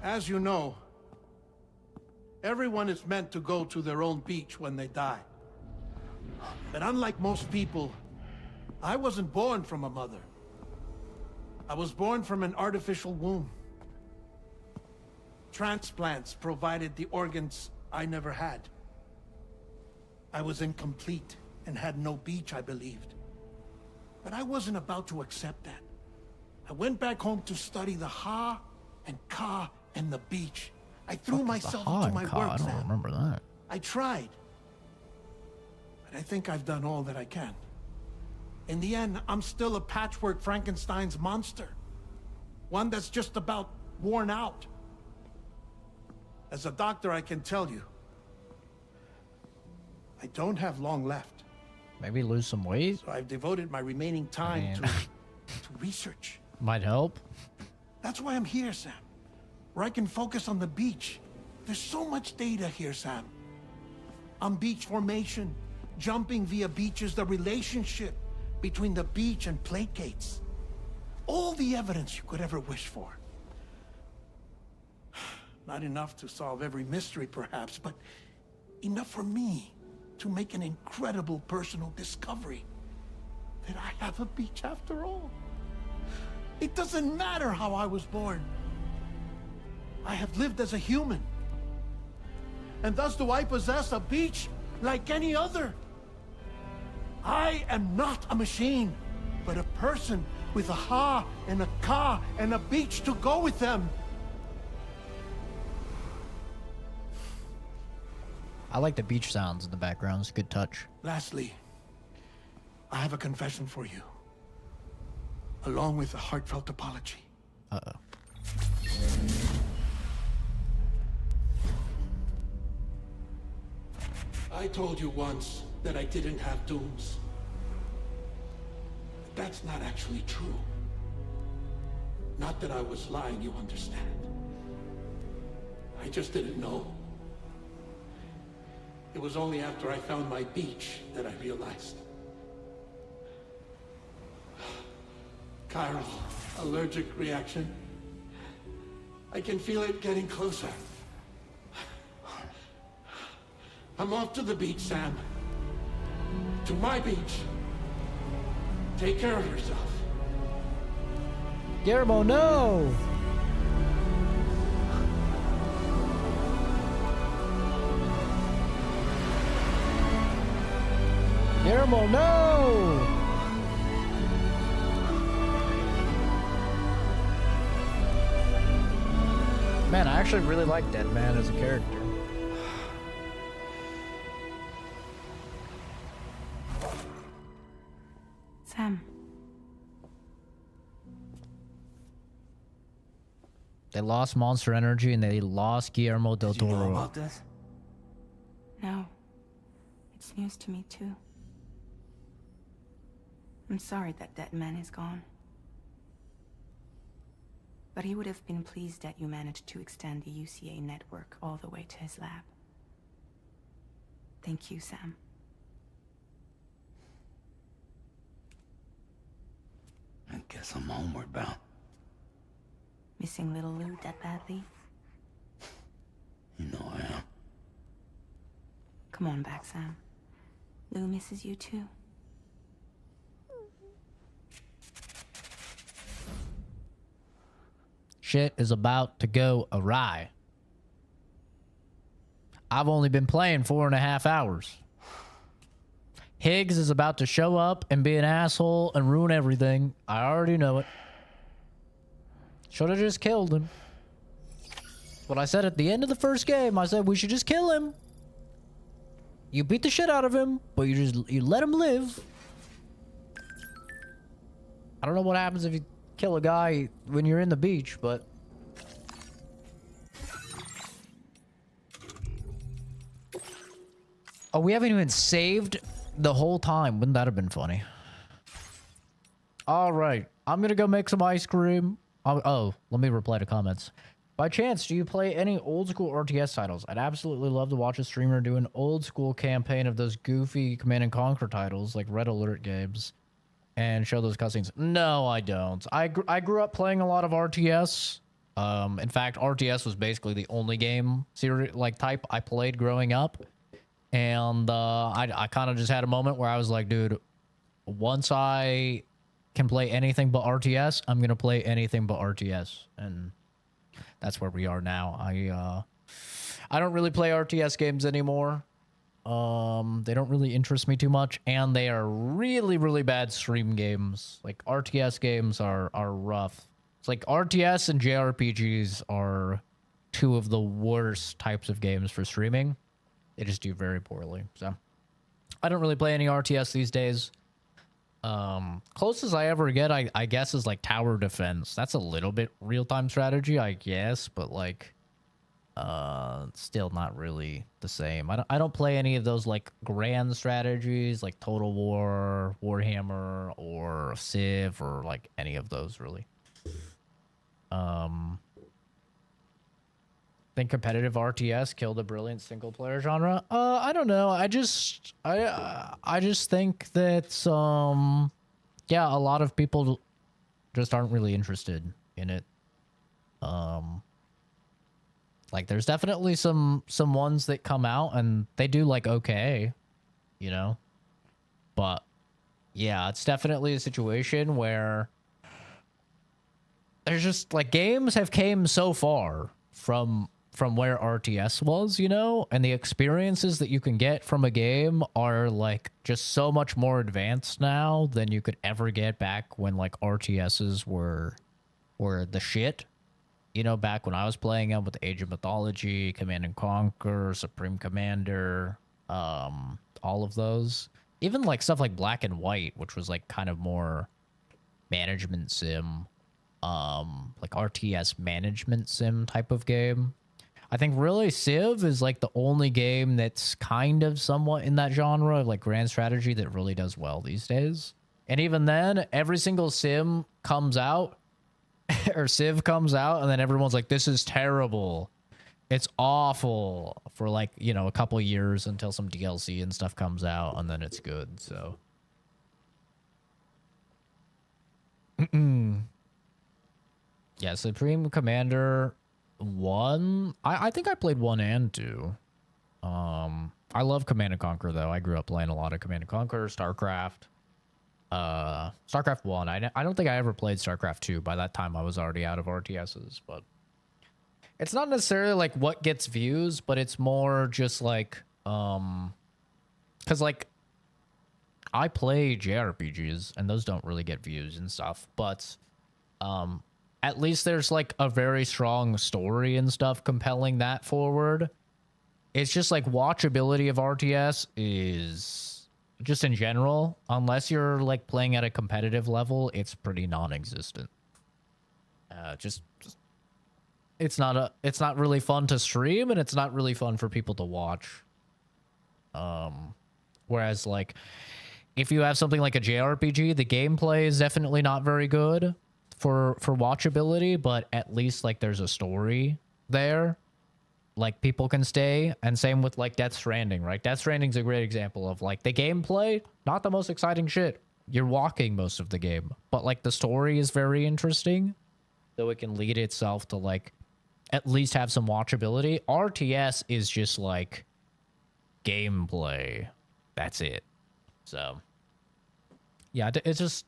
As you know, everyone is meant to go to their own beach when they die. But unlike most people, I wasn't born from a mother. I was born from an artificial womb. Transplants provided the organs I never had. I was incomplete and had no beach, I believed. But I wasn't about to accept that. I went back home to study the Ha and Ka and the beach. I threw myself into my work. I don't remember that. I tried. But I think I've done all that I can. In the end, I'm still a patchwork Frankenstein's monster. One that's just about worn out. As a doctor, I can tell you, I don't have long left. Maybe lose some weight? So I've devoted my remaining time to research. Might help. That's why I'm here, Sam. Where I can focus on the beach. There's so much data here, Sam. On beach formation, jumping via beaches, the relationship between the beach and plate gates. All the evidence you could ever wish for. Not enough to solve every mystery, perhaps, but enough for me to make an incredible personal discovery. That I have a beach after all. It doesn't matter how I was born. I have lived as a human. And thus do I possess a beach like any other. I am not a machine, but a person with a Ha and a Ka and a beach to go with them. I like the beach sounds in the background. It's a good touch. Lastly, I have a confession for you, along with a heartfelt apology. Uh-oh. I told you once that I didn't have dooms. But that's not actually true. Not that I was lying, you understand. I just didn't know. It was only after I found my beach that I realized. Chiral, allergic reaction. I can feel it getting closer. I'm off to the beach, Sam. To my beach. Take care of yourself. Guillermo, no! Guillermo, no! Man, I actually really like Dead Man as a character. Sam. They lost Monster Energy and they lost Guillermo del Toro. Did you know about this? No. It's news to me too. I'm sorry that Dead Man is gone. But he would have been pleased that you managed to extend the UCA network all the way to his lab. Thank you, Sam. I guess I'm homeward bound. Missing little Lou that badly? You know I am. Come on back, Sam. Lou misses you too. Shit is about to go awry. I've only been playing 4.5 hours. Higgs is about to show up and be an asshole and ruin everything. I already know it. Should have just killed him. What I said at the end of the first game, I said we should just kill him. You beat the shit out of him, but you let him live. I don't know what happens if you kill a guy when you're in the beach, but Oh, we haven't even saved the whole time. Wouldn't that have been funny? All right. I'm going to go make some ice cream. Oh, let me reply to comments. By chance, do you play any old school RTS titles? I'd absolutely love to watch a streamer do an old school campaign of those goofy Command and Conquer titles like Red Alert games and show those cutscenes. No, I don't. I grew up playing a lot of RTS. In fact, RTS was basically the only game series like type I played growing up. And I kind of just had a moment where I was like, dude, once I can play anything but RTS, I'm going to play anything but RTS. And that's where we are now. I don't really play RTS games anymore. They don't really interest me too much, and they are really, really bad stream games. Like, RTS games are rough. It's like RTS and JRPGs are two of the worst types of games for streaming. They just do very poorly. So I don't really play any RTS these days. Closest I ever get, I guess, is like tower defense. That's a little bit real-time strategy, I guess, but like still not really the same. I don't play any of those like grand strategies like Total War, Warhammer, or Civ, or like any of those really. Think competitive RTS killed a brilliant single player genre? I don't know. I just think that yeah, a lot of people just aren't really interested in it. Like there's definitely some ones that come out and they do like okay, you know? But yeah, it's definitely a situation where there's just like games have came so far from where RTS was, you know, and the experiences that you can get from a game are like just so much more advanced now than you could ever get back when like RTSs were the shit, you know, back when I was playing them with Age of Mythology, Command and Conquer, Supreme Commander, all of those, even like stuff like Black and White, which was like kind of more management sim, like RTS management sim type of game. I think really Civ is like the only game that's kind of somewhat in that genre of like grand strategy that really does well these days. And even then, every single sim comes out or Civ comes out and then everyone's like, this is terrible. It's awful for like, you know, a couple years until some DLC and stuff comes out and then it's good. So. Yeah, Supreme Commander 1. I think I played 1 and 2. I love Command and Conquer though. I grew up playing a lot of Command and Conquer, StarCraft. StarCraft 1. I don't think I ever played StarCraft 2. By that time I was already out of RTSs, but it's not necessarily like what gets views, but it's more just like cuz like I play JRPGs and those don't really get views and stuff, but at least there's like a very strong story and stuff compelling that forward. It's just like watchability of RTS is just in general, unless you're like playing at a competitive level, it's pretty non-existent. Just it's not really fun to stream and it's not really fun for people to watch. Whereas like if you have something like a JRPG, the gameplay is definitely not very good for watchability, but at least like there's a story there, like people can stay. And same with like Death Stranding, right? Death Stranding's a great example of like the gameplay, not the most exciting shit. You're walking most of the game, but like the story is very interesting, so it can lead itself to like at least have some watchability. RTS is just like gameplay, that's it. So yeah, it's just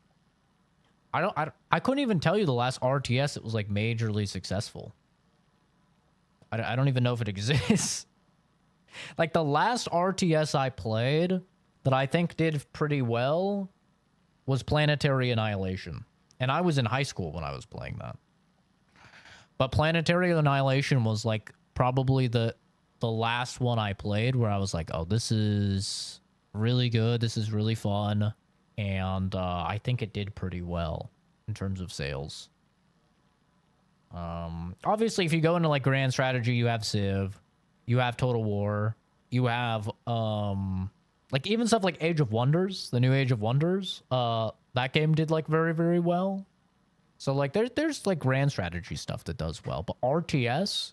I couldn't even tell you the last RTS that was like majorly successful. I don't even know if it exists. Like the last RTS I played that I think did pretty well was Planetary Annihilation. And I was in high school when I was playing that. But Planetary Annihilation was like probably the last one I played where I was like, oh, this is really good. This is really fun. And I think it did pretty well in terms of sales. Obviously, if you go into like grand strategy, you have Civ, you have Total War, you have like even stuff like Age of Wonders, the new Age of Wonders, that game did like very, very well. So like there's like grand strategy stuff that does well, but RTS,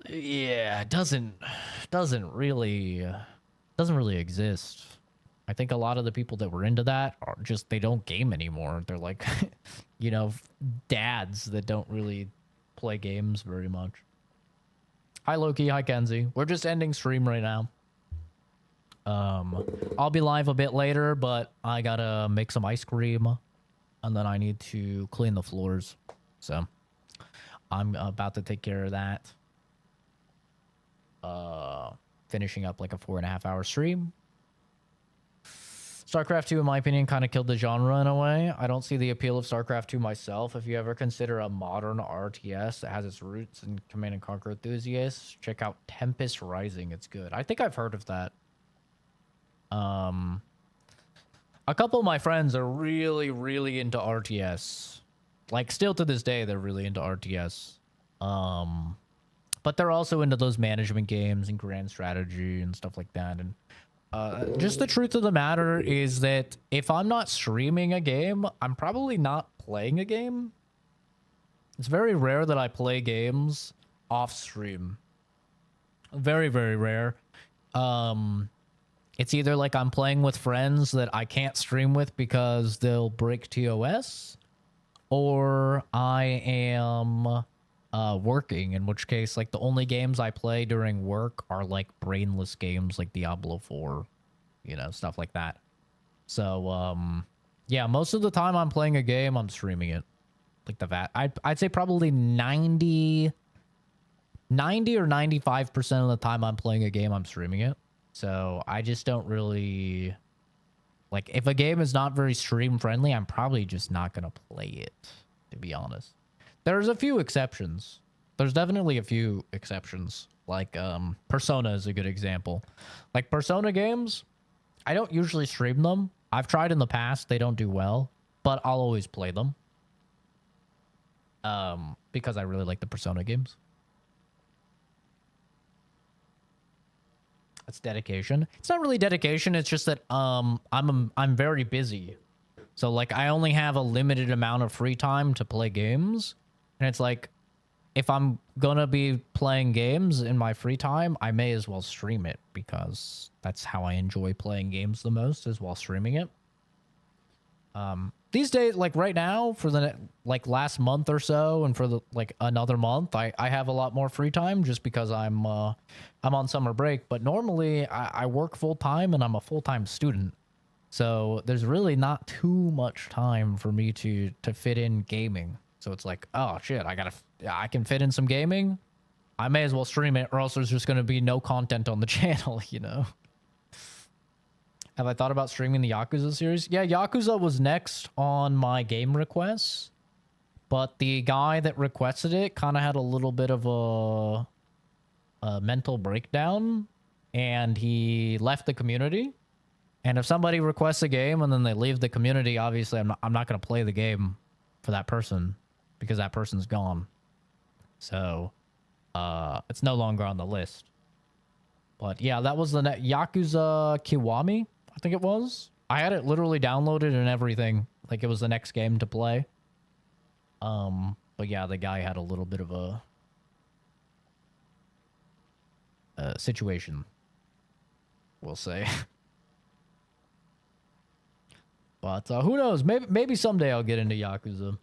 yeah, doesn't really exist. I think a lot of the people that were into that are just, they don't game anymore. They're like, you know, dads that don't really play games very much. Hi Loki, hi Kenzie. We're just ending stream right now. I'll be live a bit later, but I gotta make some ice cream and then I need to clean the floors. So I'm about to take care of that. Finishing up like a 4.5 hour stream. StarCraft 2, in my opinion, kind of killed the genre in a way. I don't see the appeal of StarCraft 2 myself. If you ever consider a modern RTS that has its roots in Command & Conquer enthusiasts, check out Tempest Rising. It's good. I think I've heard of that. A couple of my friends are really, really into RTS. Like, still to this day, they're really into RTS. But they're also into those management games and grand strategy and stuff like that. And just the truth of the matter is that if I'm not streaming a game, I'm probably not playing a game. It's very rare that I play games off stream. Very, very rare. It's either like I'm playing with friends that I can't stream with because they'll break TOS, or I am working, in which case like the only games I play during work are like brainless games like Diablo 4, you know, stuff like that. So yeah, most of the time I'm playing a game, I'm streaming it. Like I'd say probably 90 or 95% of the time I'm playing a game, I'm streaming it. So I just don't really, like, if a game is not very stream friendly, I'm probably just not gonna play it, to be honest. There's a few exceptions. There's definitely a few exceptions. Like, Persona is a good example. Like, Persona games, I don't usually stream them. I've tried in the past. They don't do well. But I'll always play them. Because I really like the Persona games. That's dedication. It's not really dedication. It's just that, I'm very busy. So, like, I only have a limited amount of free time to play games. And it's like, if I'm gonna be playing games in my free time, I may as well stream it, because that's how I enjoy playing games the most, is while streaming it. These days, like right now, for the like last month or so, and for the like another month, I have a lot more free time just because I'm on summer break. But normally I work full time and I'm a full-time student. So there's really not too much time for me to fit in gaming. So it's like, oh shit, I can fit in some gaming. I may as well stream it, or else there's just going to be no content on the channel, you know? Have I thought about streaming the Yakuza series? Yeah, Yakuza was next on my game requests, but the guy that requested it kind of had a little bit of a mental breakdown, and he left the community. And if somebody requests a game and then they leave the community, obviously I'm not going to play the game for that person, because that person's gone. So, it's no longer on the list. But yeah, that was the Yakuza Kiwami, I think it was. I had it literally downloaded and everything. Like, it was the next game to play. But yeah, the guy had a little bit of a situation, we'll say. But who knows? Maybe someday I'll get into Yakuza.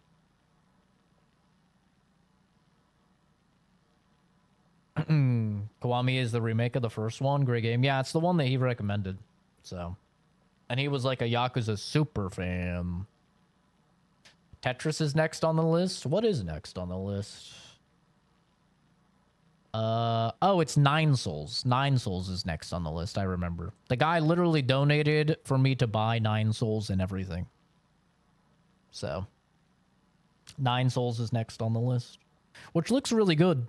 Kiwami is the remake of the first one. Great game. Yeah, it's the one that he recommended. So, and he was like a Yakuza super fan. Tetris is next on the list. What is next on the list? Oh, it's Nine Souls. Nine Souls is next on the list, I remember. The guy literally donated for me to buy Nine Souls and everything. So, Nine Souls is next on the list, which looks really good.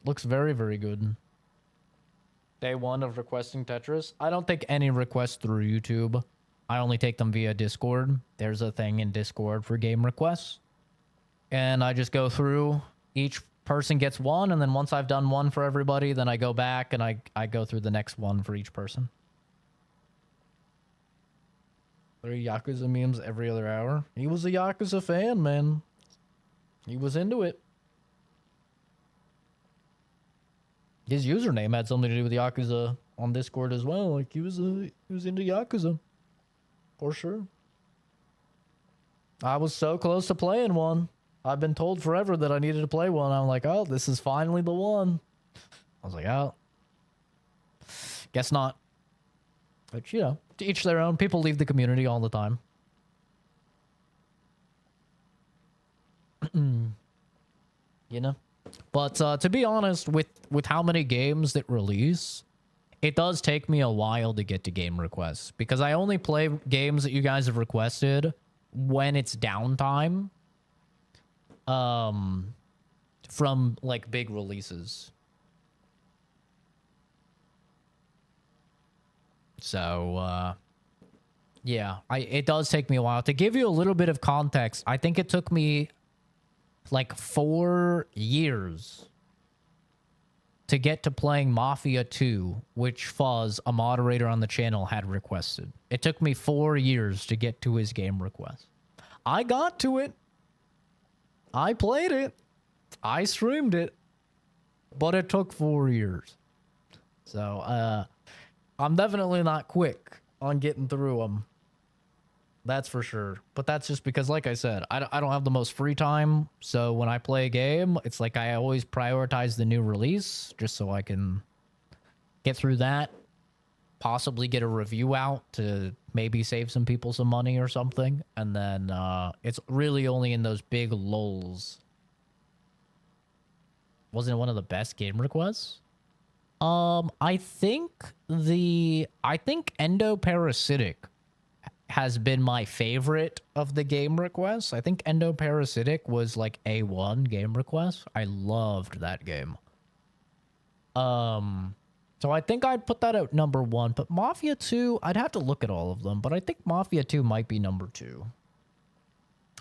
Looks very, very good. Day one of requesting Tetris. I don't take any requests through YouTube. I only take them via Discord. There's a thing in Discord for game requests. And I just go through each person gets one, and then once I've done one for everybody, then I go back and I go through the next one for each person. 3 Yakuza memes every other hour. He was a Yakuza fan, man. He was into it. His username had something to do with Yakuza on Discord as well. Like he was into Yakuza. For sure. I was so close to playing one. I've been told forever that I needed to play one. I'm like, oh, this is finally the one. I was like, oh. Guess not. But, you know, to each their own. People leave the community all the time. You know? But to be honest, with how many games that release, it does take me a while to get to game requests. Because I only play games that you guys have requested when it's downtime. From, like, big releases. So, yeah, it does take me a while. To give you a little bit of context, I think it took me like 4 years to get to playing Mafia 2, which Fuzz, a moderator on the channel, had requested. It took me 4 years to get to his game request. I got to it. I played it. I streamed it. But it took 4 years. So, I'm definitely not quick on getting through them. That's for sure. But that's just because, like I said, I don't have the most free time. So when I play a game, it's like I always prioritize the new release just so I can get through that. Possibly get a review out to maybe save some people some money or something. And then it's really only in those big lulls. Wasn't it one of the best game requests? I think Endoparasitic has been my favorite of the game requests. I think Endoparasitic was like A1 game request. I loved that game. So I think I'd put that at number 1, but Mafia 2, I'd have to look at all of them, but I think Mafia 2 might be number 2.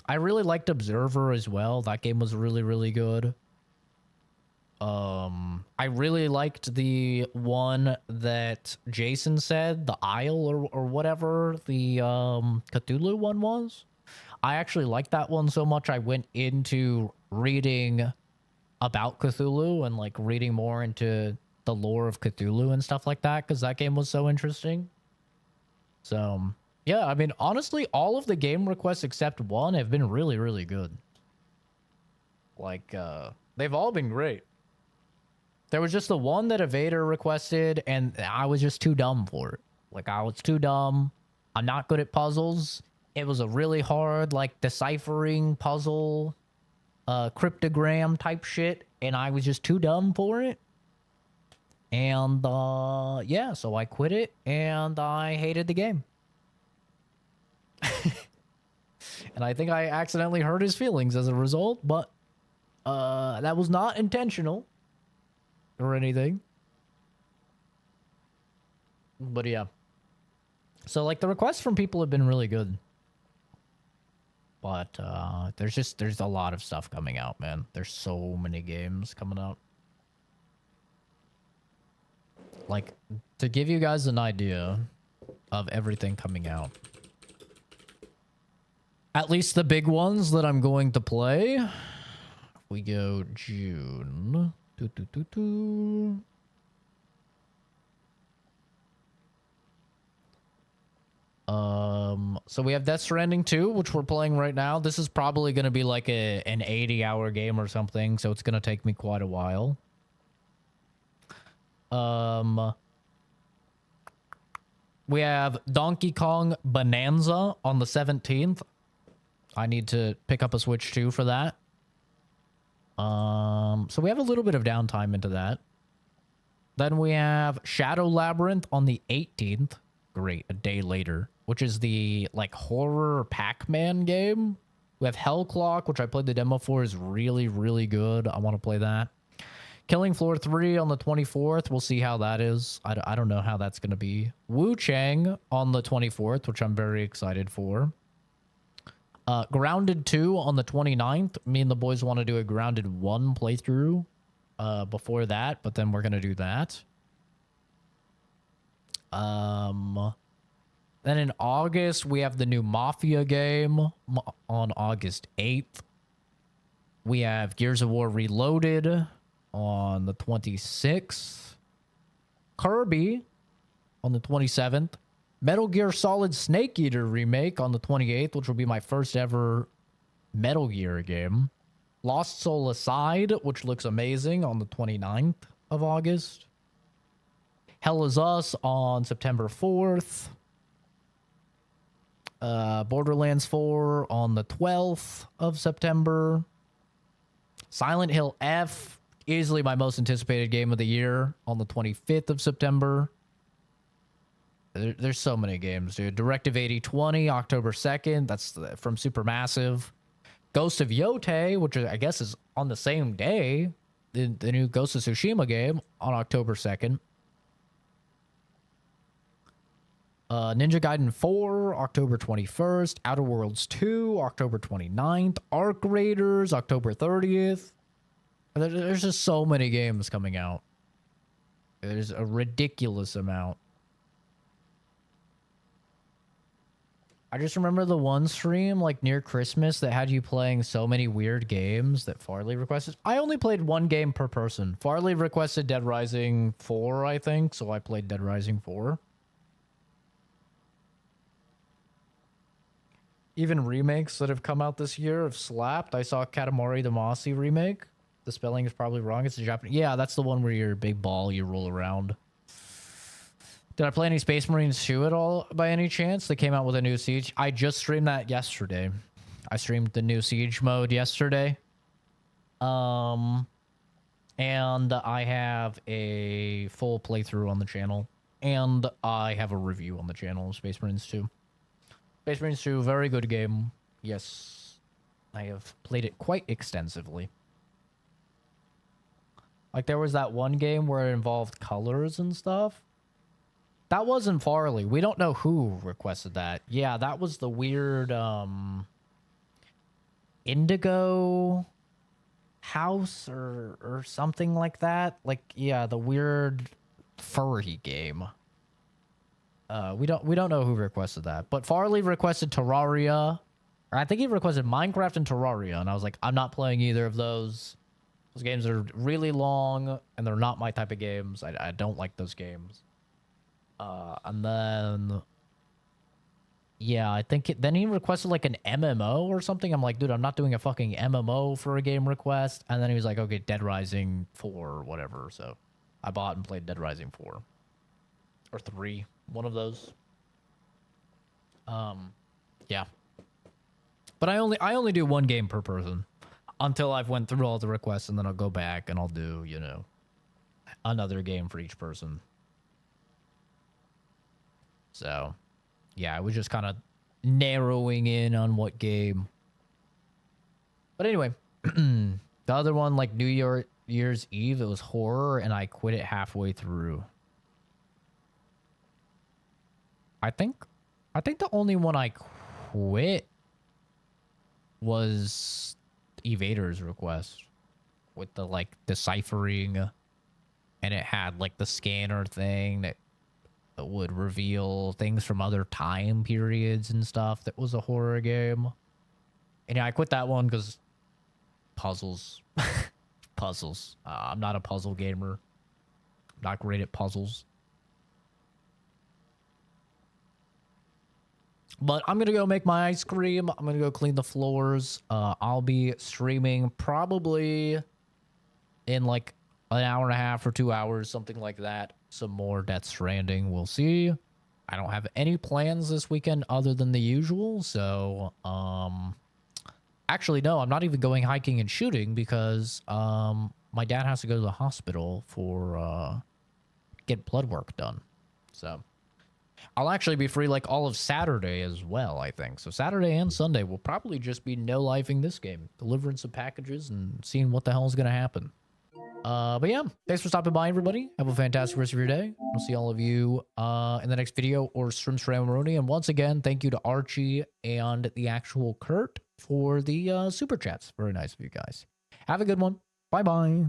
I really liked Observer as well. That game was really, really good. I really liked the one that Jason said, the Isle or whatever the Cthulhu one was. I actually liked that one so much I went into reading about Cthulhu and like reading more into the lore of Cthulhu and stuff like that because that game was so interesting. So yeah, I mean honestly all of the game requests except one have been really, really good. Like they've all been great. There was just the one that Evader requested, and I was just too dumb for it. Like, I was too dumb. I'm not good at puzzles. It was a really hard, like, deciphering puzzle, cryptogram type shit, and I was just too dumb for it. And, yeah, so I quit it, and I hated the game. And I think I accidentally hurt his feelings as a result, but that was not intentional. Or anything. But yeah. So like the requests from people have been really good. But there's a lot of stuff coming out, man. There's so many games coming out. Like to give you guys an idea of everything coming out. At least the big ones that I'm going to play. We go June. So we have Death Stranding 2, which we're playing right now. This is probably going to be like an 80-hour game or something, so it's going to take me quite a while. We have Donkey Kong Bonanza on the 17th. I need to pick up a Switch 2 for that. So we have a little bit of downtime into that. Then we have Shadow Labyrinth on the 18th. Great, a day later. Which is the, like, horror Pac-Man game. We have Hell Clock, which I played the demo for, is really, really good. I want to play that. Killing Floor 3 on the 24th. We'll see how that is. I don't know how that's going to be. Wu Chang on the 24th, which I'm very excited for. Grounded 2 on the 29th. Me and the boys want to do a Grounded 1 playthrough before that, but then we're going to do that. Then in August, we have the new Mafia game on August 8th. We have Gears of War Reloaded on the 26th. Kirby on the 27th. Metal Gear Solid Snake Eater remake on the 28th, which will be my first ever Metal Gear game. Lost Soul Aside, which looks amazing, on the 29th of August. Hell Is Us on September 4th. Borderlands 4 on the 12th of September. Silent Hill F, easily my most anticipated game of the year, on the 25th of September. There's so many games, dude. Directive 8020, October 2nd. That's from Supermassive. Ghost of Yote, which I guess is on the same day. The new Ghost of Tsushima game on October 2nd. Ninja Gaiden 4, October 21st. Outer Worlds 2, October 29th. Arc Raiders, October 30th. There's just so many games coming out. There's a ridiculous amount. I just remember the one stream, like, near Christmas that had you playing so many weird games that Farley requested. I only played one game per person. Farley requested Dead Rising 4, I think, so I played Dead Rising 4. Even remakes that have come out this year have slapped. I saw Katamari Damacy remake. The spelling is probably wrong. It's a Japanese. Yeah, that's the one where you're a big ball, you roll around. Did I play any Space Marines 2 at all by any chance? They came out with a new Siege. I just streamed that yesterday. I streamed the new Siege mode yesterday. And I have a full playthrough on the channel. And I have a review on the channel of Space Marines 2. Space Marines 2, very good game. Yes, I have played it quite extensively. Like, there was that one game where it involved colors and stuff. That wasn't Farley. We don't know who requested that. Yeah, that was the weird, Indigo House or something like that. Like, yeah, the weird furry game. We don't know who requested that. But Farley requested Terraria. Or I think he requested Minecraft and Terraria, and I was like, I'm not playing either of those. Those games are really long, and they're not my type of games. I don't like those games. And then, yeah, I think then he requested like an MMO or something. I'm like, dude, I'm not doing a fucking MMO for a game request. And then he was like, okay, Dead Rising 4 or whatever. So I bought and played Dead Rising 4 or 3, one of those. Yeah, but I only do one game per person until I've went through all the requests, and then I'll go back and I'll do, you know, another game for each person. So, yeah, I was just kind of narrowing in on what game. But anyway, the other one, like New Year's Eve, it was horror, and I quit it halfway through. I think the only one I quit was Evader's request with the, like, deciphering, and it had, like, the scanner thing that would reveal things from other time periods and stuff. That was a horror game. And yeah, I quit that one because puzzles. Puzzles. I'm not a puzzle gamer. I'm not great at puzzles. But I'm going to go make my ice cream. I'm going to go clean the floors. I'll be streaming probably in like an hour and a half or 2 hours, something like that. Some more Death Stranding. We'll see. I don't have any plans this weekend other than the usual. So, actually, no, I'm not even going hiking and shooting because my dad has to go to the hospital for get blood work done. So I'll actually be free like all of Saturday as well, I think. So Saturday and Sunday will probably just be no-lifing this game, delivering some packages and seeing what the hell is going to happen. But yeah, thanks for stopping by, everybody. Have a fantastic rest of your day. I'll see all of you in the next video or stream Maroney. And once again, thank you to Archie and the actual Kurt for the super chats. Very nice of you guys. Have a good one. Bye-bye.